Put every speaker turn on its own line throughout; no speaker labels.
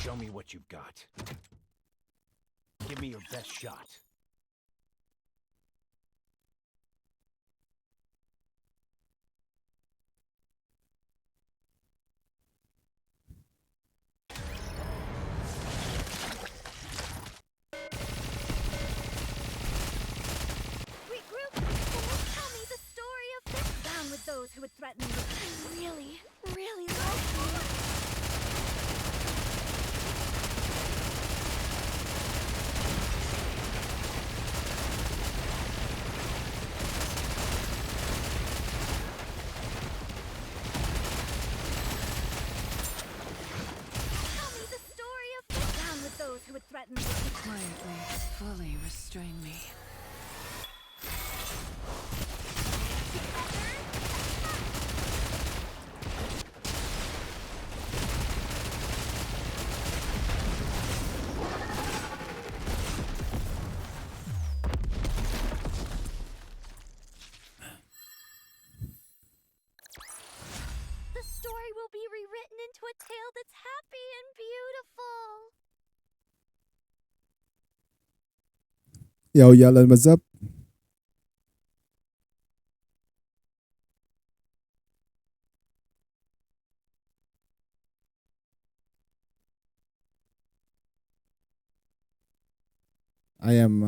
Show me what you've got. Give me your best shot.
Regroup. Tell me the story of this. Down with those who would threaten me. I really, really like you. Tell me the story of this. Down with those who would threaten me.
Quietly, fully restrain me.
The story will be rewritten into a tale that's happy and beautiful.
Yo, Yalan, what's up? I am,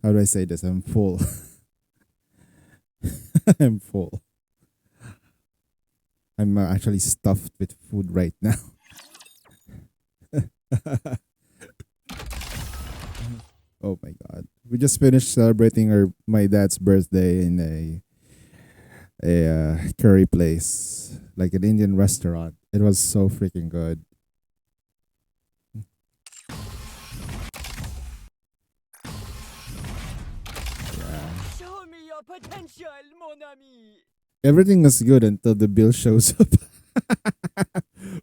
how do I say this? I'm full. I'm full. I'm actually stuffed with food right now. Oh my god. We just finished celebrating my dad's birthday in a curry place, like an Indian restaurant. It was so freaking good. Yeah.
Show me your potential, mon ami.
Everything was good until the bill shows up.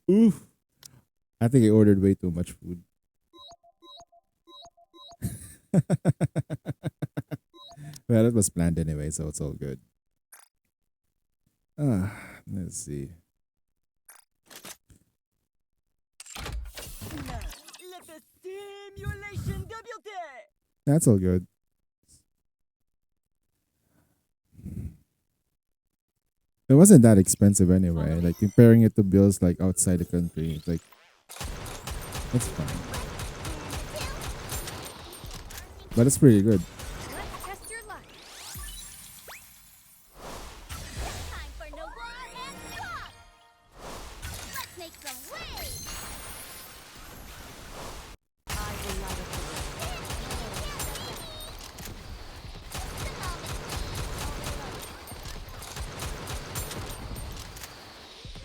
Oof. I think I ordered way too much food. Well, it was planned anyway, so it's all good. Let's see.
Now, let the simulation débuter.
That's all good. It wasn't that expensive anyway. Like comparing it to bills like outside the country, it's like it's fine. But it's pretty good.
Let's test your luck. Time for no war and swap. Let's make some waves.
I will light up the way.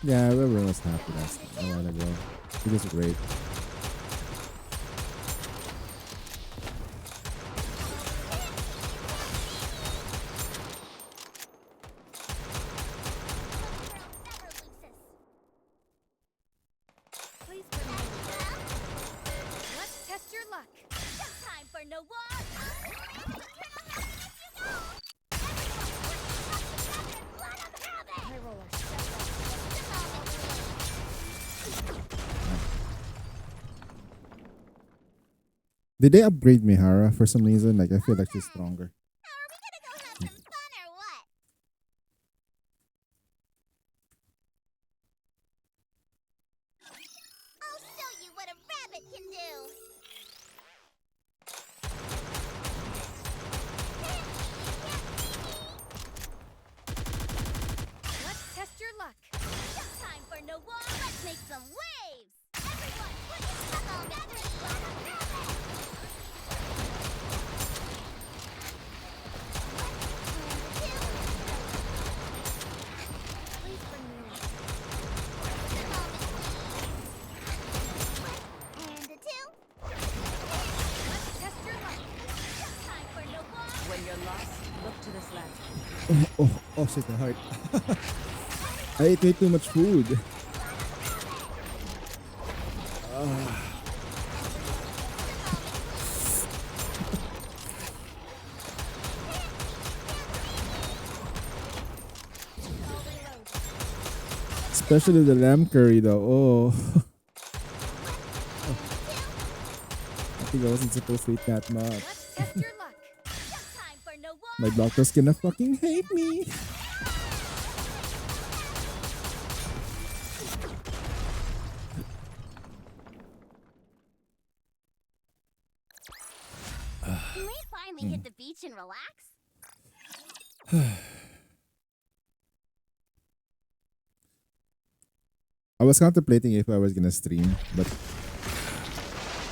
Yeah, everyone was happy last a while ago. It was great.
Please bring me. Let's test your luck. Time for no war. High roller.
Did they upgrade Mihara for some reason? Like I feel like she's stronger.
Are we gonna go have some fun or what? I'll show you what a rabbit can do. Let's test your luck. Time for no war. Let's make some waves. Everyone, put your stuff on that Please bring me along. And a two. Let's test your luck. Time for no war.
When you're lost, look to this lantern.
Oh shit, the heart. I ate way too much food. Especially the lamb curry though. Oh. think I wasn't supposed to eat that much.
Let's test your luck. No time for no war.
My doctor's gonna fucking hate me.
Can we finally hit the beach and relax?
I was contemplating if I was gonna stream, but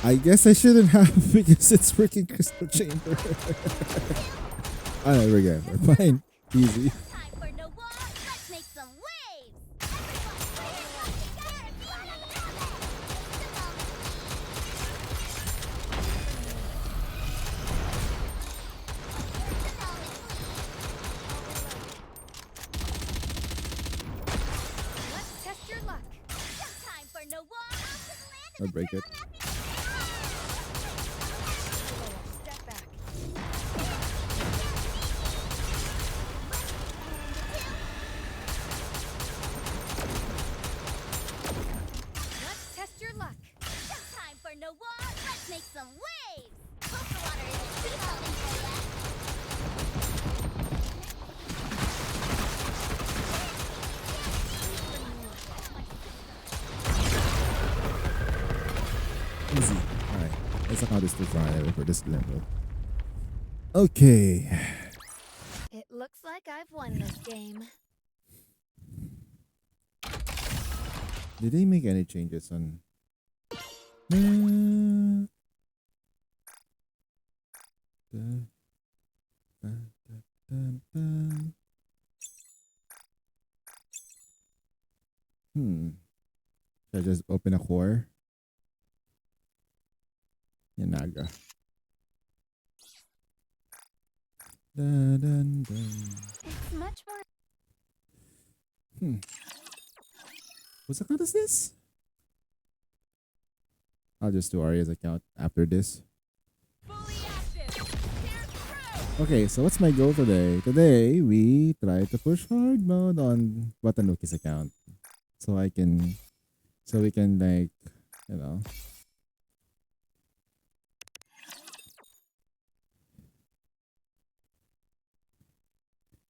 I guess I shouldn't have because it's freaking Crystal Chamber. Alright, we're good. We're fine. Easy.
Time for no war. Let's make some waves. Let's test your luck. No time for no war.
I'll break it.
Step back. Let's test your luck. No time for no war. Let's make some waves. Hope the water isn't too salty for ya.
Easy. Alright. Let's account this to try for this level. Okay.
It looks like I've won this game.
Did they make any changes on Should I just open a core? Yanaga. Dun, dun, dun.
It's much more.
What's account is this? I'll just do Arya's account after this.
Fully active. They're through.
Okay, so what's my goal today? Today, we try to push hard mode on Watanuki's account. So we can like, you know.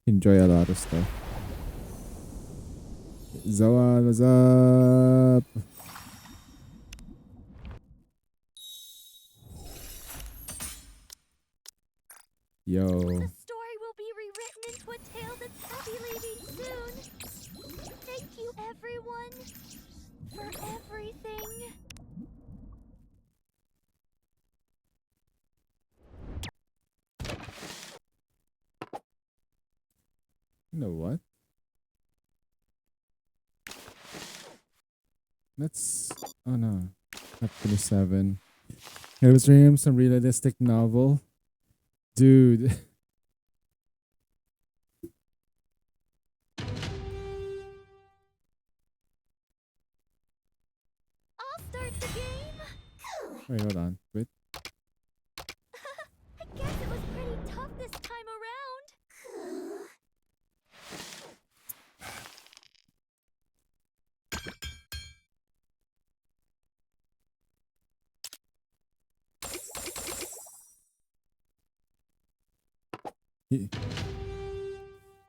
Enjoy a lot of stuff. Zoan, what's up? Yo.
The story will be rewritten into a tale that's happy leaving soon. Thank you, everyone, for everything.
You know what? Let's. Oh no. Not 27. Here was stream some realistic novel. Dude.
I'll start the game.
Wait, hold on. Wait.
I guess it was pretty tough this time around.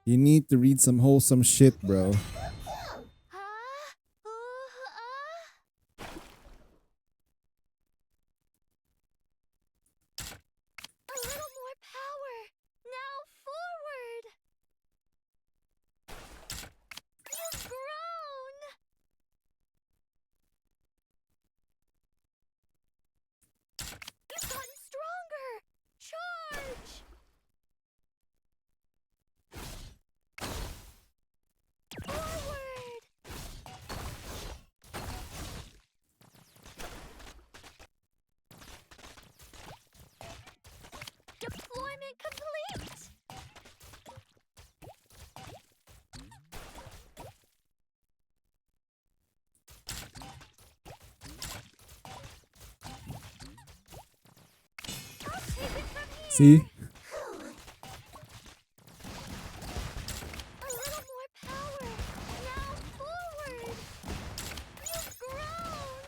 You need to read some wholesome shit, bro.
A little more power. Now forward. You've grown. You've gotten stronger. Charge. Forward. Deployment complete. I'll take it from here.
See?
A little more power. Now forward. You've grown.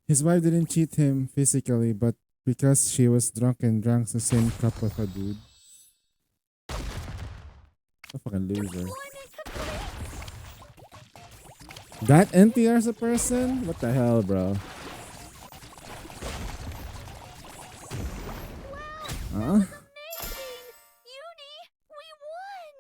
His wife didn't cheat him physically, but because she was drunk and drank the same cup with a dude. A fucking loser. That NTR's a person? What the hell, bro? Huh?
Uni, we won!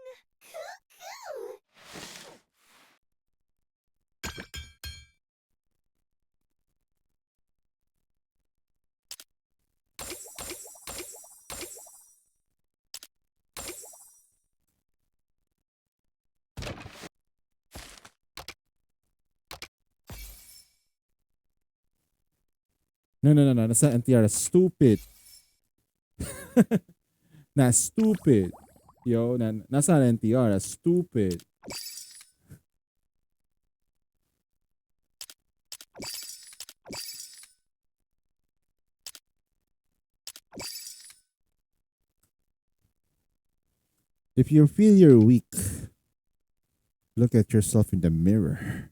No. That's not NTR. That's stupid. That's stupid. Yo, that's not NTR. That's stupid. If you feel you're weak, look at yourself in the mirror.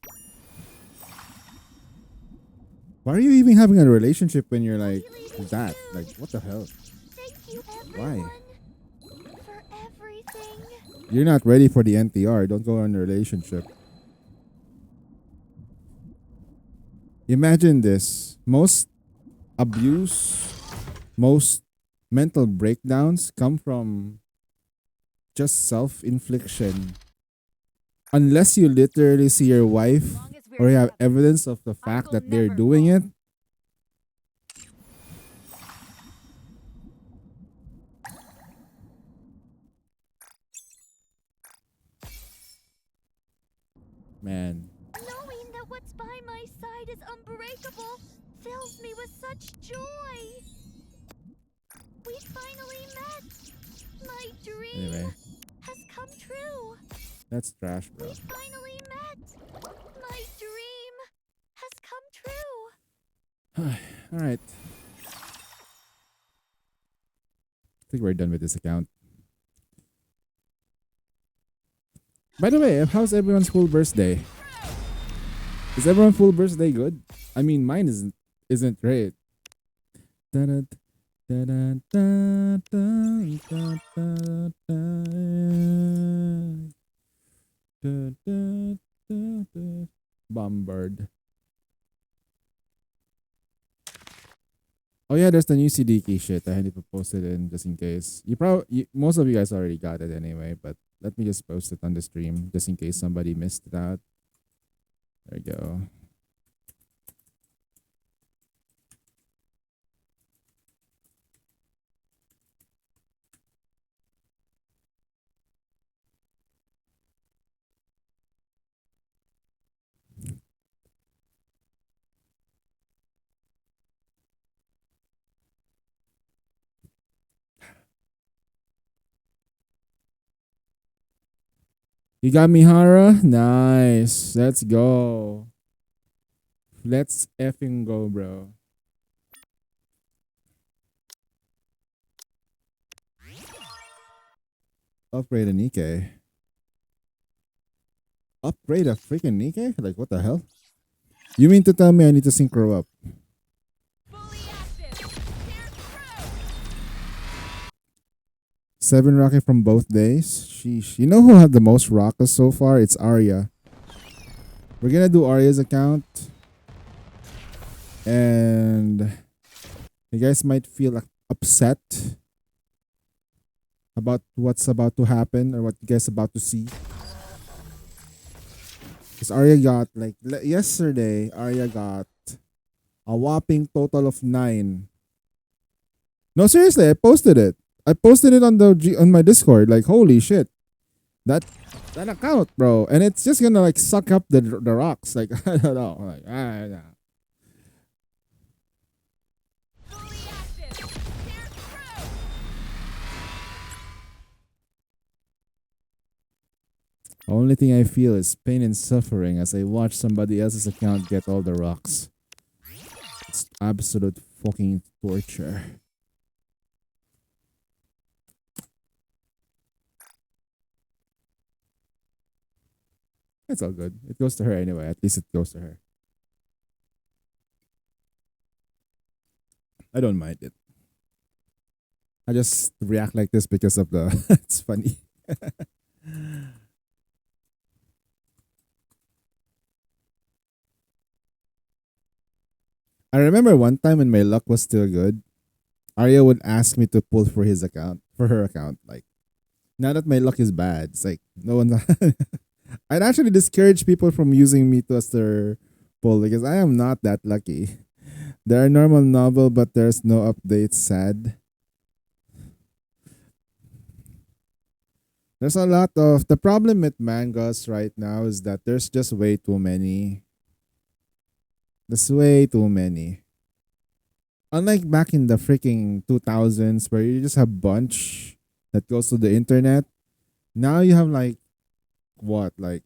Why are you even having a relationship when you're like that? Like, what the hell?
Thank you,
Why?
everyone, for everything.
You're not ready for the NTR. Don't go on a relationship. Imagine this. Most abuse, most mental breakdowns come from just self-infliction. Unless you literally see your wife
Long as we're
or you have
together,
evidence of the
I
fact
will
that they're
never
doing
fall.
it. Man,
Knowing that what's by my side is unbreakable fills me with such joy. We finally met. My dream
anyway,
has come true.
that's trash,
We
bro.
finally met. My dream has come true.
All right. I think we're done with this account. By the way, how's everyone's full birthday? Is everyone's full birthday good? I mean, mine isn't great. Dun, dun, dun, dun, dun, dun, dun, dun. Dun, dun, dun, dun. Bombard. Oh yeah, there's the new CDK shit. I had to post it in just in case. Most of you guys already got it anyway, but let me just post it on the stream just in case somebody missed it out. There you go. You got me, Hara? Nice. Let's go. Let's effing go, bro. Upgrade a Nikkei. Upgrade a freaking Nikkei? Like, what the hell? You mean to tell me I need to synchro up?
Fully active. They're through.
7 rocket from both days? Sheesh. You know who had the most rockets so far? It's Arya. We're gonna do Arya's account. And you guys might feel like upset about what's about to happen or what you guys about to see. Because Arya got, like, yesterday, Arya got a whopping total of 9. No, seriously, I posted it. I posted it on on my Discord. Like, holy shit. That account, bro. And it's just gonna, like, suck up the rocks. Like, I don't know. Like, I don't know.
Fully active. They're through.
Only thing I feel is pain and suffering as I watch somebody else's account get all the rocks. It's absolute fucking torture. It's all good. It goes to her anyway. At least it goes to her. I don't mind it. I just react like this because of the it's funny. I remember one time when my luck was still good, Arya would ask me to pull for his account, for her account. Like now that my luck is bad, it's like no one. I'd actually discourage people from using me to as their pull because I am not that lucky. There are normal novel, but there's no updates. Sad. There's a lot of the problem with mangas right now is that there's just way too many. There's way too many. Unlike back in the freaking 2000s where you just have bunch that goes to the internet, now you have like what like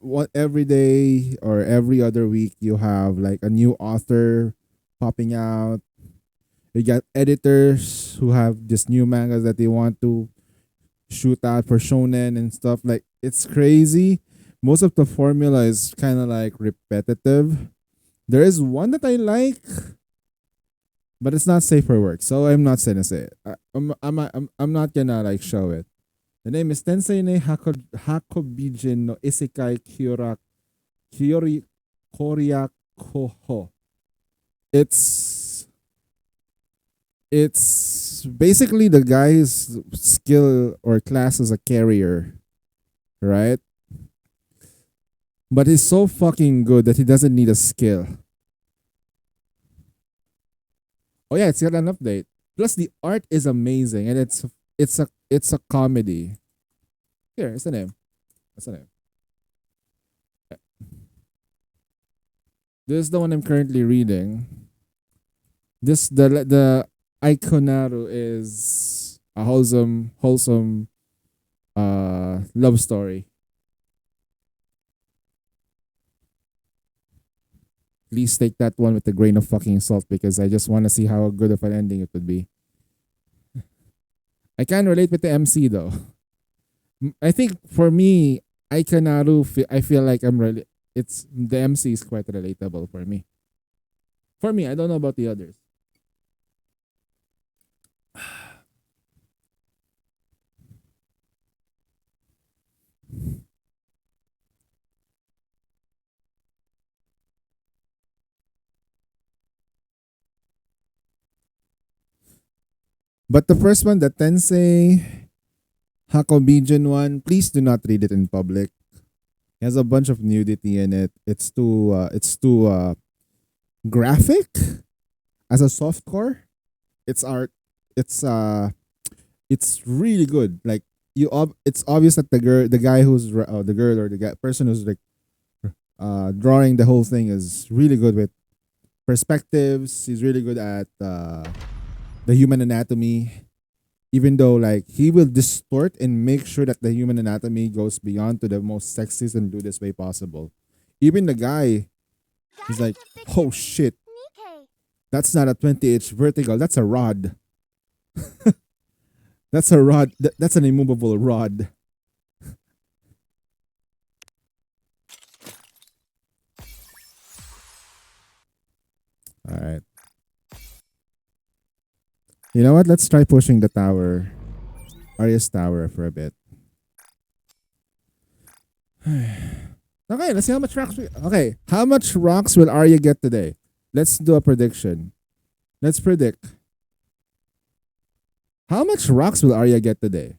what every day or every other week you have like a new author popping out. You got editors who have just new mangas that they want to shoot out for shonen and stuff. Like it's crazy. Most of the formula is kind of like repetitive. There is one that I like, but it's not safe for work, so I'm not gonna say it. I'm not gonna like show it. The name is Tensei ne Hakobijin no Isekai Kyori Koryakoho. It's basically the guy's skill or class as a carrier, right? But he's so fucking good that he doesn't need a skill. Oh yeah, it's got an update. Plus the art is amazing and it's a comedy. Here, it's the name. That's the name. This is the one I'm currently reading. This the Ikonaru is a wholesome love story. Please take that one with a grain of fucking salt because I just want to see how good of an ending it would be. I can relate with the MC though. I think for me, Aikanaru, I feel like I'm really. It's the MC is quite relatable for me. For me, I don't know about the others. But the first one, the Tensei Hakobijin one, please do not read it in public. It has a bunch of nudity in it. It's too graphic as a softcore. It's art. It's it's really good. Like it's obvious that the guy who's the girl or the guy, person who's like drawing the whole thing is really good with perspectives. He's really good at the human anatomy. Even though like he will distort and make sure that the human anatomy goes beyond to the most sexiest and lewdest way possible. Even the guy is like, oh shit,
Nikkei.
that's not a 20H vertical, that's a rod. That's a rod. That's an immovable rod. All right. You know what? Let's try pushing the tower. Arya's tower for a bit. Okay, let's see how much rocks okay, how much rocks will Arya get today? Let's do a prediction. Let's predict. How much rocks will Arya get today?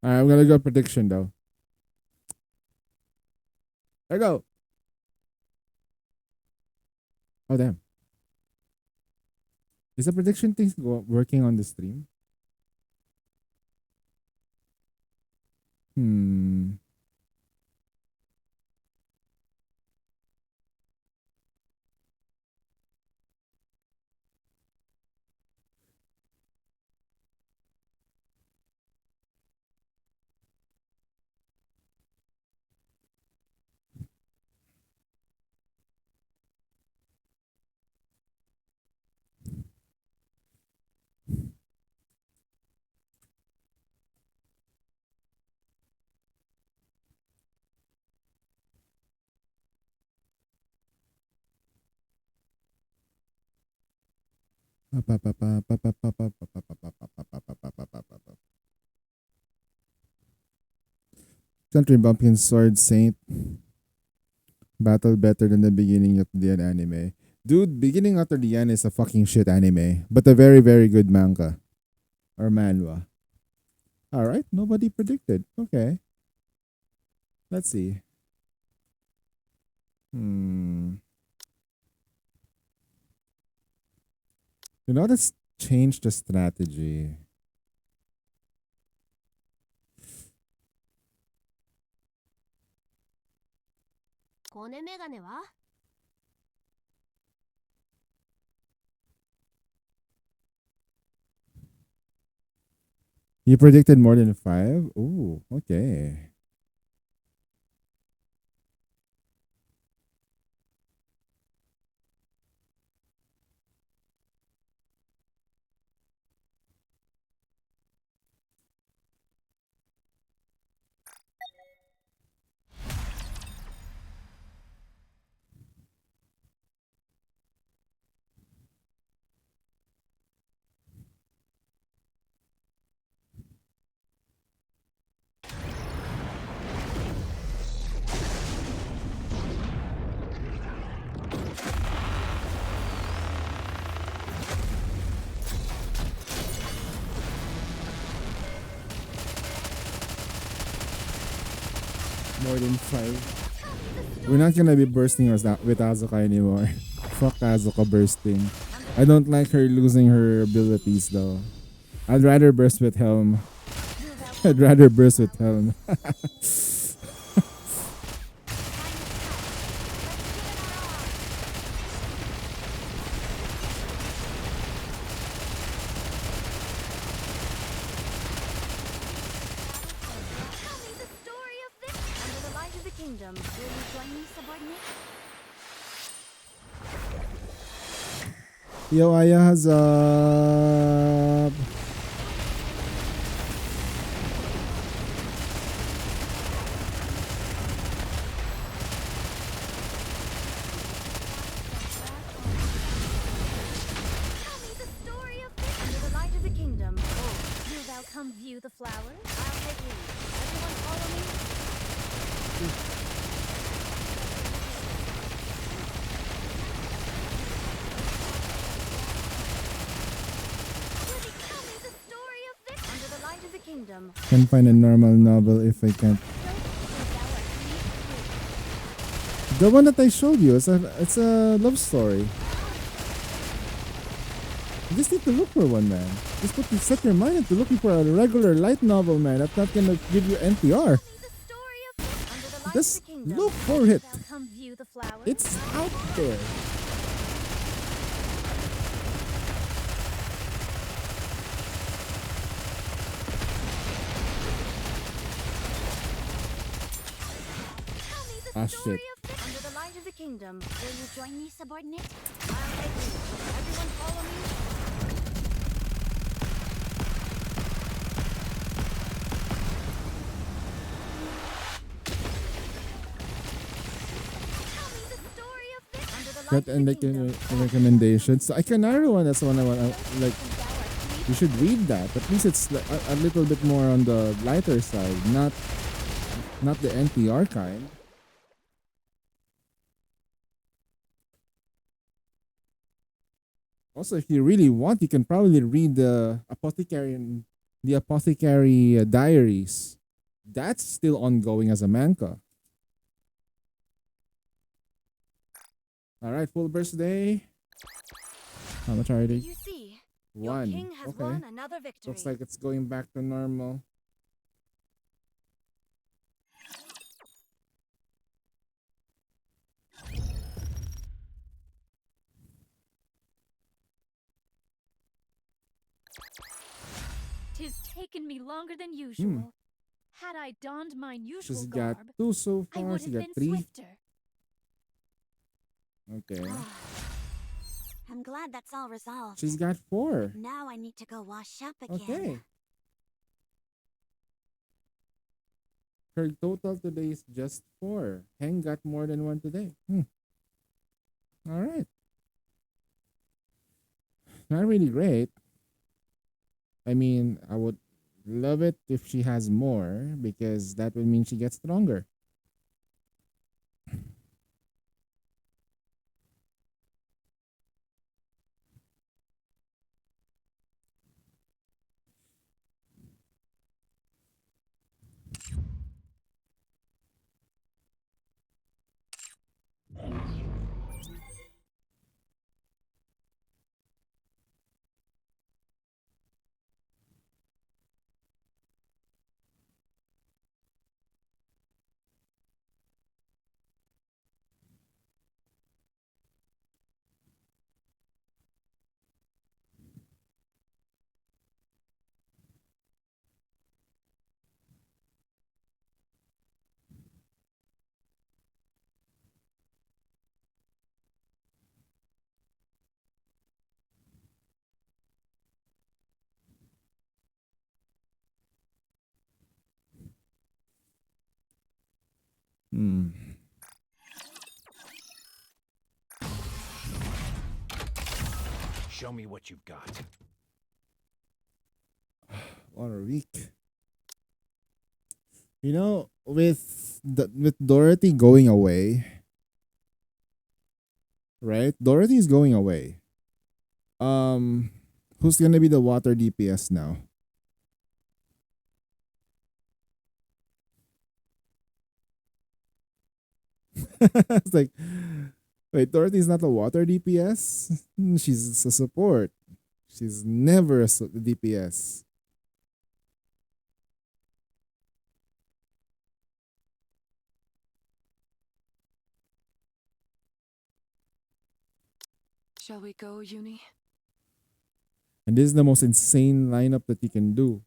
Alright, I'm gonna go prediction though. There you go. Oh damn. Is the prediction thing working on the stream? Hmm. Country Bumpkin Sword Saint battle better than the beginning of the anime. Dude, beginning after the end is a fucking shit anime, but a very very good manga or manhwa. All right, nobody predicted. Okay, let's see. Let's change the strategy. You predicted more than 5? Ooh, okay. More than 5. We're not gonna be bursting us out with Azuka anymore. Fuck Azuka bursting. I don't like her losing her abilities though. I'd rather burst with Helm. I'd rather burst with Helm.
Tell me the story of this. Under the light of the kingdom, will you join me, subordinate?
Yo, Aya Hazab.
Tell me the story of this. Under the light of the kingdom. Oh, will thou come view the flowers? I'll take lead. Everyone follow me. Will you tell me the story of this? Under the light of the kingdom.
Can find a normal novel if I can't. The one that I showed you, it's a love story. You just need to look for one, man. Just set your mind into looking for a regular light novel, man. That's not gonna give you NTR.
The story of this. Under the light
Just
of the kingdom.
look for it.
Thou come view the flowers.
It's out there.
Tell me the
Ah,
story
shit.
of this. Under the light of the kingdom. Will you join me, subordinate? I'll take lead. Everyone follow me. Tell me the story of this. Under the light
That
of
and
the
like
kingdom.
recommendations. I can another one. That's the one I want. Like
Thou art free.
you should read that. At least it's like a little bit more on the lighter side, not the NTR kind. Also, if you really want, you can probably read the Apothecary Diaries. That's still ongoing as a manga. All right, full birthday. How much are they?
You see, your
1.
king has
Okay.
won another victory.
Looks like it's going back to normal.
Tis taken me longer than usual. Had I donned mine usual
She's got
garb,
2 so
I
far.
would
She
have
got
been
3.
swifter.
Okay.
I'm glad that's all resolved.
She's got 4.
Now I need to go wash up again.
Okay. Her total today is just 4. Heng got more than 1 today. All right. not really great. I mean, I would love it if she has more because that would mean she gets stronger. Hmm.
Show me what you've got.
What a week. You know, with Dorothy going away, right? Dorothy is going away. Who's gonna be the water DPS now? It's like, wait, Dorothy's not a water DPS. She's a support. She's never a DPS.
Shall we go, Uni?
And this is the most insane lineup that you can do.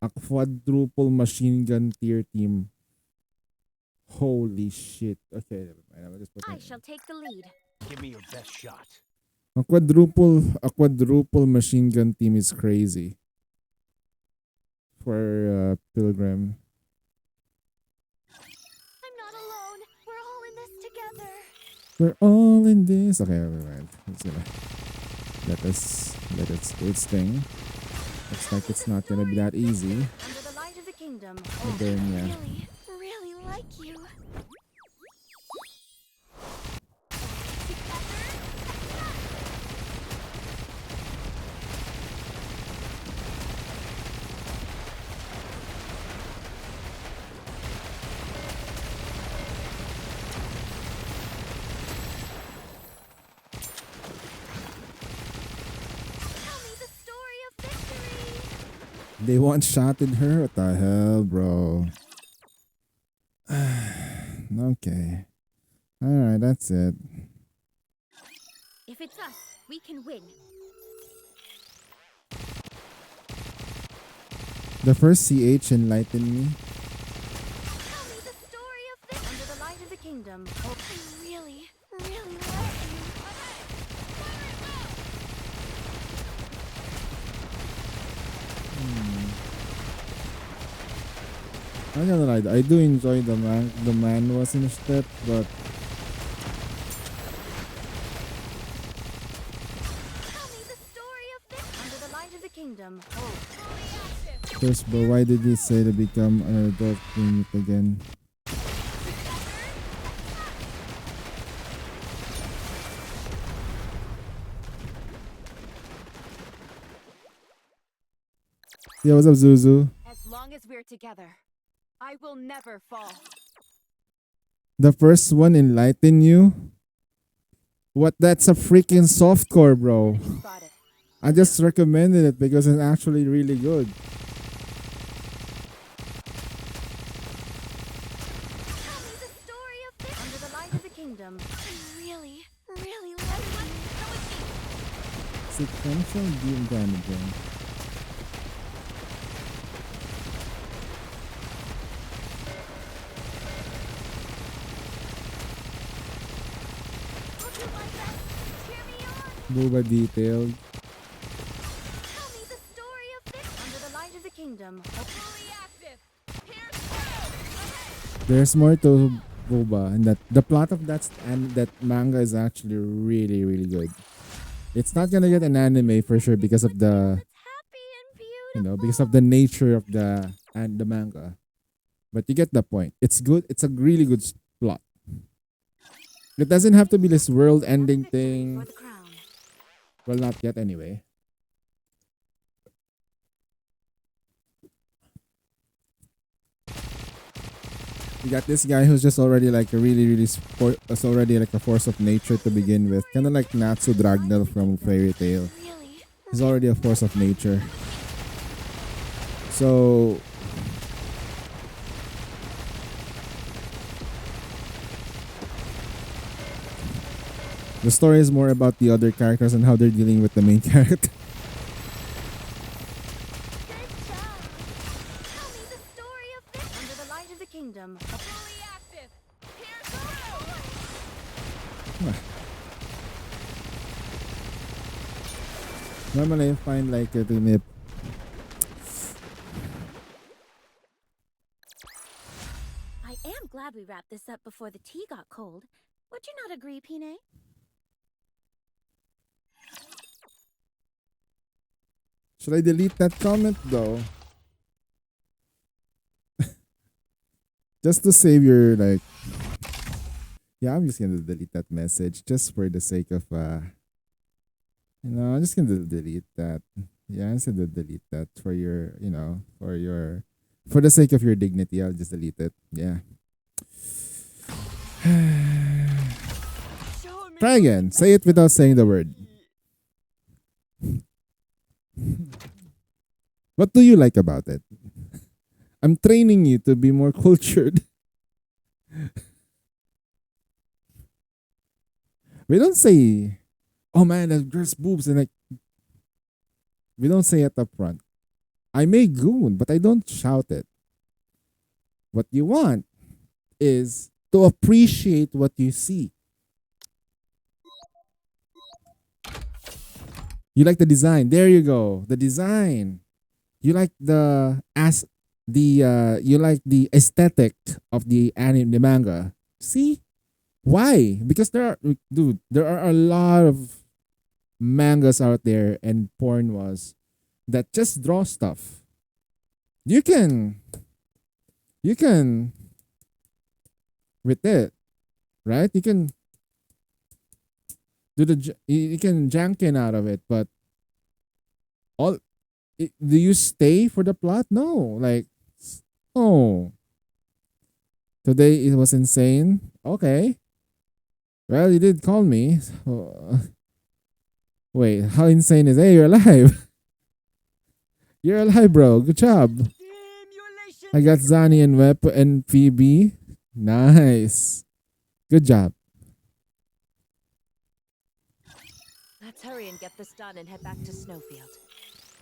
A quadruple machine gun tier team. Holy shit. Okay, never mind. I'll just put
I
that
shall take the lead.
Give me your best shot.
A quadruple machine gun team is crazy. For Pilgrim.
I'm not alone. We're all in this together.
We're all in this. Okay, never mind. It's gonna let it do its thing. Looks like it's not gonna be that easy.
Under the light of the kingdom.
But then yeah.
Really like you. Tell me the story of victory.
They one-shotted her? What the hell, bro? Okay. Alright, that's it.
If it's us, we can win.
The first CH enlightened me.
Tell me the story of victory.
Under the light of the kingdom.
I really like you.
I'm not gonna lie, I do enjoy the man was in a step, but
Tell me the story of victory.
Under the light of the kingdom.
first, bro, why did he say to become an adult unit again? Yeah, what's up, Zuzu?
As long as we're together, I will never fall.
The first one enlighten you? What? That's a freaking softcore, bro.
Spotted.
I just recommended it because it's actually really good.
Tell me the story of victory.
Under the light of the kingdom.
I really like you.
Sequential beam damaging.
I'll do my best. Cheer me on.
Boba detailed.
Tell me the story of victory.
Under the light of the kingdom.
Fully active. Here's
There's more to boba, and that the plot of that manga is actually really really good. It's not gonna get an anime for sure because of the
It's happy and beautiful.
because of the nature of the manga. But you get the point. It's good. It's a really good plot. It doesn't have to be this world-ending
Victory
thing.
for the crown.
Well, not yet anyway. You got this guy who's just already like a really, really it's already like a force of nature to begin with. Kind of like Natsu Dragnel from Fairy Tail.
Really?
He's already a force of nature. So the story is more about the other characters and how they're dealing with the main character.
Good job. Tell me the story of this.
Under the light of the kingdom.
Fully active. Here
Normally I find like a nip.
I am glad we wrapped this up before the tea got cold. Would you not agree, Pine?
Should I delete that comment though? Just to save your like. Yeah, I'm just gonna delete that message just for the sake of I'm just gonna delete that. Yeah, I'm just gonna delete that for your for the sake of your dignity. I'll just delete it. Yeah. Try again. Say it without saying the word. What do you like about it? I'm training you to be more cultured. We don't say, "Oh man, that girl's boobs," and like we don't say it up front. I may goon, but I don't shout it. What you want is to appreciate what you see. You like the design. There you go. The design. You like you like the aesthetic of the anime, the manga. See? Why? Because there are a lot of mangas out there and porn was that just draw stuff. You can with it, right? You can you can janken out of it, but do you stay for the plot? No, like oh, today it was insane. Okay, well you did call me. So, wait, how insane is? Hey, you're alive. You're alive, bro. Good job. I got Zani and Wep and Phoebe. Nice. Good job.
Let's hurry and get this done and head back to Snowfield.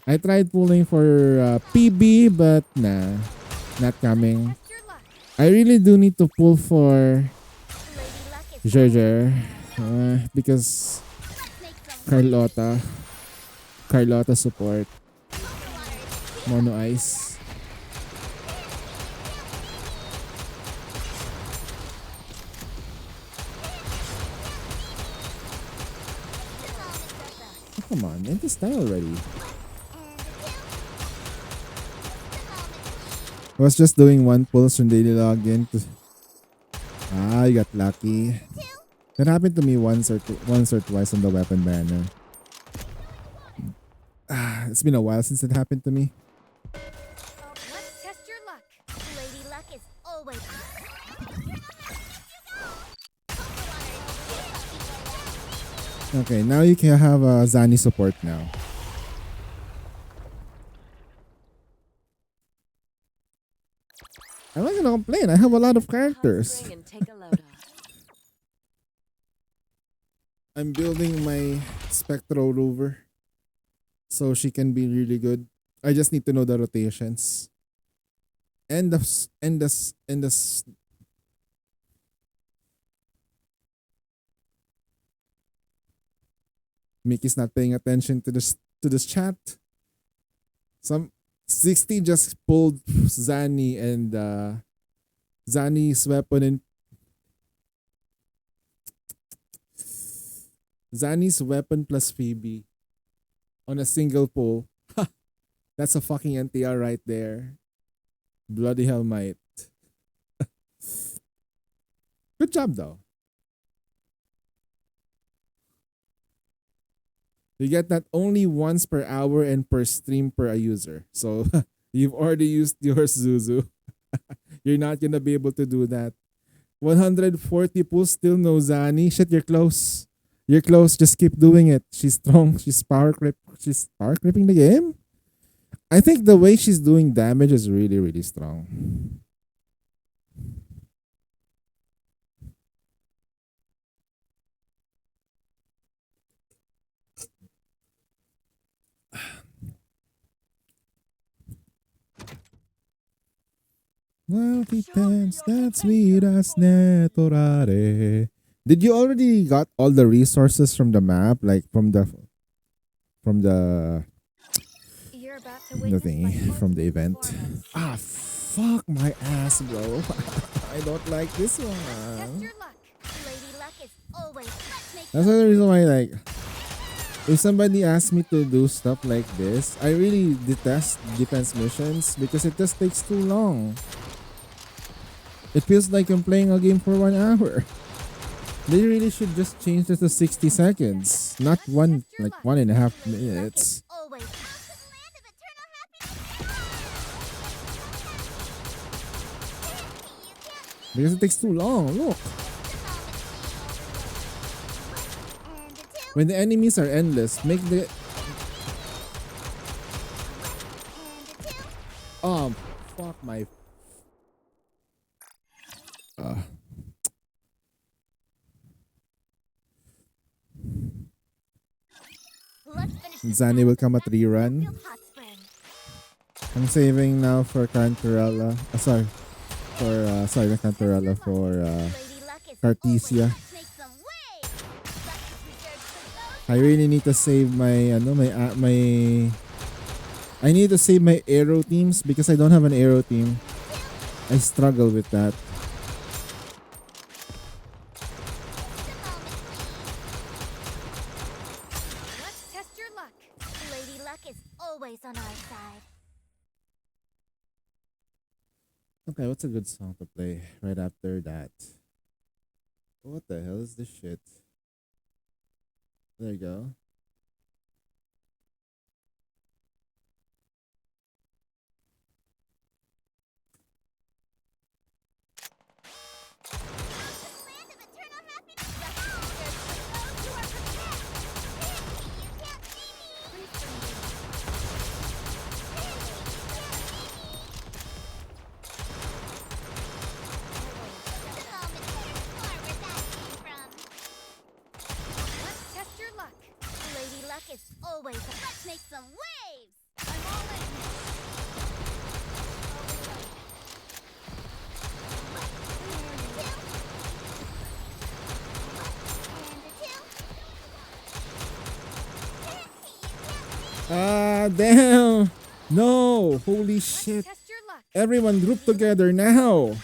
I tried pulling for PB, but nah, not coming.
Test your luck.
I really do need to pull for
Lady Luck is
Gerger because
Let's make some
Carlotta support Mono Ice. Oh, come on, end this style already. I was just doing one pulse when they logged in. You got lucky. That happened to me once or twice on the weapon banner. It's been a while since it happened to me.
Let's test your luck. Lady Luck is always.
Okay, now you can have Zani support now. I'm not gonna complain. I have a lot of characters.
Hot spring and take a load off.
I'm building my Spectro Rover so she can be really good. I just need to know the rotations. And Mickey's not paying attention to this chat. Some 60 just pulled Zani and Zani's weapon and Zanny's weapon plus Phoebe on a single pull. Ha! That's a fucking NTR right there. Bloody hell, mate. Good job, though. You get that only once per hour and per stream per a user. So you've already used yours, Zuzu. You're not gonna be able to do that. 140 pulls, still no Zani. Shit, you're close. You're close. Just keep doing it. She's strong. She's power gripping the game. I think the way she's doing damage is really, really strong. Well, depends. That's sweet as netorare. Did you already got all the resources from the map, like from the
You're about to
the
witness
thingy
my
from the
ultimate
event?
performance.
Ah, fuck my ass, bro. I don't like this
Test
one.
your luck. Lady Luck is always. Let's make
That's the reason why, like, if somebody asks me to do stuff like this, I really detest defense missions because it just takes too long. It feels like I'm playing a game for 1 hour. They really should just change it to 60 seconds, not one, like 1.5 minutes.
always.
Because it takes too long. Look. When the enemies are endless, make the... Oh, fuck my... Zani will come at rerun. I'm saving now for Cantarella. Sorry. For, sorry, not Cantarella. For, Cartesia. I really need to save my, I need to save my aero teams because I don't have an aero team. I struggle with that.
Let's test your luck. Lady Luck is always on our side.
Okay, what's a good song to play right after that? What the hell is this shit? There you go.
Let's test your luck. Lady Luck is always. Let's make some waves. I'm all in.
Ah, damn! No! Holy shit!
Test your luck.
Everyone group together now!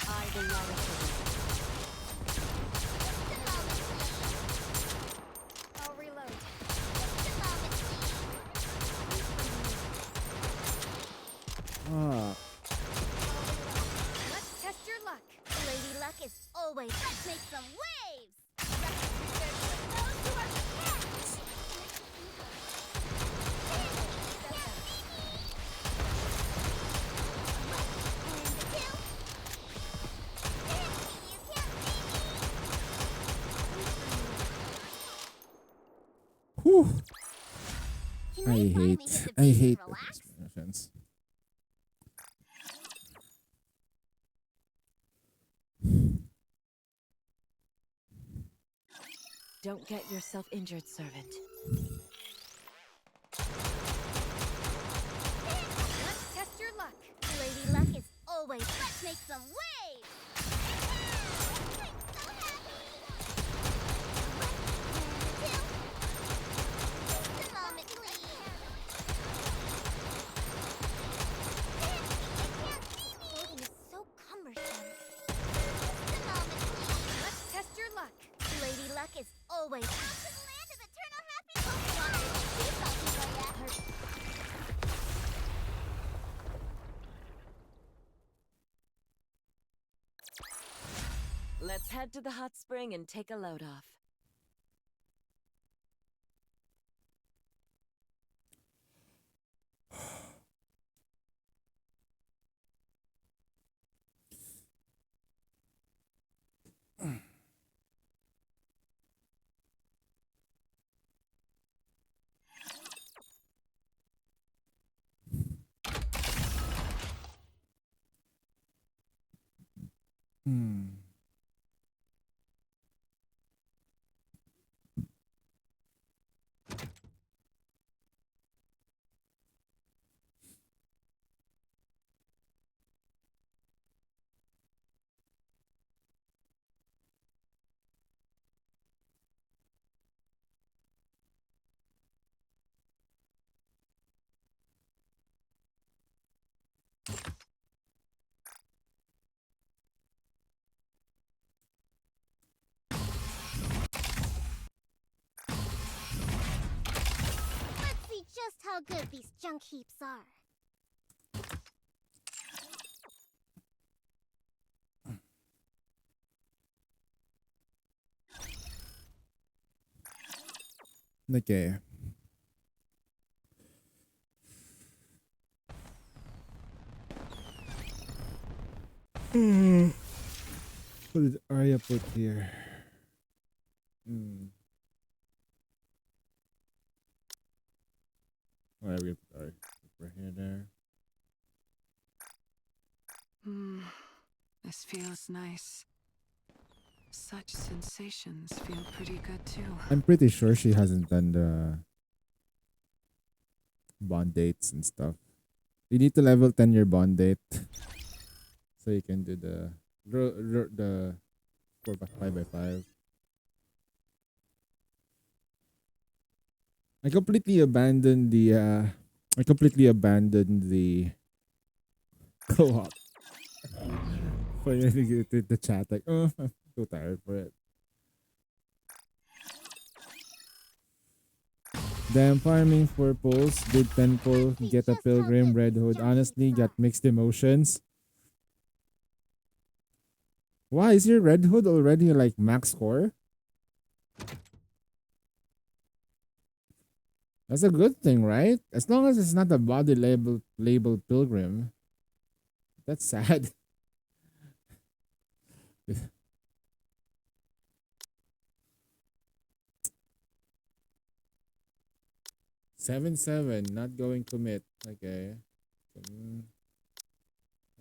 I will not
I'll reload.
Ah,
Let's test your luck. Lady Luck is always. Let's make some waves.
whew.
You
I
may finally
hate
hit the beach and
the
relax.
missions.
Don't get yourself injured, servant.
Let's test your luck. Lady Luck is always. Let's make some waves. Floating is so cumbersome. Let's test your luck. Lady Luck is always. Out to the land of eternal happiness. Keep talking,
Let's head to the hot spring and take a load off.
Hmm.
Let's see just how good these junk heaps are.
Okay. What did Arya put here? Whatever you put Arya. Put right here, there.
This feels nice. Such sensations feel pretty good too.
I'm pretty sure she hasn't done the bond dates and stuff. You need to level 10 your bond date. So you can do the 5x5. I completely abandoned the co-op. For you to get the chat like, oh, I'm too tired for it. Damn, farming for pulls, did 10 pull, get a pilgrim, red hood. Honestly, got mixed emotions. Why is your red hood already like max score? That's a good thing, right? As long as it's not a body label pilgrim. That's sad. 7-7, not going commit. Okay.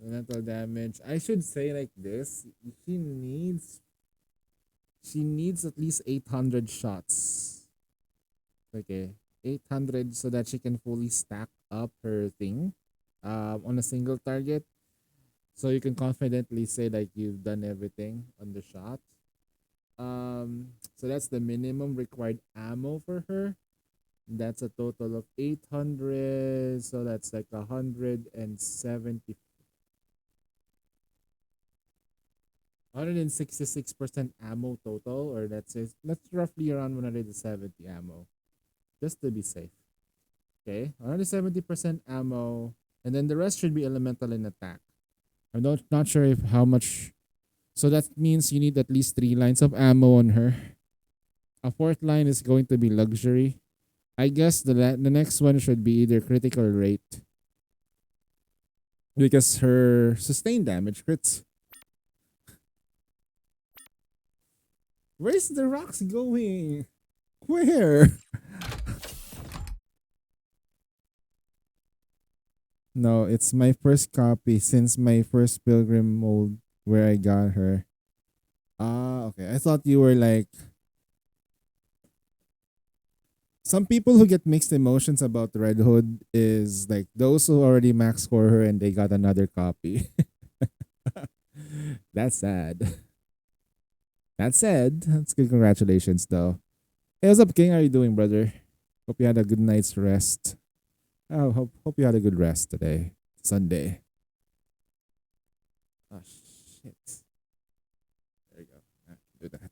Elemental damage. I should say like this. She needs at least 800 shots. Okay. 800 so that she can fully stack up her thing on a single target. So you can confidently say like you've done everything on the shot. So that's the minimum required ammo for her. That's a total of 800. So that's like 170. 166% ammo total, or that's roughly around 170 ammo. Just to be safe. Okay, 170% ammo, and then the rest should be elemental in attack. I'm not sure if how much. So that means you need at least 3 lines of ammo on her. A 4th line is going to be luxury. I guess the next one should be either critical rate, because her sustained damage crits. Where's the rocks going? Where? No, it's my first copy since my first pilgrim mold where I got her. Ah, okay. I thought you were like some people who get mixed emotions about Red Hood is like those who already max score her and they got another copy. That's sad. That said, that's good. Congratulations, though. Hey, what's up, King? How are you doing, brother? Hope you had a good night's rest. Oh, hope you had a good rest today, Sunday. Oh shit! There you go. Do that.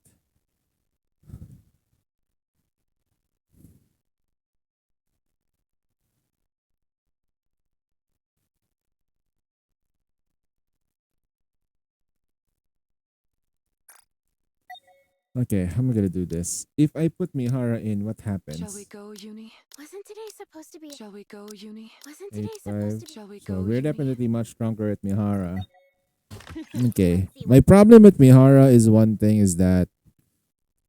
Okay, I'm gonna do this. If I put Mihara in, what happens?
Shall we go, Uni?
Wasn't today supposed to be?
Shall we go, Uni?
Wasn't
8,
today
5.
supposed to be?
Shall we
So
go,
we're
Uni?
definitely much stronger at Mihara. Okay. My problem with Mihara is one thing is that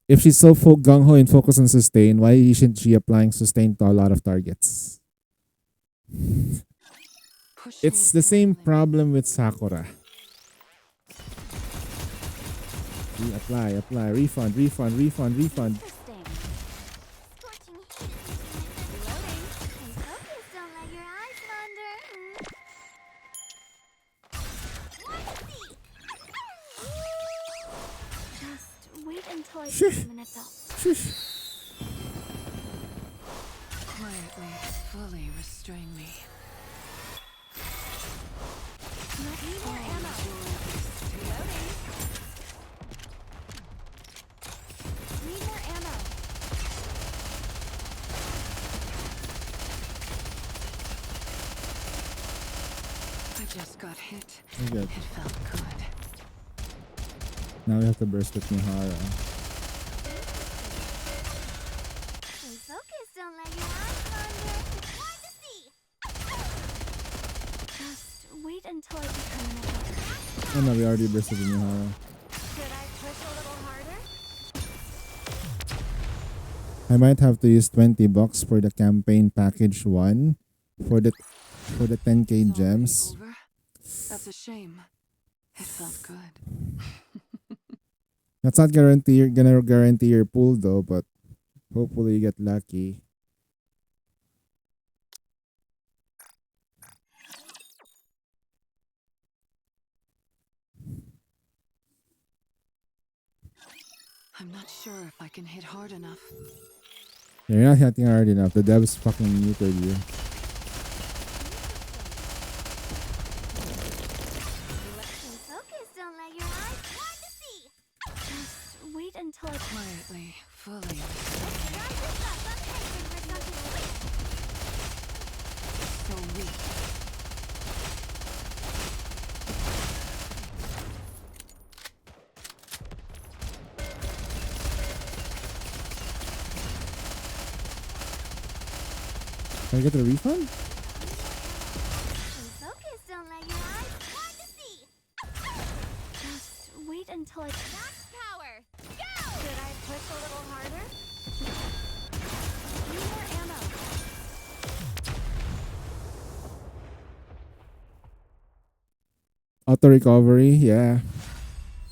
if she's so gung ho and focused on sustain, why isn't she applying sustain to a lot of targets?
Push
It's
me
the
to
same
limit.
problem with Sakura. Apply, refund.
Interesting. Scorching heat. Reloading. Stay focused. Don't let your eyes wander. Just wait until I become an adult.
Shush.
Quietly, fully restrain me.
Need more ammo. Reloading. Need more ammo.
I just got hit.
Okay.
It felt good.
Now we have to burst with Mihara.
Stay focused. Don't let your eyes wander. It's hard to see. Just wait until I become an adult.
Oh no, we already bursted with Mihara.
Should I push a little harder?
I might have to use $20 for the campaign package 1 for the 10k
It's
gems.
already over? That's a shame. It felt good.
That's not gonna guarantee your pool though, but hopefully you get lucky.
I'm not sure if I can hit hard enough.
You're not hitting hard enough. The devs fucking muted you.
Stay focused. Don't let your eyes hard to see. Just wait until I
Quietly, fully.
Rise this up. I'm heading for something sweet.
So weak.
Can I get a refund?
Stay focused. Don't let your eyes hard to see. Just wait until I max power. Go! Should I push a little harder? Need more ammo.
Auto recovery, yeah.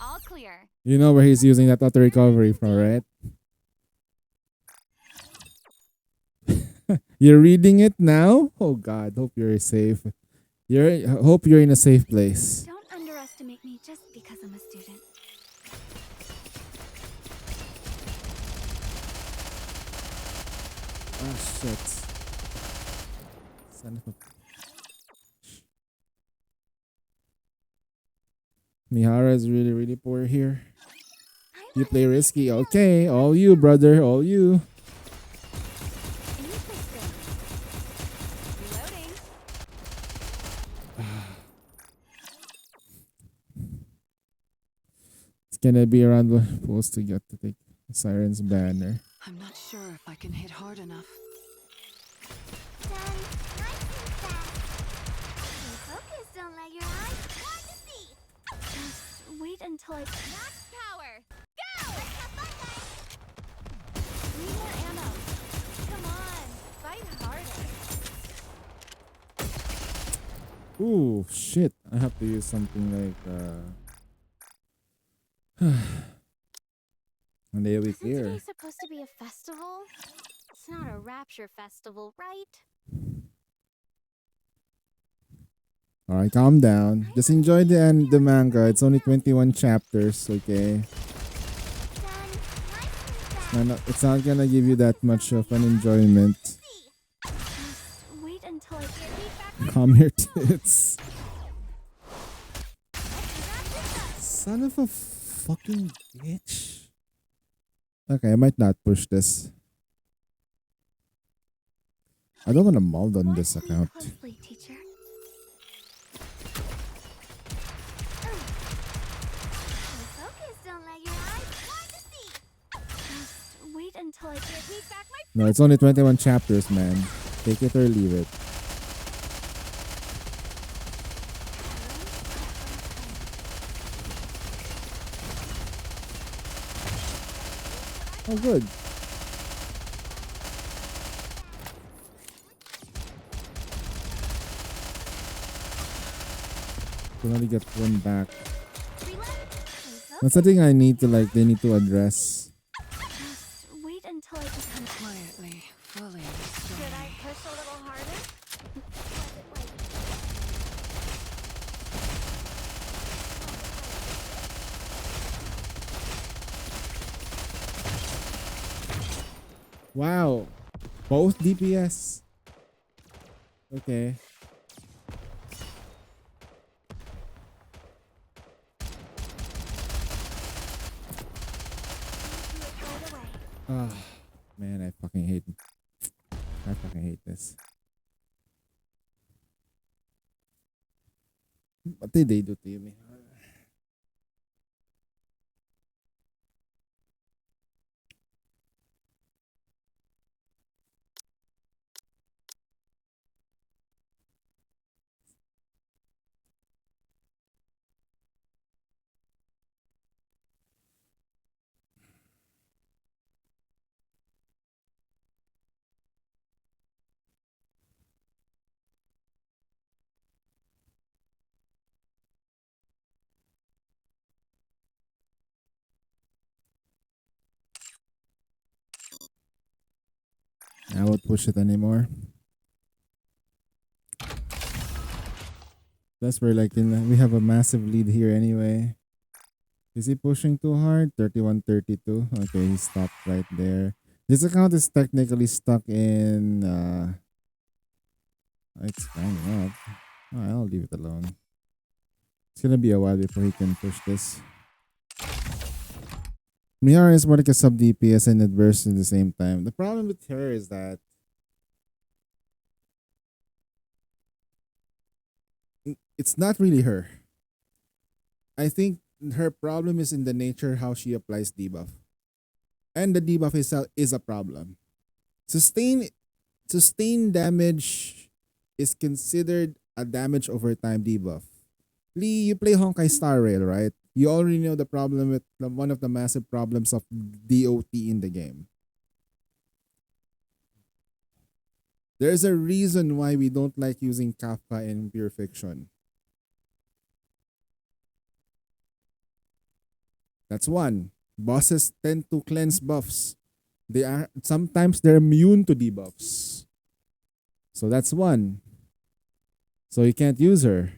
All clear.
You know where he's using that auto recovery from, right? You're reading it now? Oh god, hope you're safe. Hope you're in a safe place.
Don't underestimate me just because I'm a student.
Ah shit. Son of a Mihara is really poor here. You play risky. Okay, all you, brother, all you.
Interesting. Reloading.
It's gonna be around the supposed to get to take Siren's banner.
I'm not sure if I can hit hard enough.
Done. Nice and fast. Stay focused. Don't let your eyes hard to see. Just wait until I max power. Go! Let's have fun, guys. Need more ammo. Come on, fight harder.
Ooh, shit. I have to use something like and they'll be
Isn't
clear.
today supposed to be a festival? It's not a rapture festival, right?
Alright, calm down. Just enjoy the manga. It's only 21 chapters, okay?
Done. Nice and fast.
It's not gonna give you that much of an enjoyment.
Just wait until I get feedback.
Calm your tits. Son of a fucking bitch. Okay, I might not push this. I don't want to mold on this
Watch me
account.
closely, teacher. Stay focused. Don't let your eyes hard to see. until I give me back my
No, it's only 21 chapters, man. Take it or leave it. Oh, good. Can only get one back. That's the thing I need to like. They need to address.
Just wait until I become.
Quietly, fully
Should I
slowly.
push a little harder?
Wow, both DPS. Okay. Ah, man, I fucking hate this. What did they do to you, man? I won't push it anymore. Plus, we're like we have a massive lead here anyway. Is he pushing too hard? 31-32. Okay, he stopped right there. This account is technically stuck in. It's climbing up. Oh, I'll leave it alone. It's gonna be a while before he can push this. Miara is more like a sub DPS and adverse at the same time. The problem with her is that it's not really her. I think her problem is in the nature how she applies debuff. And the debuff itself is a problem. Sustain damage is considered a damage over time debuff. Lee, you play Honkai Star Rail, right? You already know the problem with one of the massive problems of DOT in the game. There's a reason why we don't like using Kafka in Pure Fiction. That's one. Bosses tend to cleanse buffs. Sometimes they're immune to debuffs. So that's one. So you can't use her.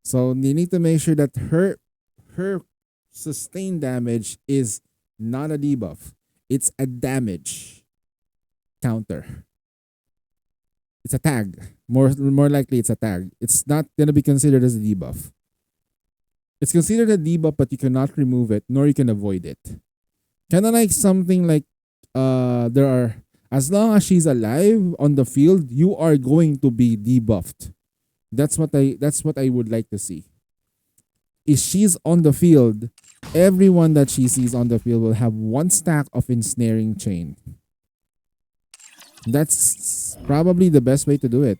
So you need to make sure that her sustained damage is not a debuff. It's a damage counter. It's a tag. More likely it's a tag. It's not gonna be considered as a debuff. It's considered a debuff, but you cannot remove it, nor you can avoid it. Kind of like something like there are, as long as she's alive on the field, you are going to be debuffed. That's what I would like to see. If she's on the field, everyone that she sees on the field will have one stack of ensnaring chain. That's probably the best way to do it.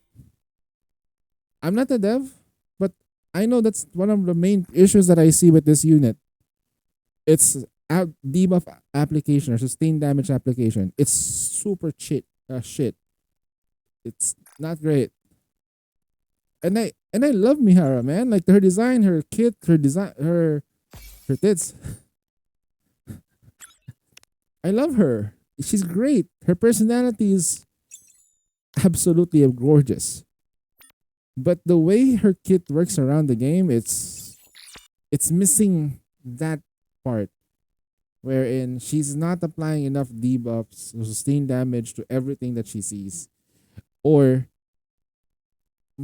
I'm not a dev, but I know that's one of the main issues that I see with this unit. It's a debuff application or sustained damage application. It's super shit. It's not great. And I love Mihara, man. Like her design, her kit, her tits. I love her. She's great. Her personality is absolutely gorgeous. But the way her kit works around the game, it's missing that part wherein she's not applying enough debuffs or sustained damage to everything that she sees. Or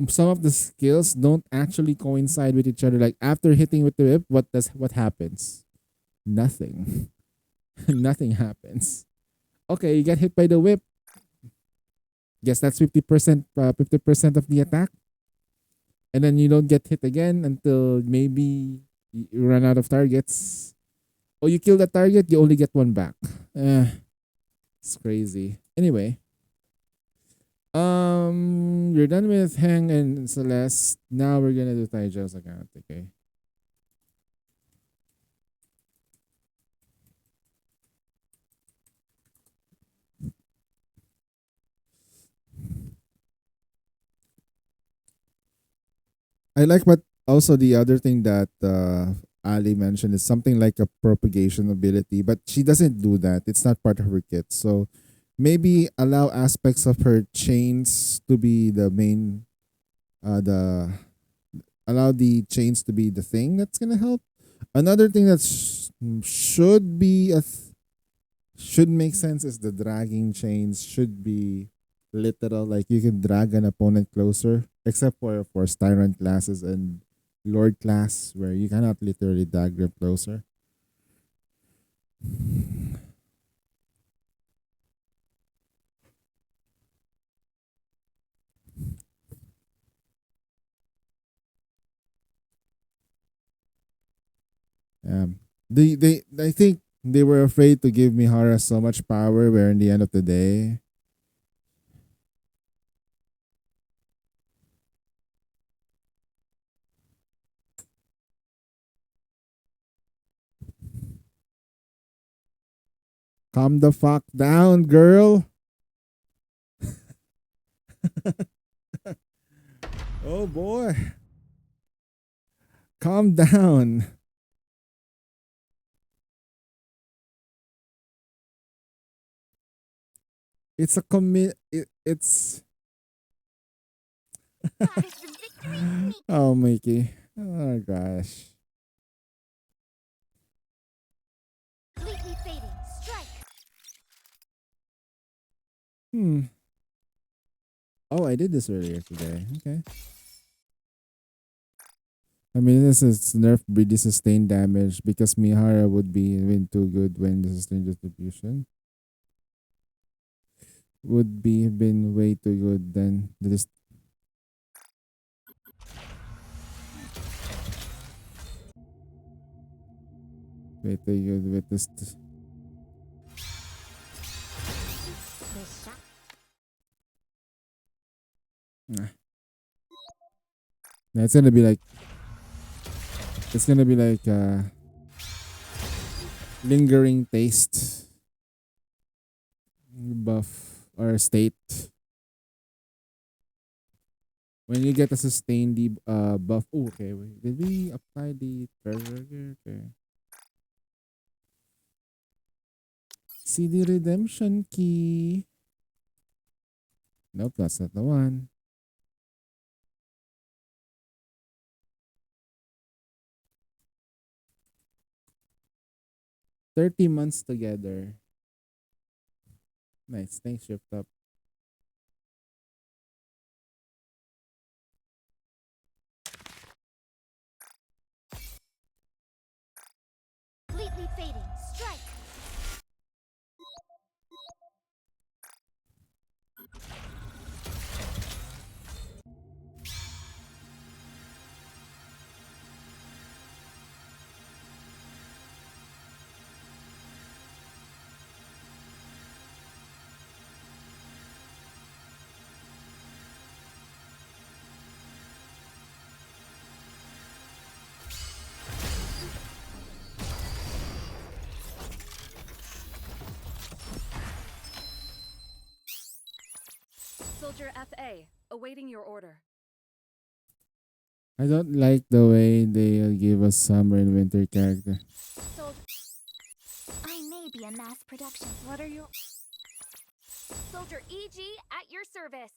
some of the skills don't actually coincide with each other. Like after hitting with the whip, what happens? Nothing. Nothing happens. Okay, you get hit by the whip. Guess that's 50% of the attack. And then you don't get hit again until maybe you run out of targets. Oh, you kill the target, you only get one back. It's crazy. Anyway, you're done with Hang and Celeste. Now we're gonna do Taijo's account. Okay. I like what also the other thing that Ali mentioned is something like a propagation ability, but she doesn't do that. It's not part of her kit. So maybe allow aspects of her chains to be the main the allow the chains to be the thing that's gonna help. Another thing that should be should make sense is the dragging chains should be literal. Like you can drag an opponent closer, except for Tyrant classes and Lord class, where you cannot literally drag them closer. They I think they were afraid to give Mihara so much power, where in the end of the day, calm the fuck down, girl. Oh boy. Calm down. It's a it's
That is the victory.
oh Mickey. Oh gosh.
Completely fading. Strike.
Hmm. Oh, I did this earlier today. Okay. I mean, this is nerf really sustained damage because Mihara would be even too good when the sustained distribution would be been way too good than this. Way too good with this. Nah. Nah, it's gonna be like lingering taste buff or state when you get a sustained buff. Oh, okay, wait. Did we apply the treasure? Okay. See the redemption key. Nope, that's not the one. 30 months together. Nice. Thanks, Shift Up.
Completely fading. Strike.
Soldier FA, awaiting your order.
I don't like the way they give us summer and winter character.
Soldier. I may be a mass production.
What are you?
Soldier EG at your service.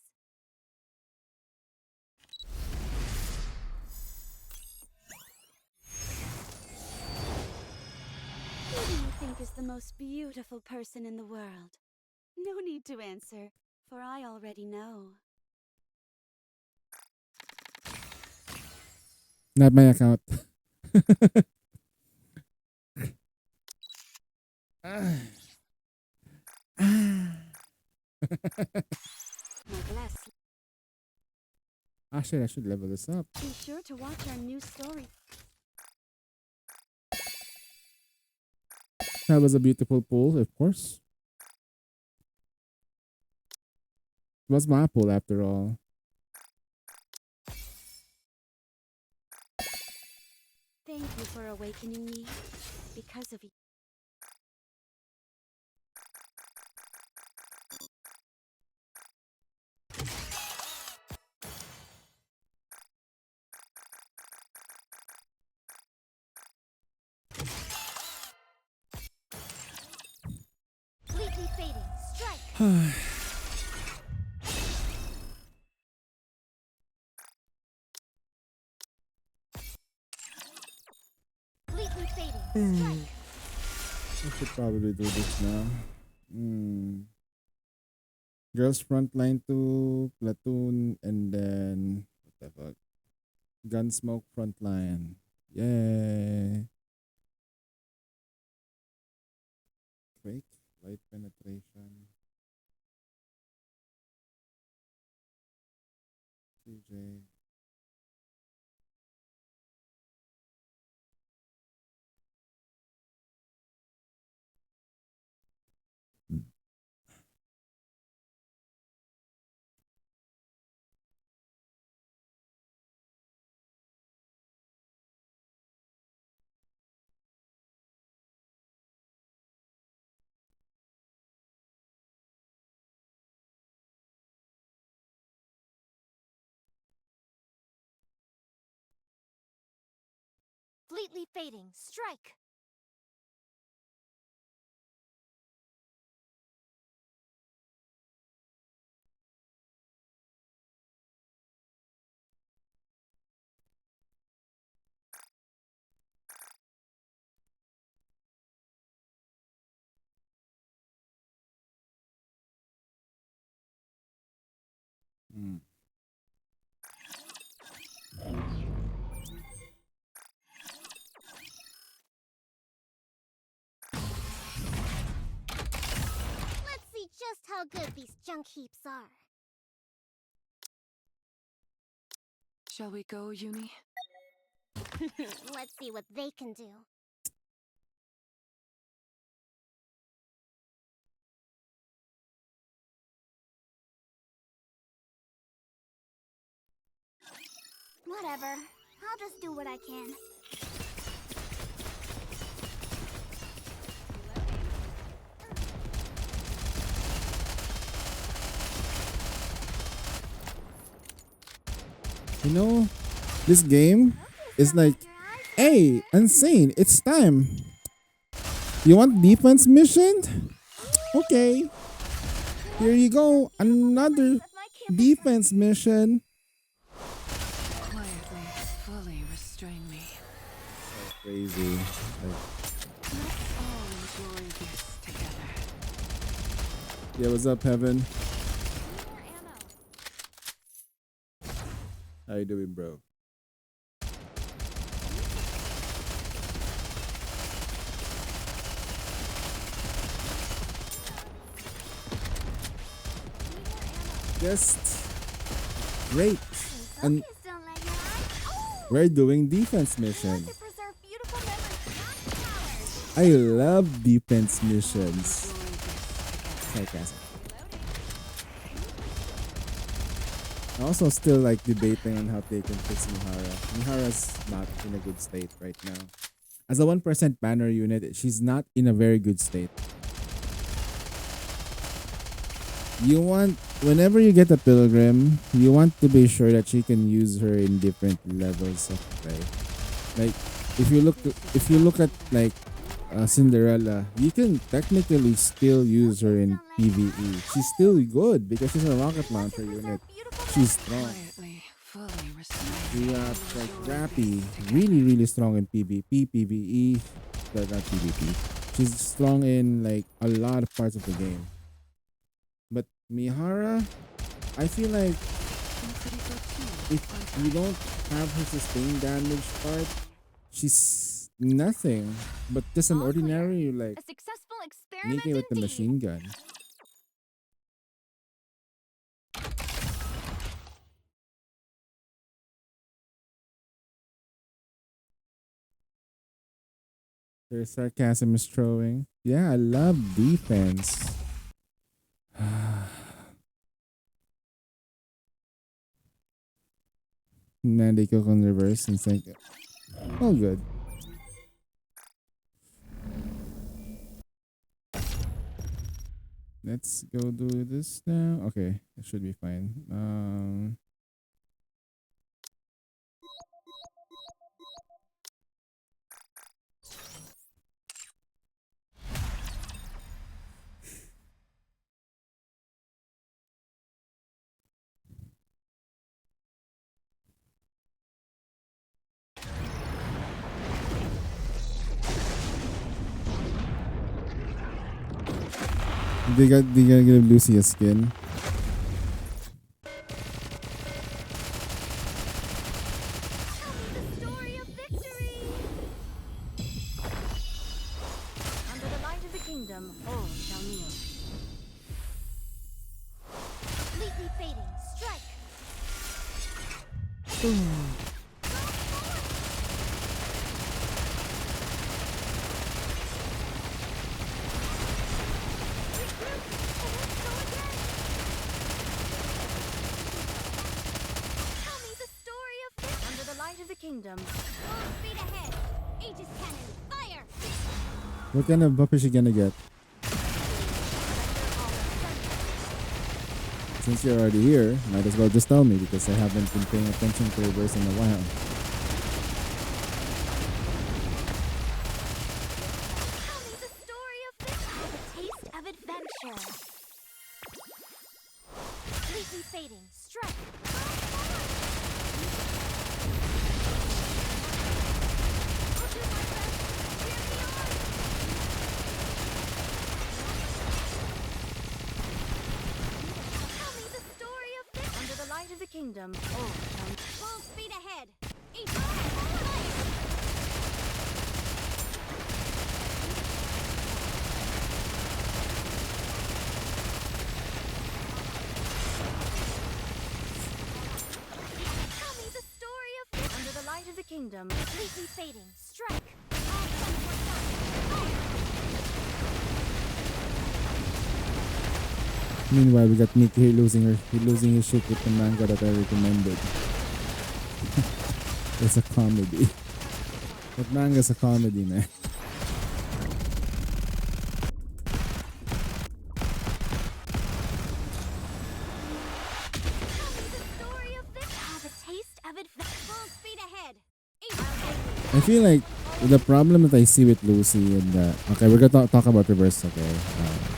Who do you think is the most beautiful person in the world? No need to answer, for I already know.
Not my account.
My glass.
Actually, I should level this up.
Be sure to watch our new story.
Tab was a beautiful pool, of course. It was my pool after all.
Thank you for awakening me. Because of you.
Completely fading. Strike. Completely fading. Strike.
I should probably do this now. Girls frontline to platoon and then what the fuck? Gunsmoke frontline. Yay. Wait, light penetration. CJ.
Completely fading. Strike. Let's see just how good these junk heaps are.
Shall we go, Uni?
Let's see what they can do. Whatever. I'll just do what I can.
You know, this game is like, hey, Insane, it's time. You want defense mission? Okay. Here you go. Another defense mission.
Quietly, fully restrain me.
Crazy.
Let's all enjoy this together.
Yeah, what's up, Heaven?
More ammo.
How you doing, bro? Just great. And
Focus, don't let your eyes. Oh!
we're doing defense mission.
To preserve beautiful memories. Powers.
I love defense missions. Sarcasm. I also still like debating on how they can fix Mihara. Mihara's not in a good state right now. As a 1% banner unit, she's not in a very good state. You want, whenever you get a pilgrim, you want to be sure that she can use her in different levels of play. Like, if you look at like Cinderella, you can technically still use her in PvE. She's still good because she's a rocket launcher unit. She's strong.
Quietly, fully restrain
We got like Rappy, really strong in PvP, PvE, but not PvP. She's strong in like a lot of parts of the game. But Mihara, I feel like if you don't have her sustained damage part, she's nothing but just an
All clear.
ordinary like
A successful experiment
Nikki with the
indeed.
machine gun. Their sarcasm is throwing. Yeah, I love defense. Then they cook on reverse and think, oh, good. Let's go do this now. Okay, it should be fine. They gotta give Lucy a skin.
Tell me the story of victory.
Under the light of the kingdom, all shall kneel.
Completely fading. Strike. Tell me the story of victory.
Under the light of the kingdom,
Full speed ahead. Aegis cannon. Fire.
What kind of buff is she gonna get? Since you're already here, might as well just tell me because I haven't been paying attention to reverse in a while.
Tell me the story of victory. The taste of adventure. Completely fading. Strike. I'll do my best. Cheer me on. Tell me the story of victory.
under the light of the kingdom, all shall
Full speed ahead. Aegis cannon. Fire. Tell me the story of victory.
under the light of the kingdom,
Completely fading. Strike. All guns were done.
Meanwhile, we got Nick here losing his shit with the manga that I recommended. It's a comedy. That manga's a comedy, man.
Tell me the story of victory. Have a taste of adventure. Full speed ahead.
I feel like the problem that I see with Lucy and okay, we're gonna talk about reverse. Okay,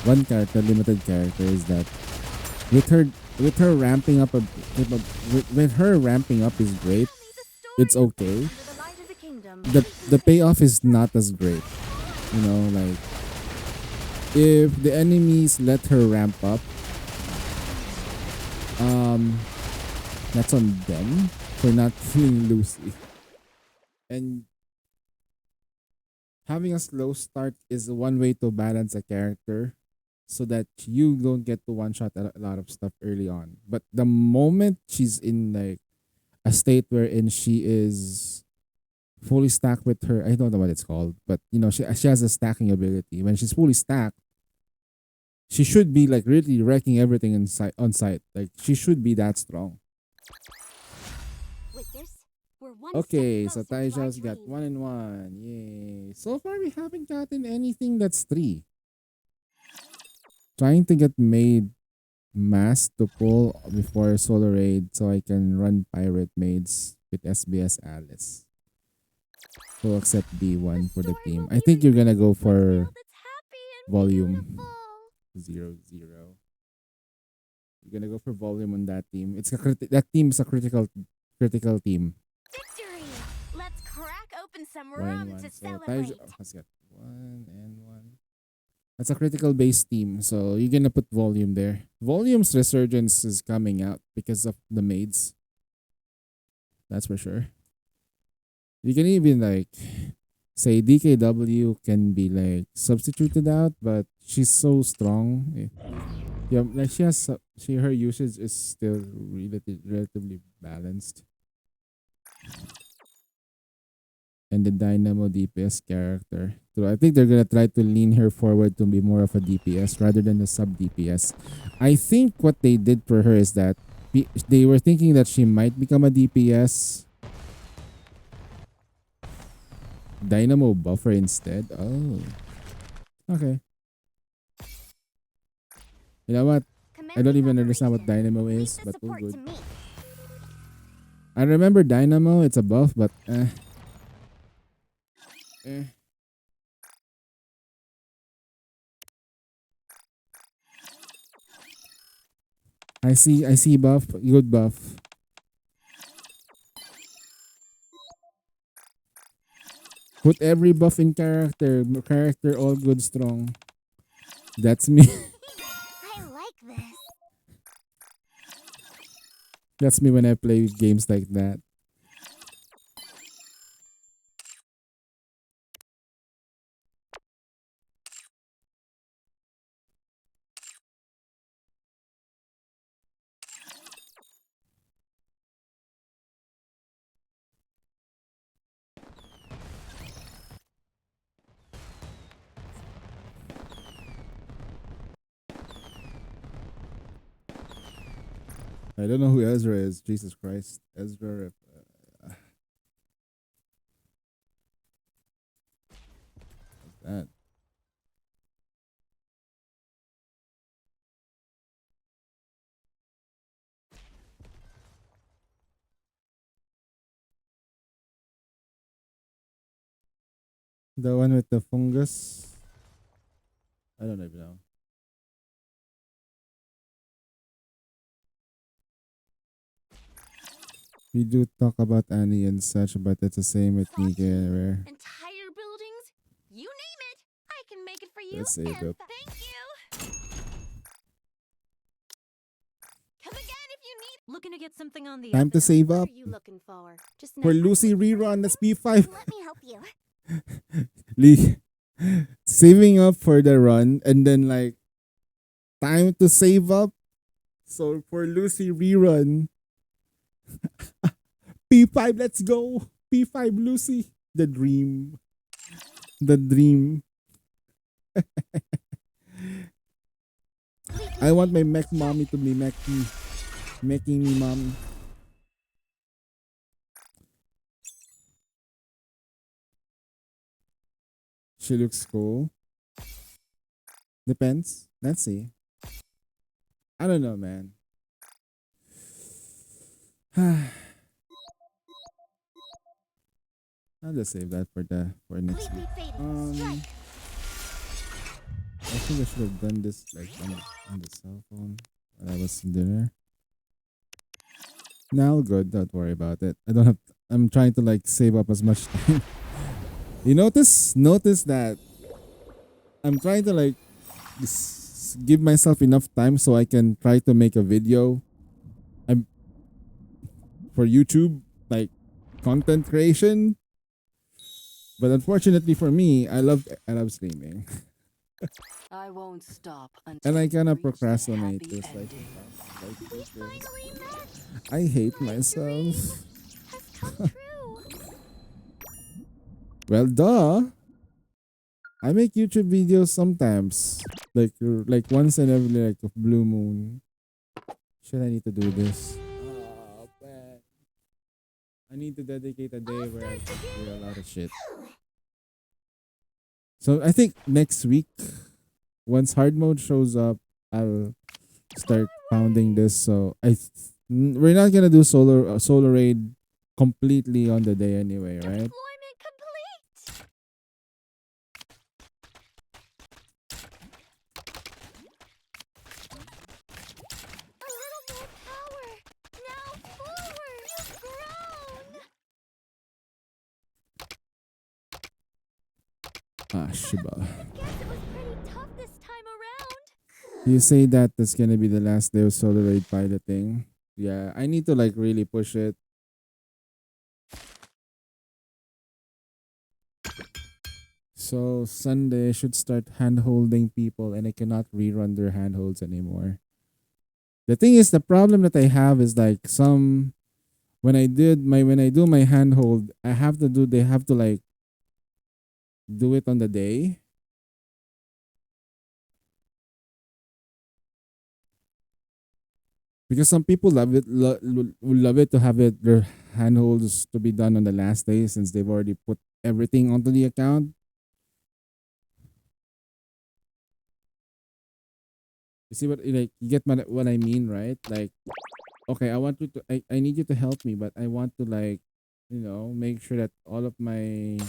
one character, limited character, is that with her ramping up with her ramping up is great.
Tell me the story.
It's okay.
under the light of the kingdom,
The payoff is not as great. You know, like if the enemies let her ramp up, that's on them for not killing Lucy. And having a slow start is one way to balance a character so that you don't get to one shot a lot of stuff early on. But the moment she's in like a state wherein she is fully stacked with her, I don't know what it's called, but you know, she has a stacking ability. When she's fully stacked, she should be like really wrecking everything in sight on sight. Like she should be that strong.
With this, we're one
Okay,
step
so
closer to our
Taija's got
dream.
1-1. Yay. So far we haven't gotten anything that's 3. Trying to get made mass to pull before solo raid so I can run pirate maids with SBS Alice. So accept B1 for the
story
team.
will
I
be
think you're gonna go
a
for
world that's happy and
volume
beautiful.
0-0. You're gonna go for volume on that team. That team is a critical team.
Victory! Let's crack open some
1-1.
rum to
So
celebrate.
Taija has got 1 and 1. That's a critical base team, so you're gonna put volume there. Volume's resurgence is coming out because of the maids. That's for sure. You can even like say DKW can be like substituted out, but she's so strong. Yeah, like her usage is still relatively balanced. and the Dynamo DPS character. So I think they're gonna try to lean her forward to be more of a DPS rather than a sub DPS. I think what they did for her is that they were thinking that she might become a DPS Dynamo buffer instead. Oh, okay. You know what? I don't even understand what Dynamo is, but we're good. I remember Dynamo, it's a buff, but eh. I see buff, good buff. Put every buff in character all good strong. That's me.
I like this.
That's me when I play games like that. I don't know who Ezra is. Jesus Christ. Ezra. What's that? The one with the fungus? I don't even know. We do talk about Annie and such, but it's the same with Nika and Rare.
Entire buildings? You name it. I can make it for you.
Let's save
and
up.
Thank you. Come again if you need. Looking to get something on the
Time to
up and
save
What
up.
are you looking for? Just
For
never
Lucy
look-
rerun, that's P5.
Let me help you.
Saving up for the run and then like time to save up. So for Lucy rerun, P5, let's go. P5 Lucy. The dream. The dream. I want my mech mommy to be making me mommy. She looks cool. Depends. Let's see. I don't know, man. I'll just save that for next week.
Completely faded.
Um, I think I should have done this like on the cell phone when I was in dinner. Now good. Don't worry about it. I don't have. I'm trying to like save up as much time. You notice that I'm trying to like give myself enough time so I can try to make a video. I'm for YouTube like content creation. But unfortunately for me, I love streaming.
I won't stop until
And I
we
kinda
reach the
procrastinate
happy
just like
ending.
We finally met.
I hate myself.
Has come true.
Well, duh. I make YouTube videos sometimes, like once in every like a blue moon. Should I need to do this? Oh man, I need to dedicate a day where I can do a lot of shit. So I think next week, once hard mode shows up, I'll start pounding this. So we're not gonna do solar raid completely on the day anyway, right?
Deployment complete. A little more power. Now forward. You've grown.
Ah, Shiba.
Guess it was pretty tough this time around.
You say that that's gonna be the last day of solar raid piloting. Yeah, I need to like really push it. So Sunday I should start hand holding people and I cannot rerun their handholds anymore. The thing is, the problem that I have is like some when I do my handhold, I have to do they have to like do it on the day. Because some people love it to have it their handholds to be done on the last day since they've already put everything onto the account. You see what like you get what I mean, right? Like, okay, I want you to I need you to help me, but I want to like, make sure that all of my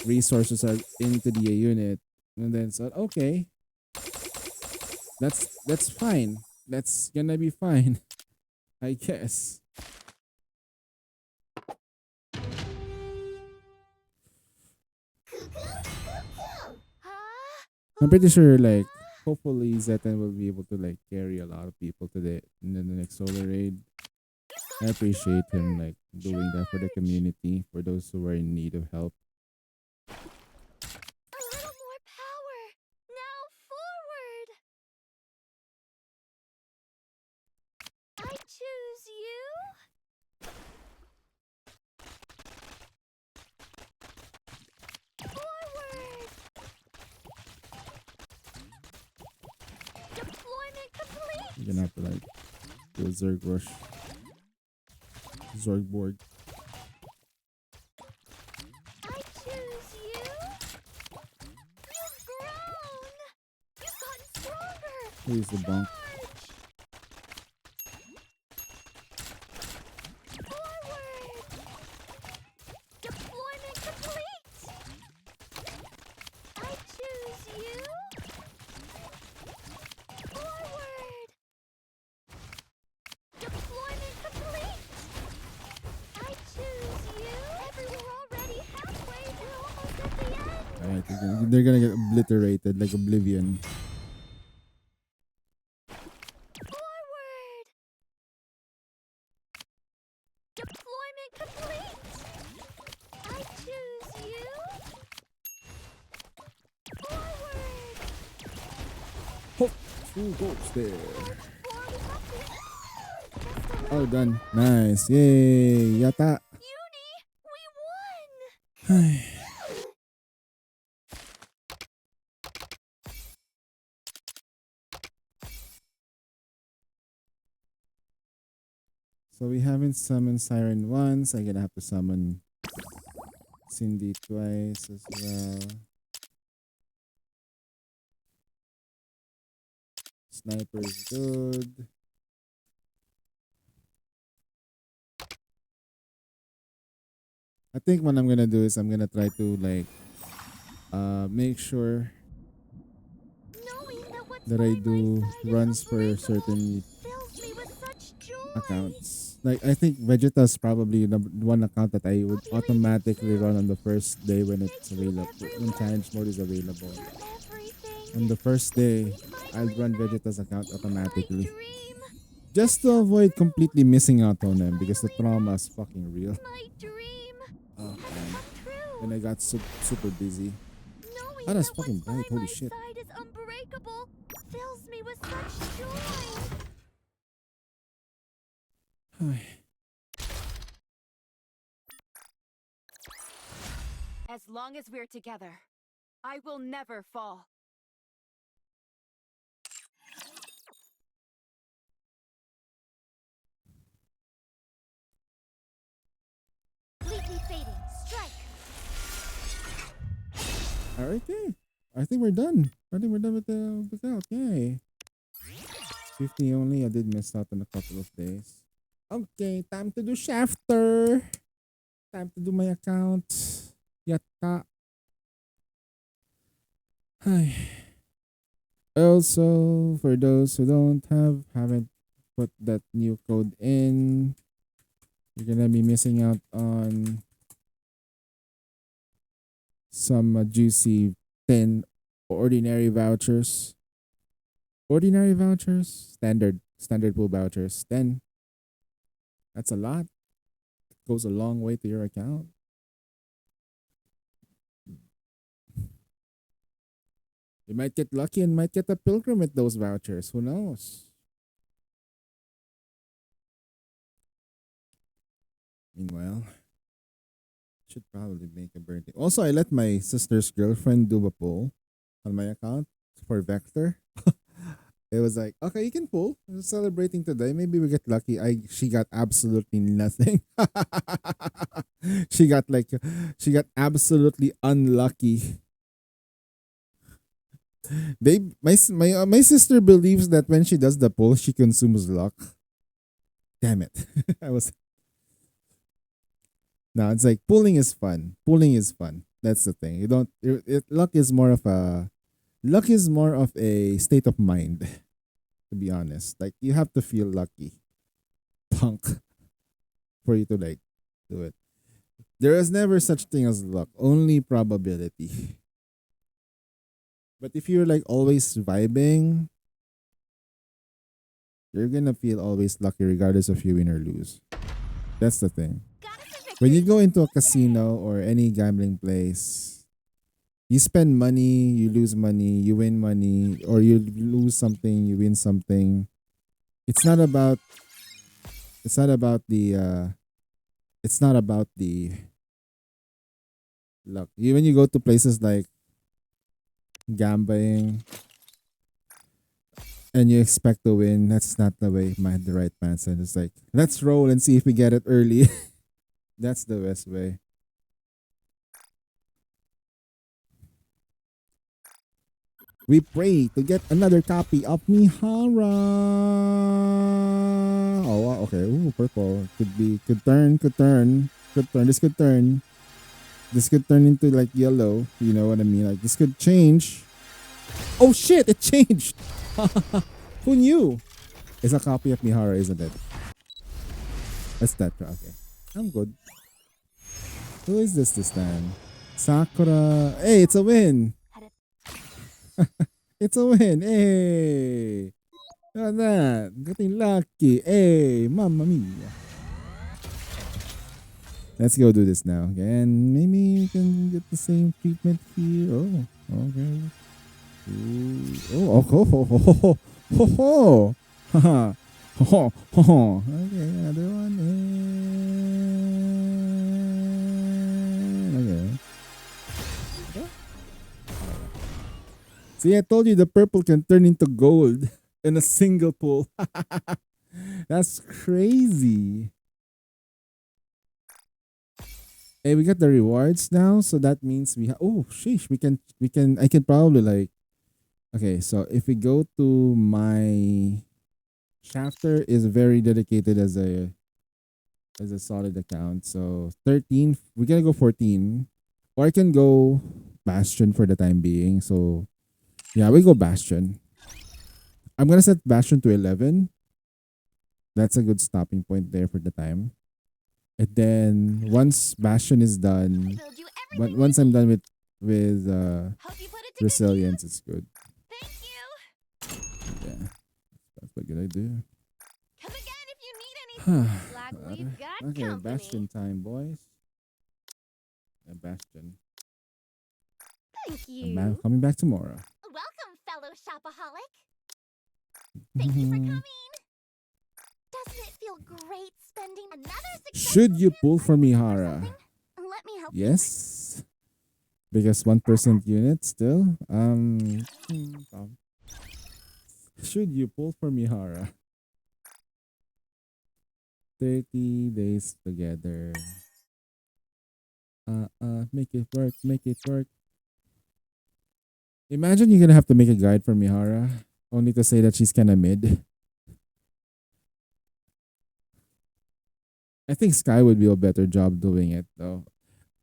resources are into the unit. And then so okay, that's fine. That's gonna be fine, I guess. I'm pretty sure like hopefully Zetan will be able to like carry a lot of people today in the next solar raid. I appreciate him like doing that for the community, for those who are in need of help.
A little more power. Now forward. I choose you. Forward. Deployment complete.
You're gonna have to like do a Zerg rush. Zorgborg.
I choose you. You've grown. You've gotten stronger.
Here's the bonk.
Forward. Deployment complete. I choose you. Forward. Deployment complete. I choose you. We're already halfway. We're almost at the end.
Alright, they're gonna get obliterated like Oblivion.
Forward. Deployment complete. I choose you. Forward.
Two goals there.
Forward bucket.
Oh, done. Nice. Yay. Yata.
Uni, we won.
So we haven't summoned Siren once. I'm gonna have to summon Cindy twice as well. Sniper is good. I think what I'm gonna do is I'm gonna try to like make sure
Knowing that what's
that I
by my
do
side is
runs for
unbreakable
certain
fills me with such joy.
accounts. Like I think Vegeta's probably the one account that I would automatically run on the first day when it's available, when challenge mode is available.
Everything.
On the first day,
We
I'll
finally
run
met.
Vegeta's account
My
automatically.
dream.
Just to avoid completely missing out on them because the trauma is fucking real.
My dream.
Oh
Has
man.
come true.
When I got super busy.
Knowing
Oh, that's
that
fucking
what's by
bright. Holy
my
shit.
side is unbreakable fills me with such joy.
As long as we're together, I will never fall.
Completely fading. Strike.
Alright, okay. I think we're done. I think we're done with the without. Yay. 50 only. I did miss out on a couple of days. Okay, time to do Shafter. Time to do my account. Yatta. Hi. Also, for those who haven't put that new code in, you're gonna be missing out on some juicy 10 ordinary vouchers. Ordinary vouchers? Standard pool vouchers. 10. That's a lot. Goes a long way to your account. You might get lucky and might get a pilgrim with those vouchers. Who knows? Meanwhile, should probably make a birthday. Also, I let my sister's girlfriend do a poll on my account for Vector. It was like, okay, you can pull. We're celebrating today. Maybe we get lucky. She got absolutely nothing. She got absolutely unlucky. My sister believes that when she does the pull, she consumes luck. Damn it. I was No, it's like pulling is fun. Pulling is fun. That's the thing. You don't luck is more of a state of mind, to be honest. Like you have to feel lucky. Punk for you to like do it. There is never such thing as luck, only probability. But if you're like always vibing, you're gonna feel always lucky regardless of you win or lose. That's the thing. When you go into a casino or any gambling place, you spend money, you lose money, you win money, or you lose something, you win something. It's not about the luck. When you go to places like gambling and you expect to win, that's not the right mindset. It's like, let's roll and see if we get it early. That's the best way. We pray to get another copy of Mihara. Oh, wow, okay. Ooh, purple. Could turn. This could turn. This could turn into like yellow. You know what I mean? Like this could change. Oh shit! It changed. Who knew? It's a copy of Mihara, isn't it? That's that. Okay. I'm good. Who is this time? Sakura. Hey, it's a win. It's a win. Hey. Look at that. Getting lucky. Hey, mamma mia. Let's go do this now. And maybe we can get the same treatment here. Oh, okay. Ooh. Oh, ho, ho, ho, ho, ho, ho, ho. Haha. Ho, ho, ho. Okay, another one. Okay. See, I told you the purple can turn into gold in a single pull. That's crazy. Hey, we got the rewards now, so that means we have. Oh, sheesh, I can probably like. Okay, so if we go to my Shafter is very dedicated as a solid account. So 13, we're gonna go 14. Or I can go Bastion for the time being. So yeah, we go Bastion. I'm gonna set Bastion to 11. That's a good stopping point there for the time. And then once Bastion is done,
Build you
but
everything
once
you
I'm
need.
done with
Hope you put it to
Resilience, it's good.
good use. Thank you.
Yeah, that's a good idea.
Come again if you need anything. Like we've got
Okay,
company.
Bastion time, boys. Yeah, Bastion.
Thank
I'm
you.
coming back tomorrow.
Welcome, fellow shopaholic. Thank you for coming. Doesn't it feel great spending another
Should you pull for
something?
Mihara?
Let me help you.
Yes. Because 1% unit still. Should you pull for Mihara? 30 days together. Make it work, make it work. Imagine you're gonna have to make a guide for Mihara, only to say that she's kinda mid. I think Sky would do a better job doing it though.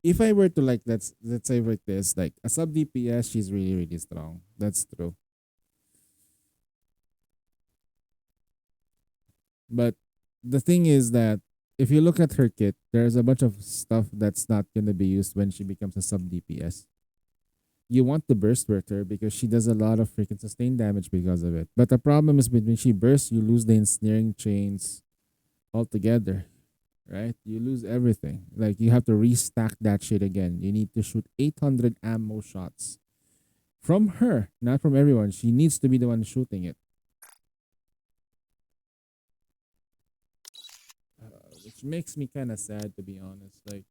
If I were to like let's say like this, like a sub DPS, she's really, really strong. That's true. But the thing is that if you look at her kit, there's a bunch of stuff that's not gonna be used when she becomes a sub DPS. You want the burst with her because she does a lot of freaking sustained damage because of it. But the problem is when she bursts, you lose the ensnaring chains altogether. Right? You lose everything. Like you have to restack that shit again. You need to shoot 800 ammo shots from her, not from everyone. She needs to be the one shooting it. Which which makes me kind of sad, to be honest. Like,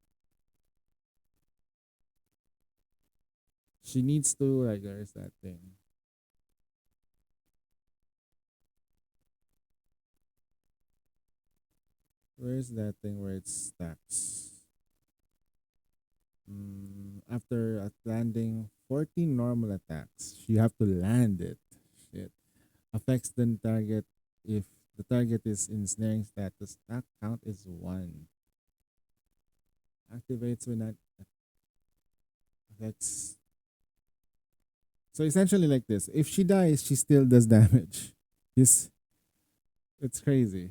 she needs to, like, there's that thing. Where's that thing where it stacks? After landing 14 normal attacks, you have to land it. Shit. Affects the target if the target is in snaring status. Attack count is 1. Activates when that affects. So essentially like this. If she dies, she still does damage. It's crazy.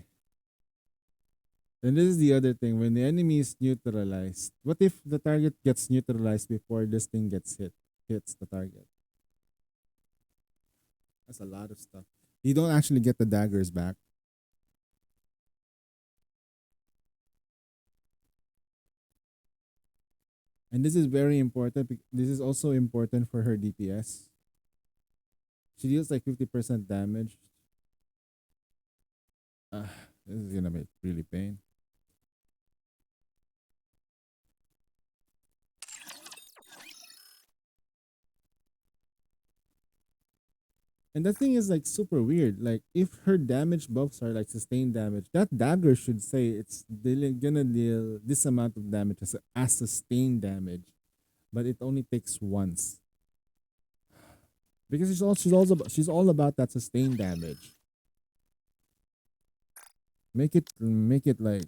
And this is the other thing. When the enemy is neutralized, what if the target gets neutralized before this thing hits the target? That's a lot of stuff. You don't actually get the daggers back. And this is very important. This is also important for her DPS. She deals like 50% damage. This is gonna make really pain. And the thing is like super weird. Like if her damage buffs are like sustained damage, that dagger should say it's gonna deal this amount of damage as sustained damage, but it only takes once. Because she's all about that sustained damage. Make it like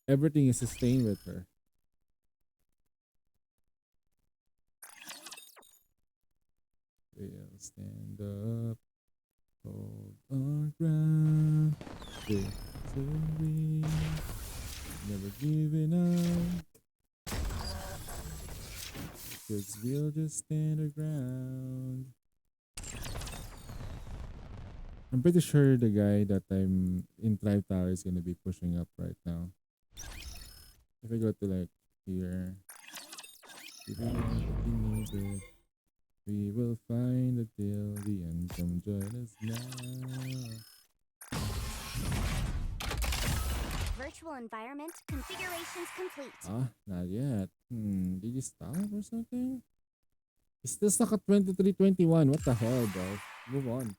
everything is sustained with her. We'll stand up, hold our ground, victory, never giving up, 'cause we'll just stand our ground. I'm pretty sure the guy that I'm in Tribe Tower is gonna be pushing up right now. If I go to like here, we will find it till the end. Come join us now.
Virtual environment configurations complete.
Not yet. Did you stop or something? It's still stuck at 23:21. What the hell, bro? Move on.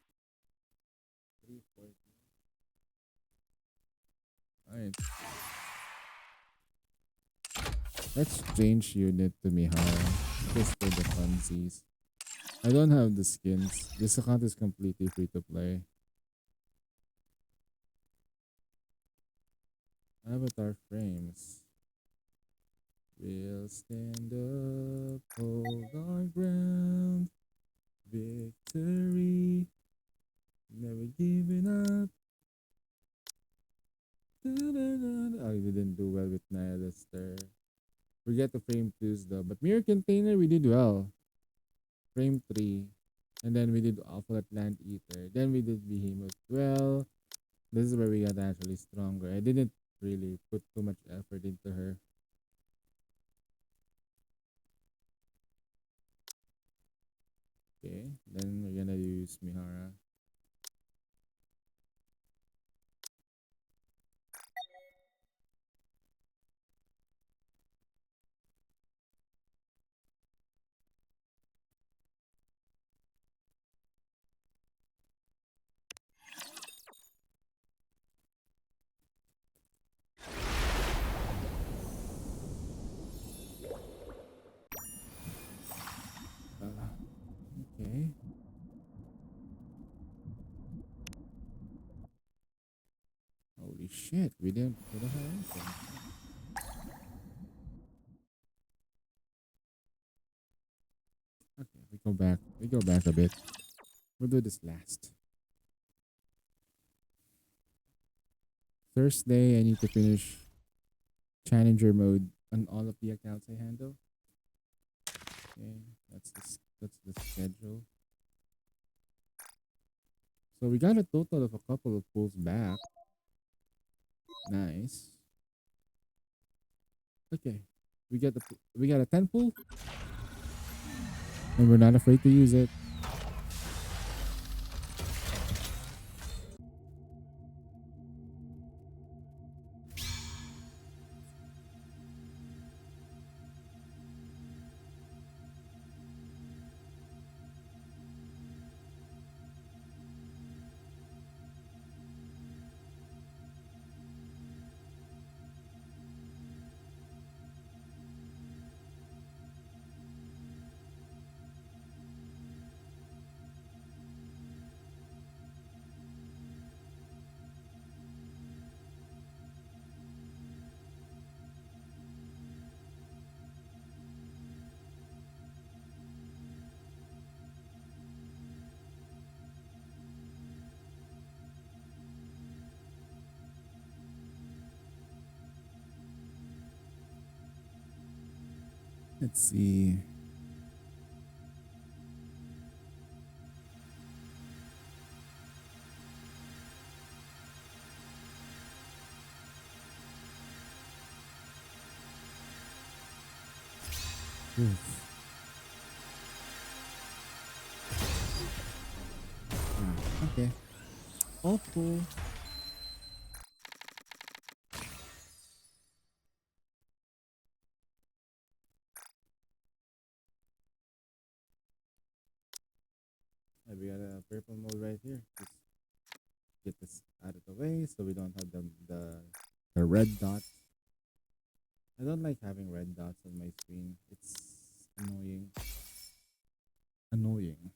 Alright. Let's change unit to Mihara. Just for the funsies. I don't have the skins. This account is completely free to play. Avatar frames. We'll stand up, hold our ground. Victory. Never giving up. Oh, we didn't do well with Nihilister. We get the frame 2s though. But Mirror Container, we did well. Frame 3. And then we did Awful Atlant Eater. Then we did Behemoth. Well, this is where we got actually stronger. I didn't really put too much effort into her. Okay, then we're gonna use Mihara. Okay. Holy shit, we didn't put a anything. Okay, we go back. We go back a bit. We'll do this last. Thursday, I need to finish Challenger mode on all of the accounts I handle. Okay, that's the schedule. So we got a total of a couple of pulls back. Nice. Okay, we got a 10 pull, and we're not afraid to use it. Let's see. Oof. Okay. All cool. We got a purple mode right here. Just get this out of the way so we don't have the red dots. I don't like having red dots on my screen. It's annoying. Annoying.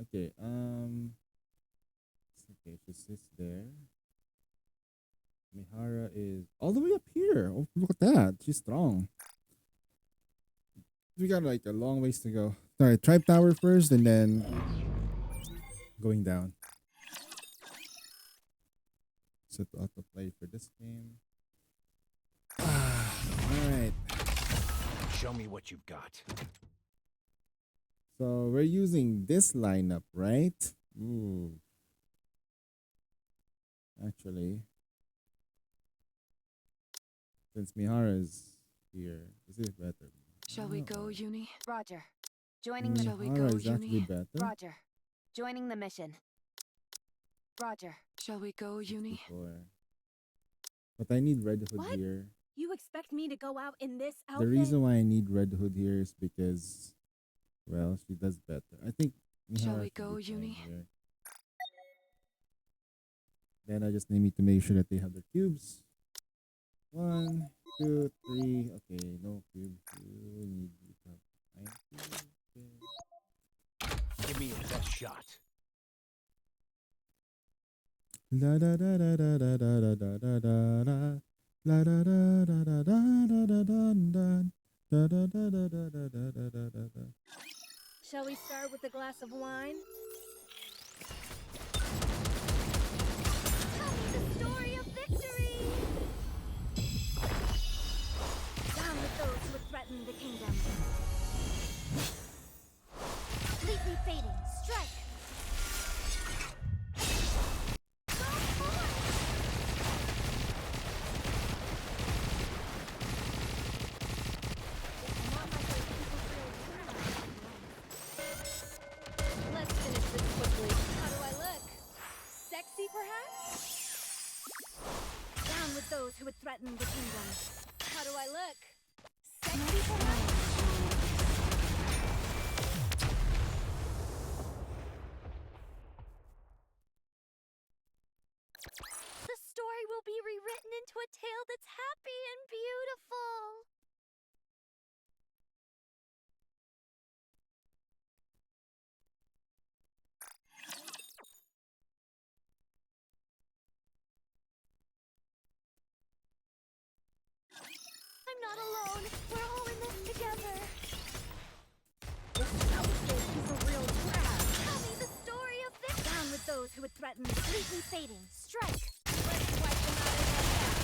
Okay, okay, she sits there. Mihara is all the way up here. Oh, look at that. She's strong. We got like a long ways to go. Alright, Tribe Tower first and then going down. Set autoplay for this game. Alright.
Show me what you've got.
So we're using this lineup, right? Ooh. Actually, since Mihara's here, this is better.
Shall we go, Uni?
Roger. Joining the
Shall we
Mihara
go,
is actually
Uni?
better.
Roger. Joining the mission. Roger.
Shall we go, Uni?
Before. But I need Red Hood
What?
here.
You expect me to go out in this
The
outfit?
reason why I need Red Hood here is because, well, she does better. I think Mihara
Shall we
should be
go,
fine
Uni?
here. Then I just need to make sure that they have their cubes. 1, 2, 3. Okay, no cubes. You need to have 9 cubes.
Give me your best shot.
La da da da da da da da da da da. La da da da da da da da da da da da da da da da da da da da.
Shall we start with a glass of wine?
Tell me the story of victory!
Down with those who would threaten the kingdom.
Completely fading. Strike! Go forth!
Let's finish this quickly. How do I look? Sexy, perhaps? Down with those who would threaten the kingdom. How do I look? Sexy, perhaps?
The story will be rewritten into a tale that's happy and beautiful. I'm not alone. We're all in this together.
This outfit is a real drag.
Tell me the story of victory.
Down with those who would threaten the
Completely fading. Strike!
Let's wipe them out in one bath.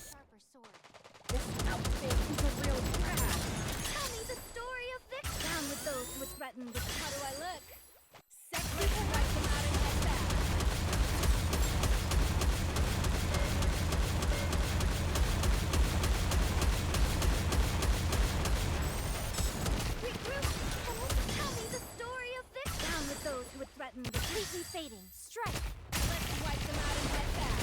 Sharper sword.
This outfit is a real drag.
Tell me the story of victory.
Down with those who would threaten the. How do I look? Sexy, wipe them out in one bath.
Regroup. Tell me the story of victory.
Down with those who would threaten the.
Completely fading. Strike!
Let's wipe them out in one bath.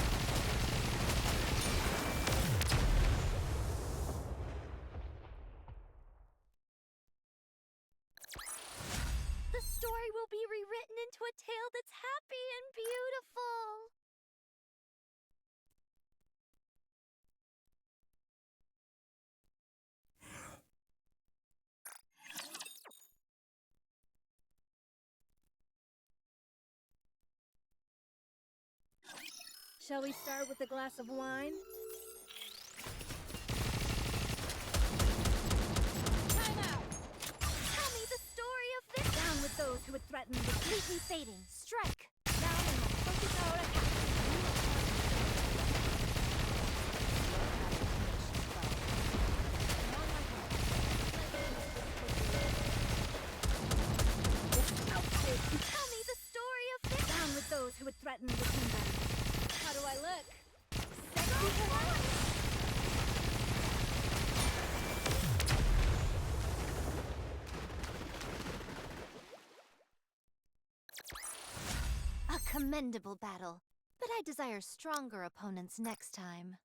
The story will be rewritten into a tale that's happy and beautiful.
Shall we start with a glass of wine? Time out!
Tell me the story of victory.
Down with
with those who would threaten completely fading. Strike! Down in the focus hour attack. Tell me the story of this. Down with those who would threaten the kingdom.
How do I look? Sexy perhaps?
A commendable battle, but I desire stronger opponents next time.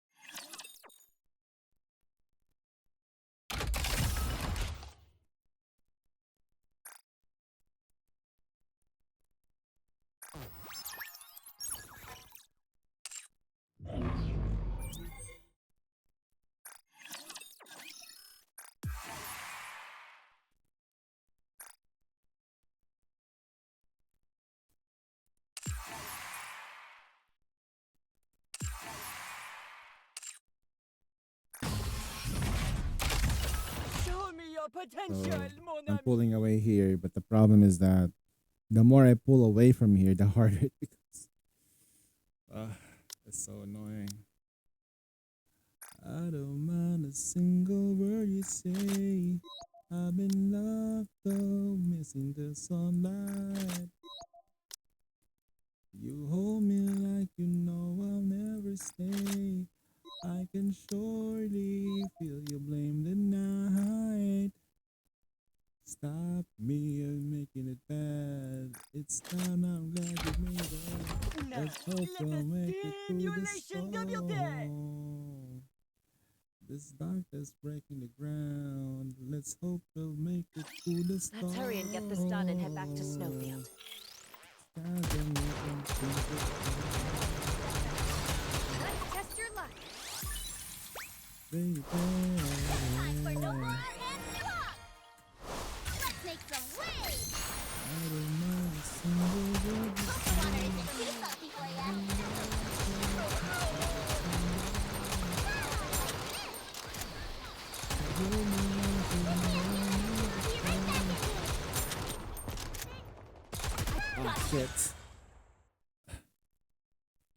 Show me your potential,
So
mon
I'm
ami.
pulling away here, but the problem is that the more I pull away from here, the harder it becomes. It's so annoying. I don't mind a single word you say. I've been loved though, missing the sunlight. You hold me like you know I'll never stay. I can surely feel you blame the night. Stop me of making it bad. It's time, I'm glad you made it.
Now,
Let's hope
let
we'll
the
make it through the
stimulation of your day.
storm. This darkness breaking the ground. Let's hope we'll make it through the storm.
Let's hurry and get this done and head back to Snowfield.
Skies are making things
Let's test your luck.
baby.
Time for no more and swap! Let's make some waves!
I don't mind a single word you
Pokemon are even too salty for ya!
Oh shit.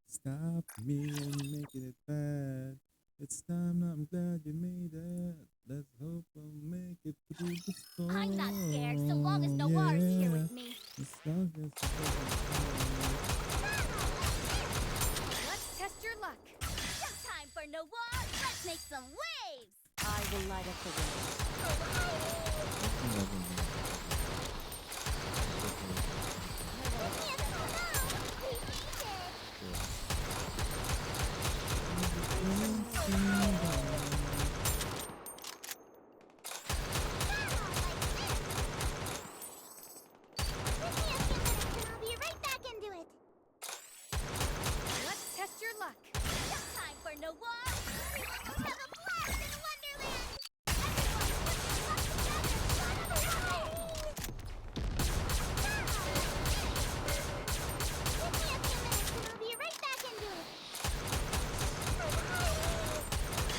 Stop me and making it bad. It's time, I'm glad you made it. Let's hope I'll make it through the storm.
I'm not scared, so long as no water's here with me.
As long as
Let's test your luck.
No time for no war! Let's make some waves!
I will light up the way.
I'll be right back into it.
Let's test your luck.
No time for no war! Everyone will have a blast in Wonderland! Everyone, put your stuff together! I'll be right back into it.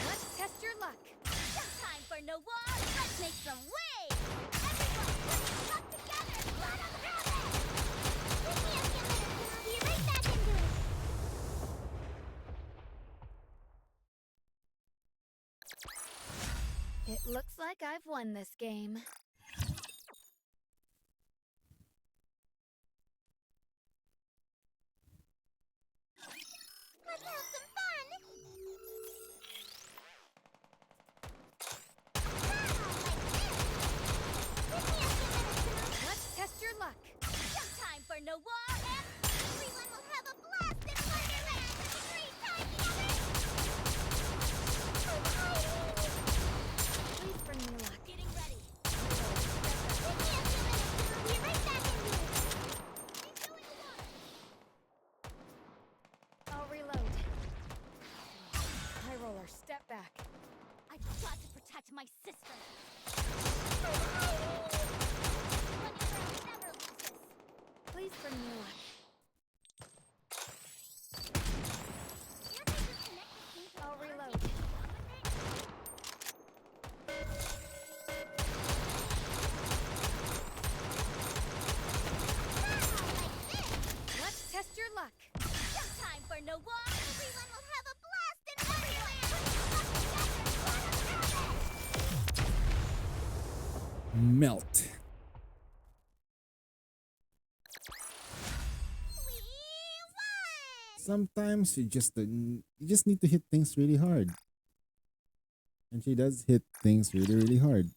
Let's test your luck.
No time for no war! Let's make some waves! Everyone, put your stuff together! Let 'em have it! Give me a few minutes and I'll be right back into it.
It looks like I've won this game.
Let's have some fun!
Let's test your luck.
No time for no war, and everyone will have a blast in Wonderland! It's a great time together!
Please bring me luck.
Getting ready! Give me a few minutes and I'll be right back into it! Enjoy the water!
I'll reload. High roller, step back.
I've got to protect my sister! Wonderland never loses!
Please bring me luck.
Can't I just connect the thing to the
I'll
water
reload.
tank and be done with it?
melt. Sometimes you just need to hit things really hard. And she does hit things really, really hard.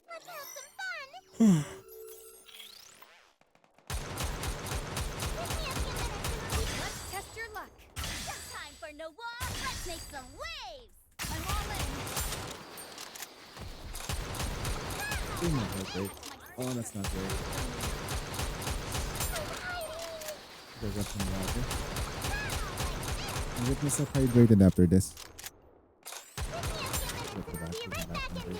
Let's have some fun.
Let's test your luck.
No time for no war. Let's make some waves. I'm all in.
Oh my god, great. Oh, that's not great. Go get some water. I'll get myself hydrated after this. Go to the bathroom, go back and breathe.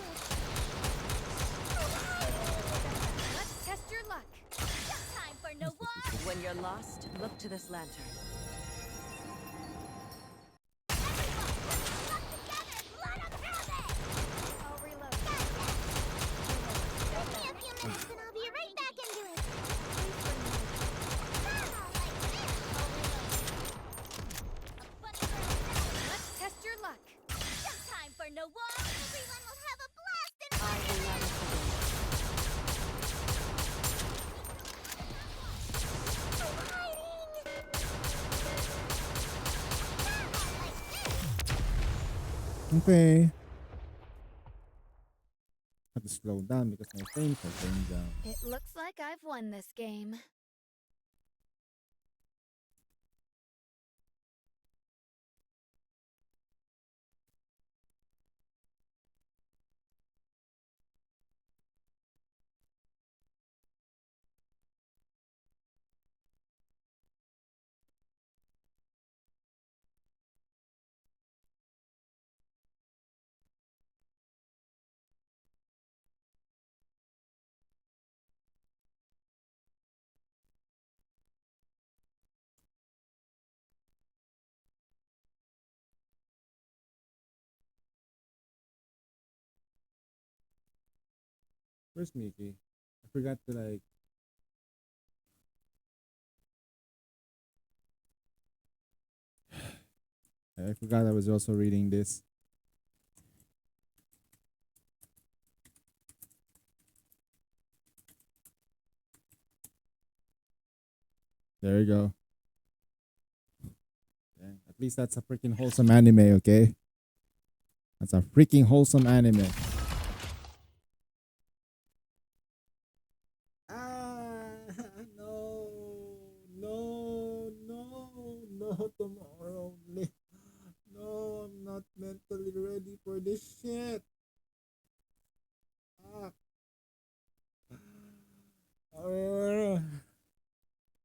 Let's test your luck.
No time for no war.
When you're lost, look to this lantern.
I'll reload.
Give me a few minutes and I'll be right back into it.
Let's test your luck.
No time for no war. Everyone will have a blast and
I will not
Okay. Have to slow down because my frames are going down.
It looks like I've won this game.
Where's Mickey? I forgot to like. I forgot I was also reading this. There you go. Yeah, at least that's a freaking wholesome anime, okay? That's a freaking wholesome anime. No, no, no, no, tomorrow. No, I'm not mentally ready for this shit. Ah.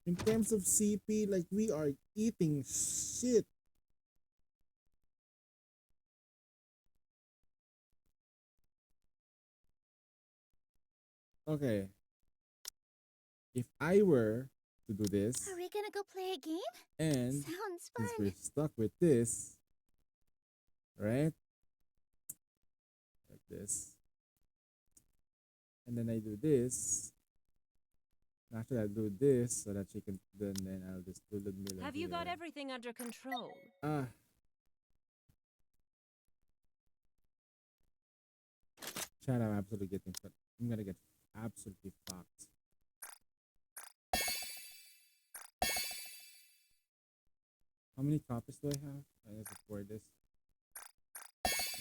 In terms of CP, like we are eating shit. Okay. If I were to do this,
Are we gonna go play a game?
and
Sounds
since
fun.
we're stuck with this, right? Like this. And then I do this. Actually, I'll do this so that she can, then I'll just do the middle.
Have you got everything under control?
Chad, I'm absolutely getting fucked. I'm gonna get absolutely fucked. How many copies do I have? I have to pour this.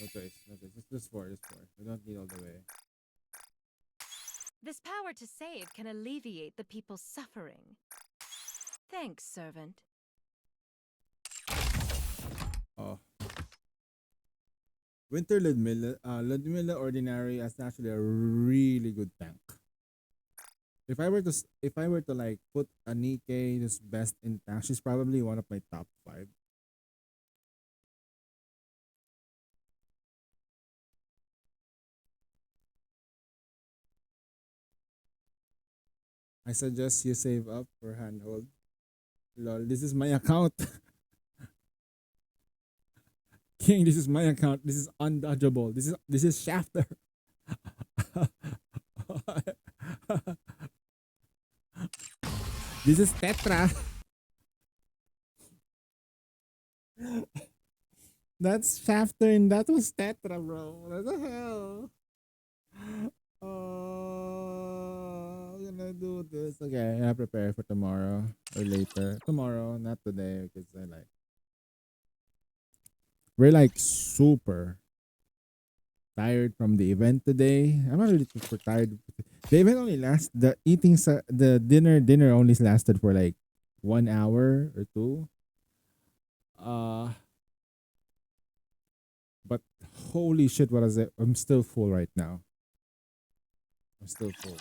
No choice, no choice. Just four, just four. We don't need all the way.
This power to save can alleviate the people's suffering. Thanks, servant.
Oh. Winter Ludmilla Ordinary is actually a really good tank. If I were to like put a Nikkei just best in tank, she's probably one of my top 5. I suggest you save up for handhold. Lol, this is my account. King, this is my account. This is undodgeable. This is Shafter. This is Tetra. That's Shafter and that was Tetra, bro. What the hell? I'm gonna do this. Okay, I'm gonna prepare for tomorrow or later. Tomorrow, not today, because we're like super tired from the event today. I'm not really super tired. The event only the dinner only lasted for like 1 hour or two. But holy shit, what is it? I'm still full right now. I'm still full.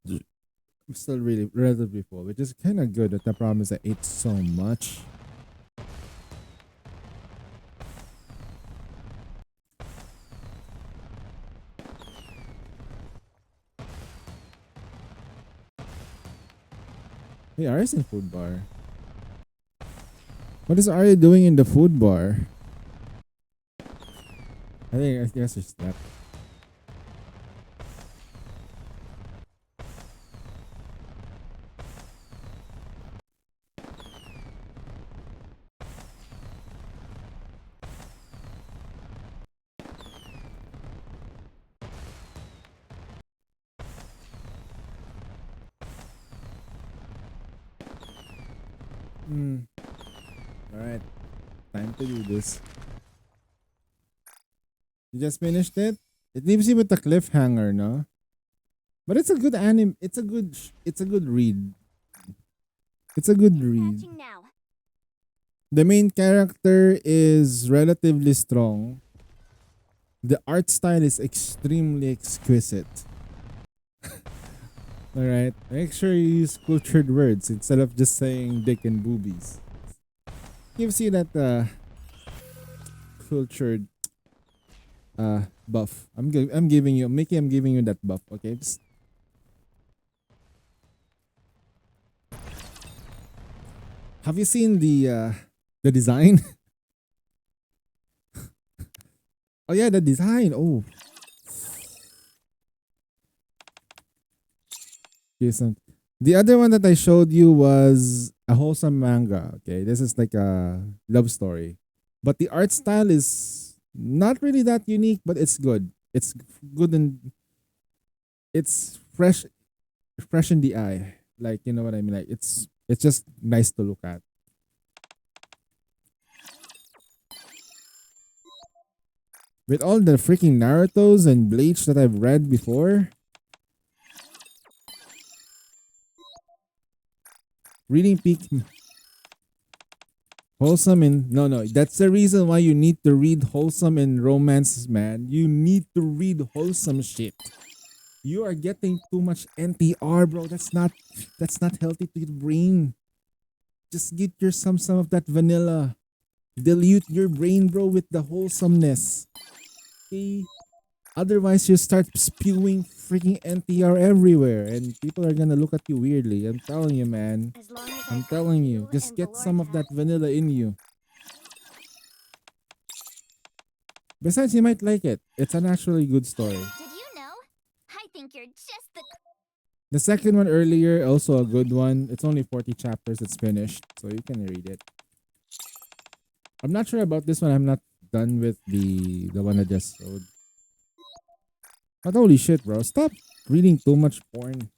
I'm still really relatively full, which is kind of good. But the problem is I ate so much. Hey, Arya's in food bar. What is Arya doing in the food bar? I guess it's that. Alright. Time to do this. You just finished it? It leaves you with a cliffhanger, no? But it's a good anime. It's a good read. It's a good read.
Matching now.
The main character is relatively strong. The art style is extremely exquisite. Alright, make sure you use cultured words instead of just saying dick and boobies. Gives you that cultured buff. I'm giving you, Mickey, I'm giving you that buff, okay? Just have you seen the design? Oh yeah, the design. Oh. The other one that I showed you was a wholesome manga. Okay, this is like a love story, but the art style is not really that unique, but it's good. It's good and it's fresh in the eye. Like, you know what I mean? Like it's just nice to look at. With all the freaking Naruto's and Bleach that I've read before, reading peak wholesome and no, that's the reason why you need to read wholesome and romances, man. You need to read wholesome shit. You are getting too much NTR, bro. That's not healthy to your brain. Just get yourself some of that vanilla. Dilute your brain, bro, with the wholesomeness. Okay? Otherwise, you start spewing freaking NTR everywhere, and people are gonna look at you weirdly. I'm telling you, man.
As long as
I'm telling you, just get some of that vanilla in you. Besides, you might like it. It's an actually good story.
Did you know? I think you're just the.
The second one earlier, also a good one. It's only 40 chapters. It's finished, so you can read it. I'm not sure about this one. I'm not done with the one I just showed. But holy shit, bro. Stop reading too much porn.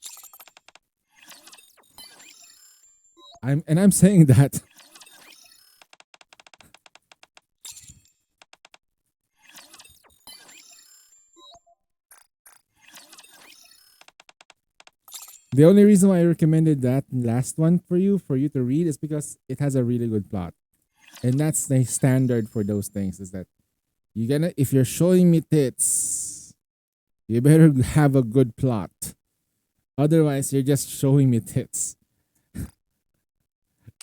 I'm saying that. The only reason why I recommended that last one for you to read is because it has a really good plot. And that's the standard for those things, is that if you're showing me tits, you better have a good plot. Otherwise, you're just showing me tits.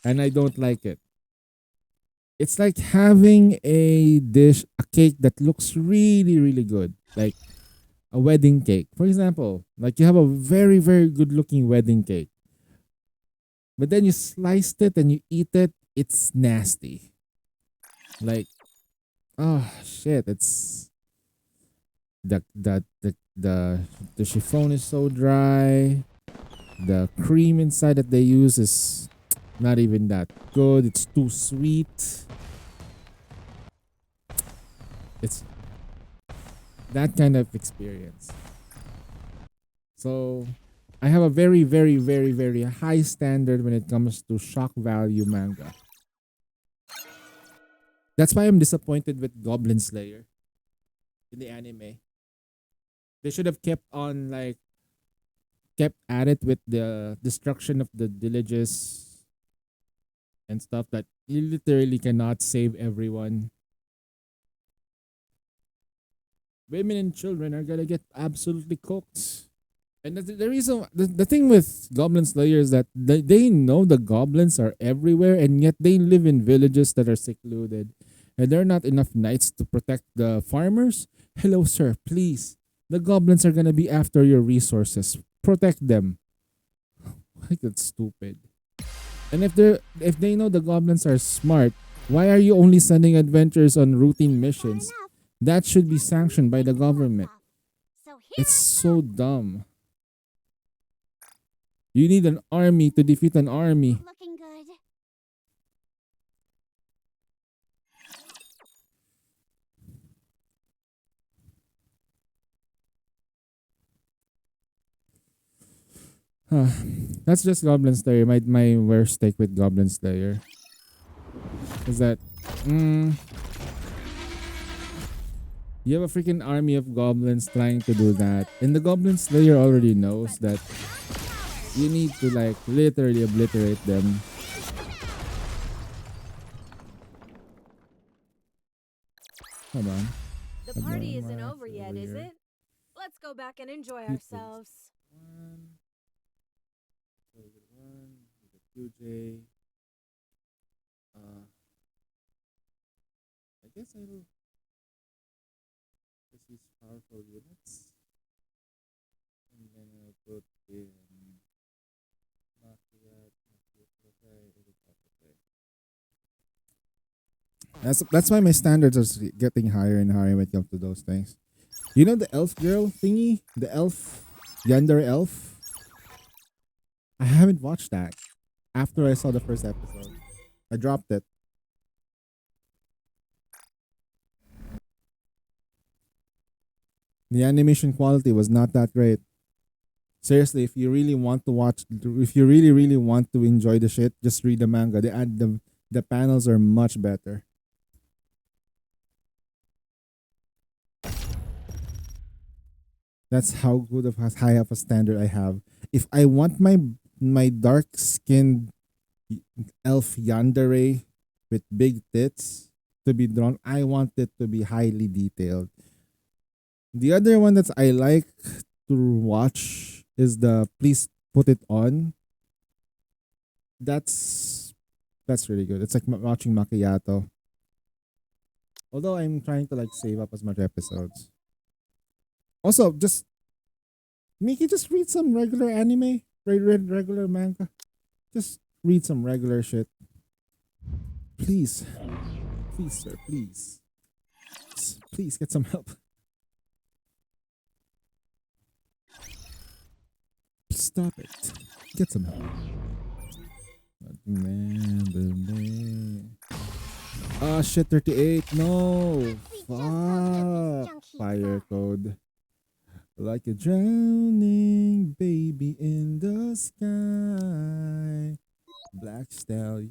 And I don't like it. It's like having a cake that looks really, really good. Like a wedding cake. For example, like you have a very, very good looking wedding cake. But then you sliced it and you eat it, it's nasty. Like, oh shit, it's the chiffon is so dry. The cream inside that they use is not even that good. It's too sweet. It's that kind of experience. So I have a very, very, very, very high standard when it comes to shock value manga. That's why I'm disappointed with Goblin Slayer in the anime. They should have kept at it with the destruction of the villages and stuff that you literally cannot save everyone. Women and children are gonna get absolutely cooked. And the reason, the thing with Goblin Slayer is that they know the goblins are everywhere, and yet they live in villages that are secluded. And there are not enough knights to protect the farmers. Hello, sir, please. The goblins are gonna be after your resources. Protect them. Like, that's stupid. And if they know the goblins are smart, why are you only sending adventurers on routine missions? That should be sanctioned by the government.
So here
It's so dumb. You need an army to defeat an army.
looking good.
That's just Goblin Slayer. My worst take with Goblin Slayer is that you have a freaking army of goblins trying to do that, and the Goblin Slayer already knows that you need to like literally obliterate them. Hold on.
The
Come
party
on,
isn't
Mark,
over yet,
over
is
here.
it? Let's go back and enjoy
Keep it.
ourselves.
QJ. I guess I will just use powerful units. And then I'll put in That's why my standards are getting higher and higher when it comes to those things. You know the elf girl thingy? The elf Yandere elf? I haven't watched that. After I saw the first episode, I dropped it. The animation quality was not that great. Seriously, if you really want to watch, if you really want to enjoy the shit, just read the manga. The panels are much better. That's how good of a high of a standard I have. If I want my dark skinned elf yandere with big tits to be drawn, I want it to be highly detailed. The other one that I like to watch is the Please Put It On. That's really good. It's like watching Macchiato. Although I'm trying to like save up as much episodes. Also, just Miki, just read some regular anime, regular manga. Just read some regular shit. Please. Please, sir, please. Please get some help. Stop it. Get some help. Ah, shit, 38. No. Fuck. Fire code. Like a drowning baby in the sky. Black stallion.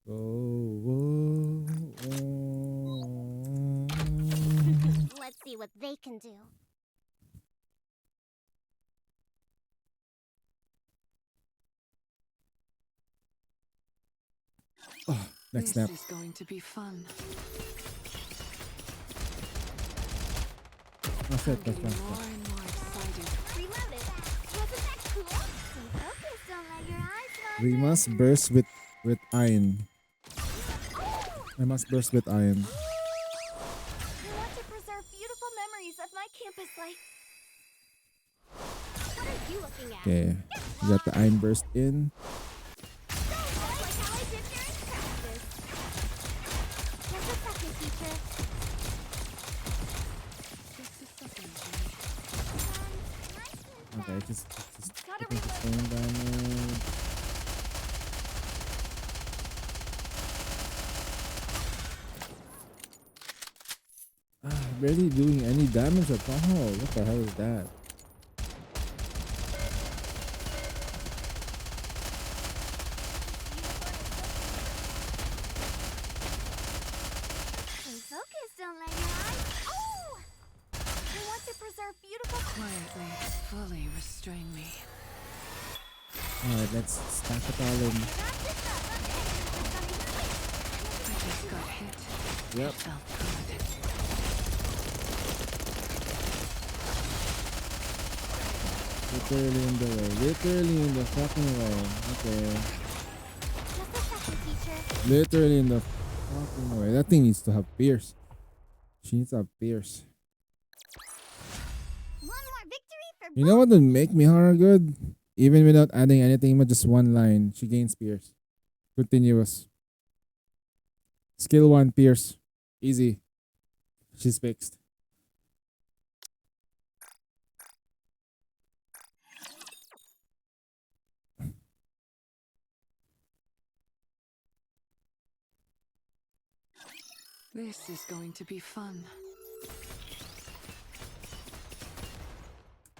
Oh.
Let's see what they can do.
Next
This
step.
is going to be fun.
That's
I'm
it. That's
getting
fine.
more and more excited.
Reload it. Wasn't that cool? Stay focused, don't let your eyes
We
wander.
must burst with iron. I must burst with iron.
I want to preserve beautiful memories of my campus life. What are you looking at?
Okay. We got the iron burst in.
Like how I did during practice. Just a second, teacher.
Just a second,
Nice and
Okay. Okay, just
Gotta
taking
reload.
sustained damage. Barely doing any damage at all. What the hell is that?
Stay focused, don't let your eyes. Oh! We want to preserve beautiful.
Quietly, fully restrain me.
Alright, let's stack it all in.
I just got hit.
Yep.
It felt good.
Literally in the way. Literally in the fucking way. Okay.
Just a second, teacher.
Literally in the fucking way. That thing needs to have Pierce. She needs to have Pierce.
One more victory for
You know what would make Mihara good? Even without adding anything, but just one line. She gains Pierce. Continuous. Skill 1, Pierce. Easy. She's fixed.
This is going to be fun.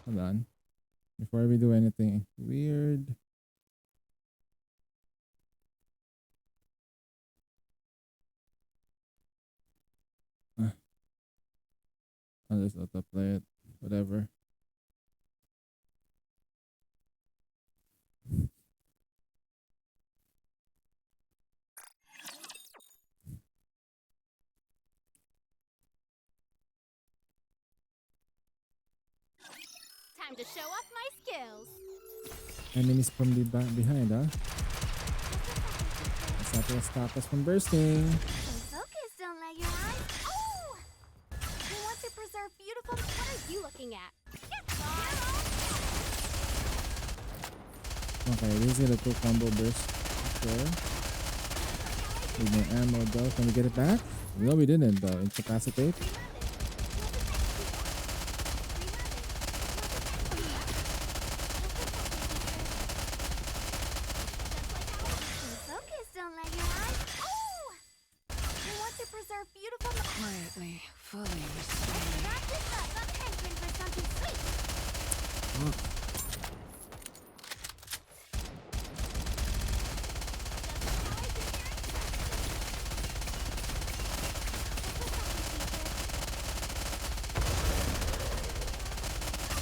Hold on. Before we do anything weird. I'll just autoplay it. Whatever.
Time to show off my skills.
Enemies from the back behind, huh? That's not gonna stop us from bursting.
Stay focused, don't let your eyes. Oh! We want to preserve beautiful.
What are you looking at?
Okay, this is a 2 combo burst. Okay. Need more ammo though. Can we get it back? No, we didn't though. Incapacitate.
Stay focused, don't let your eyes. Oh! We want to preserve beautiful.
Quietly, fully restrain me.
Wrap this up. I'm hankering for something sweet.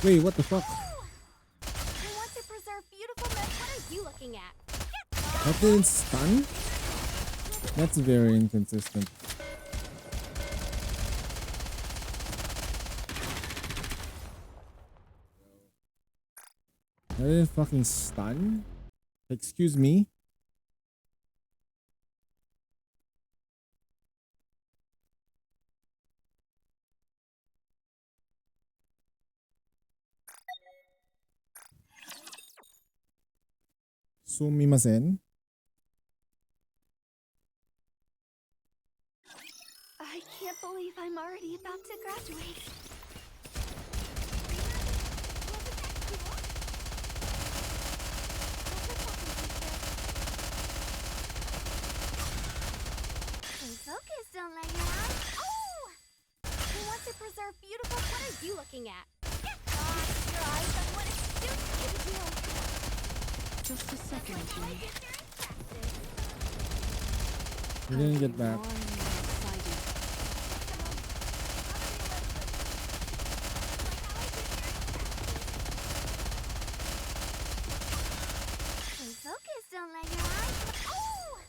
Wait, what the fuck?
We want to preserve beautiful.
What are you looking at?
That didn't stun? That's very inconsistent. That didn't fucking stun? Excuse me? Sumimasen?
I can't believe I'm already about to graduate. Stay focused, don't let your eyes. Oh! We want to preserve beautiful.
What are you looking at?
Your eyes on what it's doing.
Just a second, Jimmy.
We didn't get back.
More and more excited.
Stay focused, don't let your eyes. Oh!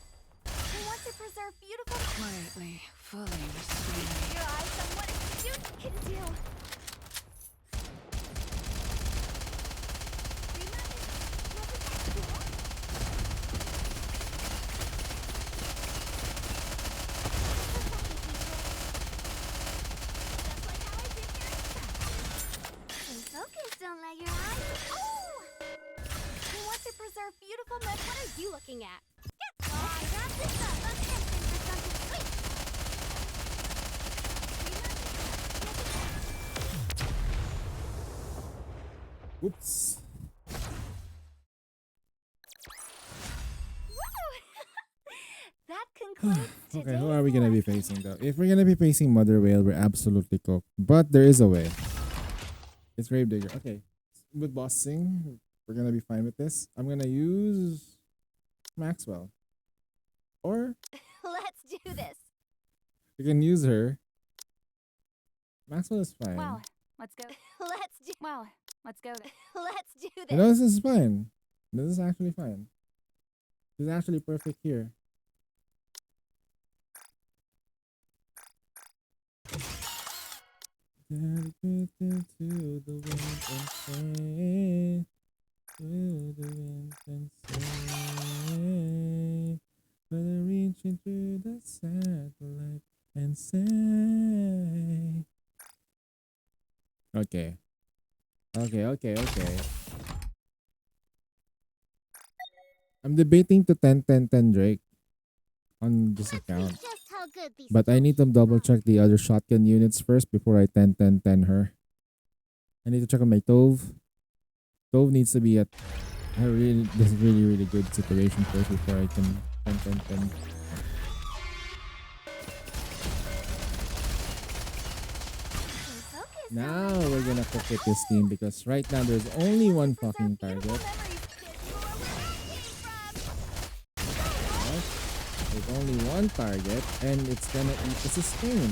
We want to preserve beautiful.
Quietly, fully restrain me.
Your eyes on what its juice can do.
Oops.
That concludes
Okay, who are we gonna be facing though? If we're gonna be facing Mother Whale, we're absolutely cooked. But there is a way. It's Gravedigger. Okay. With bossing, we're gonna be fine with this. I'm gonna use Maxwell. Or
Let's do this.
we can use her. Maxwell is fine.
Wow, let's go.
Let's do.
Wow, let's go.
Let's do this.
You know, this is fine. This is actually fine. This is actually perfect here. Dedicated to the wind and say, to the wind and say, but I reach into the satellite and say. Okay. Okay. I'm debating to 10-10-10 Drake on this account.
Just how good these
But I need to double check the other shotgun units first before I 10-10-10 her. I need to check on my Tove. Tove needs to be at a really good situation first before I can 10-10-10. Now we're gonna cook with this team because right now there's only one fucking target. Right? There's only one target and it's gonna eat the sustain.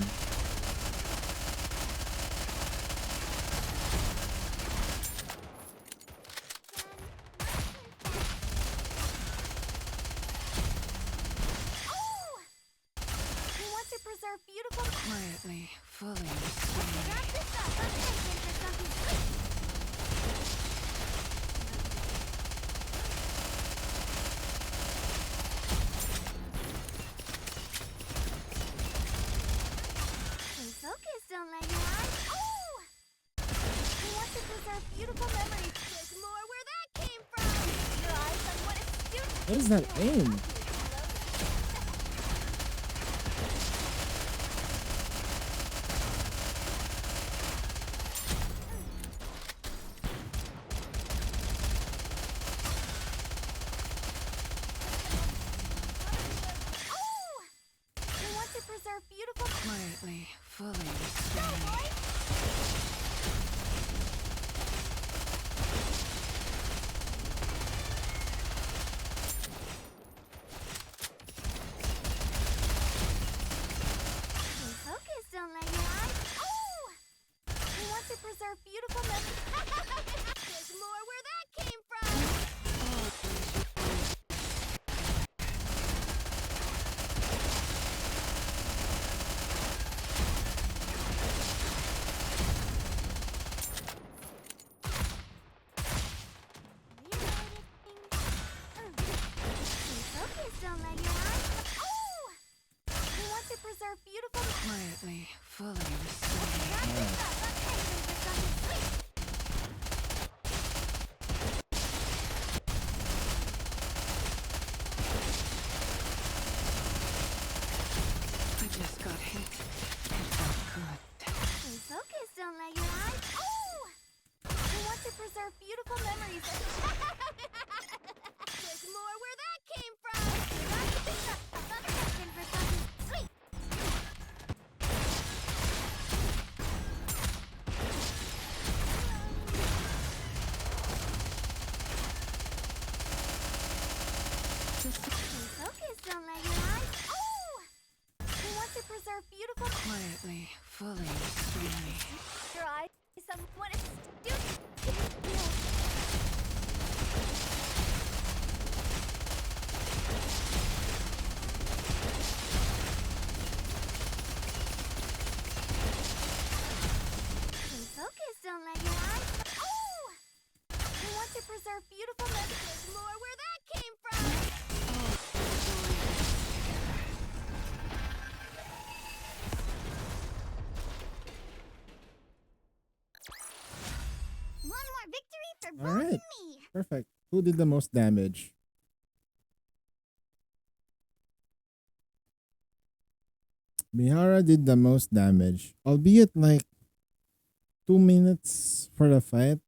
We want to preserve beautiful.
Quietly, fully restrained.
Wrap this up. Let's take in for something sweet. Stay focused, don't let your eyes. Oh! We want to preserve beautiful memories. There's more where that came from. Your eyes on what is student.
What is that aim?
Oh! We want to preserve beautiful.
Quietly, fully restrained.
Stay focused, don't let your eyes. Oh! We want to preserve beautiful memories. There's more where that came from. Stay focused, don't let your eyes. Oh! We want to preserve beautiful.
Quietly, fully restrained.
Wrap this up. Let's take in for something sweet.
I just got hit. It felt good.
Stay focused, don't let your eyes. Oh! We want to preserve beautiful memories. There's more where that came from. Wrap this up. Let's take in for something sweet. Stay focused, don't let your eyes. Oh! We want to preserve beautiful.
Quietly, fully restrained.
Your eyes. Someone is stupid. Stay focused, don't let your eyes. Oh! We want to preserve beautiful memories. There's more where that came from. One more victory for
All
Boss
right.
and me.
Perfect. Who did the most damage? Mihara did the most damage, albeit like 2 minutes for the fight.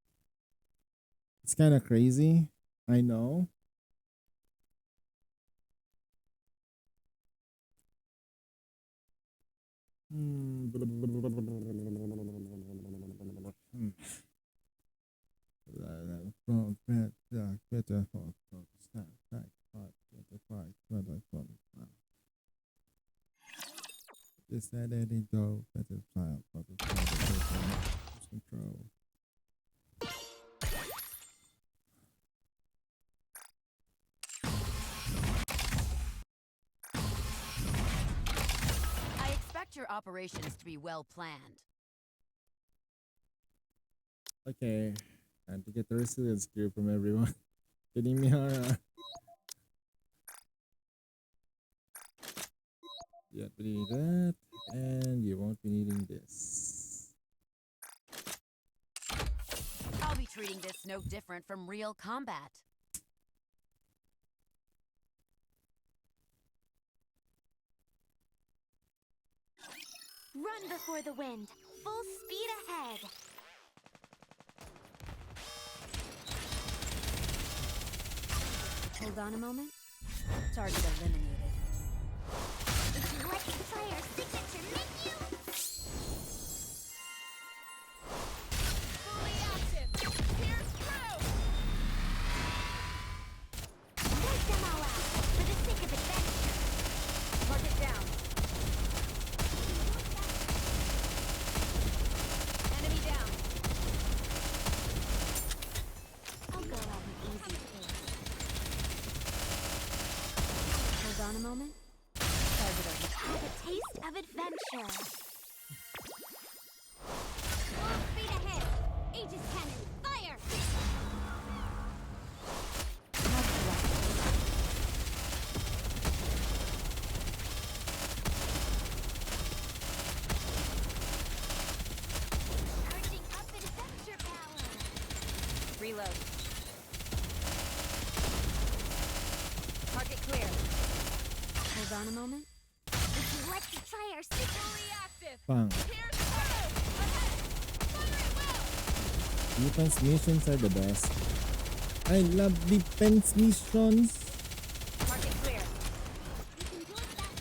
It's kind of crazy. I know. This that any go better file control.
I expect your operations to be well planned.
Okay, and to get the resilience gear from everyone. Kidding me, Hara? Yeah, we need that, and you won't be needing this.
I'll be treating this no different from real combat.
Run before the wind. Full speed ahead.
Hold on a moment. Target eliminated.
If you like to try our signature menu,
Fully active. Here's through.
take them all out for the sake of adventure.
Target down. Enemy down.
I'll go at an easy pace.
Hold on a moment. Target eliminated.
Have a taste of adventure. Full speed ahead. Aegis cannon, fire! Charging up adventure power.
Reload. Target clear.
Hold on a moment.
Would you like to try our signature?
Fully active.
Bang.
Here's through. Ahead. Fire at will.
Defense missions are the best. I love defense missions.
Target clear.
You can do it that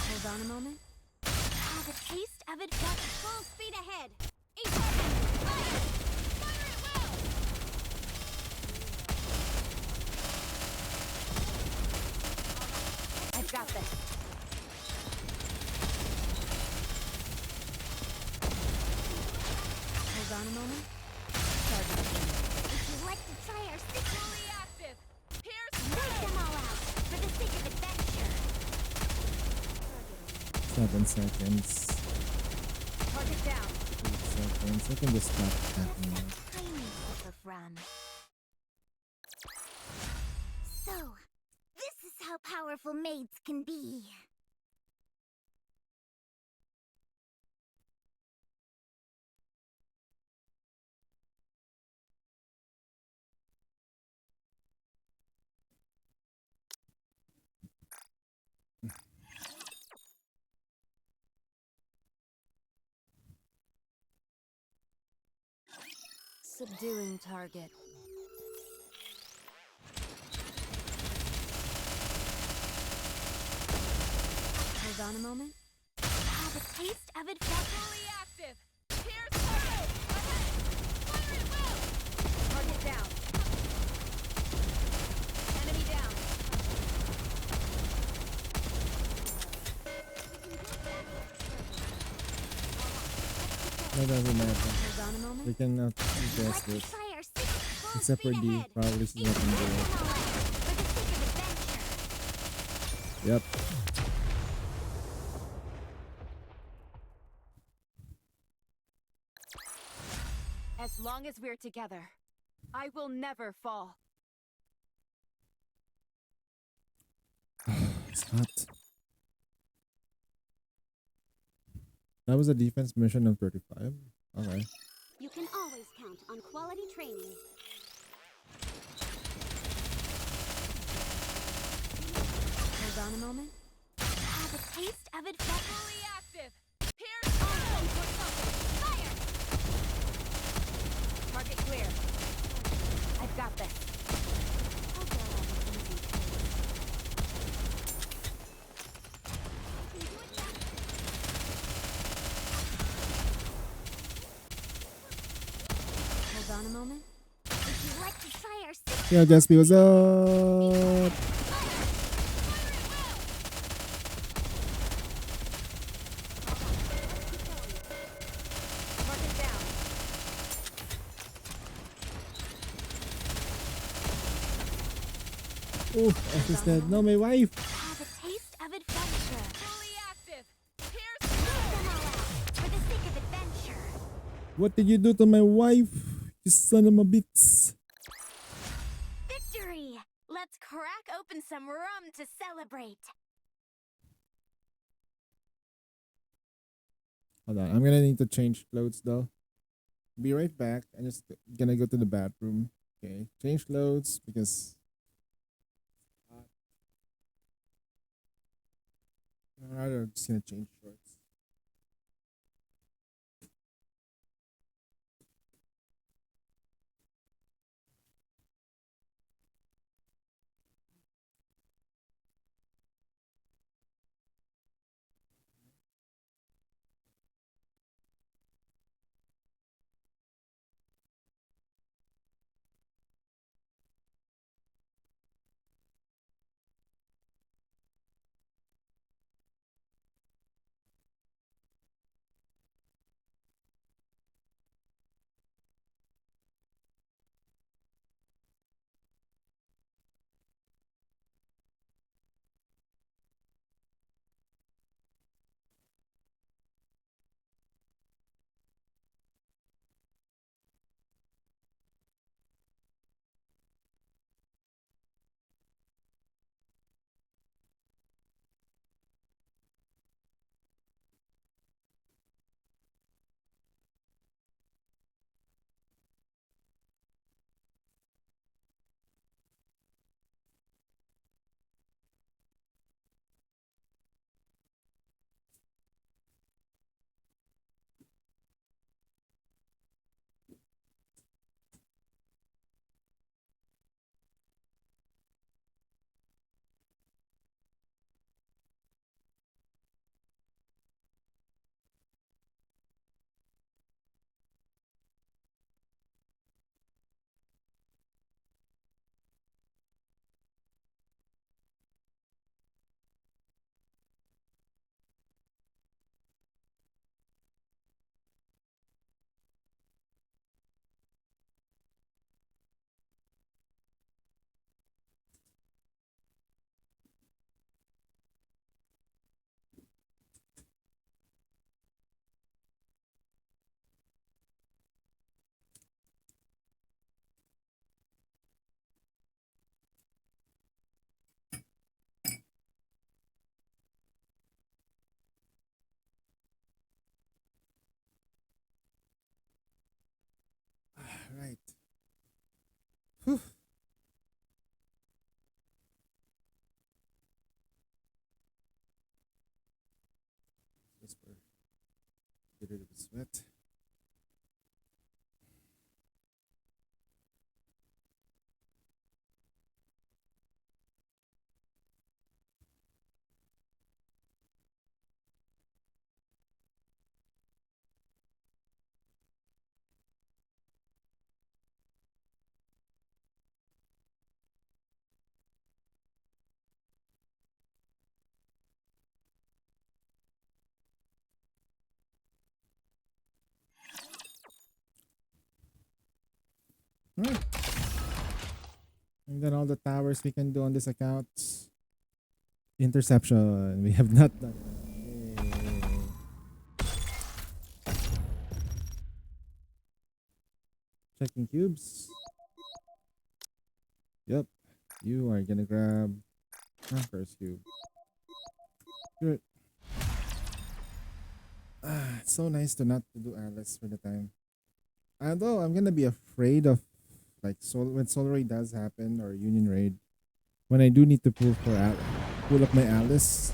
Hold on a moment.
Have a taste of adventure. Full speed ahead. Aegis cannon, fire!
Fire at will.
I've got this.
Hold on a moment. Target eliminated.
Would you like to try our signature?
Fully active. Here's
Take
through.
them all out for the sake of adventure.
7 seconds.
Target down.
8 seconds. I can just stop attacking now.
Tiny sip of rum. So, this is how powerful maids can be.
Subduing target. Hold on a moment.
Have a taste of adventure.
Fully active. Here's through. Ahead. Fire at will.
Target down. Enemy down.
That doesn't matter.
Hold on a moment.
We cannot
Would you
address
like to
this.
try our signature? Full
Except for
speed
D.
ahead.
Probably she's not
Take
gonna do
them
it.
all out for the sake of adventure.
Yep.
As long as we're together, I will never fall.
It's hot. That was a defense mission of 35. Okay.
You can always count on quality training.
Hold on a moment.
Have a taste of adventure.
Fully active. Here's through.
Target clear. I've got this.
I'll go on an easy trip.
Hold on a moment.
Would you like to try our secret?
Yeah, Gatsby, what's up?
Mark it down.
Oh, F is dead. No, my wife.
Have a taste of adventure.
Fully active. Here's
Take them all out for the sake of adventure.
What did you do to my wife? You son of a bitch.
Victory! Let's crack open some rum to celebrate.
Hold on, I'm gonna need to change clothes though. Be right back. I'm just gonna go to the bathroom. Okay, change clothes because I'm just gonna change shorts. Right. Whew. Whisper. Get rid of the sweat. Alright. And then all the towers we can do on this account. Interception. We have not done that. Yay. Checking cubes. Yep. You are gonna grab first cube. Good. It's so nice to not to do Alice for the time. Although I'm gonna be afraid of like when Soul Raid does happen or Union Raid, when I do need to pull up my Alice,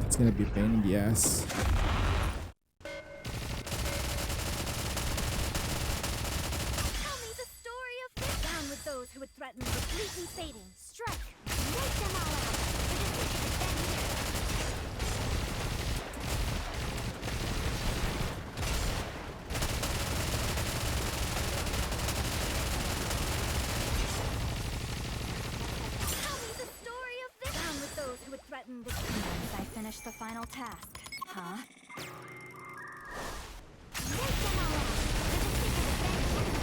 it's gonna be a pain in the ass.
threaten the once I finish the final task, huh? Take them all out for the sake of adventure.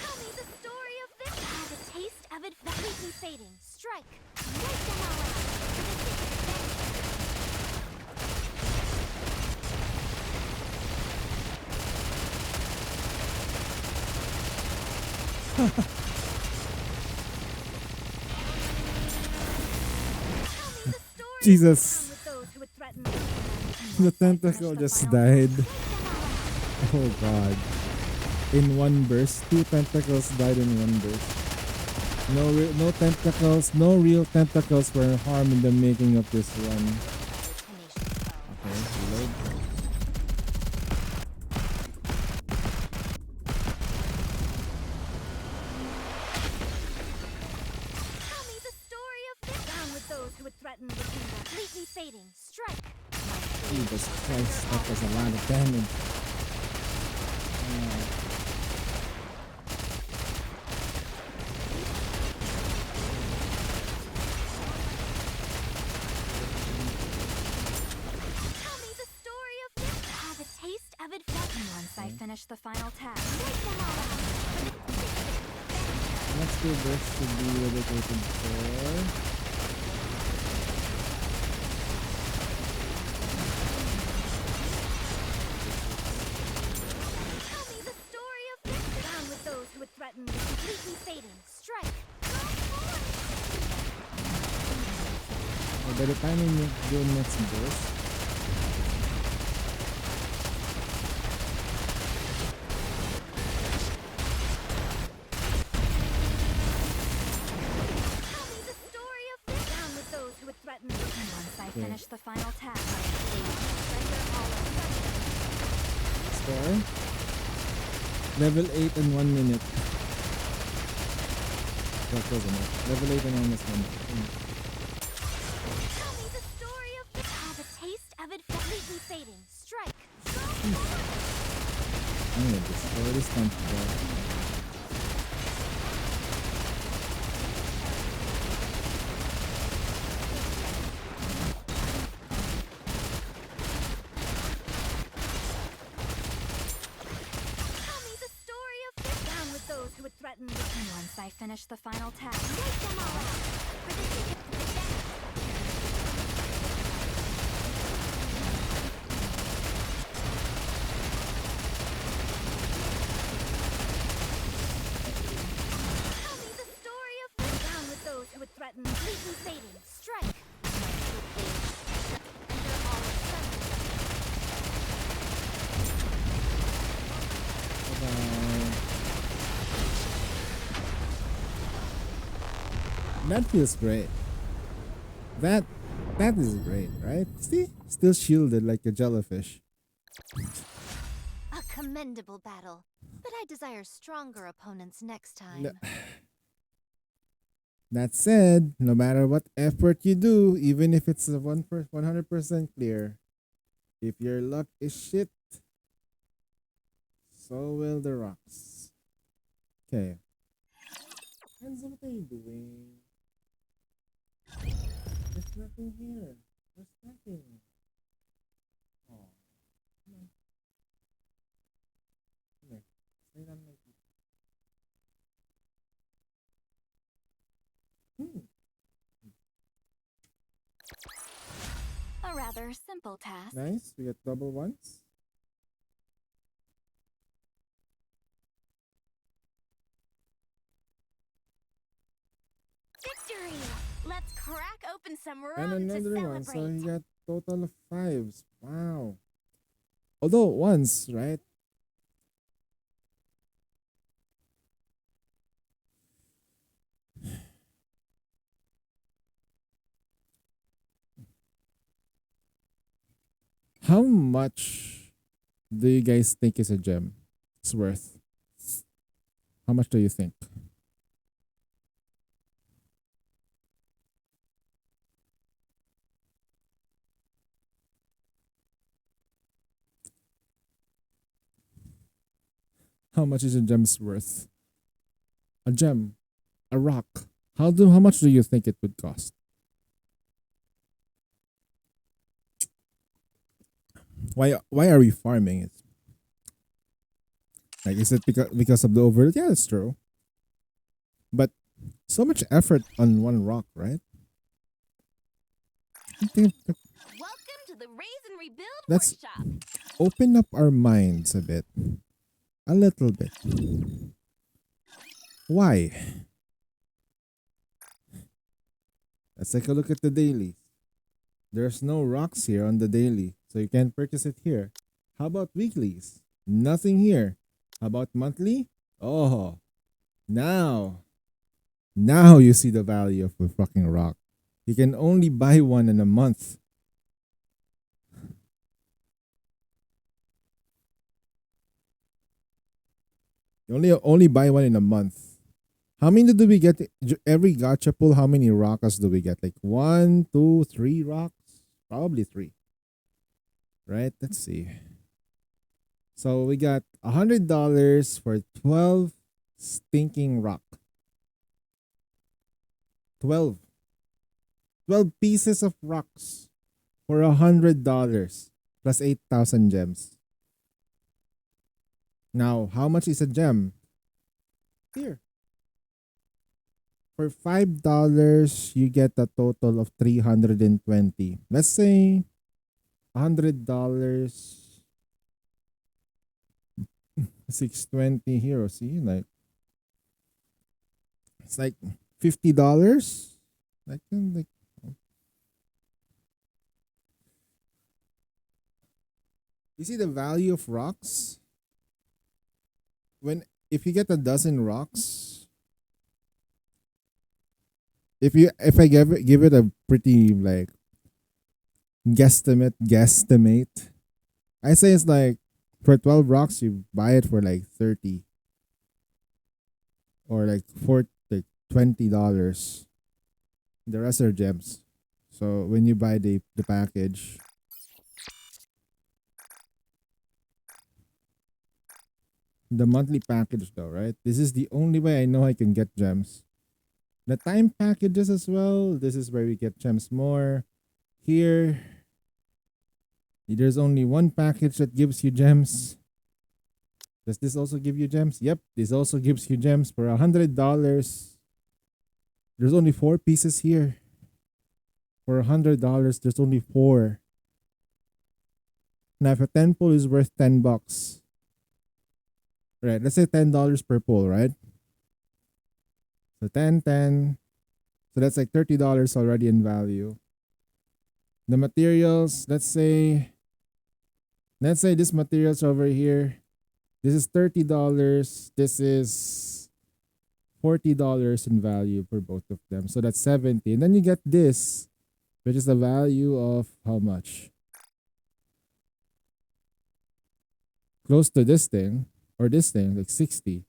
Tell me the story of this. Have a taste of it. Completely fading. Strike. Take them all out for the sake of adventure. Tell me the story.
Jesus.
Down with those who would threaten the kingdom.
The
Once I finish
tentacle
the
just
final
died.
task. Take them all out.
Oh god. In one burst, 2 tentacles died in one burst. No tentacles, no real tentacles were harmed in the making of this run. Okay, reload.
Tell me the story of this. Down with those who would threaten the kingdom. Completely fading. Strike.
Jesus Christ, that was a lot of damage.
Tell me the story of this. Have a taste of it. Once I finish the final task. Take them all out.
Next two bursts should be dedicated for...
Tell me the story of this. Down with those who would threaten the completely fading. Strike.
By the time we do next burst,
Tell me the story of this. Down with those who would threaten the kingdom. Once I finish the final task. Surrender all of
score. Level 8 in 1 minute. That was enough. Level 8 in almost 1 minute.
Tell me the story of this. Have a taste of it. Completely fading. Strike.
I'm gonna destroy this tentacle.
Tell me the story of this. Down with those who would threaten the kingdom. Once I finish the final task. Take them all out. For the sake of adventure. Tell me the story of this. Down with those who would threaten completely fading. Strike. Surrender all of
That feels great. That is great, right? See? Still shielded like a jellyfish.
A commendable battle, but I desire stronger opponents next time.
No. That said, no matter what effort you do, even if it's a 100% clear, if your luck is shit, so will the rocks. Okay. Hands, what are you doing? There's nothing here. There's nothing. Oh. Come on. Come here. Stay on my feet.
A rather simple task.
Nice. We got double ones.
Victory! Let's crack open some rum
And
to
another one. So
celebrate.
he got total of 5s. Wow. Although once, right? How much do you guys think is a gem? It's worth. How much do you think? How much is a gem's worth? A gem, a rock. How much do you think it would cost? Why are we farming it? Like, is it because of the over? Yeah, it's true. But so much effort on one rock, right? I think
Welcome to the Raise and Rebuild
Let's-
Workshop.
open up our minds a bit. A little bit. Why? Let's take a look at the daily. There's no rocks here on the daily, so you can't purchase it here. How about weeklies? Nothing here. How about monthly? Oh, now you see the value of a fucking rock. You can only buy one in a month. You only buy one in a month. How many do we get? Every gacha pull, how many rocks do we get? Like 1, 2, 3 rocks? Probably 3. Right? Let's see. So we got $100 for 12 stinking rock. 12 pieces of rocks for $100 plus 8,000 gems. Now, how much is a gem? Here. For $5, you get a total of 320. Let's say $100. 620 here. See, like it's like $50. Like you see the value of rocks? If you get a dozen rocks, if I give it a pretty like guesstimate, I say it's like for 12 rocks you buy it for like 30 or like like $20. The rest are gems. So when you buy the package, the monthly package though, right? This is the only way I know I can get gems. The time packages as well. This is where we get gems more. Here, there's only one package that gives you gems. Does this also give you gems? Yep, this also gives you gems for $100. There's only 4 pieces here. For $100, there's only 4. Now, if a 10 pull is worth $10, right? Let's say $10 per pull, right? So 10. So that's like $30 already in value. The materials, let's say this materials over here. This is $30. This is $40 in value for both of them. So that's 70. And then you get this, which is the value of how much? Close to this thing, or this thing, like 60.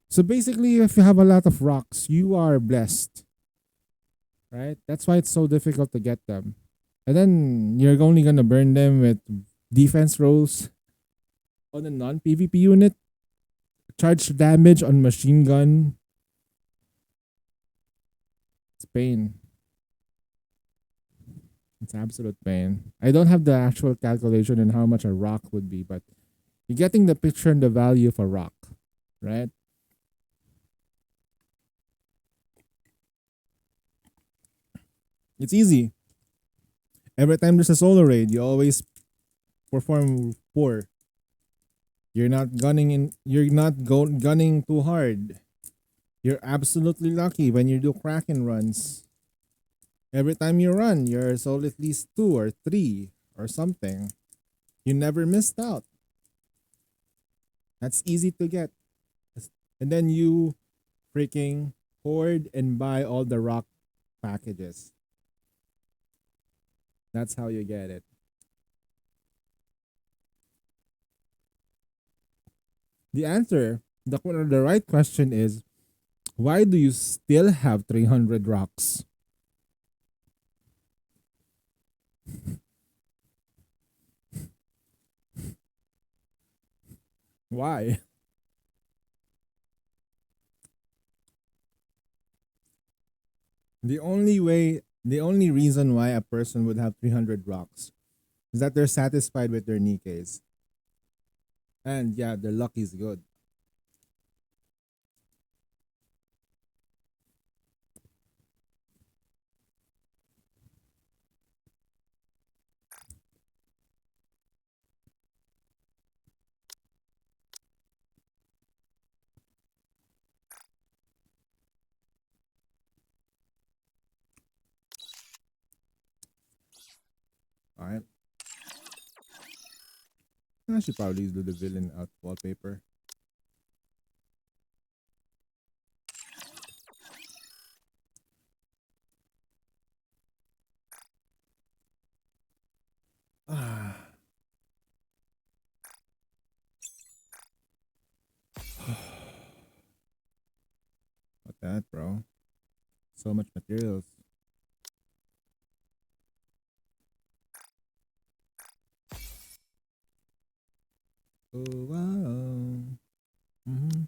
So basically, if you have a lot of rocks, you are blessed. Right? That's why it's so difficult to get them. And then you're only gonna burn them with defense rolls on a non-PvP unit. Charge damage on machine gun. It's pain. It's absolute pain. I don't have the actual calculation in how much a rock would be, but you're getting the picture and the value of a rock, right? It's easy. Every time there's a solo raid, you always perform poor. You're not gunning too hard. You're absolutely lucky when you do Kraken runs. Every time you run, you're sold at least 2 or 3 or something. You never missed out. That's easy to get. And then you freaking hoard and buy all the rock packages. That's how you get it. The answer, the right question is, why do you still have 300 rocks? Why? The only reason why a person would have 300 rocks is that they're satisfied with their Nikkeis. And yeah, their luck is good. Alright. I should probably do the villain out wallpaper. Ah. What that, bro? So much materials. Oh wow. Mm-hmm.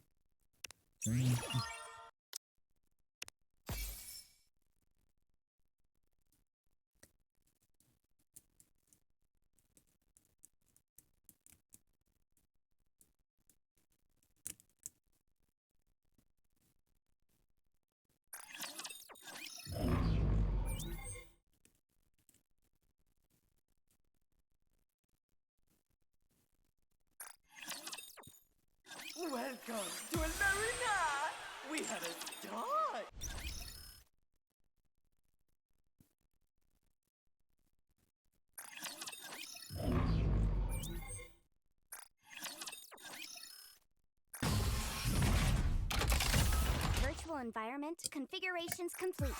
Welcome to El Marina! We had a start!
Virtual environment configurations complete.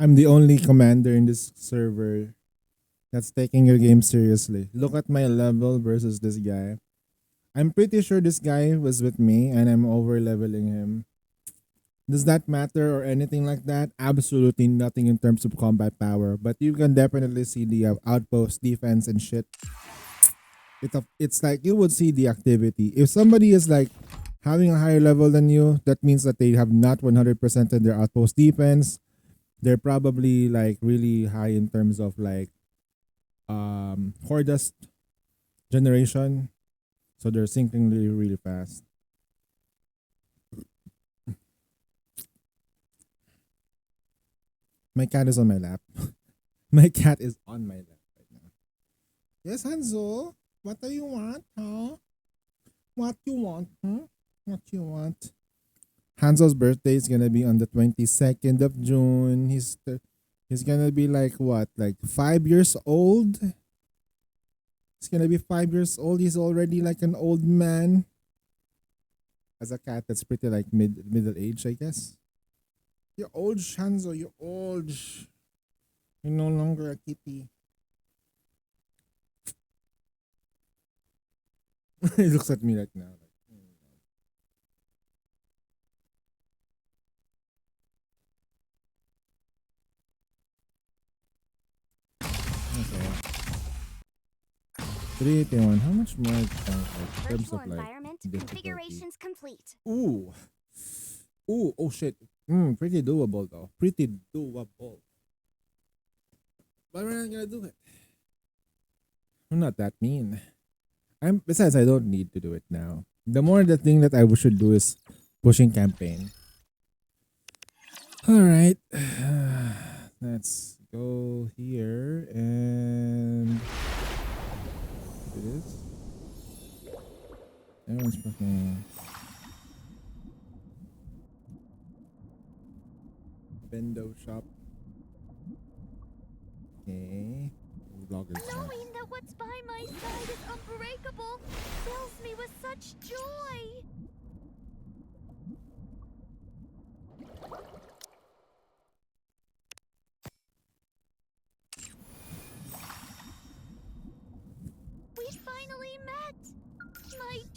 I'm the only commander in this server that's taking your game seriously. Look at my level versus this guy. I'm pretty sure this guy was with me and I'm over leveling him. Does that matter or anything like that? Absolutely nothing in terms of combat power, but you can definitely see the outpost defense and shit. It's like you would see the activity. If somebody is like having a higher level than you, that means that they have not 100% in their outpost defense. They're probably like really high in terms of like Hordust generation. So they're sinking really, really fast. My cat is on my lap. My cat is on my lap right now. Yes, Hanzo. What do you want, huh? What you want, huh? What you want? Hanzo's birthday is gonna be on the 22nd of June. He's gonna be like what, like 5 years old? He's gonna be 5 years old. He's already like an old man. As a cat, that's pretty like middle age, I guess. You're old, Hanzo. You're old. You're no longer a kitty. He looks at me like now. Okay. 381. How much more in terms
Virtual
of like
environment
difficulty?
configurations complete.
Ooh. Ooh, oh shit. Pretty doable though. Pretty doable. But we're not gonna do it. I'm not that mean. Besides I don't need to do it now. The thing that I should do is pushing campaign. Alright. Let's go here and do this. Everyone's fucking Bendo shop. Okay. Vloggers.
Knowing that what's by my side is unbreakable fills me with such joy.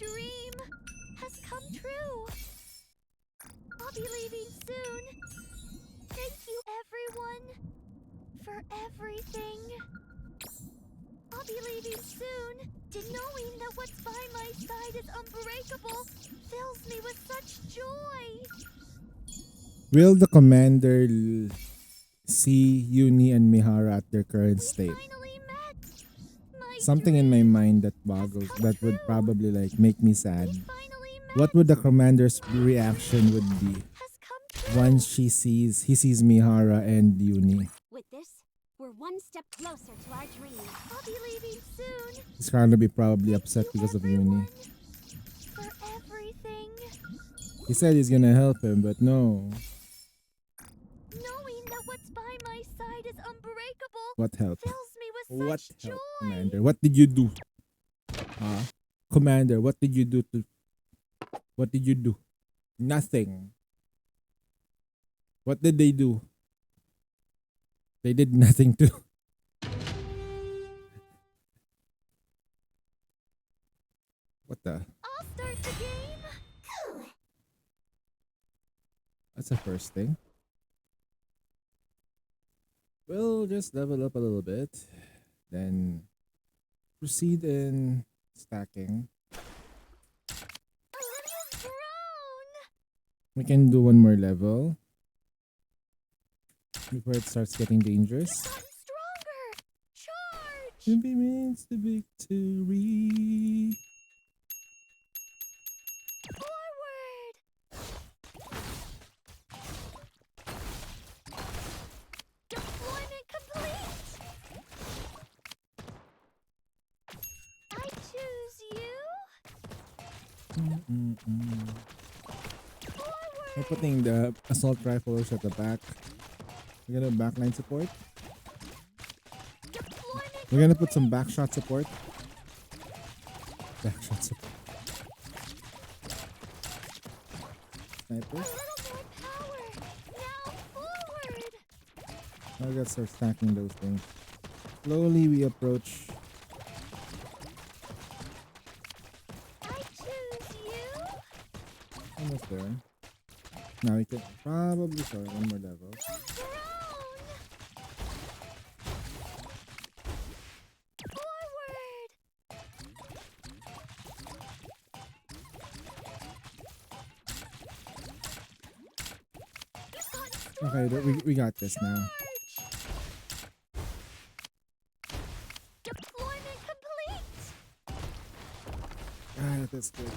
dream has come true. I'll be leaving soon. Thank you, everyone, for everything. I'll be leaving soon. And knowing that what's by my side is unbreakable fills me with such joy.
Will the commander see Uni and Mihara at their current
We
state?
finally met. My
Something in my
dream
mind that boggles, that would probably like make me sad.
we finally met.
What would the commander's reaction would be
has come true.
once he sees Mihara and Uni?
With this, we're one step closer to our dream. I'll be leaving soon.
He's gonna be probably upset
Thank you,
because of
everyone,
Uni.
for everything.
He said he's gonna help him, but no.
Knowing that what's by my side is unbreakable
What help?
fills me with
What
such
help,
joy.
Commander? What did you do? Commander, what did you do to... What did you do? Nothing. What did they do? They did nothing too. What the?
I'll start the game.
That's the first thing. We'll just level up a little bit. Then proceed in stacking.
Olivia's grown.
We can do one more level before it starts getting dangerous.
Gotten stronger. Charge.
Simply means the victory.
Forward. Deployment complete. I choose you. Forward.
We're putting the assault rifles at the back. We're gonna backline support.
Deployment
We're gonna put some backshot support. Backshot support. Sniper.
A little more power. Now forward.
Now we gotta start stacking those things. Slowly we approach.
I choose you.
Almost there. Now we can probably start one more level.
Grown. Forward. You've gotten
Okay, we got this now.
charge. Deployment complete.
Ah, that's good.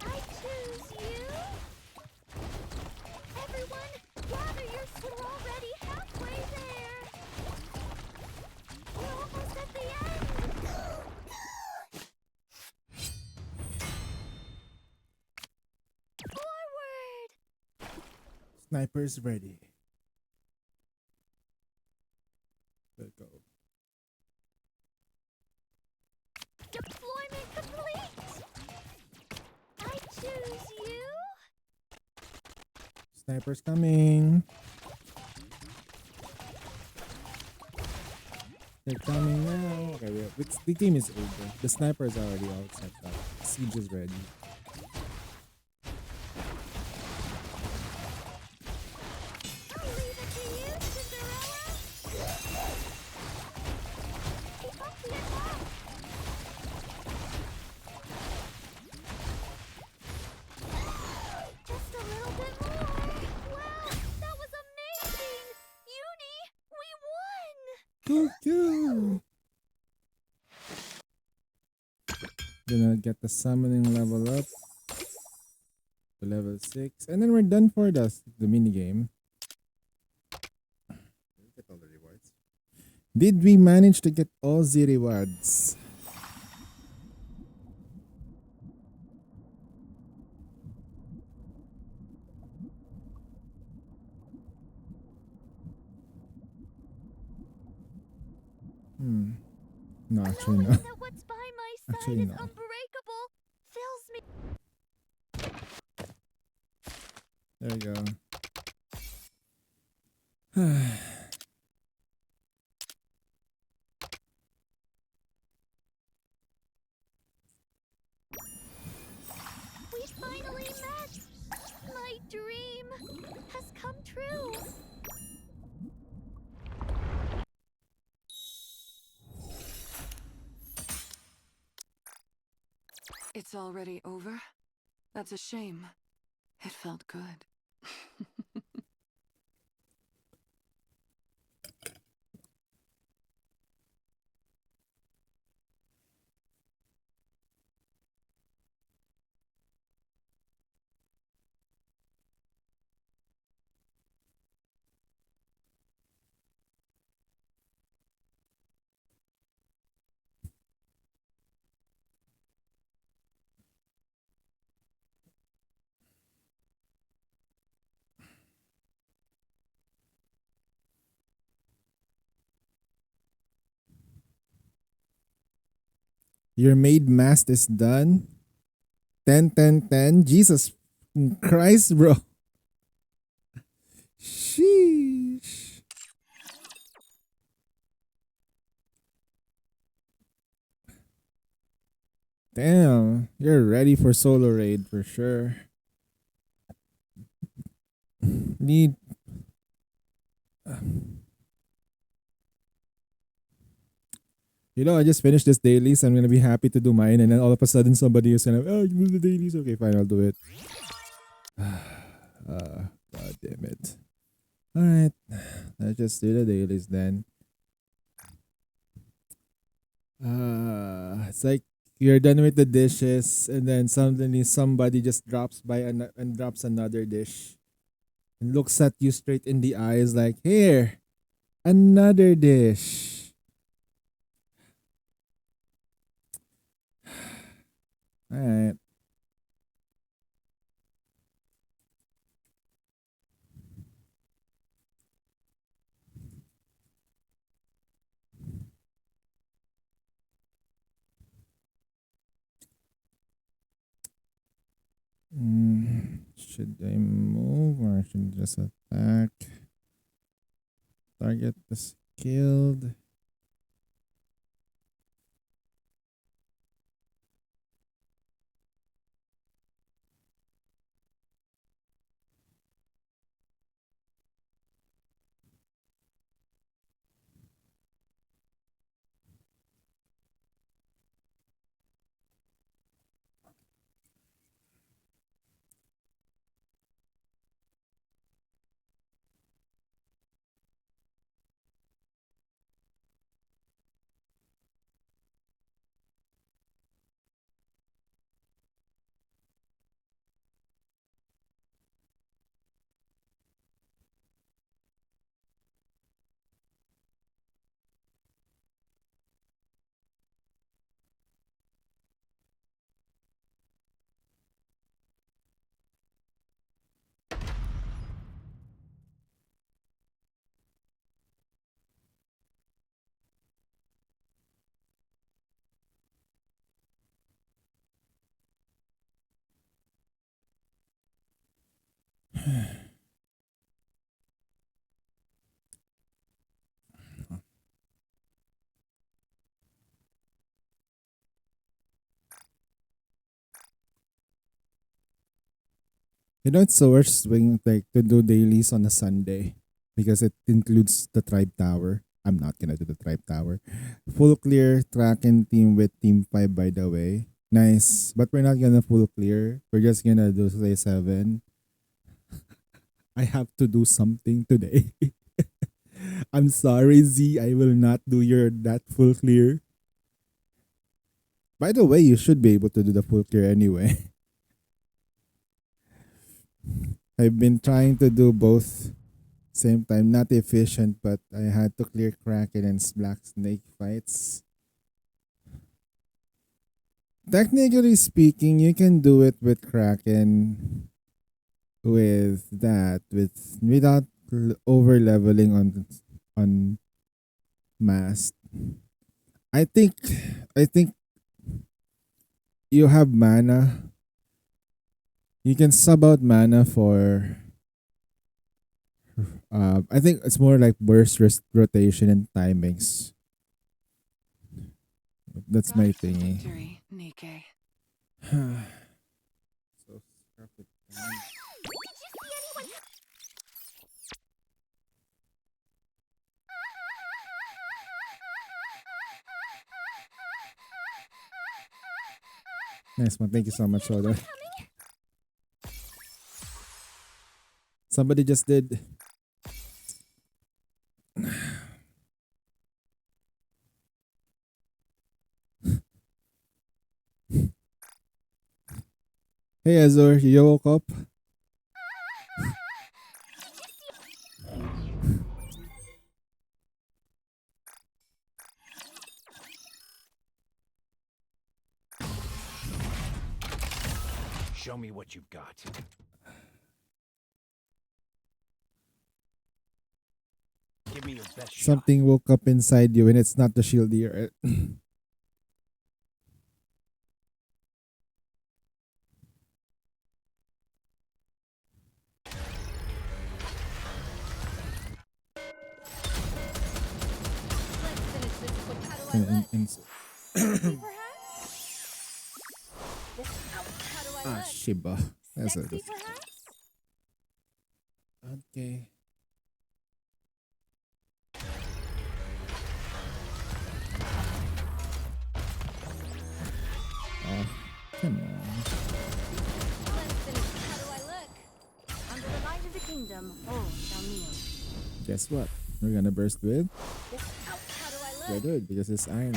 I choose you. Everyone, gather we're already halfway there. We're almost at the end. Forward.
Snipers ready. Let's go.
Deployment complete. I choose you.
Snipers coming. They're coming now. Okay, the team is over. The snipers are already all set up. Siege is ready.
I'll leave it to you, Cinderella. Keep up the attack. Just a little bit more. Wow, that was amazing. Uni, we won.
Cuckoo! Gonna get the summoning level up to level 6. And then we're done for the mini game. Get all the rewards. Did we manage to get all the rewards? No, actually no.
Knowing that what's by my side
Actually,
is
no.
unbreakable fills me.
There we go.
finally met! My dream has come true!
It's already over? That's a shame. It felt good.
Your maid mask is done. 10, 10, 10. Jesus Christ, bro. Sheesh. Damn, you're ready for solo raid for sure. Need I just finished this dailies. I'm gonna be happy to do mine, and then all of a sudden somebody is gonna, oh, you move the dailies. Okay, fine, I'll do it. God damn it. All right, let's just do the dailies then. It's like you're done with the dishes, and then suddenly somebody just drops by and drops another dish, and looks at you straight in the eyes, like, here, another dish. All right. Should I move or should I just attack? Target is killed. It's so worst swing like to do dailies on a Sunday because it includes the tribe tower. I'm not gonna do the tribe tower. Full clear track and team with team 5 by the way. Nice. But we're not gonna full clear. We're just gonna do say 7. I have to do something today. I'm sorry, Z. I will not do your that full clear. By the way, you should be able to do the full clear anyway. I've been trying to do both same time. Not efficient, but I had to clear Kraken and Black Snake fights. Technically speaking, you can do it with Kraken with that without over leveling on Mast. I think you have mana. You can sub out mana for I think it's more like burst rotation and timings. That's my
Got the
thingy.
victory, Nikke.
So
Did you see anyone?
Nice one. Thank you so much, Soda. Somebody just did. Hey Azor, you woke up?
Show me what you've got. Give me your best shot.
Something woke up inside you and it's not the shield here.
Let's finish this quick. How do I
In-
look?
in-
Sexy, perhaps? How do I
ah,
look?
Shiba. That's
Sexy,
it.
perhaps?
Okay. Oh, come on.
Let's finish. How do I look?
Under the light of the kingdom, all shall kneel.
Guess what? We're gonna burst with
How do I look?
Redwood because it's iron.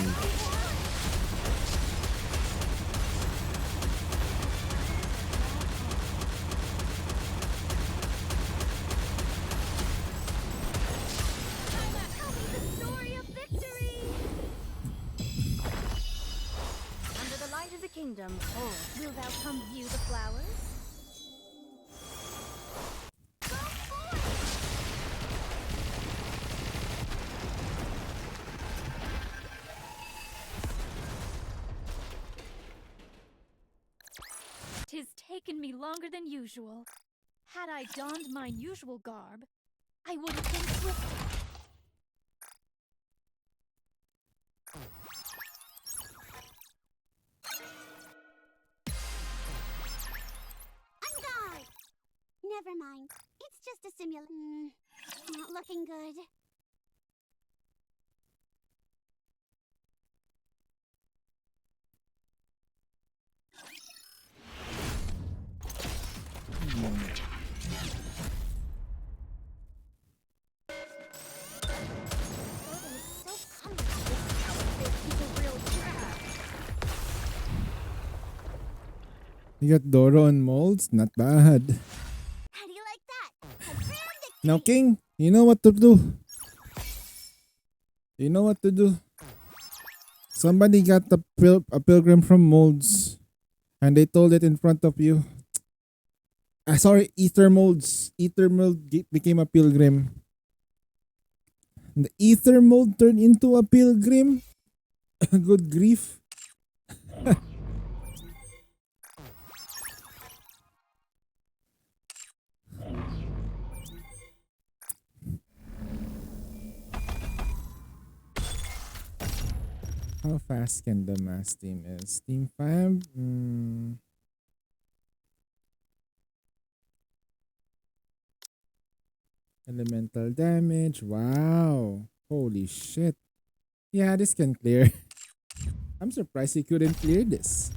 Tell me the story of victory.
Under the light of the kingdom, all.
Will thou come view the flowers? Go forth!
Tis taken me longer than usual. Had I donned mine usual garb, I would have been swifter.
On guard! Never mind. It's just a not looking good. Gordon is so cunning. He's a real trap.
You got Doro and molds? Not bad.
How do you like that? Confirm the
Now, King, you know what to do. You know what to do. Somebody got a pilgrim from molds and they told it in front of you. Sorry, Ether molds. Ether mold became a pilgrim. And the Ether mold turned into a pilgrim. Good grief. How fast can the mass team is? Team 5? Elemental damage. Wow. Holy shit. Yeah, this can clear. I'm surprised he couldn't clear this.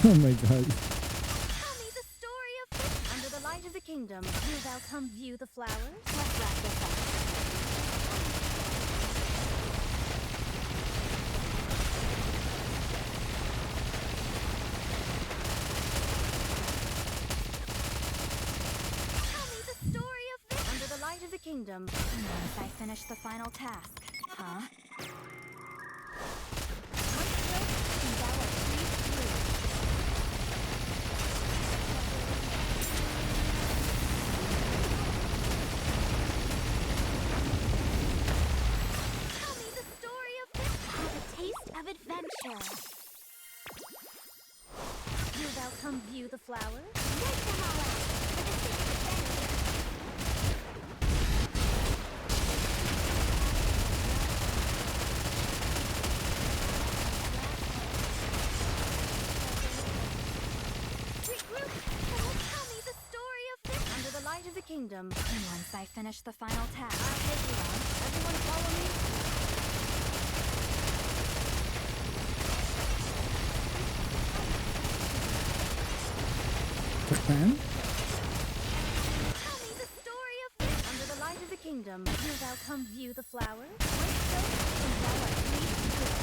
Oh my god.
Tell me the story of
Under the light of the kingdom,
Will thou come view the flowers?
let's wrap this up.
Tell me the story of victory.
Under the light of the kingdom.
If I finish the final task, huh? flowers? Make them all out. For the sake of sanity. Regroup. Tell me the story of this.
Under the light of the kingdom.
Once I finish the final task, I'll take you on. Everyone follow me.
Japan?
Tell me the story of this.
Under the light of the kingdom.
Do thou come view the flowers? Wait so, and thou art pleased to do it.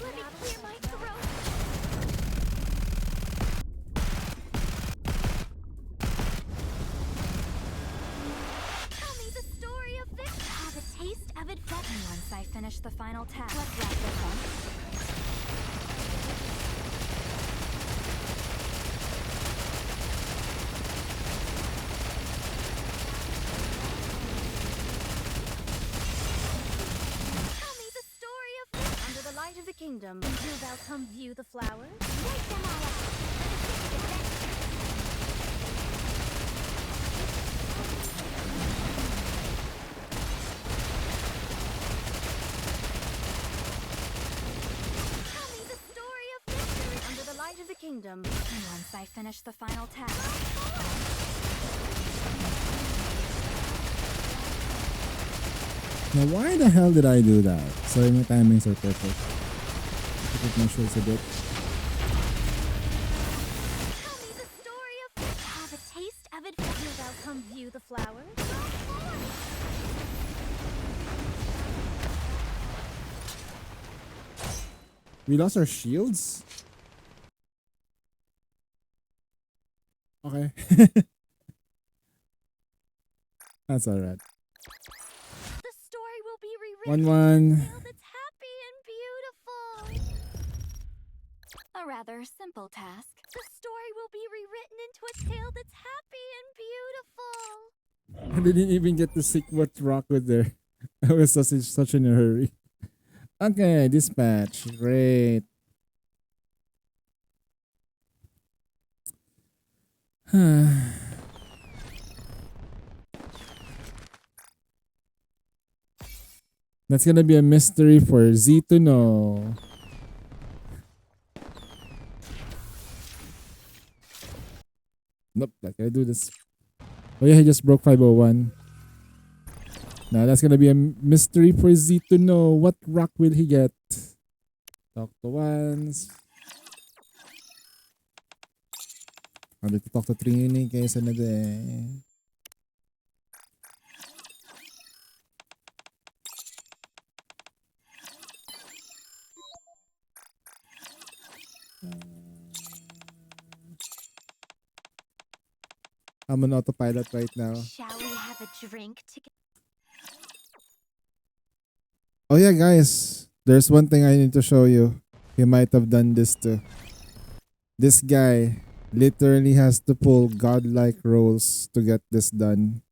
Let me clear my throat. Tell me the story of this. Have a taste of adventure. Once I finish the final task, let's wrap this up. Tell me the story of this.
Under the light of the kingdom.
Do thou come view the flowers? Make them all out. For the sake of adventure. Tell me the story of victory.
Under the light of the kingdom.
Once I finish the final task.
Now, why the hell did I do that? Sorry, my timings are perfect. Look at my shorts a bit.
Tell me the story of have a taste of adventure. Do thou come view the flowers?
We lost our shields? Okay. That's alright.
The story will be rewritten
1-1.
into a tale that's happy and beautiful. A rather simple task. The story will be rewritten into a tale that's happy and beautiful.
I didn't even get to see what rock was there. I was such in a hurry. Okay, dispatch. Great. That's gonna be a mystery for Z to know. Nope, not gonna do this. Oh yeah, he just broke 501. Now that's gonna be a mystery for Z to know. What rock will he get? Talk to ones. I'll to talk to Trini kaysa na de. I'm on autopilot right now.
Shall we have a drink together?
Oh yeah, guys. There's one thing I need to show you. He might have done this too. This guy literally has to pull godlike rolls to get this done.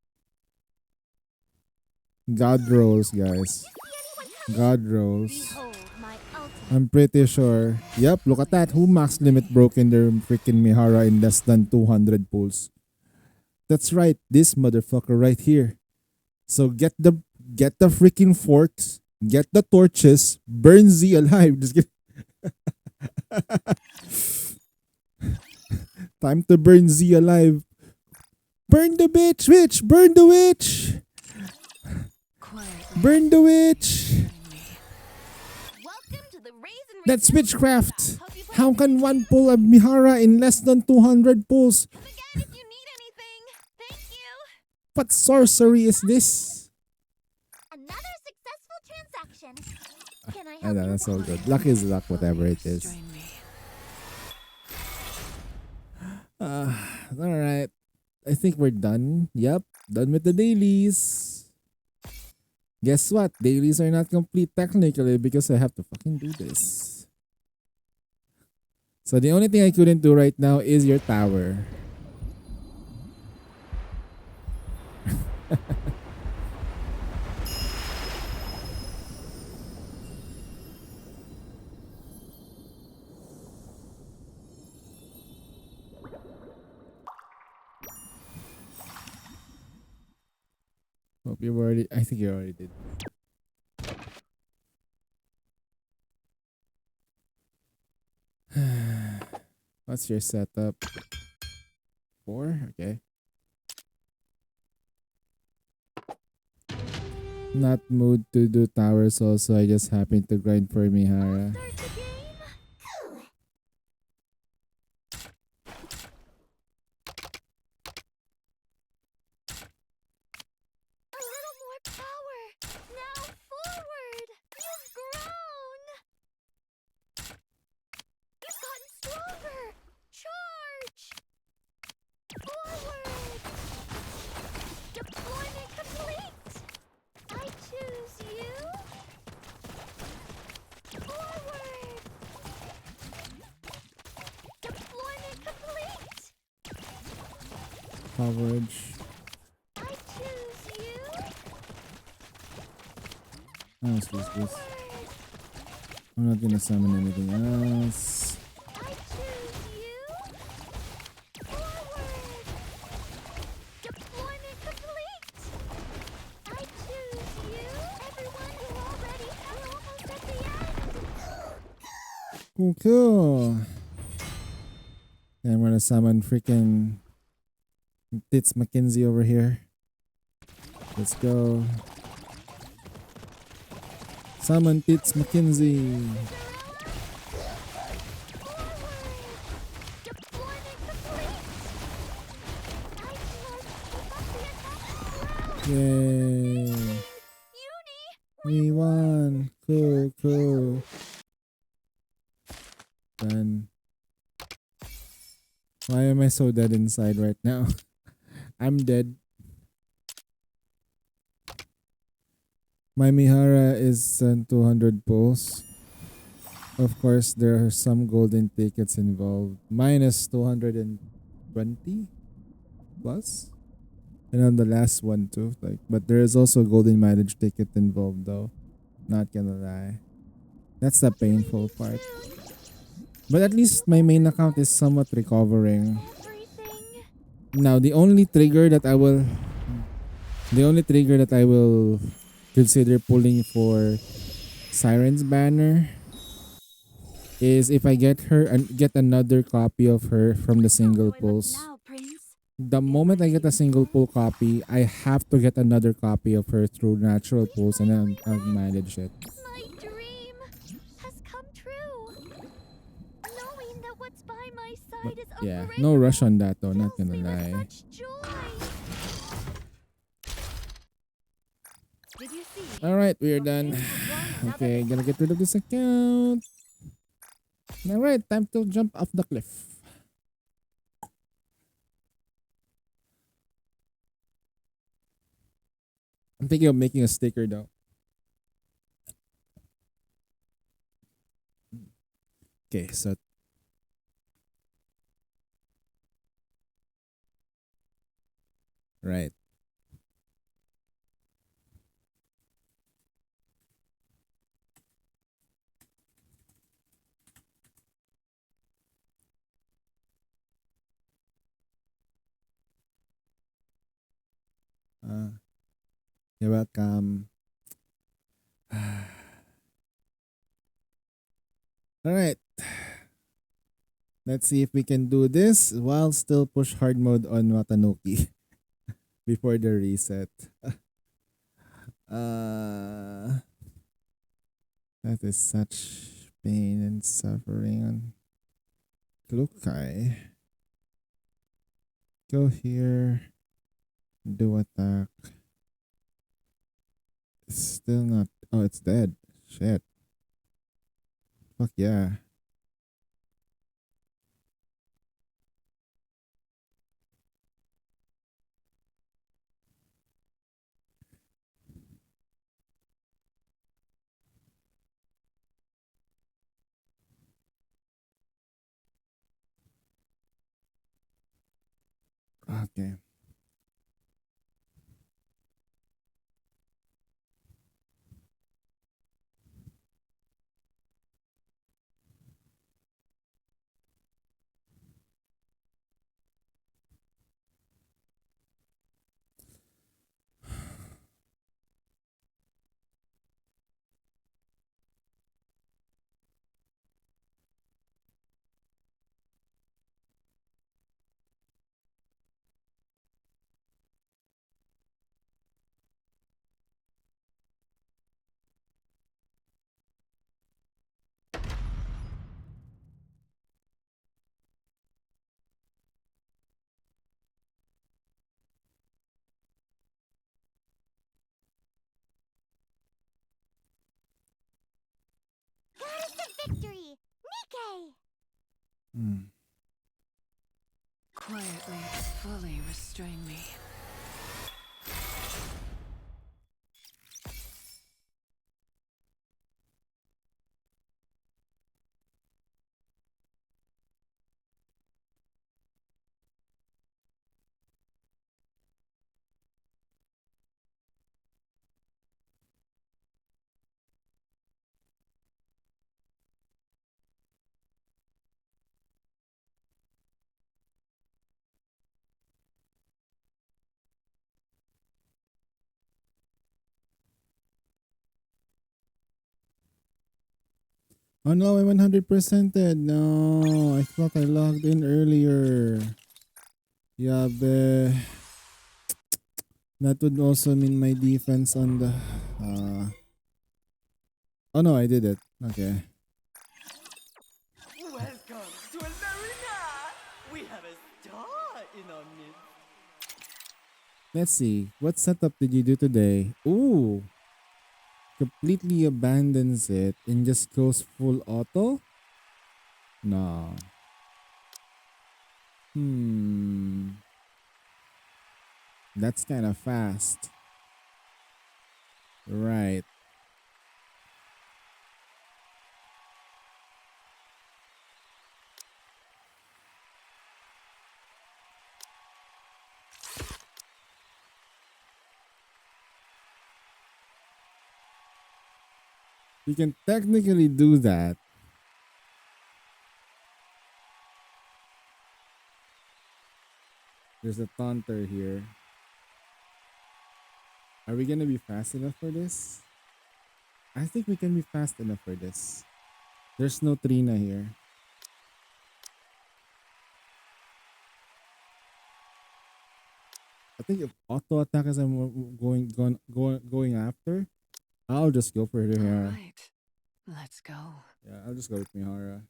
God rolls, guys. God rolls.
Behold my ultimate.
I'm pretty sure. Yep, look at that. Who max limit broke in their freaking Mihara in less than 200 pulls? That's right, this motherfucker right here. So get the freaking forks, get the torches, burn Z alive. Just get time to burn Z alive. Burn the bitch, witch! Burn the witch!
Quietly.
Burn the witch!
Welcome to the Raisin
That's
Review
witchcraft!
Workshop. Hope you
How
play
can one pull a Mihara in less than 200 pulls?
again if you need anything. Thank you.
What sorcery is this?
Another successful transaction. Can I
I
help
know,
you
that's
with
all
that?
good. Luck is luck, whatever it is.
Restrain me.
Alright. I think we're done. Yep, done with the dailies. Guess what? Dailies are not complete technically because I have to fucking do this. So the only thing I couldn't do right now is your tower. Hope you already. I think you already did. What's your setup? 4? Okay. Not mood to do towers also. I just happened to grind for Mihara.
Start the game. A little more power. Now forward. You've grown. You've gotten stronger. Charge. Forward. Deployment complete. I choose you. Forward. Deployment complete.
Coverage.
I choose you.
Let's use this. I'm not gonna summon anything else.
I choose you. Forward. Deployment complete. I choose you. Everyone, you're already. We're almost at the end.
Cool, cool. And I'm gonna summon freaking Tits McKinsey over here. Let's go. Summon Tits McKinsey.
Deployment complete. I charge. Keep up the attack.
Yay.
Uni.
We won. Cool, cool. Done. Why am I so dead inside right now? I'm dead. My Mihara is 200 pulls. Of course, there are some golden tickets involved. Minus 220 plus. And on the last one too. But there is also a golden mileage ticket involved though. Not gonna lie. That's the painful part. But at least my main account is somewhat recovering.
Everything.
Now the only trigger that I will consider pulling for Siren's banner is if I get her and get another copy of her from the single pulls.
Now, Prince.
The moment I get a single pull copy, I have to get another copy of her through natural pulls and then I'll manage it.
My dream has come true. Knowing that what's by my side is
Yeah, no rush on that though, not gonna lie.
such joy.
Did you see?
Alright, we're done. Okay, gonna get rid of this account. Alright, time to jump off the cliff. I'm thinking of making a sticker though. Okay, so right. You're welcome. All right. Let's see if we can do this while still push hard mode on Watanuki before the reset. That is such pain and suffering on Klukai. Go here. Do attack. It's still not. Oh, it's dead. Shit. Fuck yeah. Okay.
Quietly, fully restrain me.
Oh no, I 100%ed. No, I thought I logged in earlier. Yabe. That would also mean my defense on the... Oh no, I did it. Okay.
Welcome to Elmarina! We have a star in our midst.
Let's see. What setup did you do today? Ooh. Completely abandons it and just goes full auto? No. That's kind of fast. Right. You can technically do that. There's a taunter here. Are we gonna be fast enough for this? I think we can be fast enough for this. There's no Trina here. I think if auto attack is I'm going after, I'll just go for her here.
Alright, let's go.
Yeah, I'll just go with Mihara.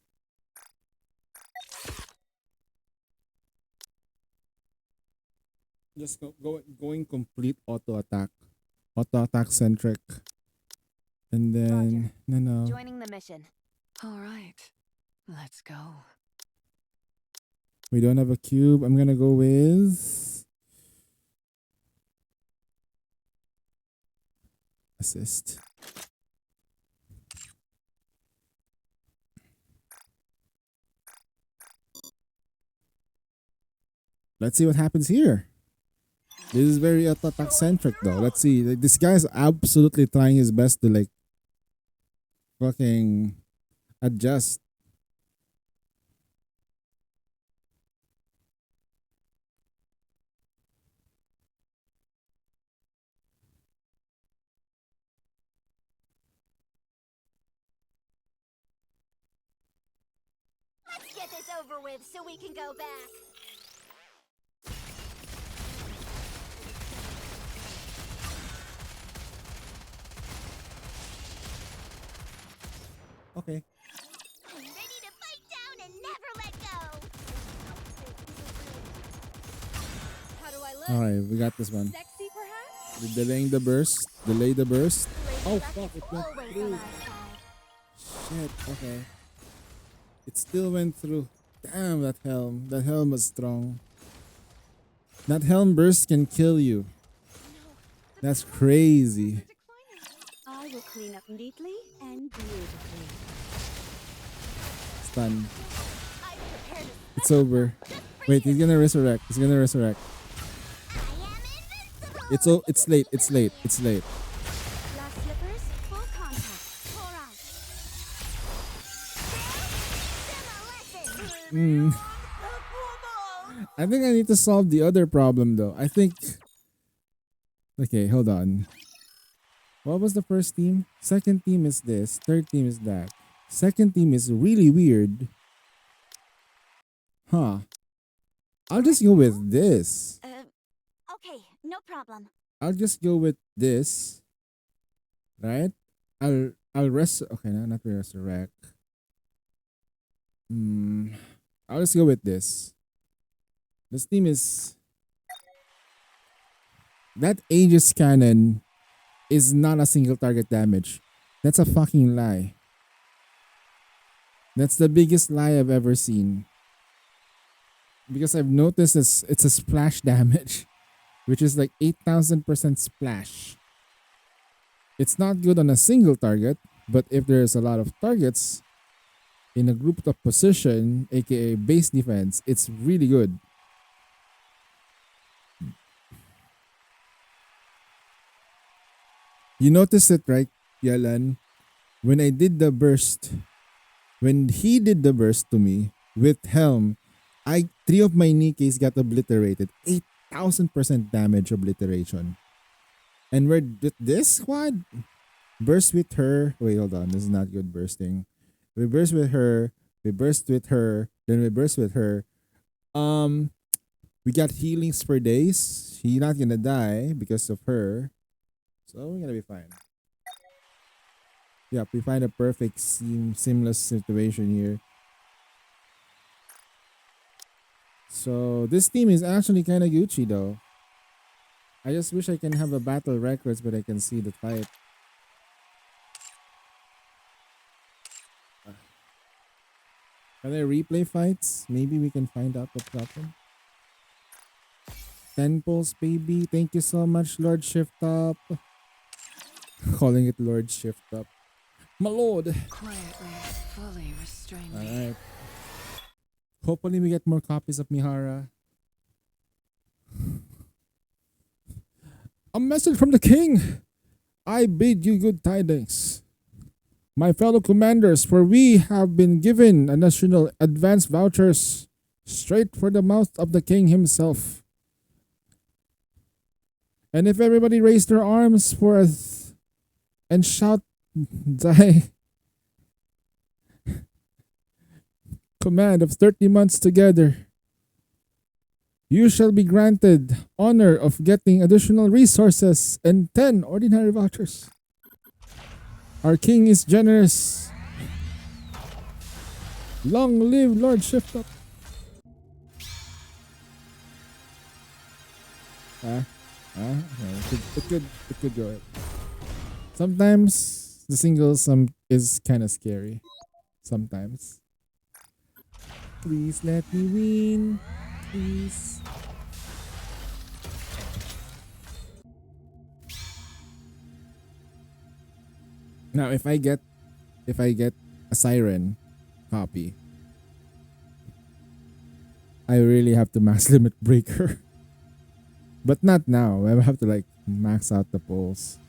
Just going complete auto attack centric, and then no.
Joining the mission.
Alright, let's go.
We don't have a cube. I'm gonna go with assist. Let's see what happens here. This is very attack centric though. Let's see. Like, this guy is absolutely trying his best to like fucking adjust.
Let's get this over with so we can go back.
Okay.
I'm ready to fight down and never let go.
How do I look?
All right, we got this one.
Sexy, perhaps?
Delaying the burst. Delay the burst. Oh fuck! It went
Always
through.
on our side.
Shit. Okay. It still went through. Damn that helm. That helm was strong. That helm burst can kill you. That's crazy.
I will clean up neatly and beautifully.
Stun.
I prepared
It's over. Wait, he's gonna resurrect. He's gonna resurrect.
I am invincible.
It's late. It's late. It's late.
Glass slippers, full contact. Pour out.
Hmm. I think I need to solve the other problem though. I think. Okay, hold on. What was the first team? Second team is this. Third team is that. Second team is really weird. Huh. I'll just go with this.
Okay, no problem.
I'll just go with this. Right? I'll rest. Okay, no, not resurrect. I'll just go with this. This team is that Aegis cannon is not a single target damage. That's a fucking lie. That's the biggest lie I've ever seen. because I've noticed it's a splash damage, which is like 8,000% splash. It's not good on a single target, but if there's a lot of targets in a grouped up position, aka base defense, it's really good. You noticed it, right, Yalan? When I did the burst, when he did the burst to me with Helm, three of my Nikkeis got obliterated. 8,000% damage obliteration. And we're with this squad. Burst with her. Wait, hold on. This is not good bursting. We burst with her. We burst with her. Then we burst with her. We got healings for days. She's not gonna die because of her. So we're gonna be fine. Yep, we find a perfect seamless situation here. So this team is actually kind of Gucci though. I just wish I can have a battle records, but I can see the fight. Can I replay fights? Maybe we can find out what's happened. 10 pulls, baby. Thank you so much, Lord Shift Up. Calling it Lord Shift Up. My lord.
Quietly, fully restrain me.
Alright. Hopefully we get more copies of Mihara. A message from the king. I bid you good tidings, my fellow commanders, for we have been given additional advance vouchers straight for the mouth of the king himself. And if everybody raise their arms for us and shout thy command of 30 months together, you shall be granted honor of getting additional resources and 10 ordinary vouchers. Our king is generous. Long live Lord Shift Up. It could go. Sometimes the singles is kind of scary. Sometimes. Please let me win. Please. Now if I get a siren copy, I really have to max limit breaker. But not now. I have to like max out the pulls.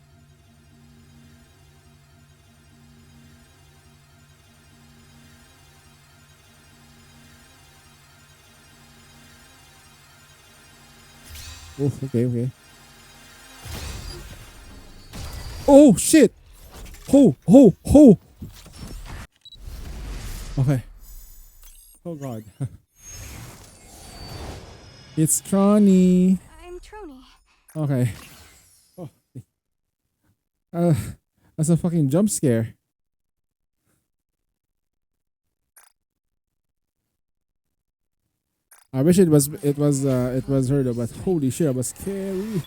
Oh, okay. Oh shit! Ho! Okay. Oh god. It's Trony.
I'm Trony.
Okay. Oh. That's a fucking jump scare. I wish it was her though, but holy shit, it was scary.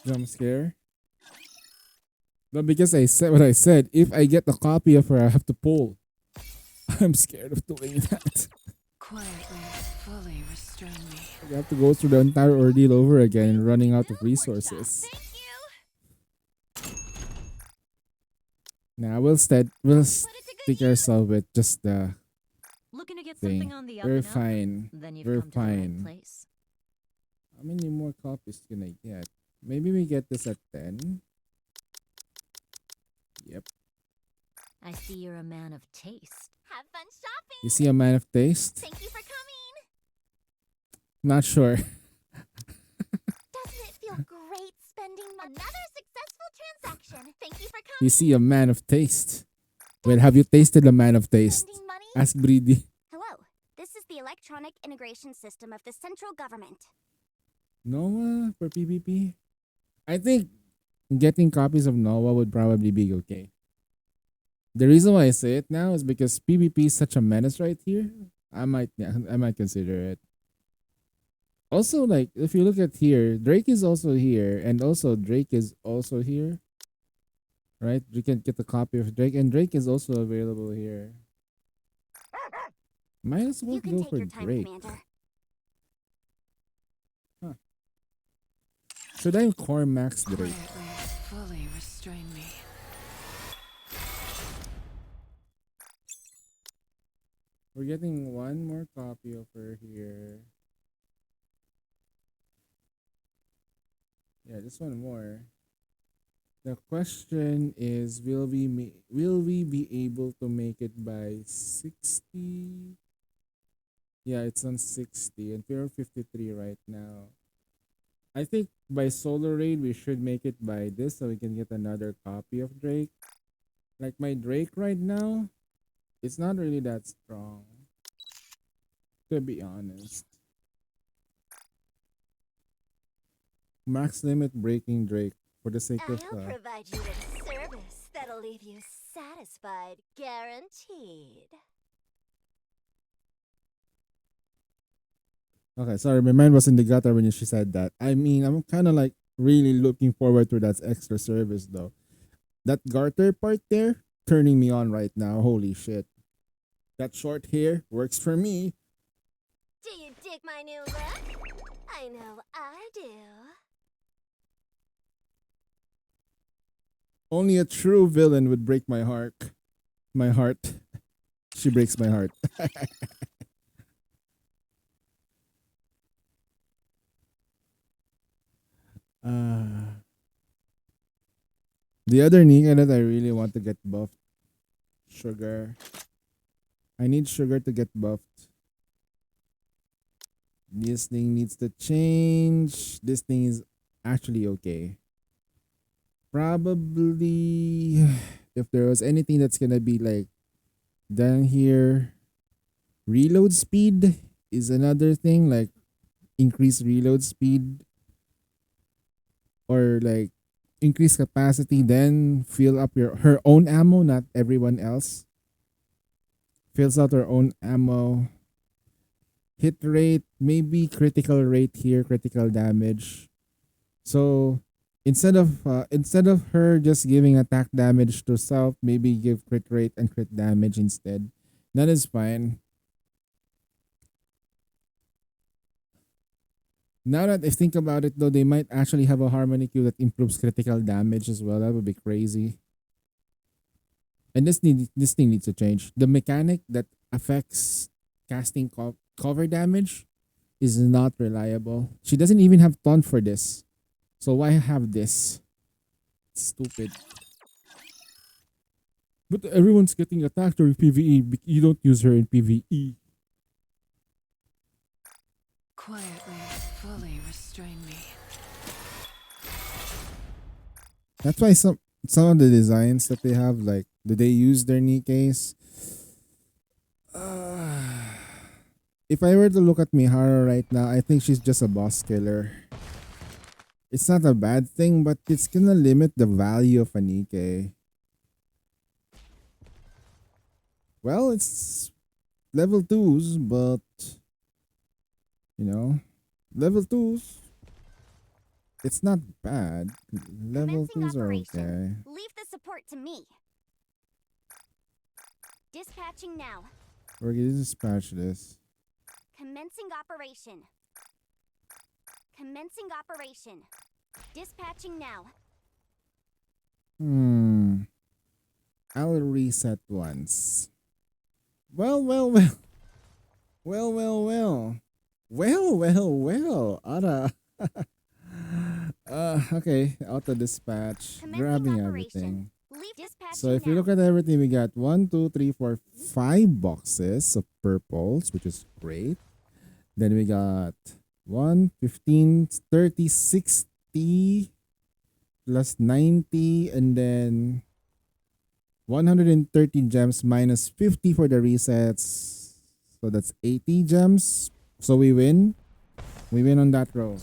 Jump scare. But because I said what I said, if I get a copy of her, I have to pull. I'm scared of doing that.
Quietly, fully restrain me.
I have to go through the entire ordeal over again and running out of resources.
Thank you.
Now we'll stick ourselves with just the
Looking to get
thing.
something on the up
We're
and up?
fine.
Then you've
We're
come to the right
fine.
place.
How many more copies can I get? Maybe we get this at 10. Yep.
I see you're a man of taste. Have fun shopping.
You see a man of taste?
Thank you for coming.
Not sure.
Doesn't it feel great spending another successful transaction? Thank you for coming.
You see a man of taste. Well, have you tasted a man of taste?
Spending money?
Ask Breedy.
Hello. This is the electronic integration system of the central government.
Noah for PvP? I think getting copies of Noah would probably be okay. The reason why I say it now is because PvP is such a menace right here. I might consider it. Also, like if you look at here, Drake is also here, and also Drake is also here. Right? You can get a copy of Drake, and Drake is also available here. Might as well
You can
go
take
for
your time,
Drake.
Commander.
Should I core max Drake?
Quietly, fully restrain me.
We're getting one more copy of her here. Yeah, just one more. The question is, will we be able to make it by 60? Yeah, it's on 60 and we're on 53 right now. I think by Solar Raid we should make it by this so we can get another copy of Drake. Like my Drake right now, it's not really that strong. To be honest. Max limit breaking Drake for the sake of
I'll provide you with a service that'll leave you satisfied, guaranteed.
Okay, sorry, my mind was in the gutter when she said that. I mean, I'm kind of like really looking forward to that extra service though. That garter part there, turning me on right now. Holy shit. That short hair works for me.
Do you dig my new look? I know I do.
Only a true villain would break my heart. My heart. She breaks my heart. The other Nika that I really want to get buffed. Sugar. I need Sugar to get buffed. This thing needs to change. This thing is actually okay. Probably if there was anything that's gonna be like down here, reload speed is another thing, like increase reload speed or like increase capacity, then fill up her own ammo, not everyone else. Fills out her own ammo. Hit rate, maybe critical rate here, critical damage. So instead of her just giving attack damage to self, maybe give crit rate and crit damage instead. That is fine. Now that I think about it though, they might actually have a harmony Q that improves critical damage as well. That would be crazy. And this thing needs to change. The mechanic that affects casting cover damage is not reliable. She doesn't even have taunt for this. So why have this? It's stupid. But everyone's getting attacked during PvE. You don't use her in PvE.
Quietly, fully restrain me.
That's why some of the designs that they have, like, do they use their knee case? If I were to look at Mihara right now, I think she's just a boss killer. It's not a bad thing, but it's gonna limit the value of a Nikkei. Well, it's level 2s, but you know, level 2s, it's not bad. Level
Commencing
2s are okay.
operation. Leave the support to me. Dispatching now.
We're gonna dispatch this.
Commencing operation. Commencing operation. Dispatching now.
I'll reset once. Well. Well. Ara. Okay. Auto dispatch.
Commencing
Grabbing
operation.
everything.
Leave dispatching
So if you
now.
look at everything, we got 1, 2, 3, 4, 5 boxes of purples, which is great. Then we got 1, 15, 30, 60 plus 90, and then 130 gems minus 50 for the resets. So that's 80 gems. So we win. We win on that row.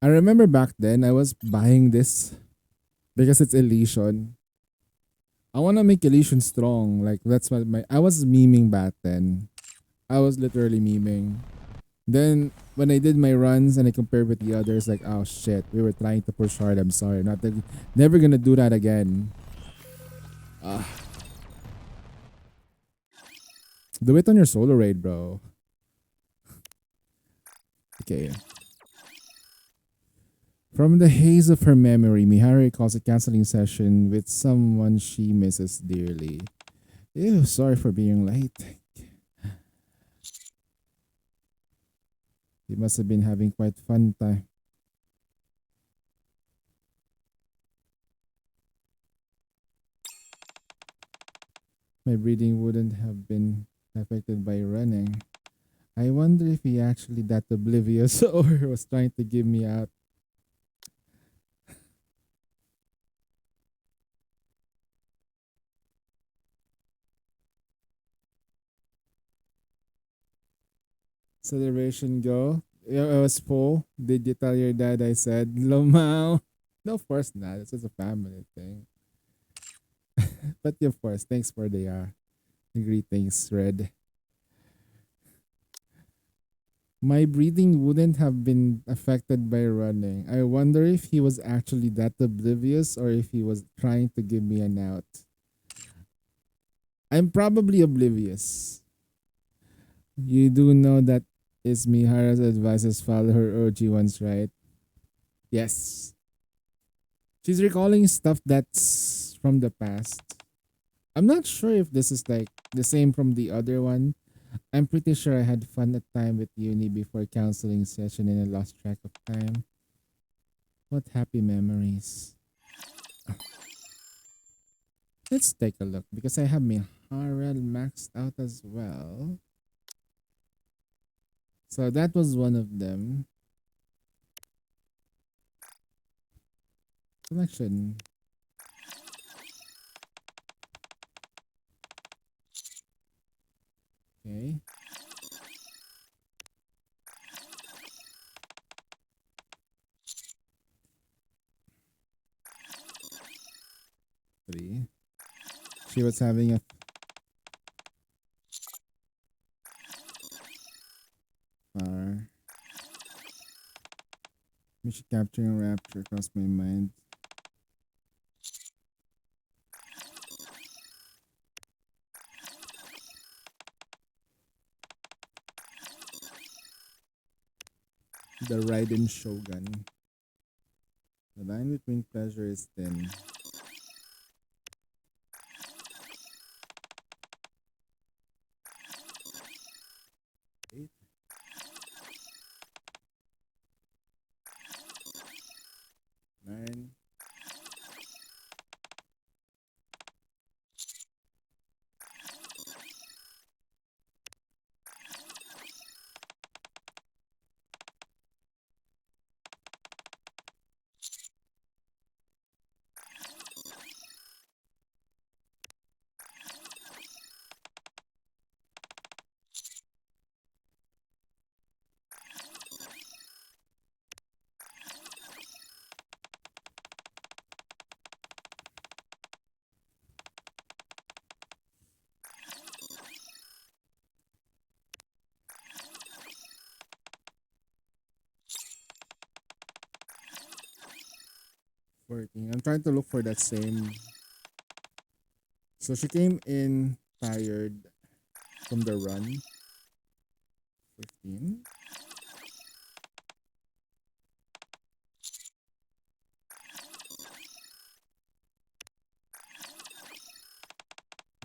I remember back then I was buying this because it's Elysian. I want to make Elysian strong. Like that's what my I was memeing back then. I was literally memeing. Then when I did my runs and I compared with the others, like oh shit, we were trying to push hard. I'm sorry, never gonna do that again. Do it on your solo raid, bro. Okay. From the haze of her memory, Mihari recalls a counseling session with someone she misses dearly. Ew, sorry for being late. You must have been having quite fun time. My breathing wouldn't have been affected by running. I wonder if he actually that oblivious or was trying to give me out. Celebration go. Yeah, I was full. Did you tell your dad I said Lomao? No, of course not. It's just a family thing. But of course, thanks for the greetings, Red. My breathing wouldn't have been affected by running. I wonder if he was actually that oblivious or if he was trying to give me an out. I'm probably oblivious. You do know that is Mihara's advices follow her OG ones, right? Yes. She's recalling stuff that's from the past. I'm not sure if this is like the same from the other one. I'm pretty sure I had fun at time with uni before counseling session and I lost track of time. What happy memories. Let's take a look because I have Mihara maxed out as well. So that was one of them. Selection. Okay. Three. She was having a far. Mission capturing a rapture across my mind. The Raiden Shogun. The line between pleasure is thin. Eight. Nine. Working. I'm trying to look for that same. So she came in tired from the run. 15.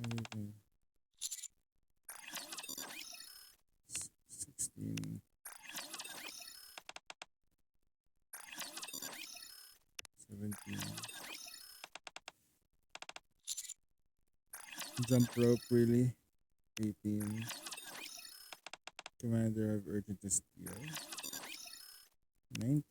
Anything. 16. 17. Jump rope, really? 18. Commander of Urgent to Steal. 19.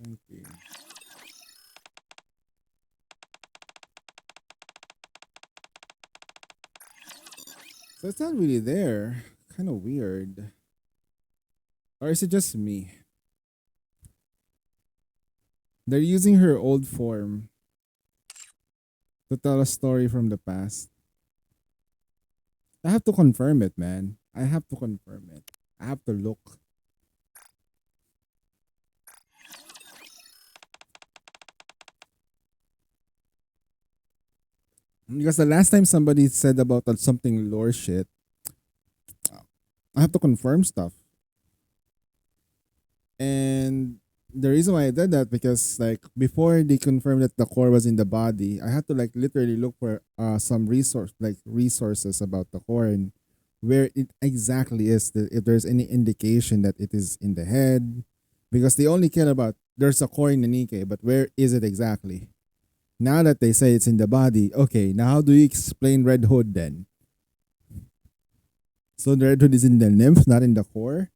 Okay. So it's not really there. Kind of weird. Or is it just me? They're using her old form to tell a story from the past. I have to confirm it, man. I have to confirm it. I have to look. Because the last time somebody said about something lore shit, I have to confirm stuff. And the reason why I did that because like before they confirmed that the core was in the body, I had to like literally look for some resources about the core and where it exactly is. If there's any indication that it is in the head, because they only care about there's a core in the Nikkei, but where is it exactly? Now that they say it's in the body, okay, now how do you explain Red Hood then? So the Red Hood is in the lymph, not in the core?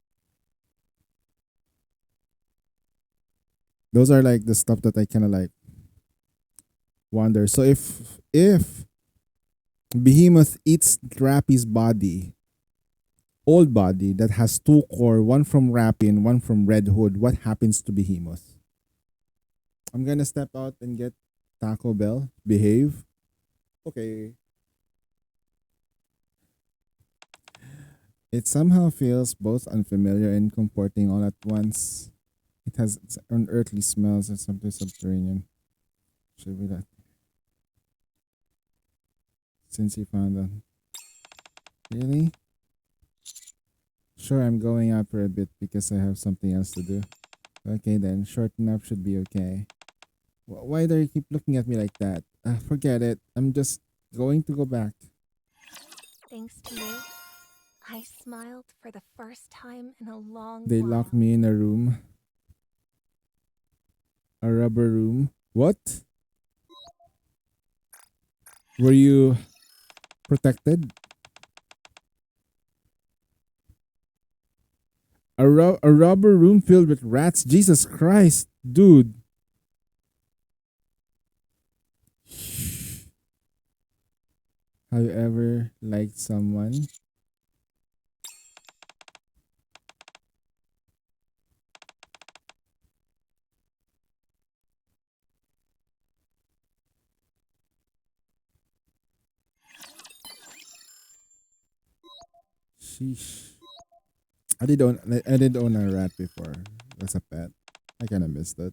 Those are like the stuff that I kind of like wonder. So if Behemoth eats Rappy's body, old body that has two core, one from Rappy and one from Red Hood, what happens to Behemoth? I'm gonna step out and get Taco Bell. Behave. Okay. It somehow feels both unfamiliar and comforting all at once. It has its unearthly smells and something subterranean. Should be that. Since he found them. Really? Sure, I'm going out for a bit because I have something else to do. Okay then, short nap should be okay. Why do you keep looking at me like that? Forget it. I'm just going to go back.
Thanks to you, I smiled for the first time in a long
They
while.
locked me in a room. A rubber room. What? Were you protected? A rubber room filled with rats? Jesus Christ, dude. Have you ever liked someone? Sheesh. I did own a rat before. As a pet. I kinda missed it.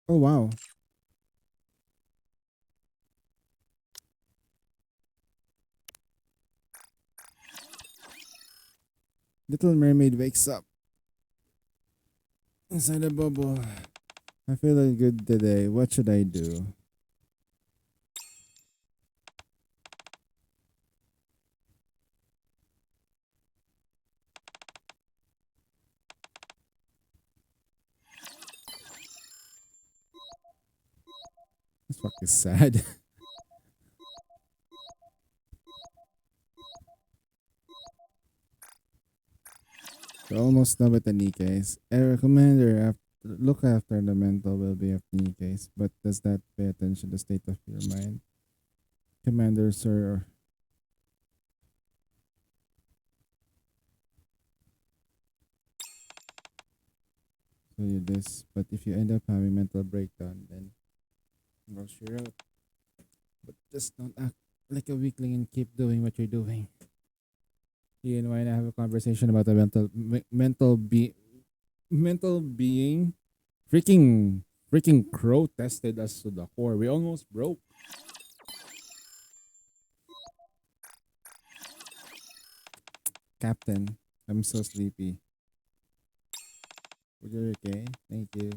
Oh wow. Little Mermaid wakes up inside a bubble. I feel good today. What should I do? This fuck is sad. We're almost done with the Nikkeis. Commander, look after the mental well-being of Nikkeis, but does that pay attention to the state of your mind? Commander, sir. So you this, but if you end up having mental breakdown, then well, sure out. But just don't act like a weakling and keep doing what you're doing. Ian, why not have a conversation about the mental being? Freaking Crow tested us to the core. We almost broke. Captain, I'm so sleepy. You're okay? Thank you.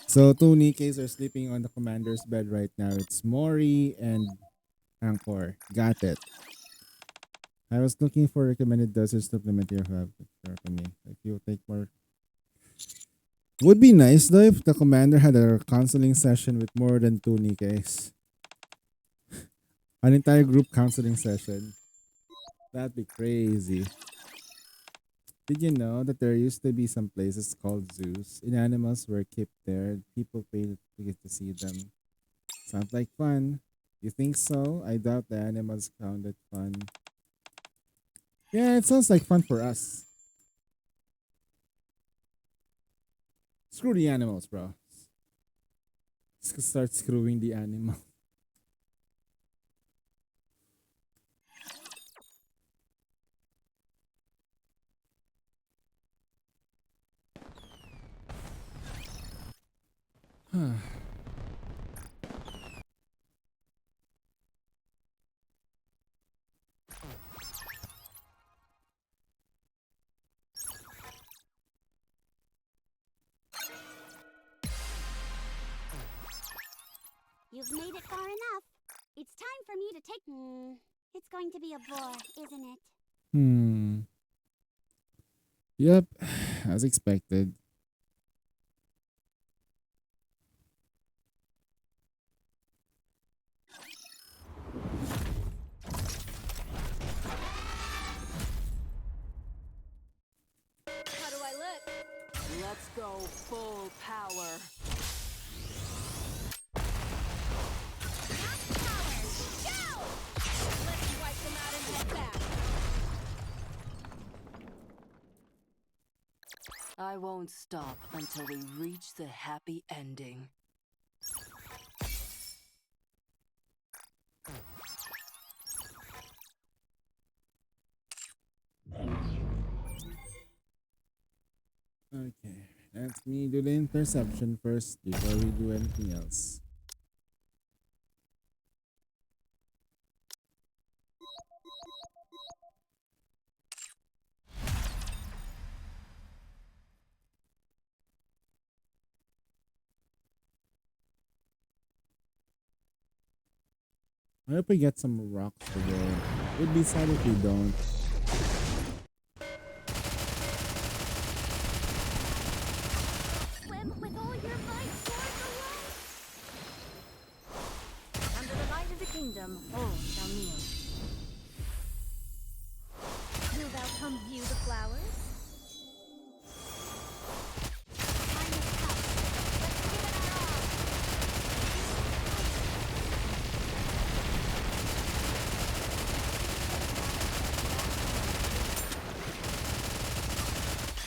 So two Nikkeis are sleeping on the commander's bed right now. It's Mori and Angkor. Got it. I was looking for recommended dosage supplement here who have for me. If you take more. Would be nice though if the commander had a counseling session with more than 2 Nikkeis. An entire group counseling session. That'd be crazy. Did you know that there used to be some places called zoos? And animals were kept there. People paid to get to see them. Sounds like fun. You think so? I doubt the animals found it fun. Yeah, it sounds like fun for us. Screw the animals, bro. Let's start screwing the animal.
You've made it far enough. It's time for me to take. It's going to be a bore, isn't it?
Yep, as expected.
How do I look?
Let's go full power.
Go! Let's wipe them out and head back.
I won't stop until we reach the happy ending.
Okay, let me do the interception first before we do anything else. I hope we get some rocks today. It'd be sad if we don't.
Swim with all your might toward the light.
Under the light of the kingdom, all shall kneel.
Will thou come view the flowers?
Time has come. Let's give it our all.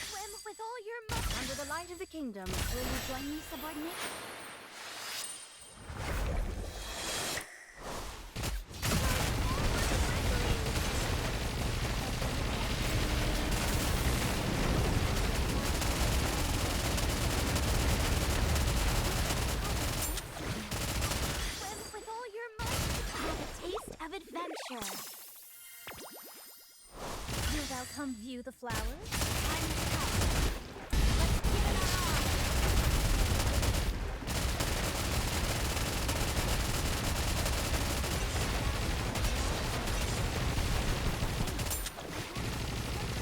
Swim with all your might.
Under the light of the kingdom,
Will you join me, subordinate? Swim with all your might. Have a taste of adventure.
Will thou come view the flowers?
Time has come. Let's give it our all.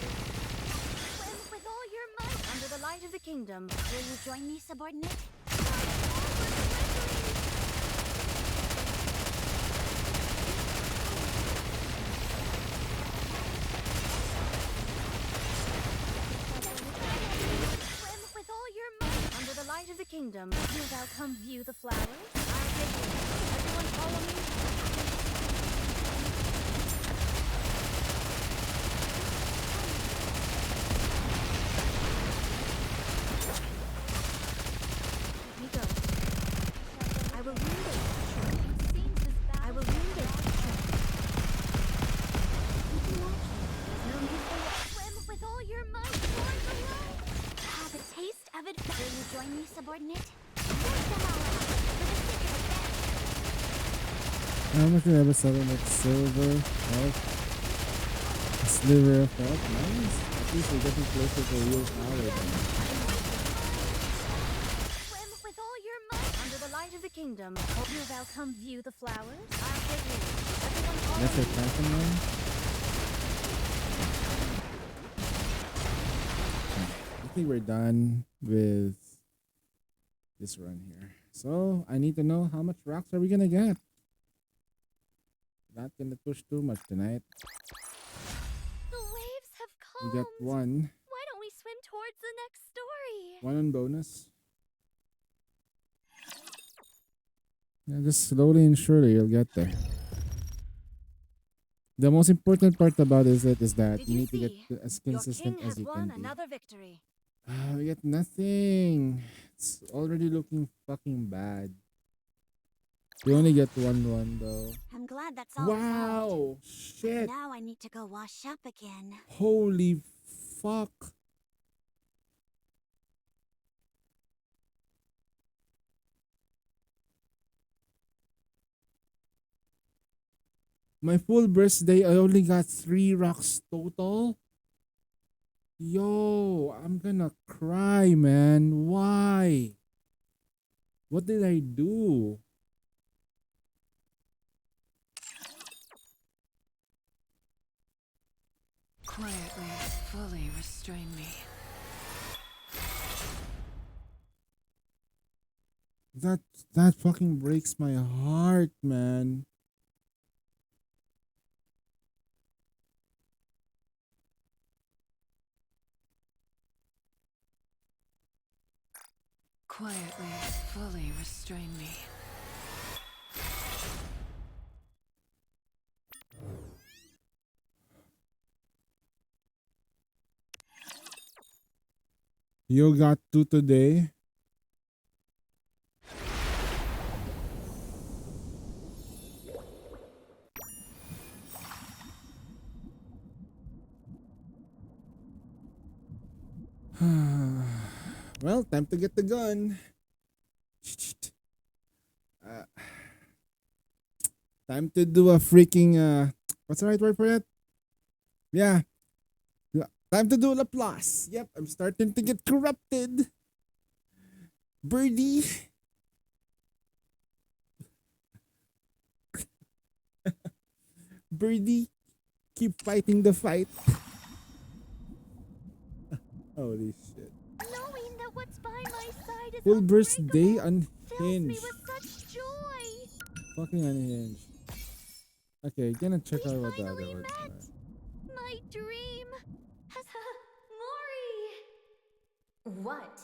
Swim with all your might.
under the light of the kingdom,
Will you join me, subordinate? Swim with all your might.
under the light of the kingdom,
Will thou come view the flowers?
I'll take you. Everyone follow me. Let me go. I will ruin it.
Seems as bad
I will ruin it. There's no need for
Swim with all your might toward the light. Have a taste of it. Will you join me, subordinate? Work them all out for the sake of advantage.
How much do I have a settlement? Silver, health, a sliver of health. Nice. At least we're getting closer to real power then.
Swim with all your might.
under the light of the kingdom.
Will thou come view the flowers?
I'll take you. Everyone follow
That's
me.
your Kraken one? think we're done with this run here. So I need to know how much rocks are we gonna get. Not gonna push too much tonight.
The waves have
We
calmed.
get one.
Why don't we swim towards the next story?
One on bonus. Yeah, just slowly and surely you'll get there. The most important part about it is that
Did
you
you
need to get
see?
as
Your
consistent
king
as
has
you
won
can be.
another victory.
We get nothing. It's already looking fucking bad. We only get 1-1 though.
I'm glad that's all resolved.
Wow! Shit!
Now I need to go wash up again.
Holy fuck! My full birthday, I only got 3 rocks total. Yo, I'm gonna cry, man. Why? What did I do?
Quietly, fully restrain me.
That fucking breaks my heart, man.
Quietly, fully restrain me.
You got 2 today. Well, time to get the gun. Time to do a freaking what's the right word for it? Yeah. Time to do Laplace. Yep, I'm starting to get corrupted. Birdie. Birdie, keep fighting the fight. Holy shit.
Knowing that what's by my side is
Full burst day
unbreakable fills me
unhinged.
with such joy.
Fucking unhinged. Okay, gonna check
We
out what the other
finally
words
met.
are.
My dream has Mori.
What?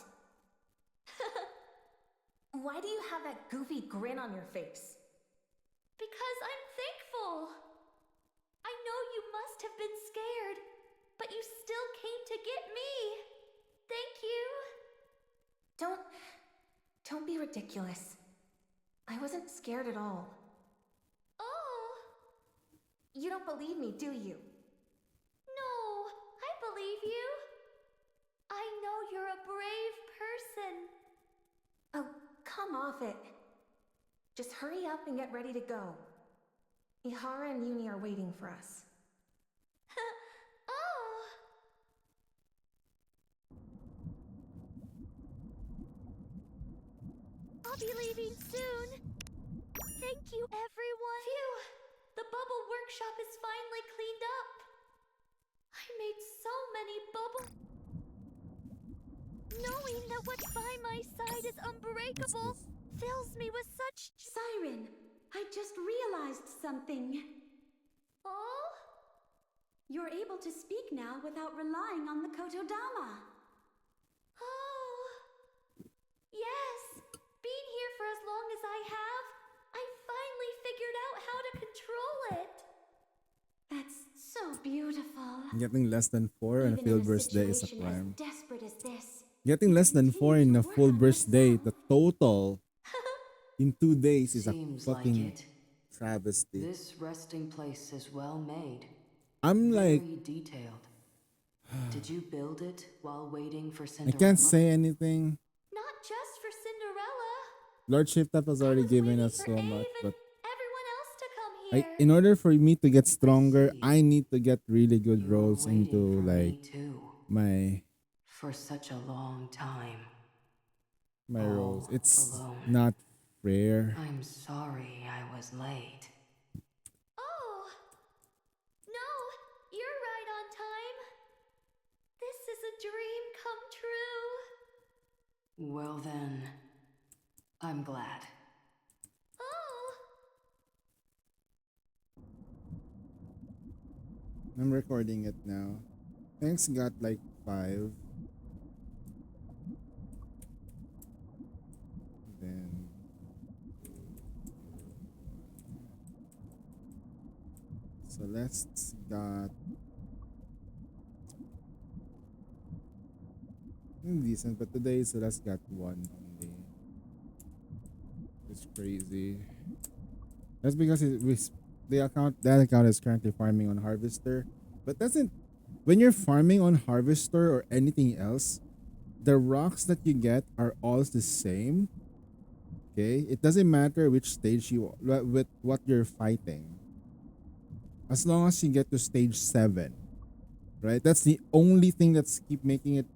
Why do you have that goofy grin on your face?
Because I'm thankful. I know you must have been scared, but you still came to get me. Thank you.
Don't be ridiculous. I wasn't scared at all.
Oh,
You don't believe me, do you?
no, I believe you. I know you're a brave person.
Oh, come off it. Just hurry up and get ready to go. Ihara and Yuni are waiting for us.
Oh.
I'll be leaving soon. Thank you, everyone.
Phew! The bubble workshop is finally cleaned up. I made so many bubble.
Knowing that what's by my side is unbreakable fills me with such
Siren, I just realized something.
Oh?
You're able to speak now without relying on the Kotodama.
Oh. Yes. Being here for as long as I have, I finally figured out how to control it.
That's so beautiful.
Getting less than 4 on a
Even
full
in
burst day is a
situation
crime.
as desperate as this.
Getting less than 4 in a full burst day, the total in 2 days is a
Seems like
fucking
it.
travesty.
This resting place is well made.
I'm like,
Very detailed. Did you build it while waiting for
I
Cinderella?
can't say anything.
Not just for Cinderella.
Lord Shiftap has already
was
given
waiting
us
for
so
Ave
much,
and
but
everyone else to come here.
in order for me to get stronger, I need to get really good
You were
rolls
waiting
into
for
like
me too.
my
For such a long time.
rolls.
All
It's
alone.
not fair.
I'm sorry I was late.
Oh. No, you're right on time. This is a dream come true.
Well then, I'm glad.
Oh,
I'm recording it now. Thanks got like 5. Then Celeste got decent, but today Celeste got 1 only. It's crazy. That's because that account is currently farming on Harvester, but doesn't when you're farming on Harvester or anything else, the rocks that you get are all the same. Okay, it doesn't matter which stage with what you're fighting. As long as you get to stage 7, right? That's the only thing that's keep making it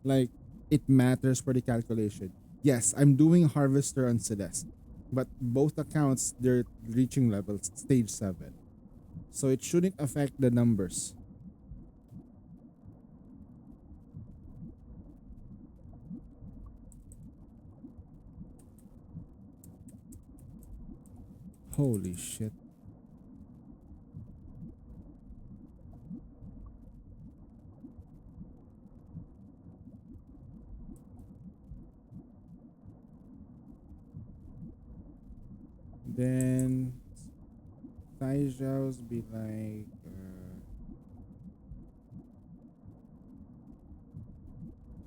like it matters for the calculation. Yes, I'm doing Harvester on Celeste, but both accounts they're reaching levels stage 7, so it shouldn't affect the numbers. Holy shit. Then Taijao's be like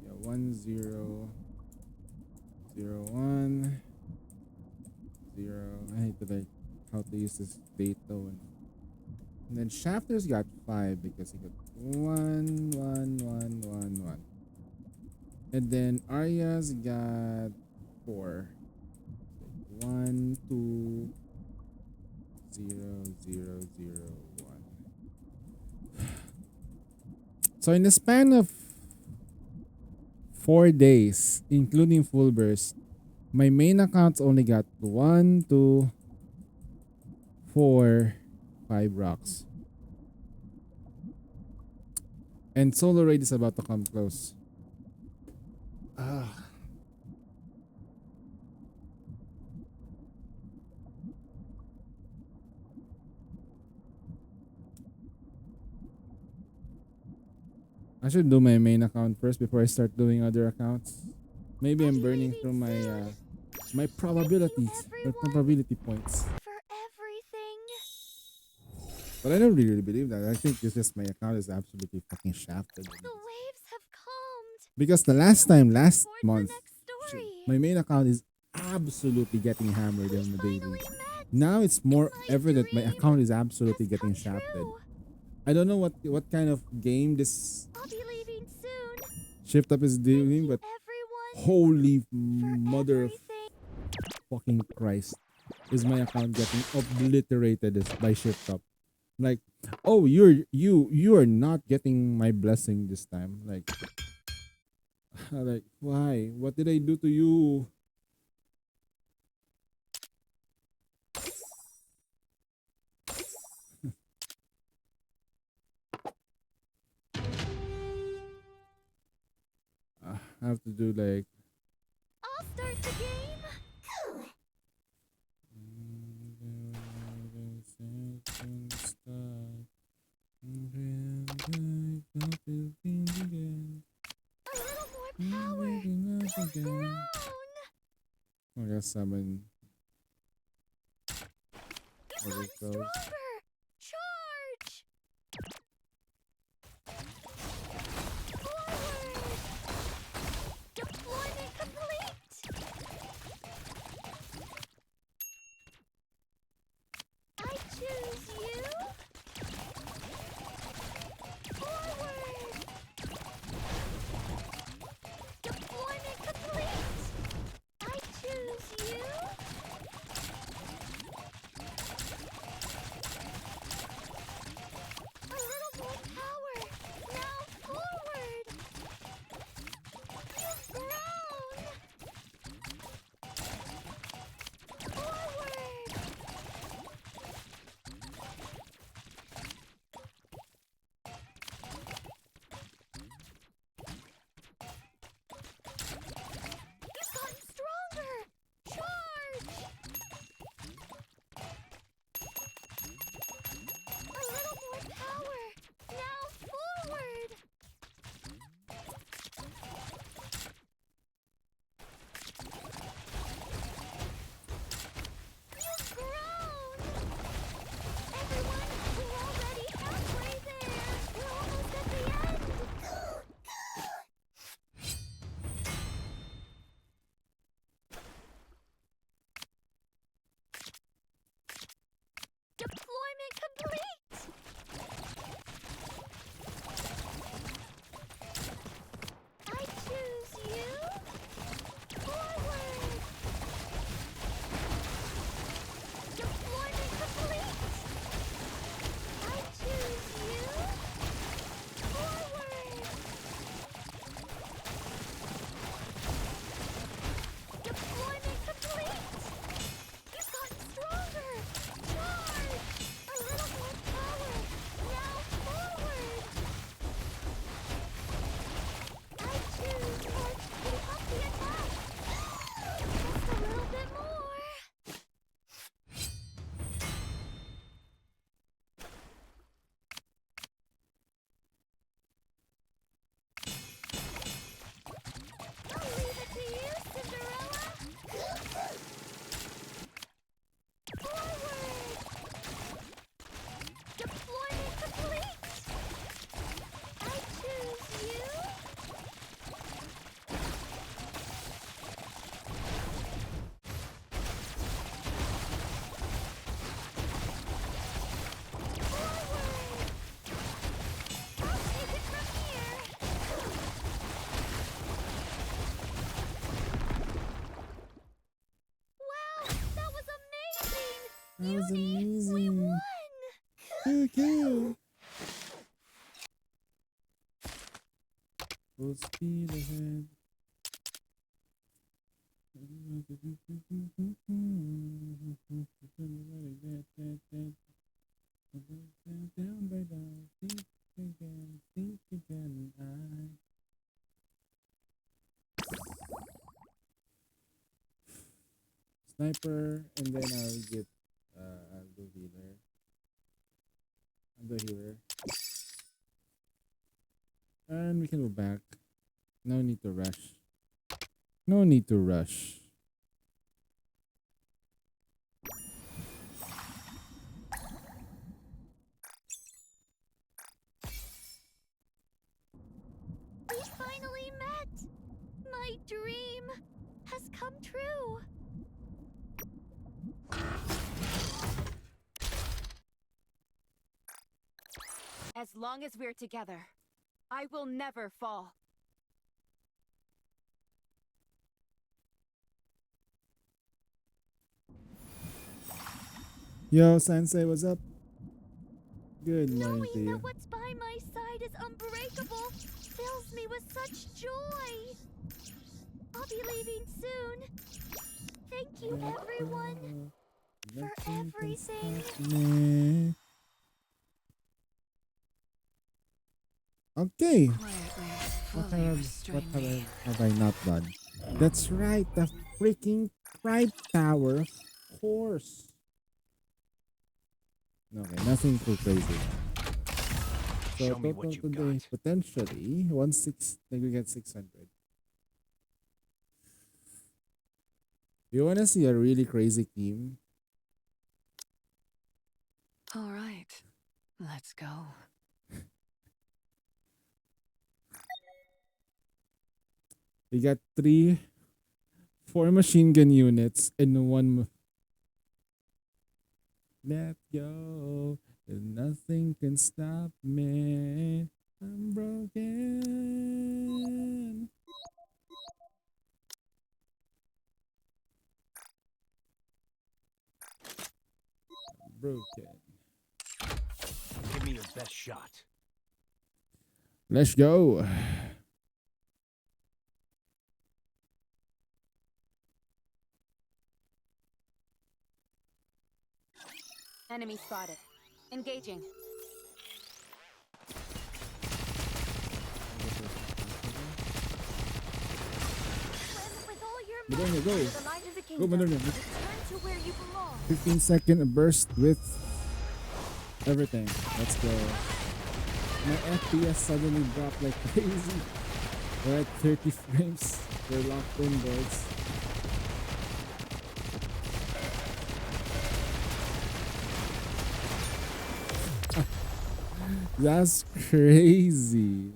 yeah, 1 0 0 1 0. I hate to like how to use this data one. And then Shafter's got 5 because he got 1 1 1 1 1. And then Arya's got 4. 1 2 0 0 0 1. So in the span of 4 days, including full burst, my main account's only got 1 2 4 5 rocks. And solo raid is about to come close. I should do my main account first before I start doing other accounts. Maybe I'm burning through my my probabilities or probability points.
for everything.
But I don't really believe that. I think it's just my account is absolutely fucking shafted.
The waves have calmed.
Because the last month,
Toward the next story.
my main account is absolutely getting hammered on the daily.
Finally met.
Now it's more
My
evident my
dream
account is absolutely
has
getting
come
shafted.
true.
I don't know what kind of game this
I'll be leaving soon.
shift up is doing, but
Everyone,
holy
for
mother of
everything.
fucking Christ, is my account getting obliterated by shift up. Like, oh, you are not getting my blessing this time. Like, like why? What did I do to you? I have to do like
I'll start the game. A little more power. Your throne.
I guess summon.
You've
There
gotten
it goes.
stronger. Charge. Forward. Deployment complete. I choose you. Forward. Deployment complete. I choose you.
That was
We
amazing.
won!
Coo. Full speed ahead. Down by down, think again, Sniper, and then I'll get, I'll do healer. I'll do healer. And we can go back. No need to rush. No need to rush.
We finally met! My dream has come true!
As long as we're together, I will never fall.
Yo, Sensei, what's up? Good morning to
Knowing
you.
that what's by my side is unbreakable fills me with such joy! I'll be leaving soon. Thank you, everyone, for everything.
Okay.
Quietly,
What
fully
have,
restrain
what
me.
have I not done? That's right, the freaking Pride Tower, of course. Okay, nothing too crazy. So
Show me
total
what you
today,
got.
potentially, think we get 600. You wanna see a really crazy team?
All right, let's go.
We got 4 machine gun units and 1. Let go, and nothing can stop me. I'm broken. Broken.
Give me your best shot.
Let's go.
Enemy spotted. Engaging.
With all your
Madonna, go.
might, the light of the
Go,
kingdom.
Madonna.
Return to where you belong.
15-second burst with everything. Let's go. My FPS suddenly dropped like crazy. We're at 30 frames. We're locked in, boys. That's crazy.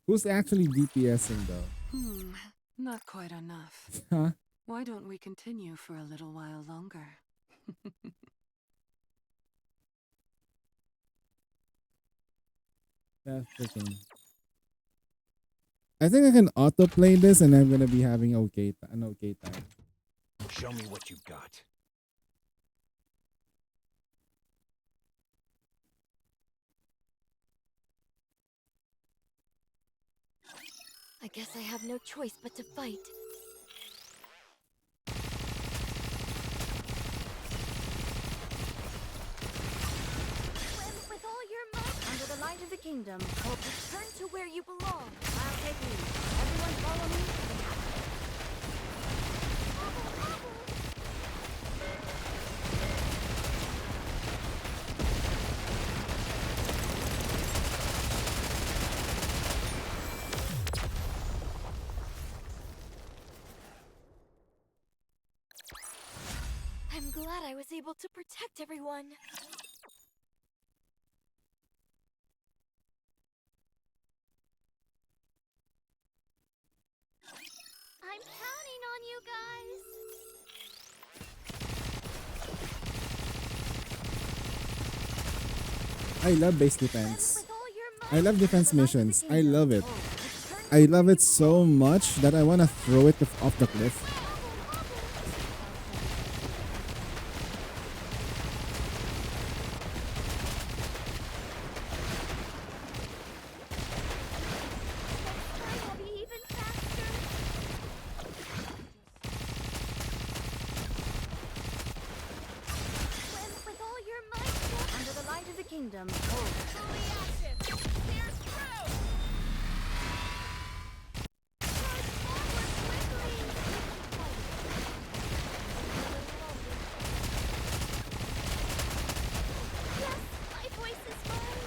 Who's actually DPSing though?
Not quite enough.
Huh?
Why don't we continue for a little while longer?
That's freaking. I think I can autoplay this and I'm gonna be having an okay time.
Show me what you got.
I guess I have no choice but to fight. With all your might, under the light of the kingdom, return to where you belong. I'll take lead. Everyone follow me. I'm glad I was able to protect everyone. I'm counting on you guys.
I love base defense.
With all your might,
I love defense
under the light of the
missions. I
kingdom.
love it.
Return
I love it so much that I wanna throw it off the cliff.
kingdom. Fully active. Clear through.
Yes, my voice is mine.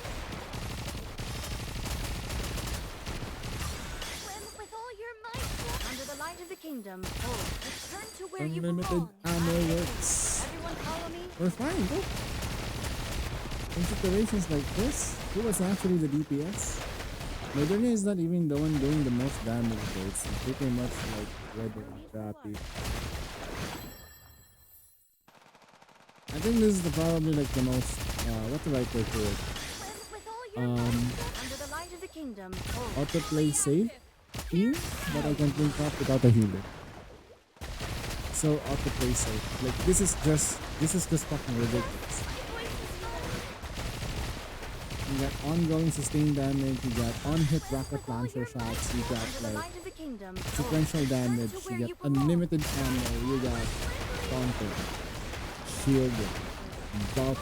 Swim with all your might.
Under the light of the kingdom. Return to where you
Unlimited
belong.
ammo works.
Everyone follow me.
We're fine, bro. In situations like this, who was actually the DPS? Modernia is not even the one doing the most damage though. It's pretty much like Red and Crappy. I think this is probably like the most what's the right word for it?
Under the light of the kingdom.
Autoplay safe team that I can think of without a healer. So autoplay safe. Like this is just fucking ridiculous. You got ongoing sustained damage, you got on-hit rocket launcher shots, you got like sequential damage, you got unlimited ammo, you got taunting, shielding, buff.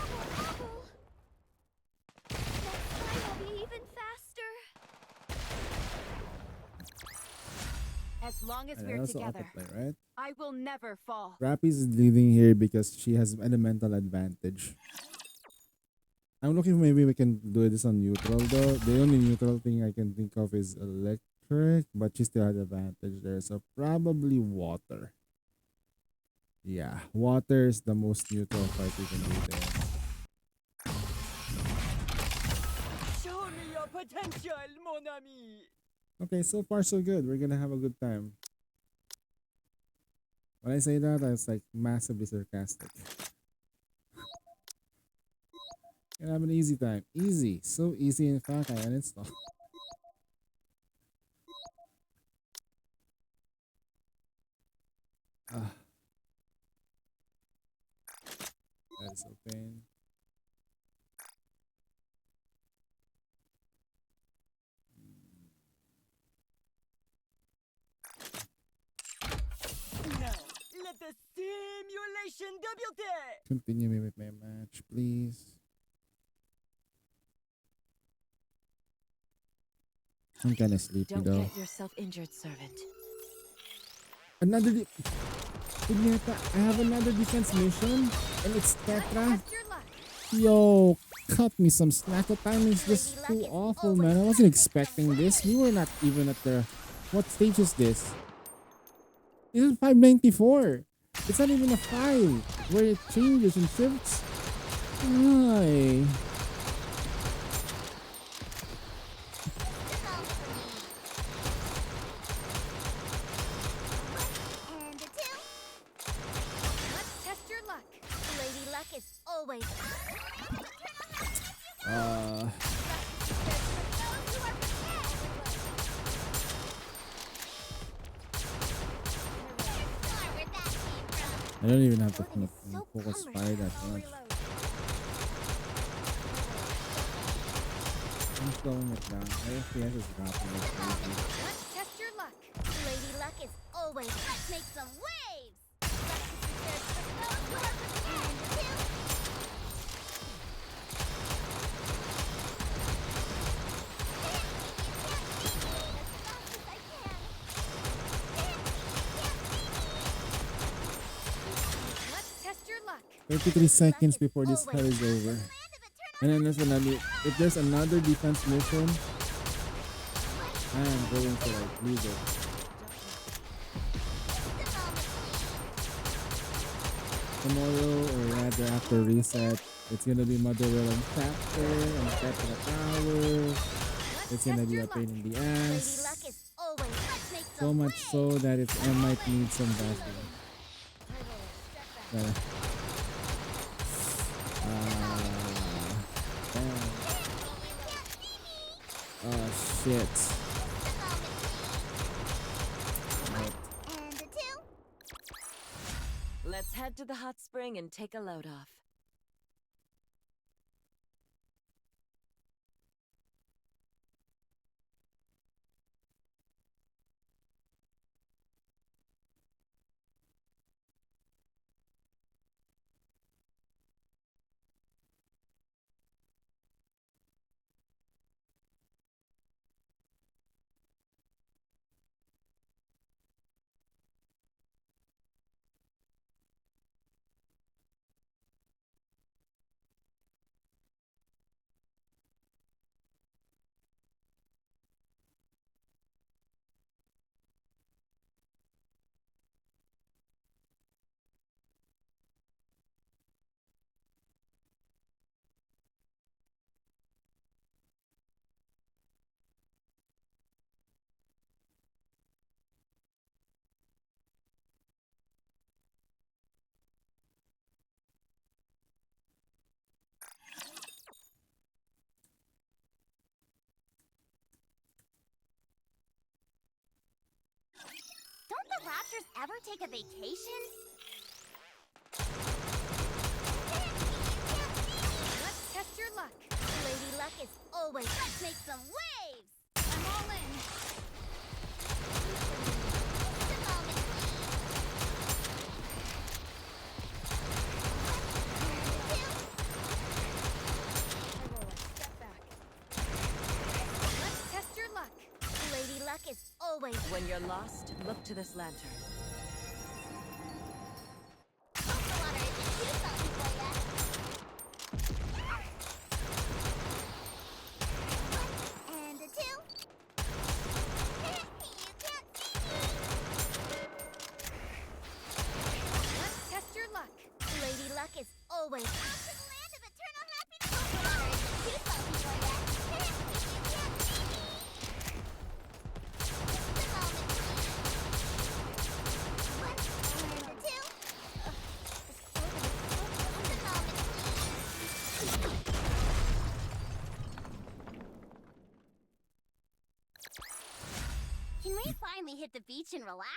I'll be even faster.
As long as
And
we're
also
together,
autoplay, right?
I will never fall.
Rappies is leading here because she has elemental advantage. I'm looking for maybe we can do this on neutral though. The only neutral thing I can think of is electric, but she still has advantage there. So probably water. Yeah, water is the most neutral fight we can do there.
Show me your potential, mon ami.
Okay, so far so good. We're gonna have a good time. When I say that, I was like massively sarcastic. Gonna have an easy time. Easy. So easy, in fact, I uninstall. That is open.
Now, let the simulation débute.
Continue me with my match, please. I'm kind of sleepy
Don't
though.
get yourself injured, servant.
Another Punyeta, I have another defense mission and it's Tetra. Yo, cut me some slack. The timing is just too awful, man. I wasn't expecting this. We were not even at the... What stage is this? This is 594. It's not even a 5 where it changes and shifts. Why?
And a 2. Let's test your luck. Lady Luck is always.
I don't even have to focus fire that much. I'm slowing it down. My FPS is dropping like crazy.
Let's test your luck. Lady Luck is always. Let's make some waves.
Let's test your luck.
33 seconds before this hell is over. And then there's another, if there's another defense mission, I am going to like lose it. Tomorrow, or rather after reset, it's gonna be Mother Realm Chapter and Tetra Tower. It's gonna be a pain in the ass. So much so that I might need some Vaseline. Damn. Oh shit.
Let's head to the hot spring and take a load off.
sisters ever take a vacation?
Let's test your luck.
Lady Luck is always. Let's make some waves!
I'm all in.
Just a moment,
I roll a step back. Let's test your luck.
please. Lady Luck is always.
When you're lost, look to this lantern.
Cocoa water isn't too salty for ya. And a two. You can't see me.
Let's test your luck.
Lady Luck is always. Off to the land of eternal happiness. Cocoa water isn't too salty for ya. You can't see me. Just a moment, please. And a two. Just a moment, please. Can we finally hit the beach and relax?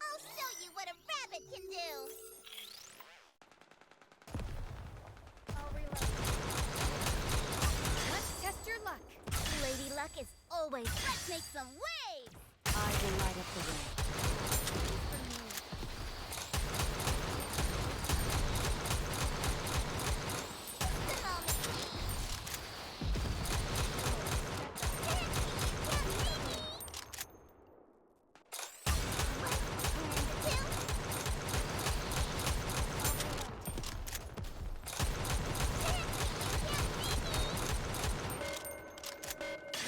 I'll show you what a rabbit can do.
I'll reload. Let's test your luck.
Lady Luck is always. Let's make some waves.
I will light up the way.
Just a moment, please.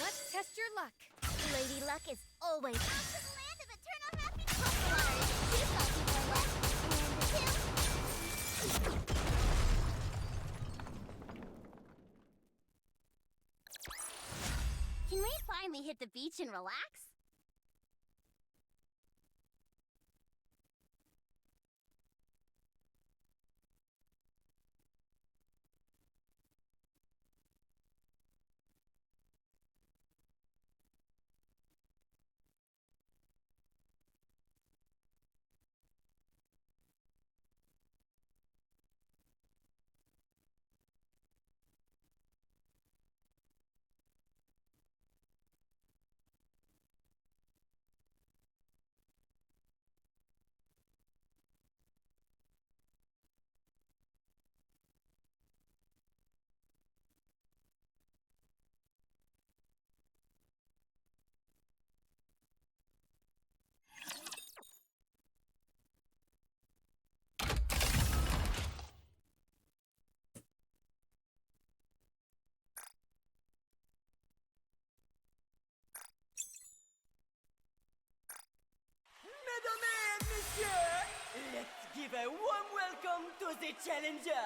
Let's test your luck.
Lady Luck is always. Off to the land of eternal happiness. Cocoa water isn't too salty for ya. And a two. Can we finally hit the beach and relax?
Mesdames et messieurs, let's give a warm welcome to the challenger.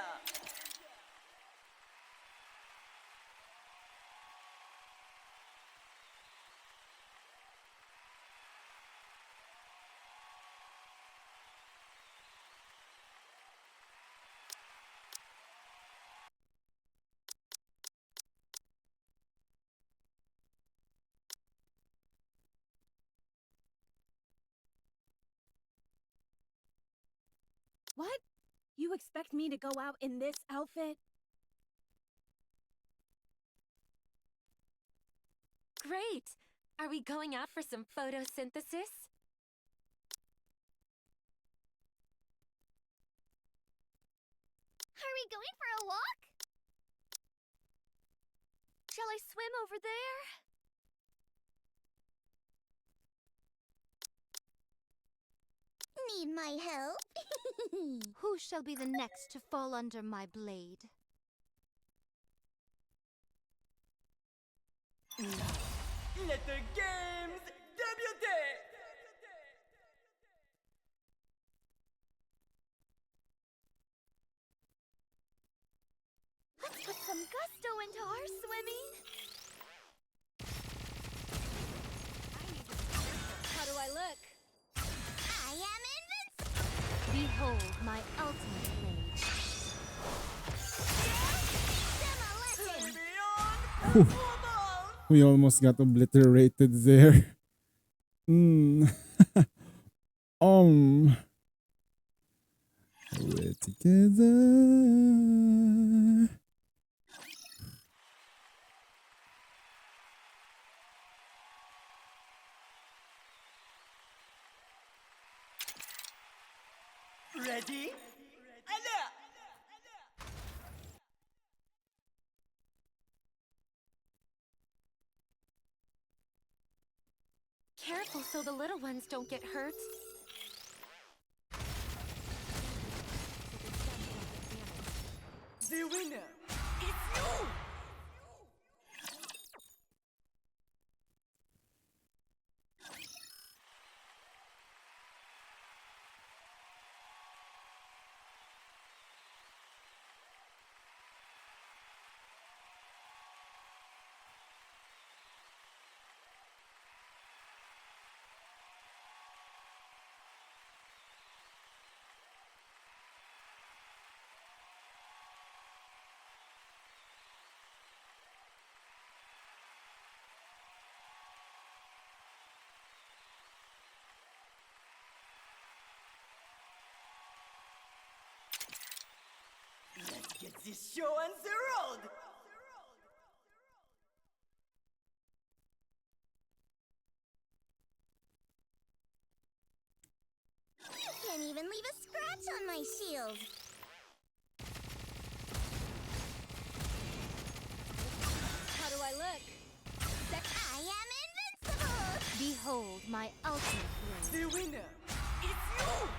What? You expect me to go out in this outfit?
Great! Are we going out for some photosynthesis?
Are we going for a walk?
Shall I swim over there?
Need my help?
Who shall be the next to fall under my blade?
Let the games débute.
Let's put some gusto into our swimming.
How do I look?
I am invincible.
Behold my ultimate blade.
Whew. We almost got obliterated there. Um. We're together.
Ready?
Careful so the little ones don't get hurt.
The winner! It's you! Let's get this show on the road!
You can't even leave a scratch on my shield.
How do I look?
I am invincible!
Behold my ultimate blade.
The winner! It's you!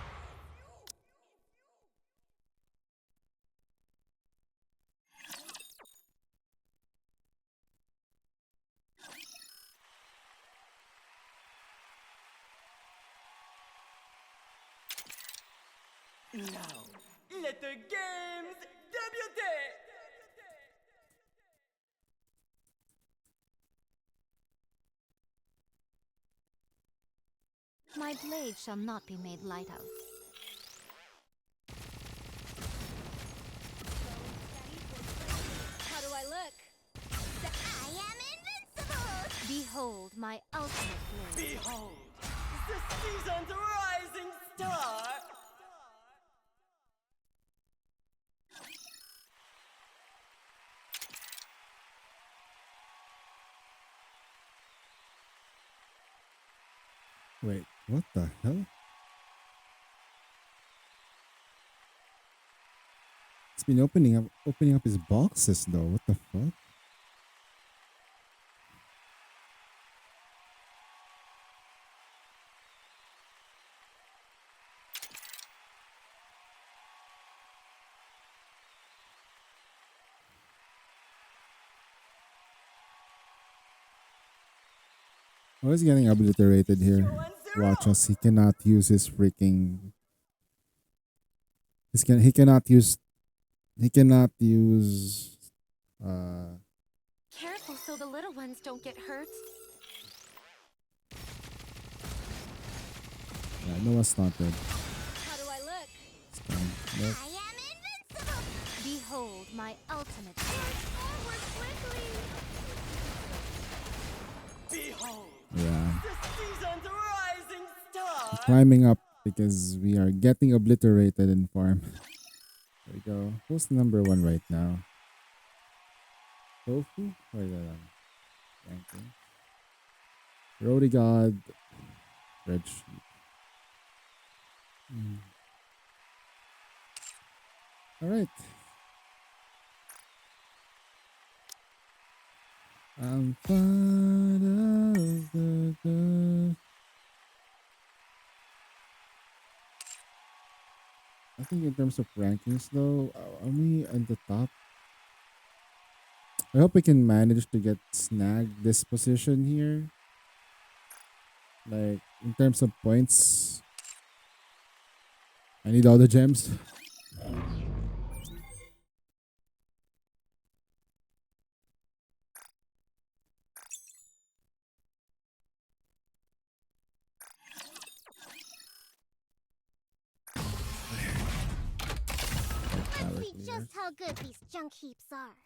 Now, let the games debut!
My blade shall not be made light of.
How do I look?
I am invincible!
Behold my ultimate blade.
Behold, the season's rising star!
Wait, what the hell? It's been opening up his boxes though. What the fuck? Oh, he's getting obliterated here. Watch us. He cannot use his freaking. He cannot use. He cannot use.
Careful so the little ones don't get hurt.
Yeah, Noah's not dead.
How do I look?
Nope.
I am invincible!
Behold my ultimate blade.
Forward quickly!
Behold,
Yeah.
the season's rising star!
Climbing up because we are getting obliterated in farm. There we go. Who's the number one right now? Tofu? Wait, ranking. Roadie God. Red Sheep. Alright. I'm fine of the good. I think in terms of rankings though, are we at the top? I hope we can manage to get snagged this position here. Like, in terms of points. I need all the gems.
Let's see just how good these junk heaps are.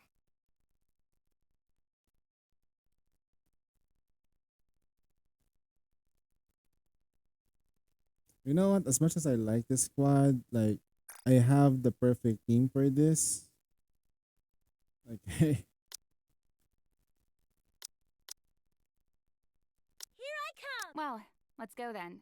You know what? As much as I like this squad, like I have the perfect team for this. Okay.
Here I come! Well, let's go then.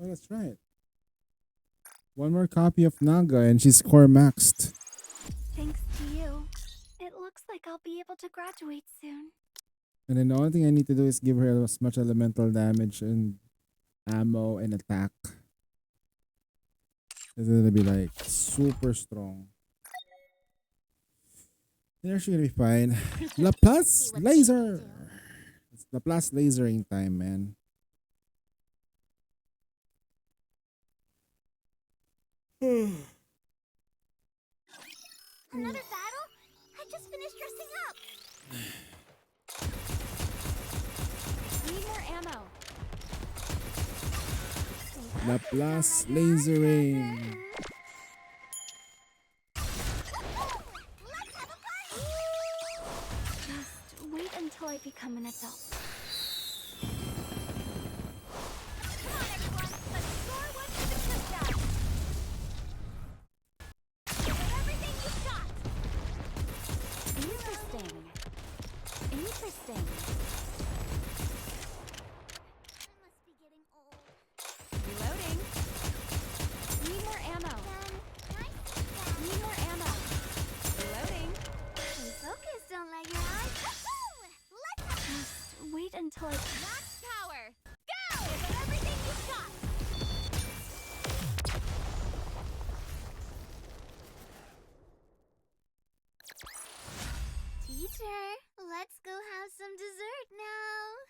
Oh, that's right. One more copy of Naga and she's core maxed.
Thanks to you. It looks like I'll be able to graduate soon.
And then the only thing I need to do is give her as much elemental damage and ammo and attack. It's gonna be like super strong. They're actually gonna be fine. Laplace laser! It's Laplace lasering time, man.
Another battle? I just finished dressing up! Need more ammo.
Laplace lasering.
Let's have a party! Just wait until I become an adult. Come on, everyone! Let's score one for the good guys! Give it everything you've got! Interesting. Interesting. I must be getting old. Reloading. Need more ammo. Need more ammo. Reloading. Stay focused, don't let your eyes. Let's just wait until I max power. Go! Give it everything you've got. Teacher, let's go have some dessert now.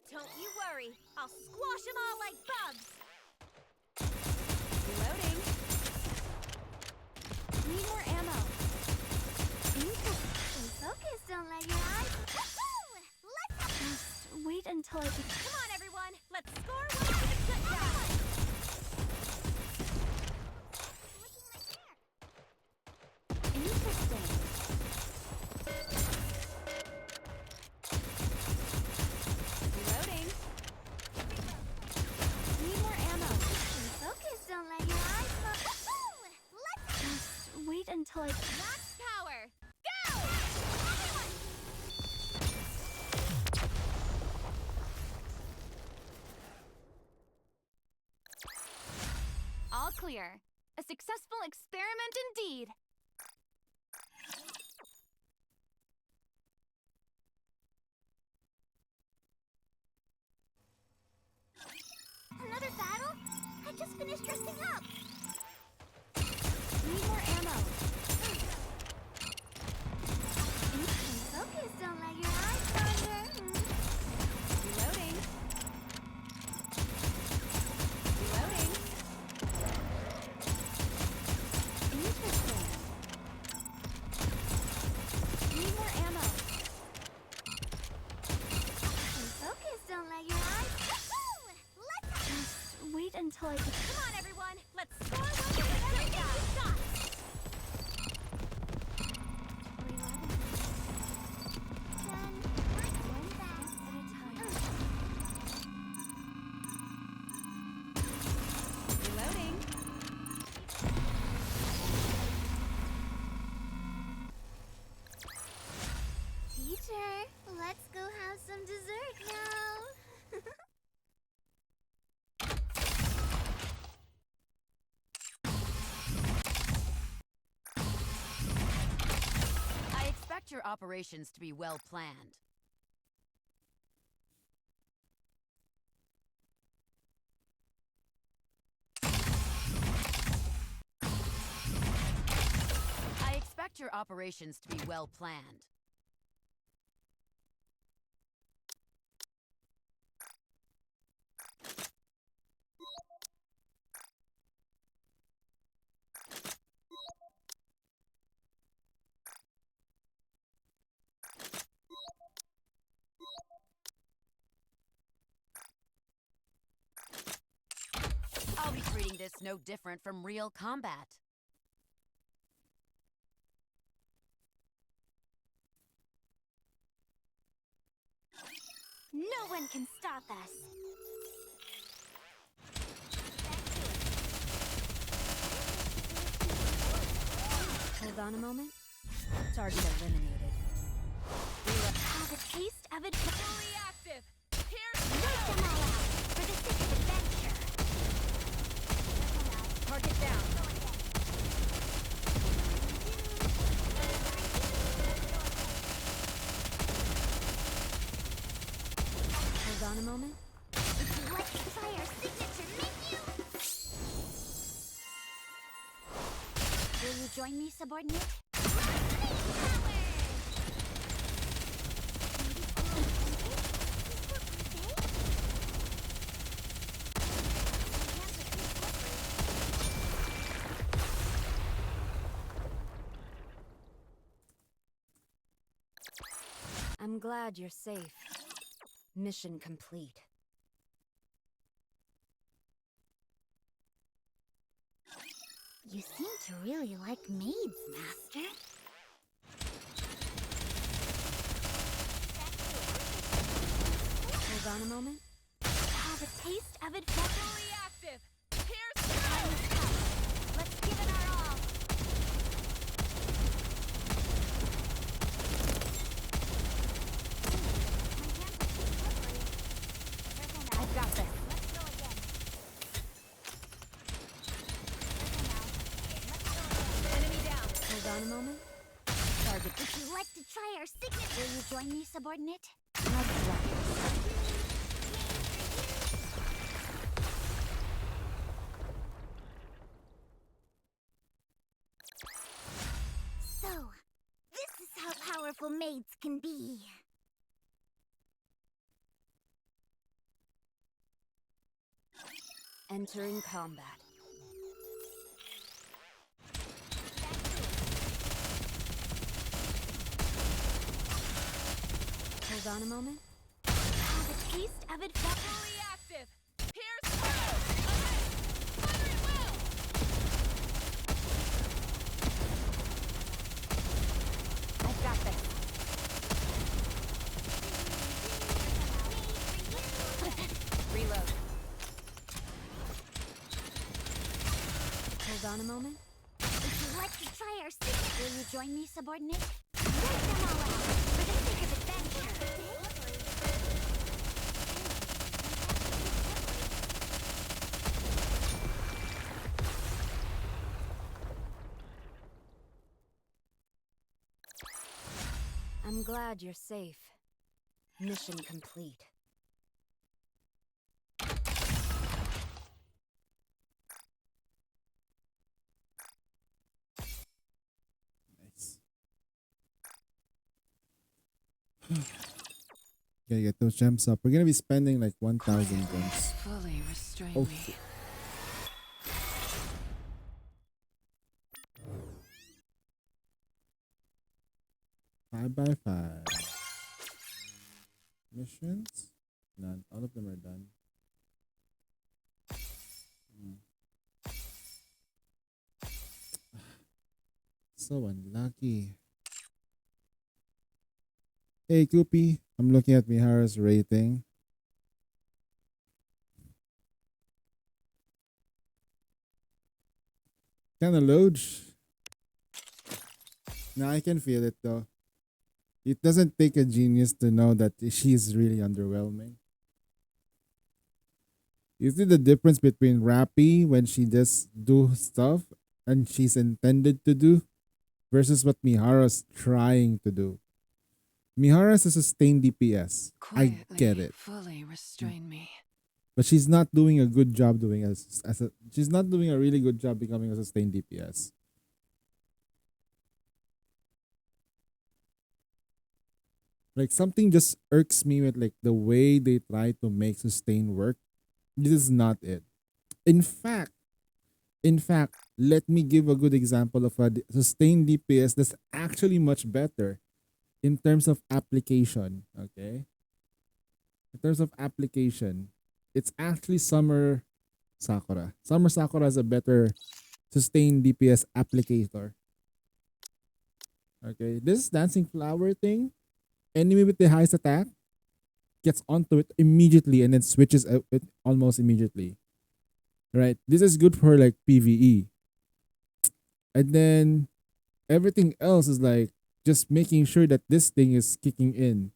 Don't you worry, I'll squash them all like bugs. Reloading. Need more ammo. Stay focused, don't let your eyes. Let's just wait until I come on, everyone. Let's score one for the good guys. Interesting. Reloading. Need more ammo. Stay focused, don't let your eyes let's just wait until I max power. Go! Everyone! All clear. A successful experiment indeed. Another battle? I just finished dressing up. Need more ammo. Stay focused, don't let your eyes wander. Reloading. Reloading. Interesting. Need more ammo. Stay focused, don't let your eyes. Let's just wait until I come on, everyone. Let's score one for the good guys.
expect your operations to be well planned. I expect your operations to be well planned. I'll be treating this no different from real combat.
No one can stop us.
Hold on a moment. Target eliminated.
Have a taste of it.
Fully active. Here's
Take them all out for the sake of adventure.
Target down. Hold on a moment.
Would you like to try our signature menu? Will you join me, subordinate?
I'm glad you're safe. Mission complete.
You seem to really like maids, Master.
Hold on a moment.
Have a taste of it.
fully active. Here's
Let's give it our all.
I've got this.
Let's go again.
Enemy down. Hold on a moment. Target.
Would you like to try our signature? Will you join me, subordinate?
Let's rock.
So, this is how powerful maids can be.
Entering combat. Hold on a moment.
Have a taste of it.
fully active. Here's Fire at will.
I've got this. Reload. Hold on a moment.
Would you like to try our signature? Will you join me, subordinate? Take them all out for the sake of adventure.
I'm glad you're safe. Mission complete.
Nice. Gotta get those gems up. We're gonna be spending like 1,000 gems.
Fully restrain
Oh,
me.
shit. 5x5 missions. None. All of them are done. So unlucky. Hey, Koopy. I'm looking at Mihara's rating. Kinda loads. Now I can feel it though. It doesn't take a genius to know that she's really underwhelming. You see the difference between Rappy when she just do stuff and she's intended to do? versus what Mihara's trying to do. Mihara's a sustained DPS. I get it.
Fully restrain me.
But she's not doing a good job doing she's not doing a really good job becoming a sustained DPS. Like something just irks me with like the way they try to make sustain work. This is not it. In fact, let me give a good example of a sustained DPS that's actually much better in terms of application. Okay. In terms of application, it's actually Summer Sakura. Summer Sakura is a better sustained DPS applicator. Okay, this dancing flower thing, enemy with the highest attack gets onto it immediately and then switches it almost immediately. Right, this is good for like PvE. And then everything else is like just making sure that this thing is kicking in.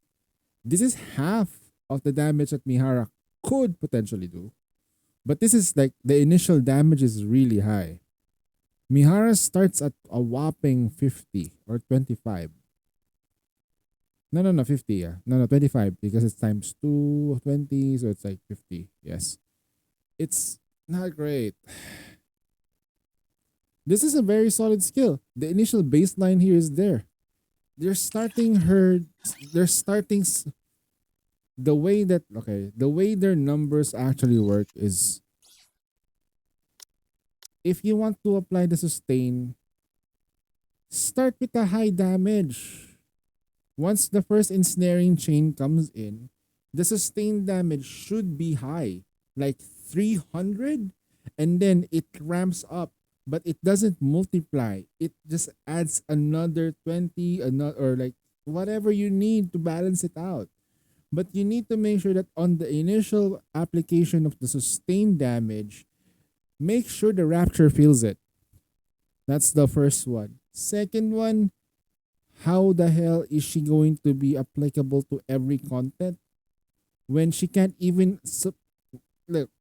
This is half of the damage that Mihara could potentially do. But this is like the initial damage is really high. Mihara starts at a whopping 50 or 25. No, 50, yeah. No, 25 because it's times 2 of 20, so it's like 50. Yes. It's not great. This is a very solid skill. The initial baseline here is there. They're starting the way that the way their numbers actually work is if you want to apply the sustain, start with a high damage. Once the first ensnaring chain comes in, the sustain damage should be high, like 300, and then it ramps up, but it doesn't multiply. It just adds another 20, another or like whatever you need to balance it out. But you need to make sure that on the initial application of the sustained damage, make sure the Rapture feels it. That's the first one. Second one, how the hell is she going to be applicable to every content when she can't even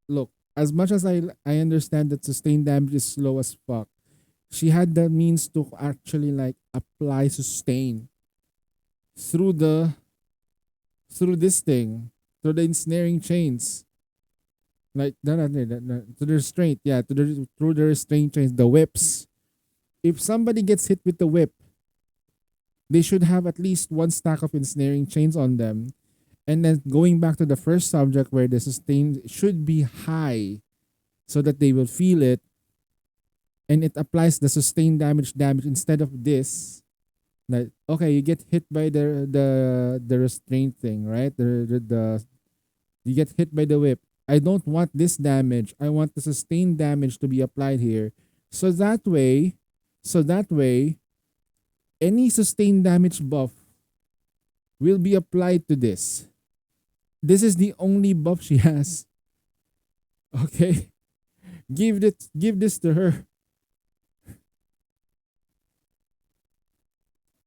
look, as much as I understand that sustained damage is slow as fuck, she had the means to actually like apply sustain through this thing, through the ensnaring chains. Like to the restraint, yeah, through the restraint chains, the whips. If somebody gets hit with the whip, they should have at least one stack of ensnaring chains on them. And then going back to the first subject where the sustain should be high so that they will feel it. And it applies the sustained damage instead of this. Like, okay, you get hit by the restraint thing, right? You get hit by the whip. I don't want this damage. I want the sustained damage to be applied here. So that way, any sustained damage buff will be applied to this. This is the only buff she has. Okay? Give this to her.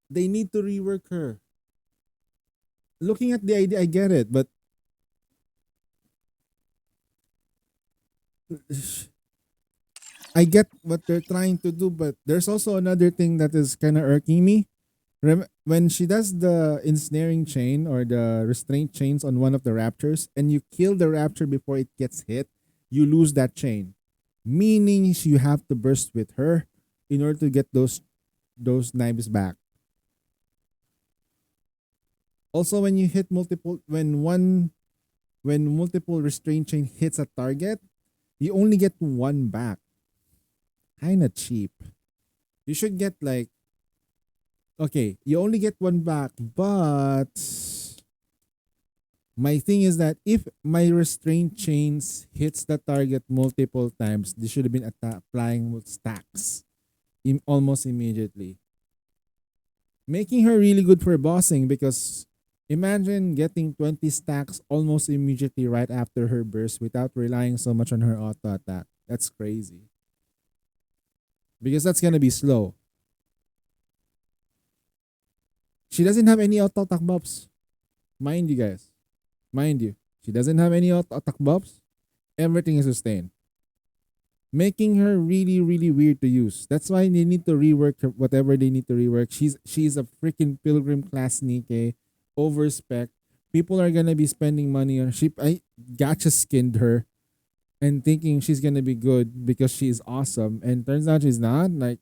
They need to rework her. Looking at the idea, I get it, but I get what they're trying to do, but there's also another thing that is kind of irking me. When she does the ensnaring chain or the restraint chains on one of the raptors and you kill the raptor before it gets hit, you lose that chain. Meaning you have to burst with her in order to get those knives back. Also, when you hit multiple restraint chain hits a target, you only get one back. Kinda cheap. You should get like, okay, you only get one back, but my thing is that if my restraint chains hits the target multiple times, they should have been applying with stacks almost immediately. Making her really good for bossing, because imagine getting 20 stacks almost immediately right after her burst without relying so much on her auto attack. That's crazy. Because that's gonna be slow. She doesn't have any auto attack buffs. Mind you guys. Mind you. She doesn't have any auto attack buffs. Everything is sustained. making her really, really weird to use. That's why they need to rework her, whatever they need to rework. She's a freaking pilgrim class Nike, over spec. People are gonna be spending money on. I gotcha skinned her, and thinking she's gonna be good because she's awesome, and turns out she's not. Like,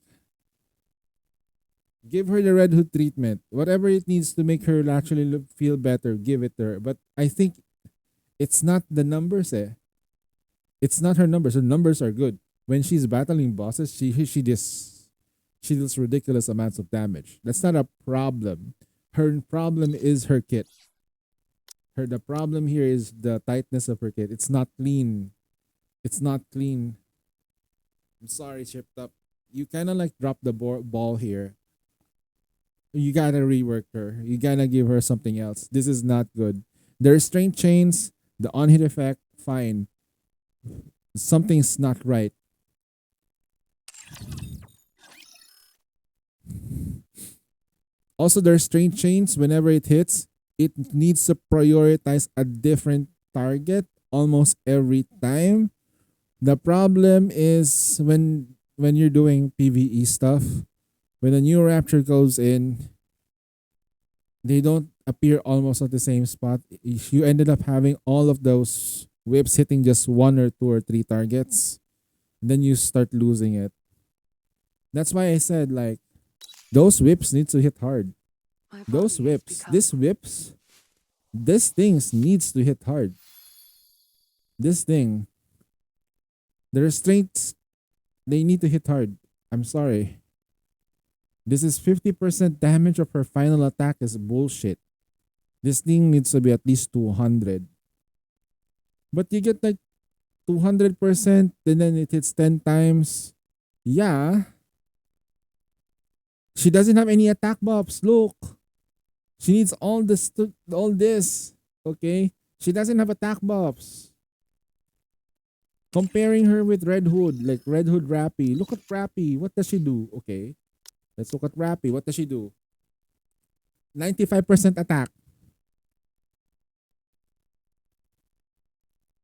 give her the Red Hood treatment. Whatever it needs to make her actually feel better, give it to her. But I think it's not the numbers, eh. It's not her numbers. Her numbers are good. When she's battling bosses, she deals ridiculous amounts of damage. That's not a problem. Her problem is her kit. The problem here is the tightness of her kit. It's not clean. It's not clean. I'm sorry, Chipped Up. You kind of like drop the ball here. You gotta rework her. You gotta give her something else. This is not good. The restraint chains, the on-hit effect, fine. Something's not right. Also, the restraint chains, whenever it hits, it needs to prioritize a different target almost every time. The problem is when you're doing PvE stuff, when a new rapture goes in, they don't appear almost at the same spot. You ended up having all of those whips hitting just 1 or 2 or 3 targets. Then you start losing it. That's why I said, like, those whips need to hit hard. Those whips, this things needs to hit hard. This thing, the restraints, they need to hit hard. I'm sorry. This is 50% damage of her final attack is bullshit. This thing needs to be at least 200. But you get like 200% and then it hits 10 times. Yeah. She doesn't have any attack buffs. Look. She needs all this. Okay? She doesn't have attack buffs. Comparing her with Red Hood, like Red Hood Rappy. Look at Rappy. What does she do? Okay. Let's look at Rappy. What does she do? 95% attack.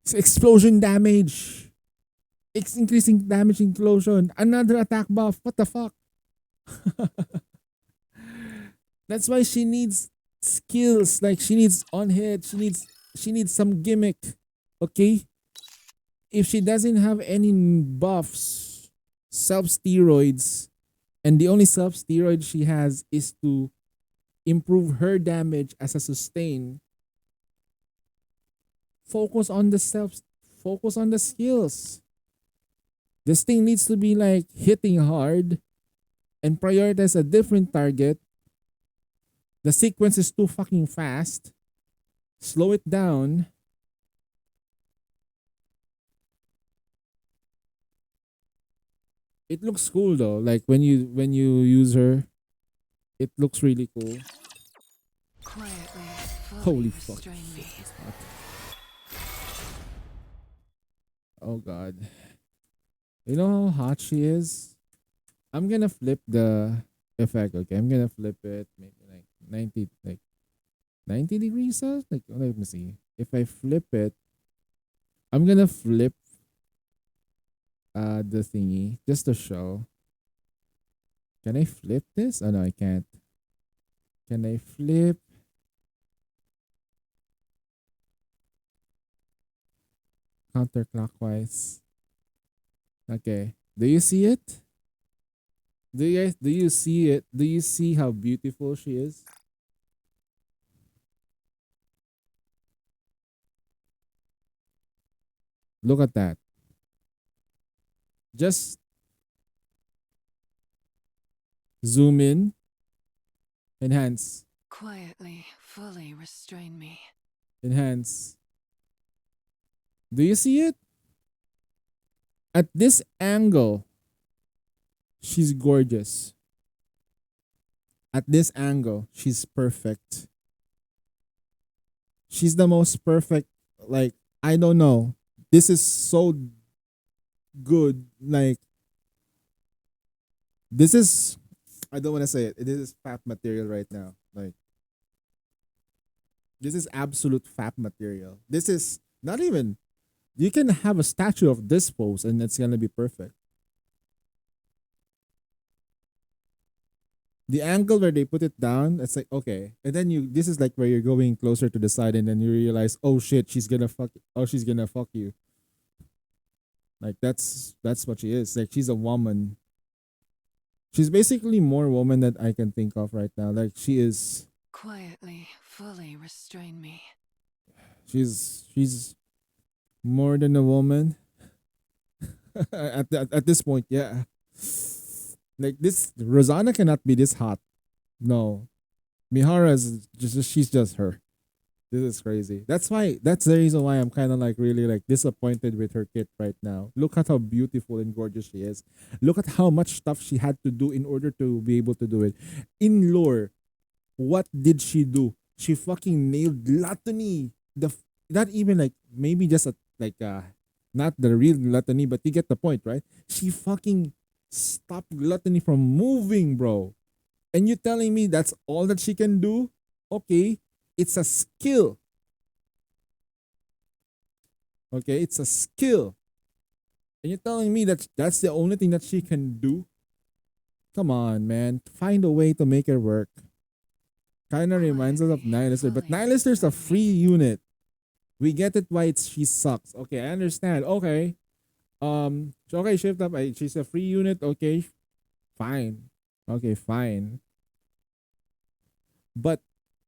It's explosion damage. It's increasing damage explosion. Another attack buff. What the fuck? That's why she needs skills. Like, she needs on hit. She needs some gimmick. Okay? If she doesn't have any buffs, self-steroids, and the only self-steroid she has is to improve her damage as a sustain, focus on the skills. This thing needs to be like hitting hard and prioritize a different target. The sequence is too fucking fast. Slow it down. It looks cool though. Like when you use her, it looks really cool.
Quietly,
Holy fuck.
restrain me.
Oh god. You know how hot she is? I'm gonna flip the effect, okay? I'm gonna flip it maybe like 90 degrees Celsius? Like, let me see. If I flip it, I'm gonna flip the thingy just to show. Can I flip this? Oh no, I can't. Can I flip? Counterclockwise. Okay. Do you see it? Do you see it? Do you see how beautiful she is? Look at that. Just zoom in. Enhance.
Quietly, fully restrain me.
Enhance. Do you see it? At this angle, she's gorgeous. At this angle, she's perfect. She's the most perfect. Like, I don't know. This is so good. Like, this is, I don't want to say it. This is fap material right now. Like, this is absolute fap material. This is not even You can have a statue of this pose and it's gonna be perfect. The angle where they put it down, it's like okay. And then this is like where you're going closer to the side and then you realize, oh shit, she's gonna fuck you. Like that's what she is. Like she's a woman. She's basically more woman that I can think of right now. Like she is
Quietly, fully restrain me.
she's more than a woman. At this point, yeah. Like this Rosanna cannot be this hot. No. Mihara is she's just her. This is crazy. That's the reason why I'm kind of like really like disappointed with her kit right now. Look at how beautiful and gorgeous she is. Look at how much stuff she had to do in order to be able to do it. In lore, what did she do? She fucking nailed gluttony. Not even like maybe just not the real gluttony, but you get the point, right? She fucking stopped gluttony from moving, bro. And you telling me that's all that she can do? Okay, it's a skill. Okay, it's a skill. And you're telling me that that's the only thing that she can do? Come on, man. Find a way to make it work. Kind of reminds us of Nihilister, but Nihilister's a free unit. We get it why she sucks. Okay, I understand. Okay. Okay, shift up. She's a free unit. Okay, fine. Okay, fine. But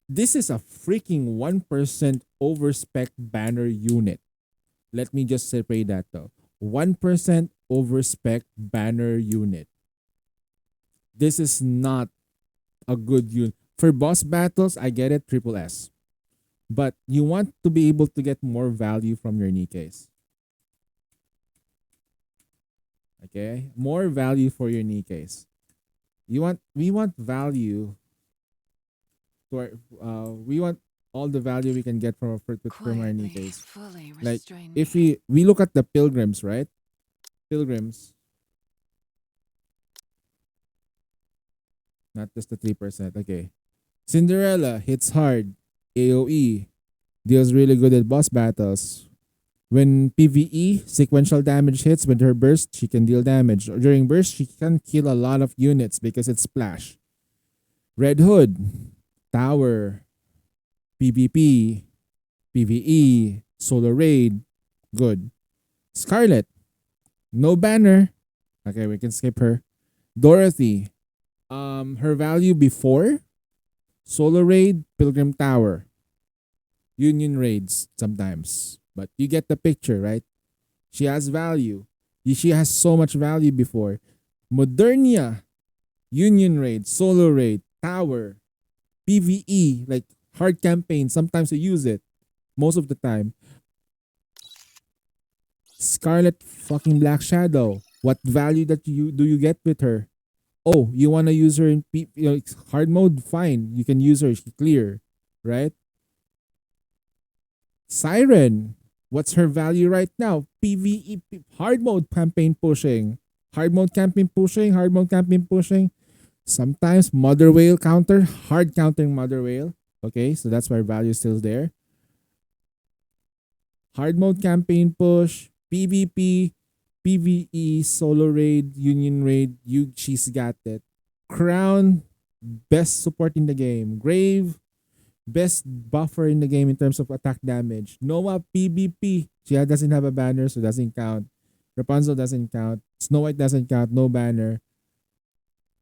this is a freaking 1% overspec banner unit. Let me just separate that though. 1% overspec banner unit. This is not a good unit. For boss battles, I get it, triple S. But you want to be able to get more value from your Nikes. Okay? More value for your Nikes. We want value to our, we want all the value we can get from our Nikes. Like if we look at the pilgrims, right? Pilgrims. Not just the 3%. Okay. Cinderella hits hard. AoE. Deals really good at boss battles. When PvE, sequential damage hits with her burst, she can deal damage. During burst, she can kill a lot of units because it's splash. Red Hood. Tower. PvP. PvE. Solo raid. Good. Scarlet. No banner. Okay, we can skip her. Dorothy. Her value before Solo raid, Pilgrim Tower, Union raids sometimes, but you get the picture, right? She has value. She has so much value before. Modernia, Union raid, Solo raid, Tower, PvE, like hard campaign. Sometimes you use it, most of the time. Scarlet fucking Black Shadow. What value do you get with her? Oh, you want to use her in hard mode? Fine. You can use her. She clear. Right? Siren. What's her value right now? PvE. Hard mode campaign pushing. Hard mode campaign pushing. Hard mode campaign pushing. Sometimes Mother Whale counter. Hard countering Mother Whale. Okay, so that's why value is still there. Hard mode campaign push. PvP. PvE, solo raid, union raid, she's got it. Crown, best support in the game. Grave, best buffer in the game in terms of attack damage. Noah, PvP, she doesn't have a banner, so doesn't count. Rapunzel doesn't count. Snow White doesn't count, no banner.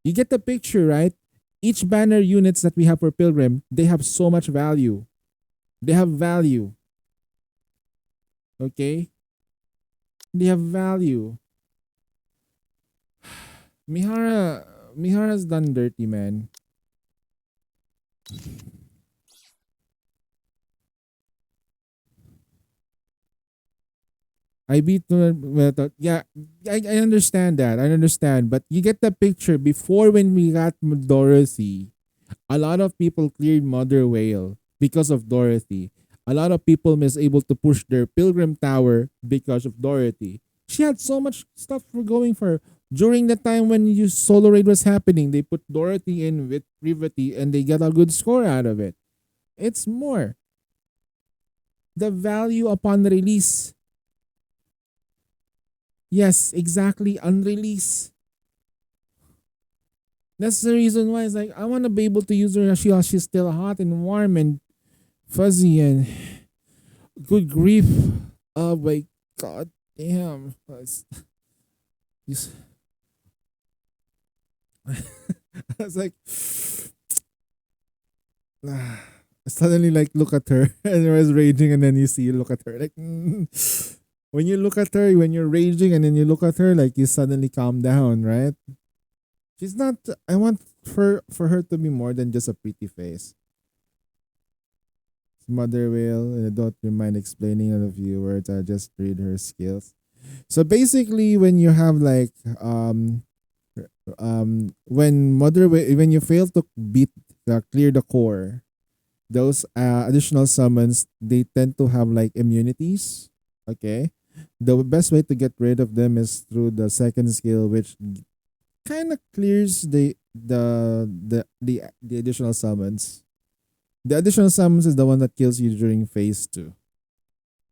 You get the picture, right? Each banner units that we have for Pilgrim, they have so much value. They have value. Okay? They have value. Mihara's done dirty, man. I beat yeah, I understand that. I understand, but you get the picture. Before, when we got Dorothy, a lot of people cleared Mother Whale because of Dorothy. A lot of people was able to push their Pilgrim Tower because of Dorothy. She had so much stuff for going for her. During the time when Solo Raid was happening, they put Dorothy in with Privity and they got a good score out of it. It's more. The value upon release Yes, exactly. Unreleased. That's the reason why it's like I want to be able to use her while she's still hot and warm and fuzzy and good grief. Oh my god damn. It's- I was like suddenly like look at her and I was raging and then you see look at her like when you look at her when you're raging and then you look at her like you suddenly calm down, right? She's not. I want for her to be more than just a pretty face. Mother whale, and I don't mind explaining to the viewers. I just read her skills. So basically, when you have like when when you fail to beat clear the core, those additional summons they tend to have like immunities. Okay, the best way to get rid of them is through the second skill, which kind of clears the additional summons. The additional summons is the one that kills you during phase 2,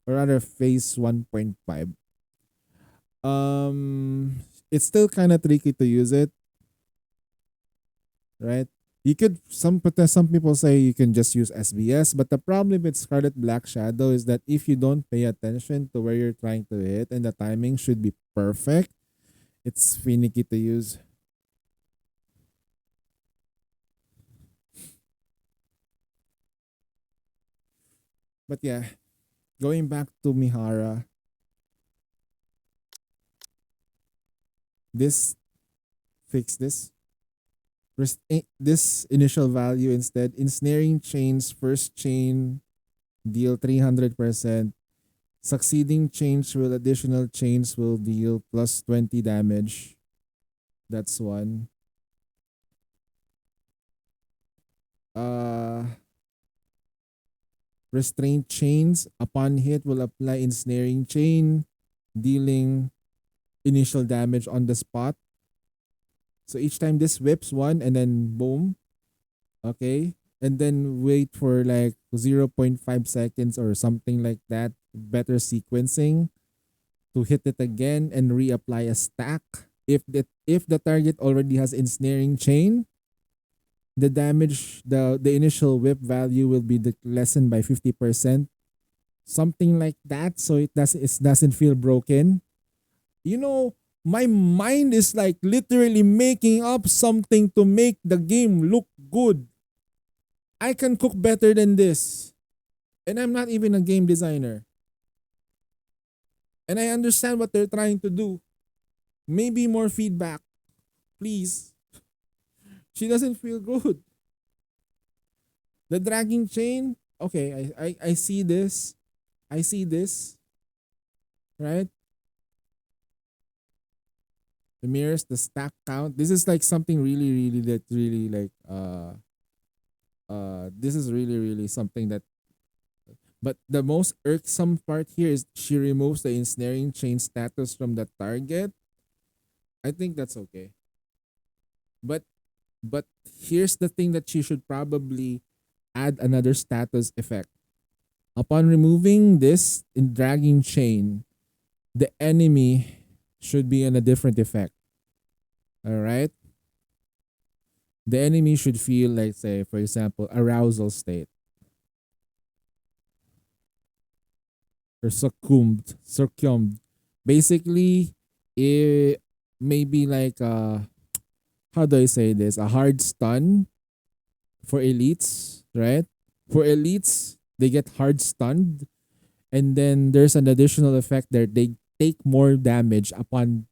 or rather phase 1.5. It's still kind of tricky to use it, right? You could some people say you can just use SBS, but the problem with Scarlet Black Shadow is that if you don't pay attention to where you're trying to hit and the timing should be perfect, it's finicky to use. But yeah, going back to Mihara, this fix this. This initial value instead. Ensnaring chains, first chain deal 300%. Succeeding chains will additional chains will deal plus 20 damage. That's one. Restraint chains upon hit will apply ensnaring chain, dealing initial damage on the spot. So each time this whips one and then boom. Okay. And then wait for like 0.5 seconds or something like that. Better sequencing to hit it again and reapply a stack. If the target already has ensnaring chain, the damage the initial whip value will be lessened by 50%. Something like that. So it doesn't feel broken. You know, my mind is like literally making up something to make the game look good. I can cook better than this. And I'm not even a game designer. And I understand what they're trying to do. Maybe more feedback. Please. She doesn't feel good. The dragging chain. Okay, I see this. I see this. Right? The mirrors, the stack count. This is like something really that really like this is really something that, but the most irksome part here is she removes the ensnaring chain status from the target. I think that's okay. But here's the thing that she should probably add another status effect. Upon removing this in dragging chain, the enemy should be in a different effect. All right? The enemy should feel like, say, for example, arousal state. Or succumbed. Basically, it maybe like how do I say this? A hard stun for elites, right? For elites, they get hard stunned, and then there's an additional effect there. They take more damage upon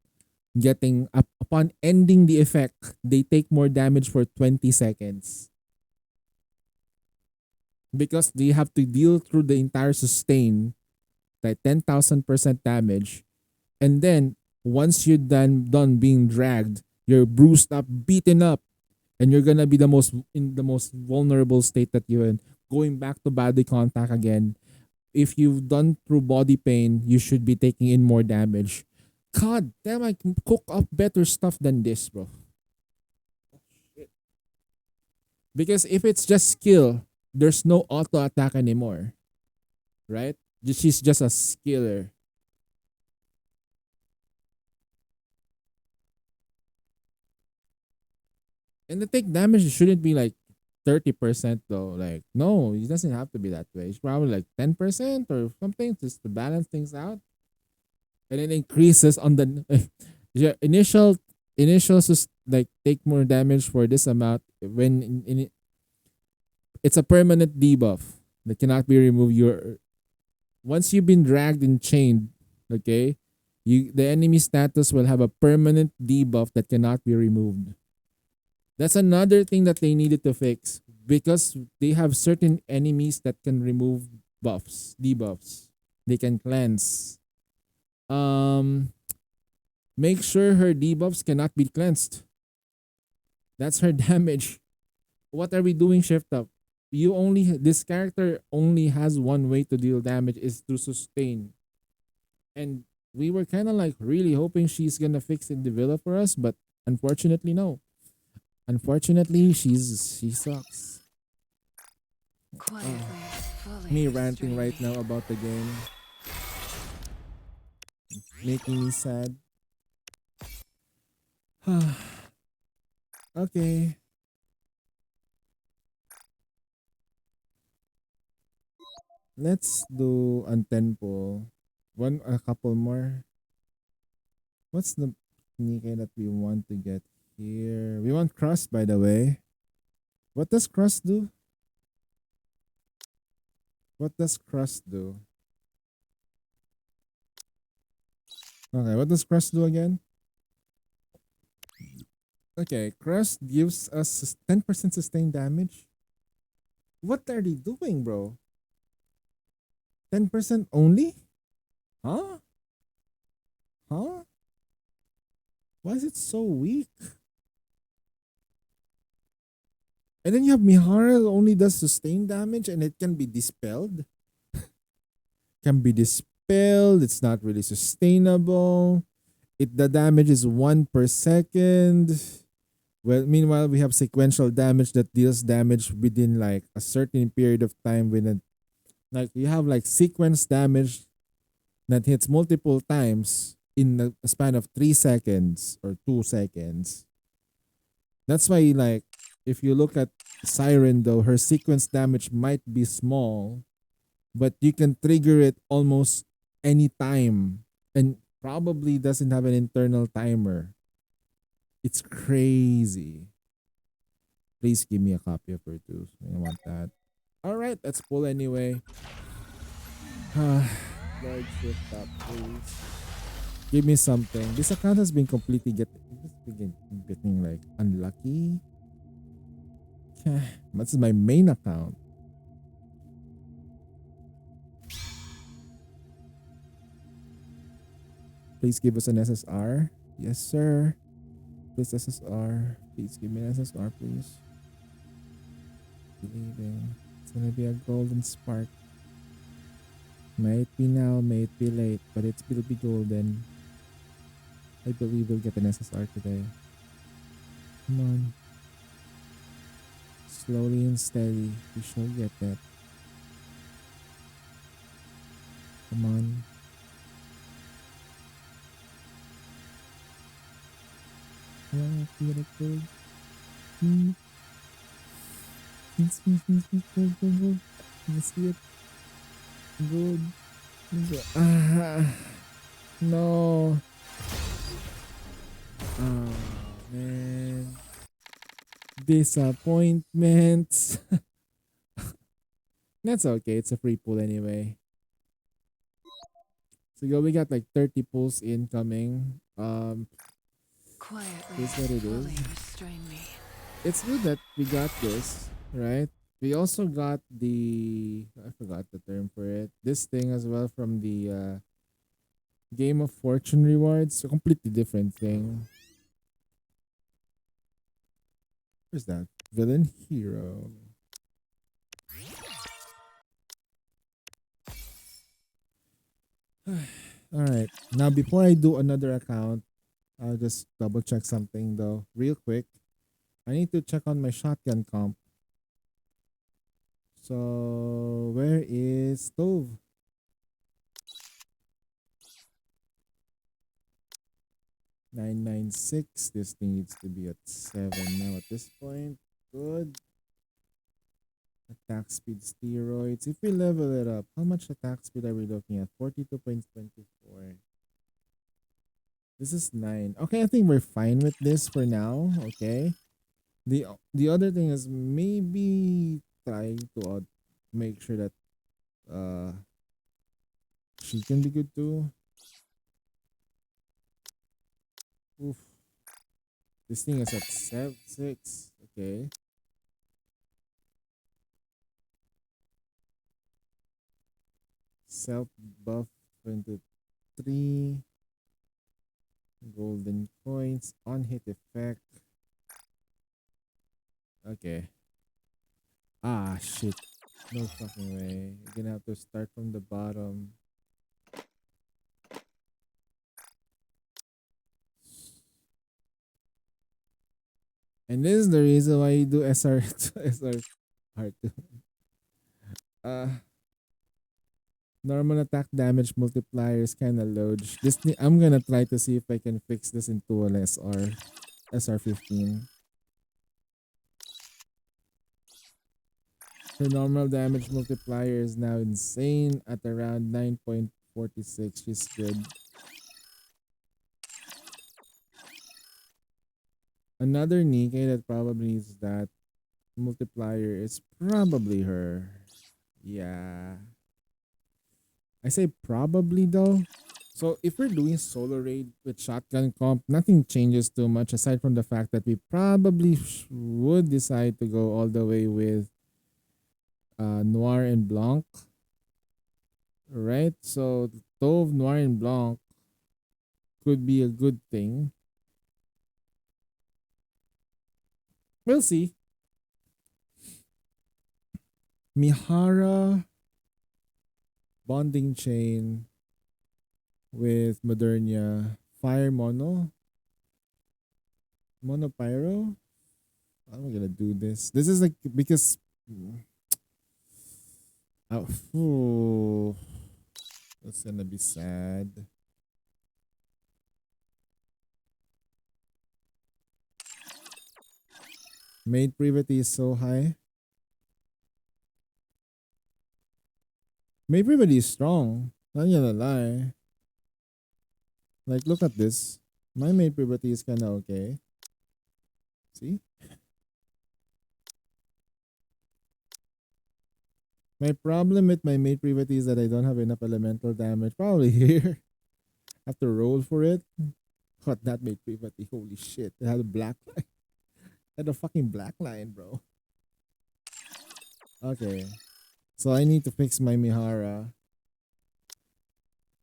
upon ending the effect. They take more damage for 20 seconds because they have to deal through the entire sustain, like 10,000% damage, and then once you're done being dragged, you're bruised up, beaten up, and you're gonna be in the most vulnerable state that you're in. Going back to body contact again. If you've done through body pain, you should be taking in more damage. God damn, I can cook up better stuff than this, bro. Because if it's just skill, there's no auto attack anymore. Right? She's just a skiller. And the take damage shouldn't be like 30% though. Like, no, it doesn't have to be that way. It's probably like 10% or something just to balance things out. And it increases on the your initial like take more damage for this amount when it's a permanent debuff that cannot be removed. Your once you've been dragged and chained, okay, the enemy status will have a permanent debuff that cannot be removed. That's another thing that they needed to fix because they have certain enemies that can remove debuffs. They can cleanse. Make sure her debuffs cannot be cleansed. That's her damage. What are we doing, Shift Up? This character only has one way to deal damage is to sustain. And we were kind of like really hoping she's gonna fix and develop for us, but unfortunately no. Unfortunately, she sucks.
Quietly, fully
Me ranting
restrain
right
me.
now about the game. Making me sad. Okay. Let's do Untempo. A couple more. What's the Nikkei that we want to get here? We want Crust, by the way. What does Crust do? What does Crust do? Okay, what does Crust do again? Okay, Crust gives us 10% sustained damage. What are they doing, bro? 10% only? Huh? Huh? Why is it so weak? And then you have Mihara that only does sustained damage and it can be dispelled. Can be dispelled. It's not really sustainable. The damage is 1 per second. Well, meanwhile, we have sequential damage that deals damage within like a certain period of time. Like you have like sequence damage that hits multiple times in a span of 3 seconds or 2 seconds. That's why like if you look at Siren though, her sequence damage might be small, but you can trigger it almost any time and probably doesn't have an internal timer. It's crazy. Please give me a copy of her too. I want that. Alright, let's pull anyway. Lord, shift up, please. Give me something. This account has been completely getting like unlucky. This is my main account. Please give us an SSR. Yes, sir. Please SSR. Please give me an SSR, please. Believing. It's gonna be a golden spark. May it be now, may it be late, but it will be golden. I believe we'll get an SSR today. Come on. Slowly and steady, we shall get that. Come on. Oh, beautiful. Yes, good. Let's see it. Good. No. Oh, man. Disappointments. That's okay. It's a free pool anyway. So we got like 30 pulls incoming.
Quietly,
Here's what it
fully
is.
restrain me.
It's good that we got this, right? We also got I forgot the term for it. This thing as well from the Game of Fortune rewards. A completely different thing. Where's that? Villain hero. Alright. Now before I do another account, I'll just double check something though. Real quick. I need to check on my shotgun comp. So where is Stove? 996. This thing needs to be at 7 now at this point. Good. Attack speed steroids. If we level it up, how much attack speed are we looking at? 42.24. This is 9. Okay, I think we're fine with this for now. Okay. The other thing is maybe trying to make sure that she can be good too. Oof. This thing is at 6. Okay. Self buff 23. Golden coins. On hit effect. Okay. Ah, shit. No fucking way. You're gonna have to start from the bottom. And this is the reason why you do SR SR R2. Normal attack damage multiplier is kind of low. I'm gonna try to see if I can fix this into an SR15. Her normal damage multiplier is now insane at around 9.46. She's good. Another Nikkei that probably needs that multiplier is probably her. Yeah. I say probably though. So if we're doing solo raid with shotgun comp, nothing changes too much aside from the fact that we probably would decide to go all the way with Noir and Blanc. Right? So Tauve, Noir and Blanc could be a good thing. We'll see. Mihara bonding chain with Modernia. Fire mono. Mono pyro. How am I gonna do this? This is like because that's gonna be sad. Maid privity is so high. Maid privity is strong. Not gonna lie. Like, look at this. My maid privity is kind of okay. See? My problem with my maid privity is that I don't have enough elemental damage. Probably here. Have to roll for it. Got that maid privity. Holy shit. It had a black line. Had a fucking black line, bro. Okay. So I need to fix my Mihara.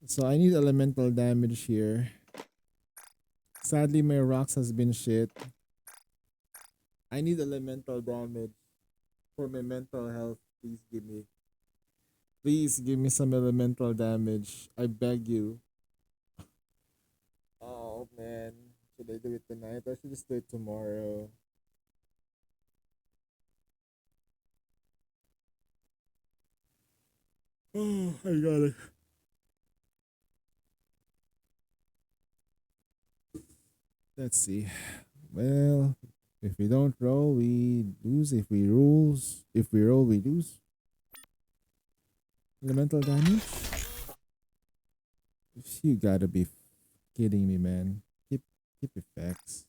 So I need elemental damage here. Sadly, my rocks has been shit. I need elemental damage for my mental health. Please give me some elemental damage. I beg you. Oh man. Should I do it tonight? I should just do it tomorrow. Oh, I got it. Let's see. Well, if we don't roll, we lose. If we roll, we lose. Elemental damage? You gotta be kidding me, man. Keep effects.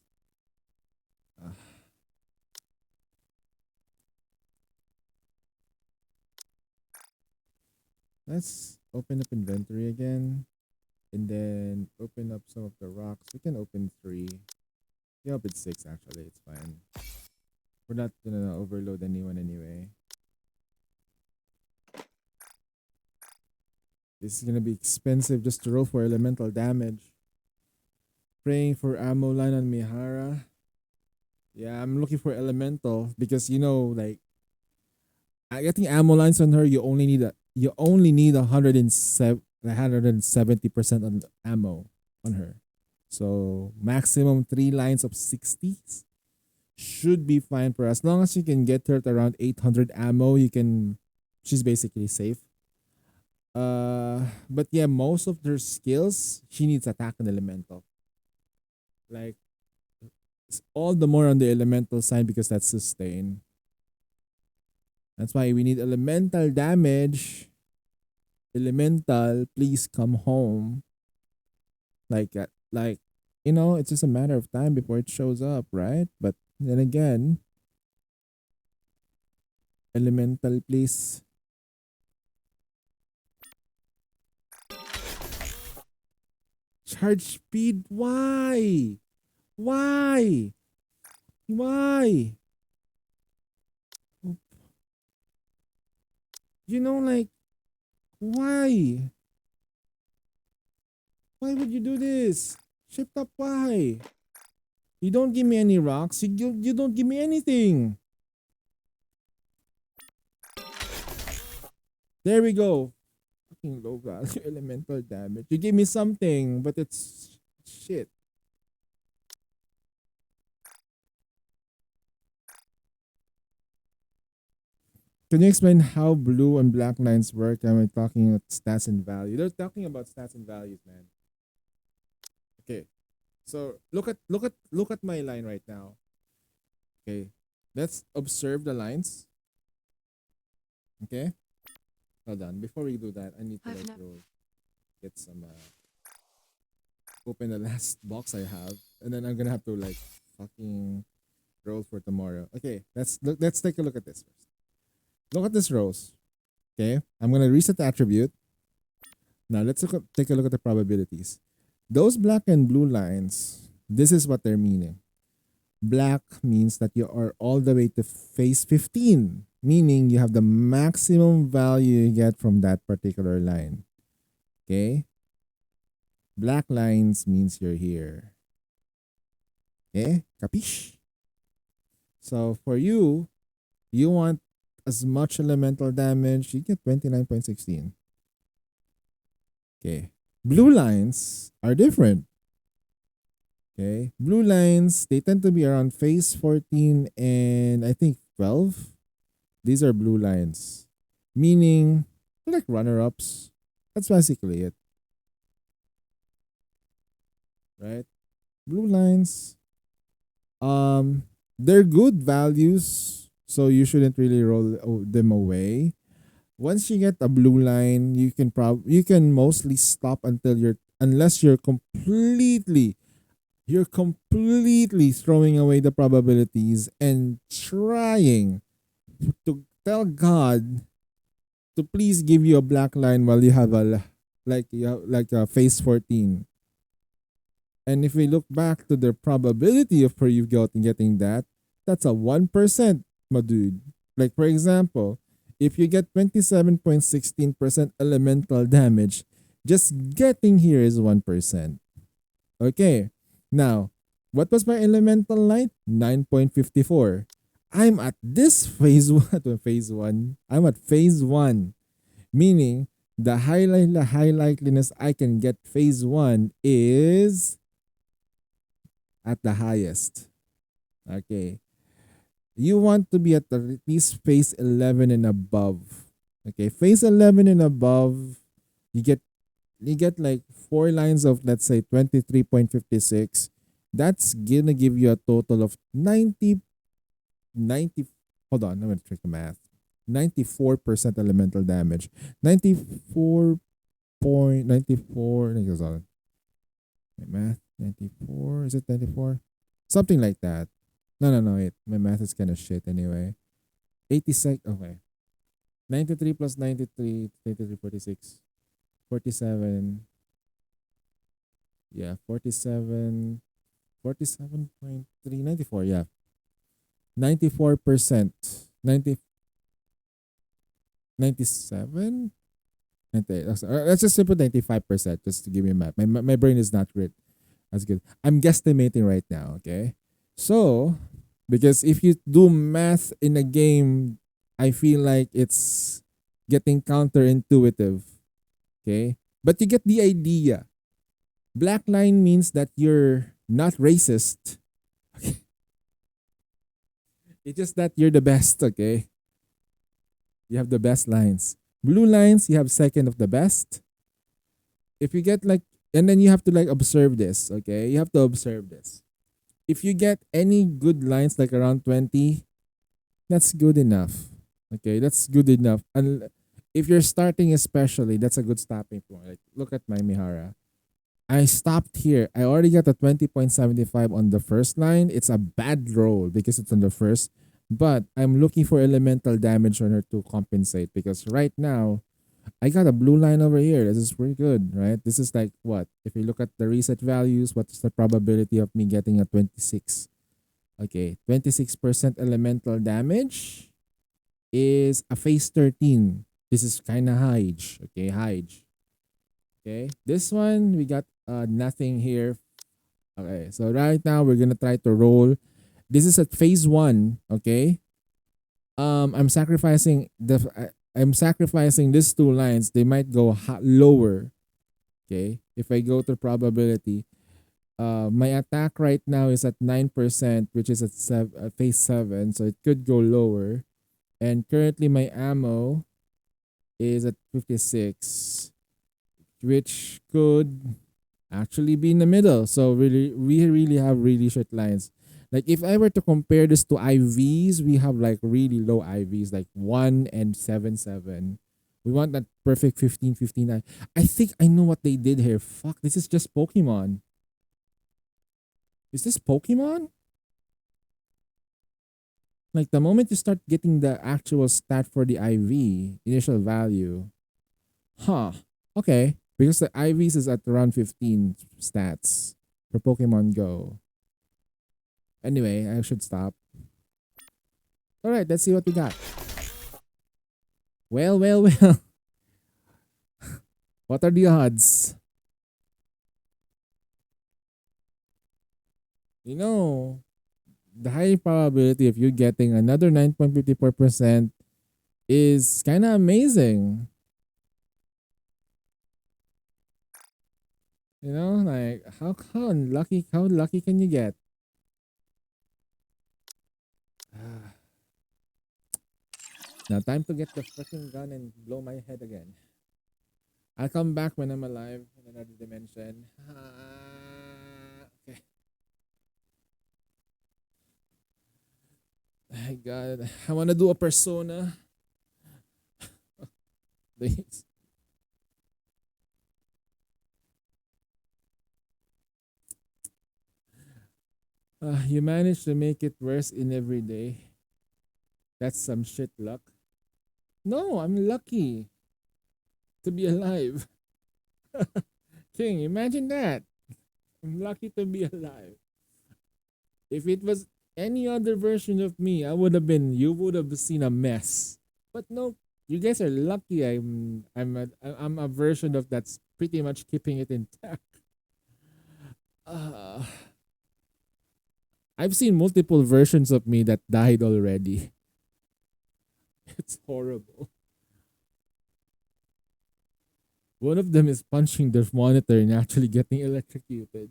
Let's open up inventory again. And then open up some of the rocks. We can open 3. We open 6 actually. It's fine. We're not gonna overload anyone anyway. This is gonna be expensive just to roll for elemental damage. Praying for ammo line on Mihara. Yeah, I'm looking for elemental because like getting ammo lines on her, you only need 170% on ammo on her. So maximum 3 lines of 60s should be fine for her. As long as you can get her at around 800 ammo, she's basically safe. But yeah, most of her skills, she needs attack and elemental. Like all the more on the elemental side because that's sustain. That's why we need elemental damage. Elemental, please come home. Like it's just a matter of time before it shows up, right? But then again, elemental, please. Charge speed, why? Why? Why? Like, why? Why would you do this? Shift up, why? You don't give me any rocks. You don't give me anything. There we go. Fucking low value elemental damage. You give me something, but it's shit. Can you explain how blue and black lines work? Am I talking about stats and value? They're talking about stats and values, man. Okay. So look at my line right now. Okay. Let's observe the lines. Okay. Hold on. Before we do that, I need to get some open the last box I have. And then I'm gonna have to fucking roll for tomorrow. Okay, let's take a look at this first. Look at this rows. Okay. I'm gonna reset the attribute. Now let's take a look at the probabilities. Those black and blue lines, this is what they're meaning. Black means that you are all the way to phase 15, meaning you have the maximum value you get from that particular line. Okay? Black lines means you're here. Okay? Capiche? So for you want as much elemental damage, you get 29.16. Okay. Blue lines are different. Okay. Blue lines, they tend to be around phase 14 and I think 12. These are blue lines. Meaning, they're like runner-ups. That's basically it. Right? Blue lines. They're good values, so you shouldn't really roll them away. Once you get a blue line, you can mostly stop unless you're completely throwing away the probabilities and trying to tell God to please give you a black line while you have a phase 14. And if we look back to the probability of you getting that, that's a 1%, my dude. Like for example, if you get 27.16% elemental damage, just getting here is 1%. Okay. Now, what was my elemental line? 9.54. I'm at this phase 1. I'm at phase 1. Meaning, the high likeliness I can get phase 1 is at the highest. Okay. You want to be at least phase 11 and above. Okay, phase 11 and above, you get like 4 lines of, let's say, 23.56. That's gonna give you a total of 90. Hold on, I'm gonna check the math. 94% elemental damage. 94.94. My math. 94. Is it 94? Something like that. No, wait. My math is kind of shit anyway. 86. Okay. 93 plus 93. 93, 46. 47. Yeah, 47. 47.3. 94, yeah. 94%. 97? Let's just put 95% just to give me a math. My brain is not great. That's good. I'm guesstimating right now, okay? So, because if you do math in a game, I feel like it's getting counterintuitive, okay? But you get the idea. Black line means that you're not racist. Okay? It's just that you're the best, okay? You have the best lines. Blue lines, you have second of the best. If you get and then you have to observe this, okay? You have to observe this. if you get any good lines like around 20, that's good enough. Okay, that's good enough. And if you're starting especially, that's a good stopping point. Like, look at my Mihara. I stopped here. I already got a 20.75 on the first line. It's a bad roll because it's on the first. But I'm looking for elemental damage on her to compensate because right now, I got a blue line over here. This is pretty good, right? This is like what? If you look at the reset values, what's the probability of me getting a 26? Okay, 26% elemental damage is a phase 13. This is kind of high. Okay, high. Okay, this one we got nothing here. Okay, so right now we're gonna try to roll. This is at phase 1. Okay, I'm sacrificing I'm sacrificing these two lines. They might go lower. Okay, if I go to probability, my attack right now is at 9%, which is at phase 7, so it could go lower. And currently my ammo is at 56, which could actually be in the middle. So really, we really have really short lines. Like if I were to compare this to IVs, we have like really low IVs, like 1 and 7. We want that perfect 15, 15. I think I know what they did here. Fuck, this is just Pokemon. Is this Pokemon? Like the moment you start getting the actual stat for the IV, initial value. Huh. Okay. Because the IVs is at around 15 stats for Pokemon Go. Anyway, I should stop. Alright, let's see what we got. Well. What are the odds? You know, the high probability of you getting another 9.54% is kind of amazing. You know, like how lucky can you get? Now time to get the freaking gun and blow my head again. I'll come back when I'm alive in another dimension. Okay. My God, I want to do a persona. Please. You managed to make it worse in every day. That's some shit luck. No, I'm lucky to be alive. King, imagine that. I'm lucky to be alive. If it was any other version of me, you would have seen a mess. But no, you guys are lucky. I'm a version of that's pretty much keeping it intact. I've seen multiple versions of me that died already. It's horrible. One of them is punching the monitor and actually getting electrocuted.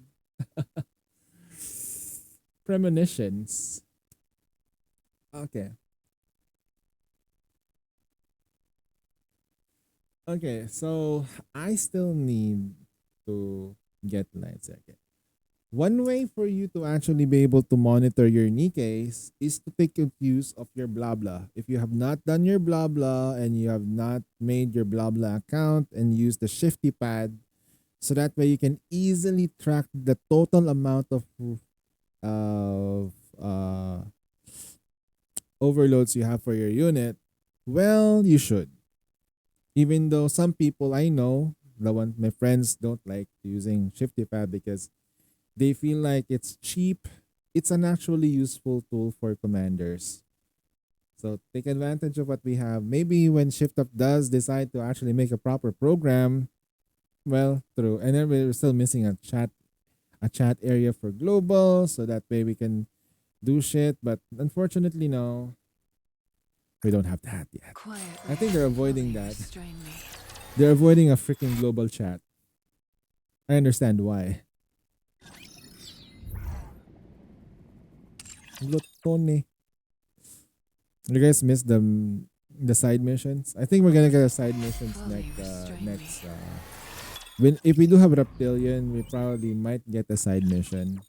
Premonitions. Okay. Okay, so I still need to get lights. Okay. One way for you to actually be able to monitor your Nikkeis is to take use of your Blabla. If you have not done your Blabla and you have not made your Blabla account and use the Shifty Pad, so that way you can easily track the total amount of overloads you have for your unit, well, you should. Even though some people I know, my friends don't like using Shifty Pad because they feel like it's cheap. It's an actually useful tool for commanders. So take advantage of what we have. Maybe when Shift Up does decide to actually make a proper program, well, true. And then we're still missing a chat area for global, so that way we can do shit. But unfortunately, no, we don't have that yet. I think they're avoiding that. They're avoiding a freaking global chat. I understand why. Tony. You guys missed the side missions? I think we're gonna get a side missions next. If we do have Reptilian, we probably might get a side mission.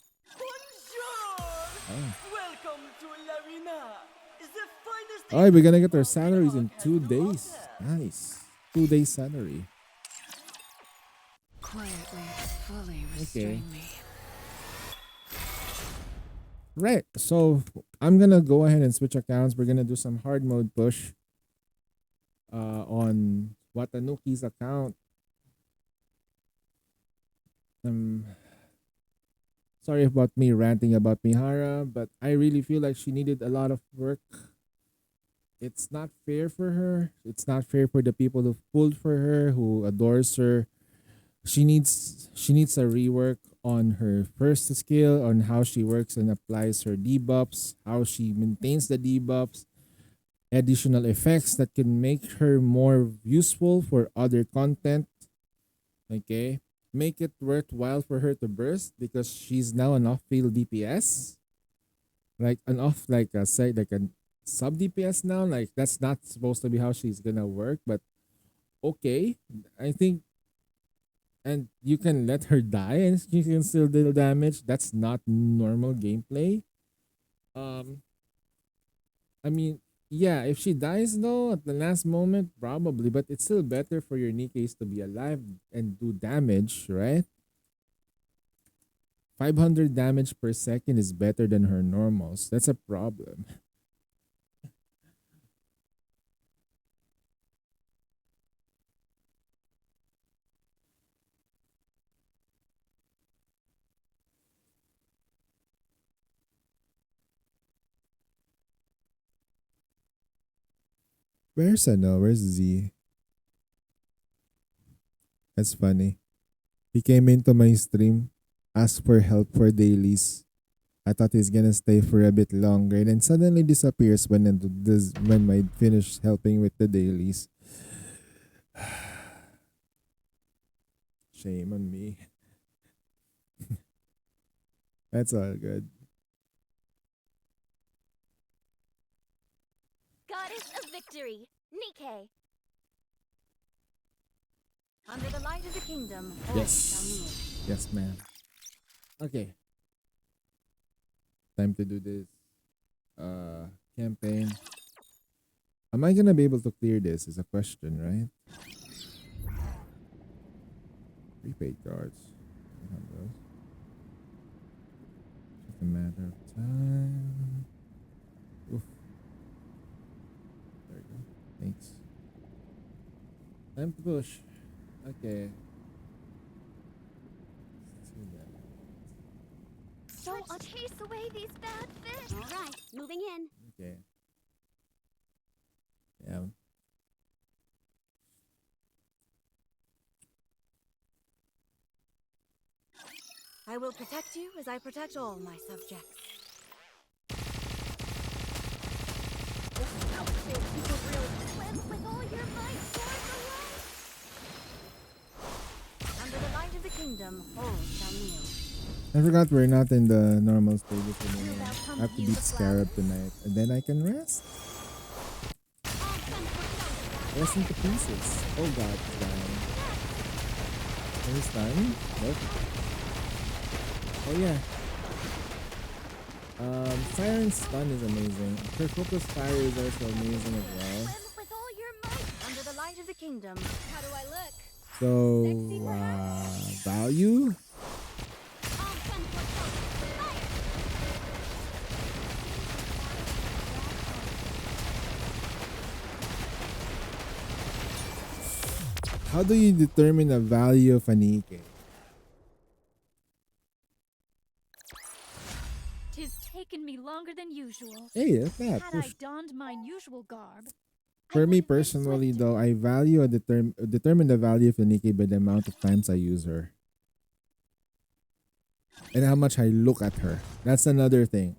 Welcome to Larina, the finest.
Oh, we're gonna get our salaries in 2 days. Nice. 2 days salary.
Quietly, fully restrain me.
Right. So I'm gonna go ahead and switch accounts. We're gonna do some hard mode push on Watanuki's account. Sorry about me ranting about Mihara, but I really feel like she needed a lot of work. It's not fair for her. It's not fair for the people who pulled for her, who adores her. She needs a rework on her first skill, on how she works and applies her debuffs, how she maintains the debuffs, additional effects that can make her more useful for other content. Okay, make it worthwhile for her to burst because she's now an off-field DPS, like a sub DPS now. Like that's not supposed to be how she's gonna work, but okay, I think. And you can let her die and she can still deal damage. That's not normal gameplay. I mean, yeah, if she dies though at the last moment, probably, but it's still better for your Nikkeis to be alive and do damage, right? 500 damage per second is better than her normals. That's a problem. Where's Where's Z? That's funny. He came into my stream, asked for help for dailies. I thought he's gonna stay for a bit longer, and then suddenly disappears when I finish helping with the dailies. Shame on me. That's all good.
Goddess of Victory, Nikke.
Under the light of the kingdom,
Yes. Yes, ma'am. Okay. Time to do this campaign. Am I gonna be able to clear this is a question, right? Prepaid cards. I have those. Just a matter of time. Oof. There you go. Thanks. Time to push. Okay.
Don't chase away these bad fish.
All right, moving in.
Okay. Yeah.
I will protect you as I protect all my subjects.
Swim with all your might towards the light.
Under the light of the kingdom, all shall kneel.
I forgot we're not in the normal stages anymore. I have to beat Scarab tonight, and then I can rest. Rest into pieces. Oh god, he's dying. He's dying? Nope. Oh yeah. Siren's stun is amazing. Her focus fire is also amazing as well.
Swim with all your might.
Under the light of the kingdom.
How do I look?
So, value? How do you determine the value of an Nikke?
Tis taken me longer than usual.
Hey, that's not
Had
push.
I donned mine usual garb,
For me personally though, I value determine the value of the Nikke by the amount of times I use her. And how much I look at her. That's another thing.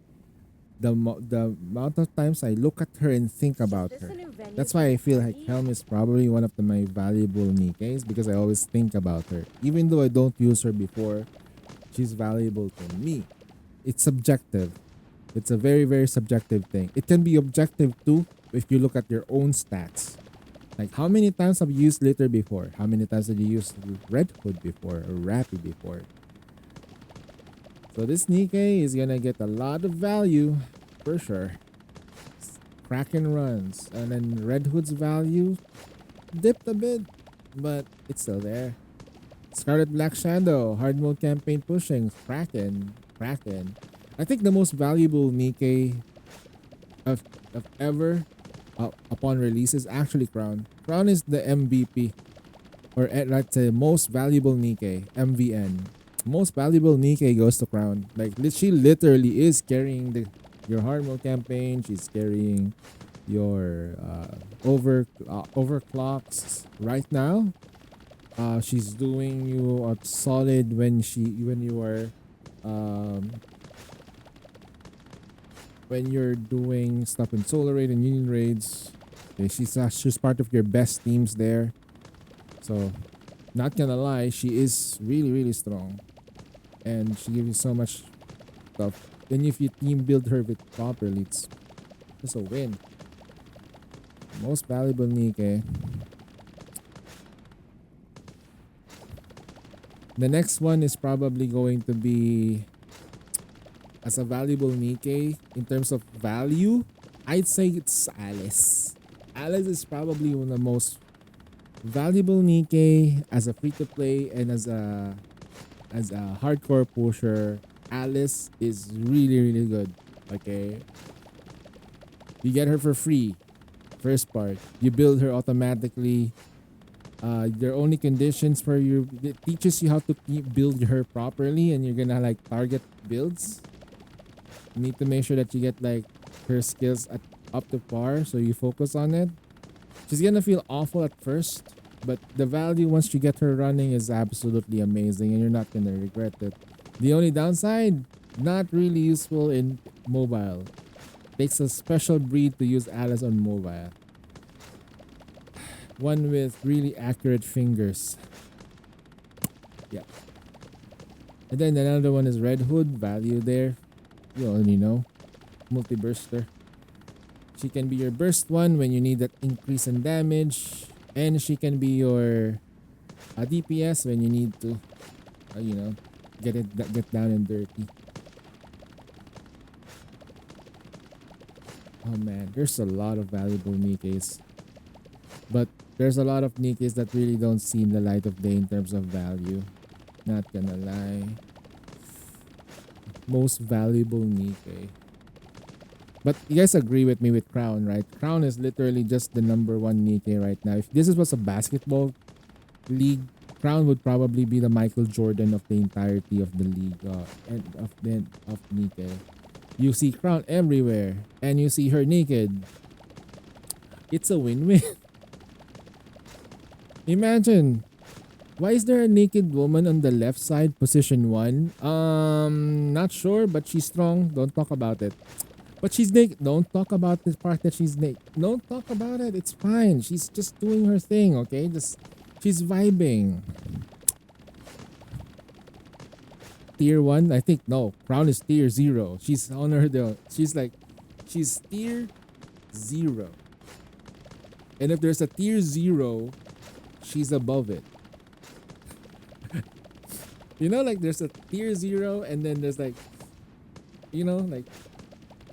The amount of times I look at her and think about her. That's why I feel like Helm is probably one of my valuable Nikkes because I always think about her. Even though I don't use her before, she's valuable to me. It's subjective. It's a very, very subjective thing. It can be objective too if you look at your own stats. Like how many times have you used Litter before? How many times did you use Red Hood before or Rappy before? So this Nikkei is gonna get a lot of value for sure. Kraken runs, and then Red Hood's value dipped a bit, but it's still there. Scarlet Black Shadow, hard mode campaign pushing, Kraken. I think the most valuable Nikkei of ever upon release is actually Crown. Crown is the MVP, or let's say most valuable Nikkei, MVN. Most valuable Nikkei goes to Crown. Like she literally is carrying your hard mode campaign. She's carrying your overclocks right now. She's doing you a solid when you are when you're doing stuff in Solar Raid and Union Raids. Okay, she's part of your best teams there. So not gonna lie, she is really strong, and she gives you so much stuff. Then if you team build her with properly, it's just a win. Most valuable Nikkei. The next one is probably going to be, as a valuable Nikkei in terms of value, I'd say it's Alice. Alice is probably one of the most valuable Nikkei as a free-to-play and as a hardcore pusher. Alice is really good. Okay, you get her for free. First part, you build her automatically. There are only conditions for you. It teaches you how to build her properly, and you're gonna like target builds. You need to make sure that you get like her skills up to par, so you focus on it. She's gonna feel awful at first, but the value once you get her running is absolutely amazing, and you're not gonna regret it. The only downside, not really useful in mobile. Takes a special breed to use Alice on mobile. One with really accurate fingers. Yeah. And then another one is Red Hood. Value there, you already know. Multi-burster. She can be your burst one when you need that increase in damage. And she can be your DPS when you need to, get down and dirty. Oh man, there's a lot of valuable Nikkeis. But there's a lot of Nikkeis that really don't see the light of day in terms of value. Not gonna lie. Most valuable Nikkei. But you guys agree with me with Crown, right? Crown is literally just the number one Nikkei right now. If this was a basketball league, Crown would probably be the Michael Jordan of the entirety of the league and of Nikkei. You see Crown everywhere, and you see her naked. It's a win-win. Imagine, why is there a naked woman on the left side, position 1? Not sure, but she's strong. Don't talk about it. But she's naked. Don't talk about the part that she's naked. Don't talk about it. It's fine. She's just doing her thing, okay? She's vibing. Tier 1? I think, no. Crown is tier 0. She's on her, she's tier 0. And if there's a tier 0, she's above it. Like there's a tier 0, and then there's like, you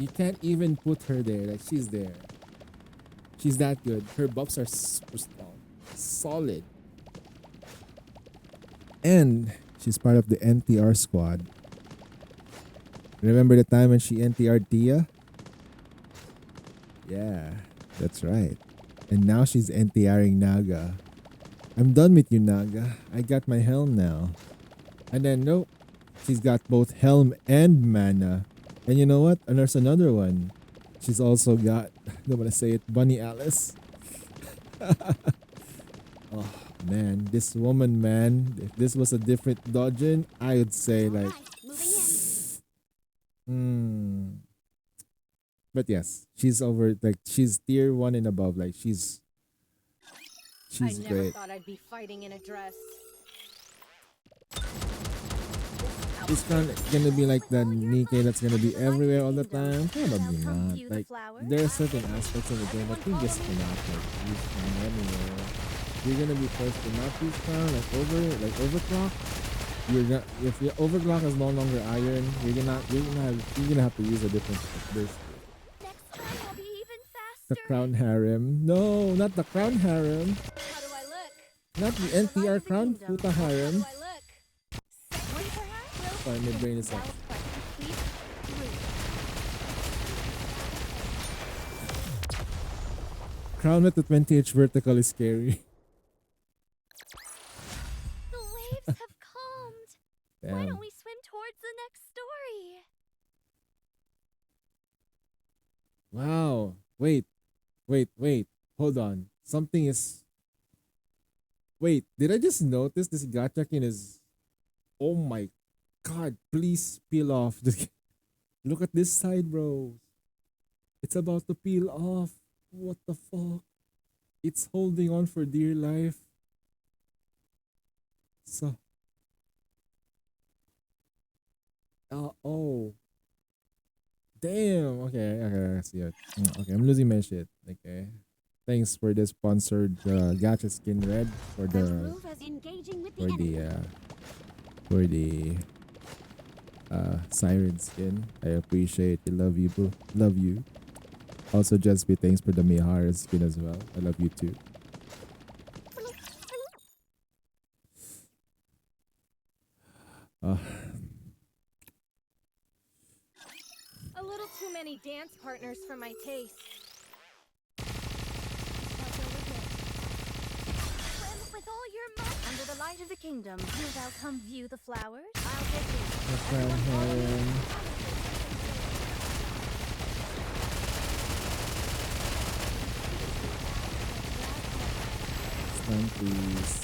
can't even put her there. Like she's there. She's that good. Her buffs are super strong. Solid. And she's part of the NTR squad. Remember the time when she NTR'd Tia? Yeah, that's right. And now she's NTRing Naga. I'm done with you, Naga. I got my helm now. And then, nope. She's got both helm and mana. And you know what? And there's another one. She's also got, I don't want to say it, Bunny Alice. Oh, man. This woman, man. If this was a different Dojin, I would say, like... But yes, she's over, like, she's tier 1 and above. Like, she's
I never
great.
thought I'd be fighting in a dress.
It's not gonna be like the Nikkei that's gonna be everywhere all the time. Probably not. Like, there are certain aspects of the game that you just cannot use from everywhere. You're gonna be forced to not use Crown, like overclock. you're not, if your overclock is no longer iron, you're gonna have to use a different burst.
Next time I'll be even
The
faster.
crown harem. No, not the crown harem.
How do I look?
Not the NTR crown puta harem.
How do I look? Sexy perhaps?
Sorry, my brain is
That
off.
was quite complete.
Crown with the 20H vertical is scary.
The waves have calmed. Why
Damn.
don't we swim towards the next story?
Wow. Wait. Hold on. Something is. Wait, did I just notice this gachakin is. Oh my god, please peel off. Look at this side, bro. It's about to peel off. What the fuck? It's holding on for dear life. So. Oh. Damn. Okay, I see it. Okay, I'm losing my shit. Okay. Thanks for the sponsored gacha skin red for the
Engaging with
for the siren skin. I appreciate it. Love you, boo. Love you. Also, just be thanks for the Mihara skin as well. I love you too.
A little too many dance partners for my taste.
Swim with all your might.
Under the light of the kingdom,
Do thou come view the flowers?
I'll get you.
The crown harem. Stand please.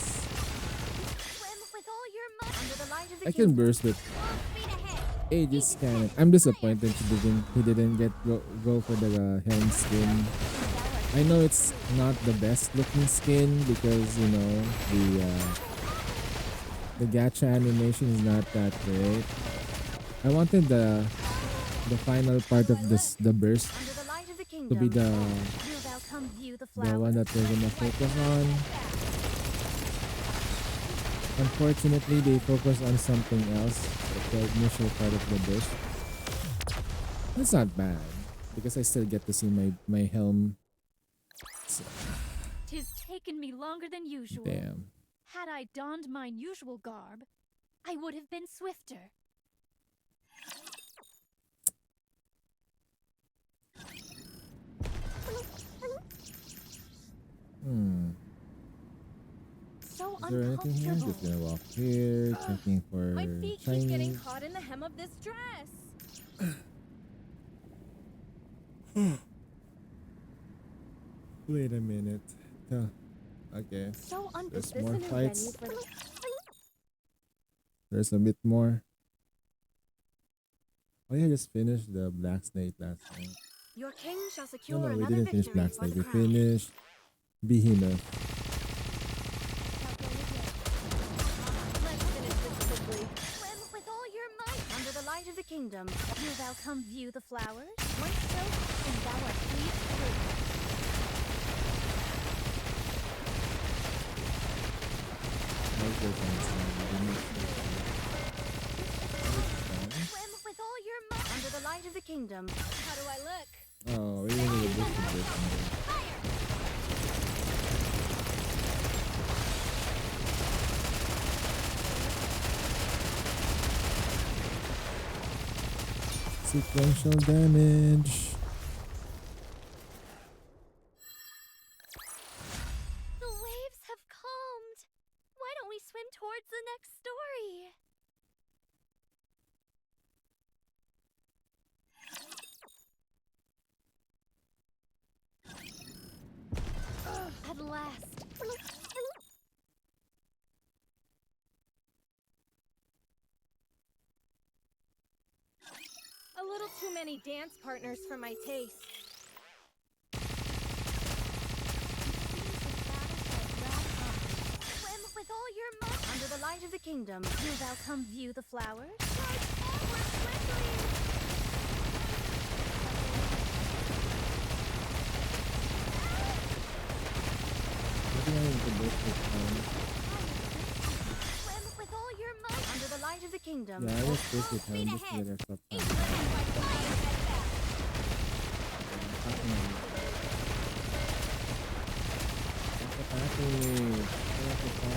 Swim with all your might.
Under the light of the
I can
kingdom.
burst with
Full speed ahead.
Aegis Cannon. I'm disappointed he didn't get go for the helm skin. I know it's not the best looking skin because you know the gacha animation is not that great. I wanted the final part of the burst
Under the light of the
to
kingdom.
be
Do thou come view the flowers?
the one that we're gonna focus on. Unfortunately, they focus on something else at the initial part of the burst. It's not bad because I still get to see my helm.
Tis taken me longer than usual.
Damn.
Had I donned mine usual garb, I would have been swifter.
So
Is there anything here?
uncomfortable.
Just gonna walk here, checking for
My feet keep getting
shiny.
caught in the hem of this dress.
Wait a minute. Okay.
So
There's
unpredictable.
more
Isn't a
fights.
venue for the-
There's a bit more. Oh yeah, I just finished the Black Snake last night.
Your king shall
No,
secure
we
another
didn't finish
victory
Black
for
Snake.
the
We
crown.
finished Behemoth.
Let's finish this quickly.
Swim with all your might.
Under the light of the kingdom.
Do thou come view the flowers?
Once soaked,
And thou art pleased through.
How's your time?
Swim with all your might.
under the light of the kingdom.
How do I look?
Oh, we didn't need a boost for this. Sequential damage.
The waves have calmed. Why don't we swim towards the next story? At last.
A little too many dance partners for my taste.
Swim with all your might.
Under the light of the kingdom.
Do thou come view the flowers? Charge forward swiftly.
I think I need to boost this time.
Swim with all your might.
Under the
kingdom.
Yeah, I was supposed to tell him just to get her stuff done. What's happening? What's the phone?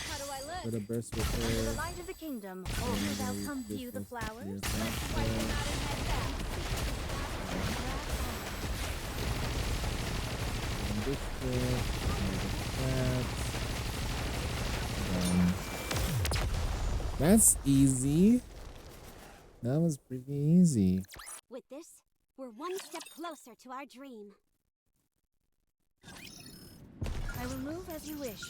How do I look?
For the burst with
Under the
her.
light of the kingdom, all who thou come view the flowers.
That's easy. That was pretty easy.
With this, we're one step closer to our dream.
I will move as you wish.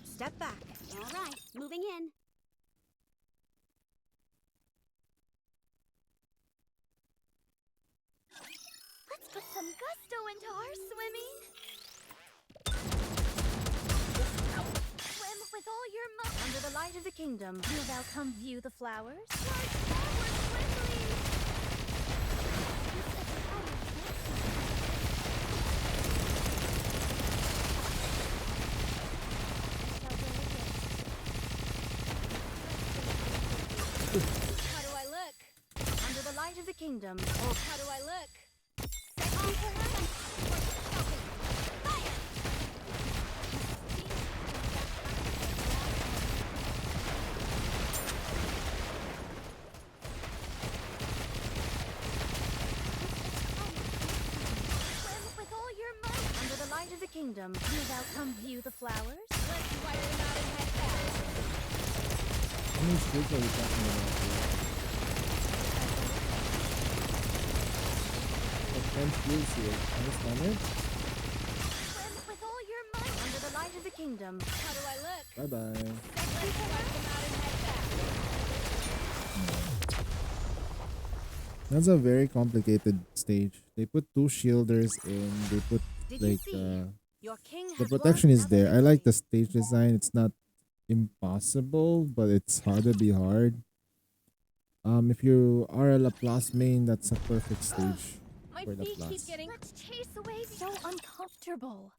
Step back.
All right, moving in. Let's put some gusto into our swimming. Swim with all your might.
Under the light of the kingdom, will thou come view the flowers?
Charge forward quickly.
How do I look?
Under the light of the kingdom,
Oh, how do I look? Sexy perhaps? Fire!
Swim with all your might.
under the light of the kingdom, will thou come view the flowers?
Let's wipe them out and head back.
How many streets are we talking about here? Like 10 streets here. Understand it?
Swim with all your might.
Under the light of the kingdom,
How do I look?
Bye bye.
Let's wipe them out and head back.
That's a very complicated stage. They put 2 shielders in. They put
did you
like
see? Your king
the
has won
protection is
another
there. I like the
victory.
stage design. It's not impossible, but it's hard to be hard. If you are a Laplace main, that's a perfect stage
My
for
feet keep
Laplace.
getting
Let's chase away the
so uncomfortable.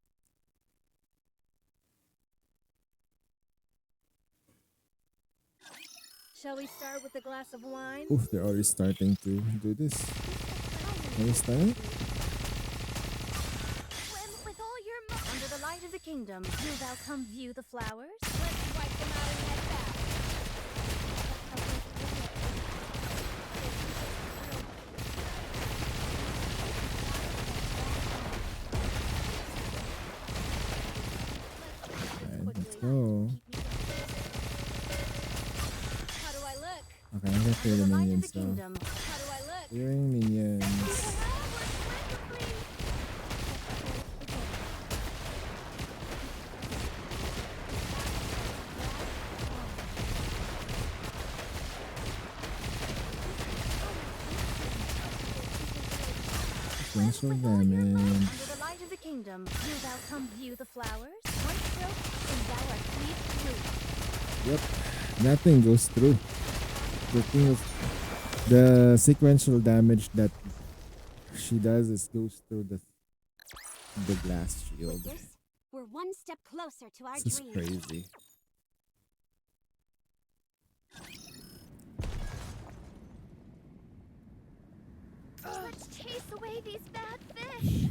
Shall we start with a glass of wine?
Oof, they're already starting to do this. Are you starting?
swim with all your might.
Under the light of the kingdom, will thou come view the flowers?
Let's wipe them out and head back.
Alright, let's go.
How do I look?
Okay, I'm gonna clear
Under
the
the light of
minions
the
now.
kingdom,
How do I look?
Clearing minions. Sequential damage.
under the light of the kingdom, will thou come view the flowers? One stroke, and thou art cleaved through.
Yep, that thing goes through. The thing of the sequential damage that she does is goes through the glass shield.
With this, we're one step closer to our
This is
dream.
crazy.
Let's chase away these bad fish.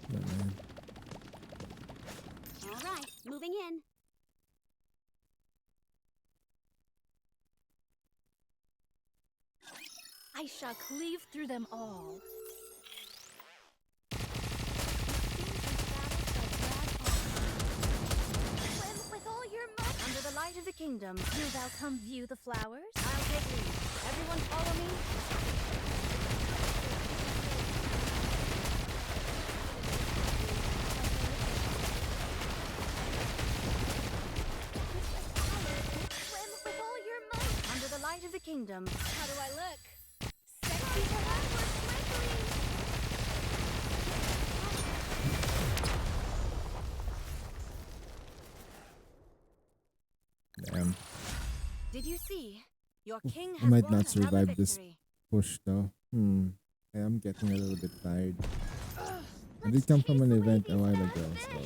Yeah, man.
All right, moving in.
I shall cleave through them all.
Swim with all your might.
Under the light of the kingdom, will thou come view the flowers? I'll take lead. Everyone follow me.
Swim with all your might.
Under the light of the kingdom,
How do I look?
Sexy forward quickly.
Damn.
did you see? Your king
I
has
might
won
not
another
survive this
victory.
push though. I am getting a little bit tired. I did come from an event a while ago, so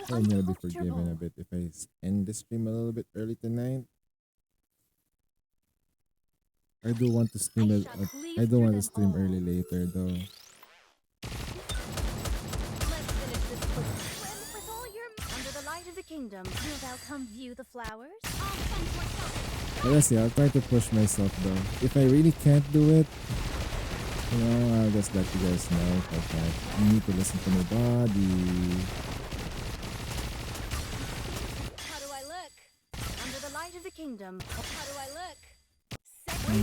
So
I'm gonna be forgiven a
uncomfortable.
bit if I end the stream a little bit early tonight. I do want to stream.
I shall cleave
I do
through
want to
them
stream
all.
early later though.
Let's finish this quickly. Swim with all your under the light of the kingdom. Wilt thou come view the flowers?
But let's see. I'll try to push myself though. If I really can't do it, you know, I'll just let you guys know. Okay, I need to listen to my body.
How do I look? Under the light of the kingdom. How do I look?
I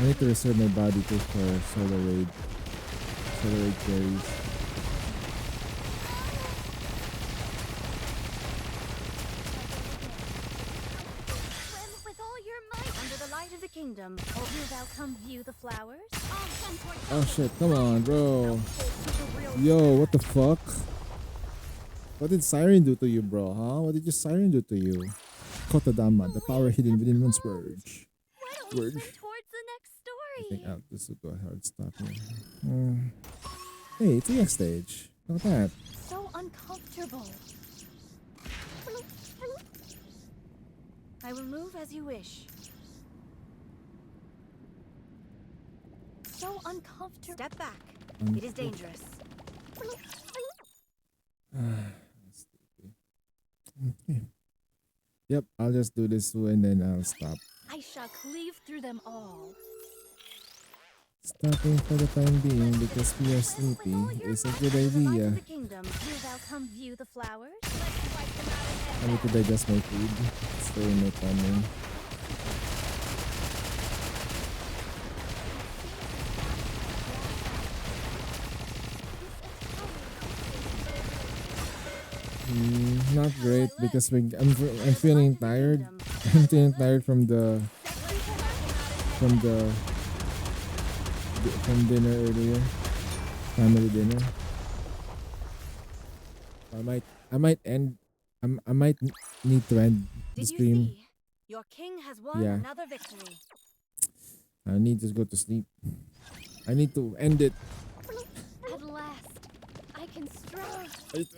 need to reserve my body too for solo raid. Solo raid carries.
Swim with all your might. Under the light of the kingdom. Wilt thou come view the flowers?
Oh shit, come on, bro. Yo, what the fuck? What did Siren do to you, bro? Huh? What did your Siren do to you? Kotodama, the power hidden within one's words. Word.
Towards the next
I
story.
think this will go hard stop here. Hey, it's the next stage. Look at that.
So uncomfortable. I will move as you wish. So uncomfortable. Step back. It is dangerous.
Okay. Yep, I'll just do this two and then I'll stop.
I shall cleave through them all.
Stopping for the time being because we are sleepy is a good idea.
The kingdom. Wilt thou come view the flowers?
I need to digest my food. It's still in my tummy. Not great because I'm feeling tired. I'm feeling tired from dinner earlier, family dinner. I might end. I might need to end the
Did you
stream.
see? Your king has won
Yeah.
another victory.
I need to go to sleep. I need to end it.
At last, I can stroll.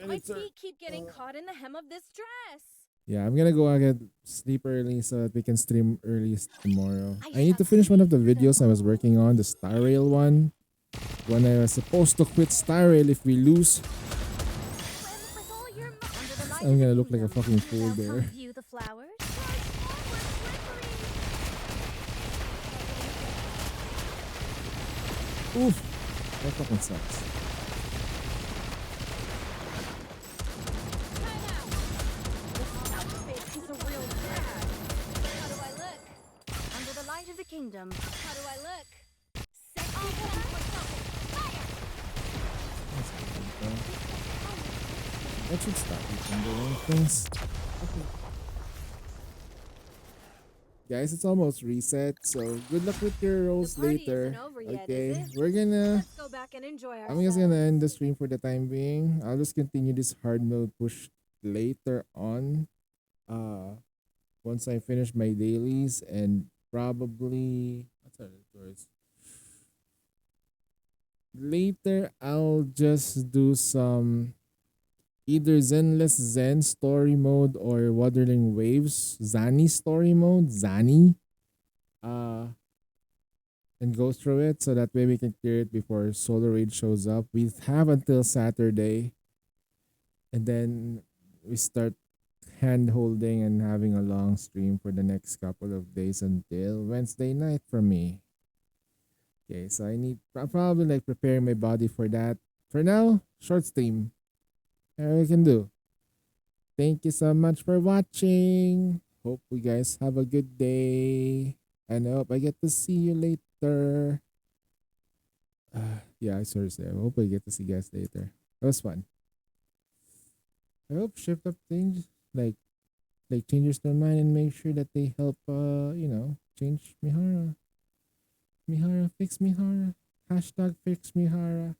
My feet keep getting caught in the hem of this dress.
Yeah, I'm gonna go get sleep early so that we can stream early tomorrow. I need to finish one of the videos I was working on, the Star Rail one. When I was supposed to quit Star Rail if we lose. I'm gonna look like a fucking fool there.
View the flowers.
Oof, that fucking sucks.
How do I look? Under the light of the kingdom. How do I look?
That should stop you from doing things. Guys, it's almost reset, so good luck with your rolls later. Okay, we're gonna.
Let's go back and enjoy
I'm just gonna end the stream for the time being. I'll just continue this hard mode push later on. Once I finish my dailies and probably what's our words? Later I'll just do some either Zenless Zen story mode or Wuthering Waves Zani story mode. Zani. And go through it so that way we can clear it before Solar Raid shows up. We have until Saturday. And then we start hand holding and having a long stream for the next couple of days until Wednesday night for me. Okay, so I'm probably like preparing my body for that. For now, short stream. All we can do. Thank you so much for watching. Hope you guys have a good day. And I hope I get to see you later. Yeah, I seriously, I hope I get to see you guys later. That was fun. I hope Shift Up things like changes their mind and make sure that they help change Mihara. Mihara, fix Mihara. Hashtag fix Mihara.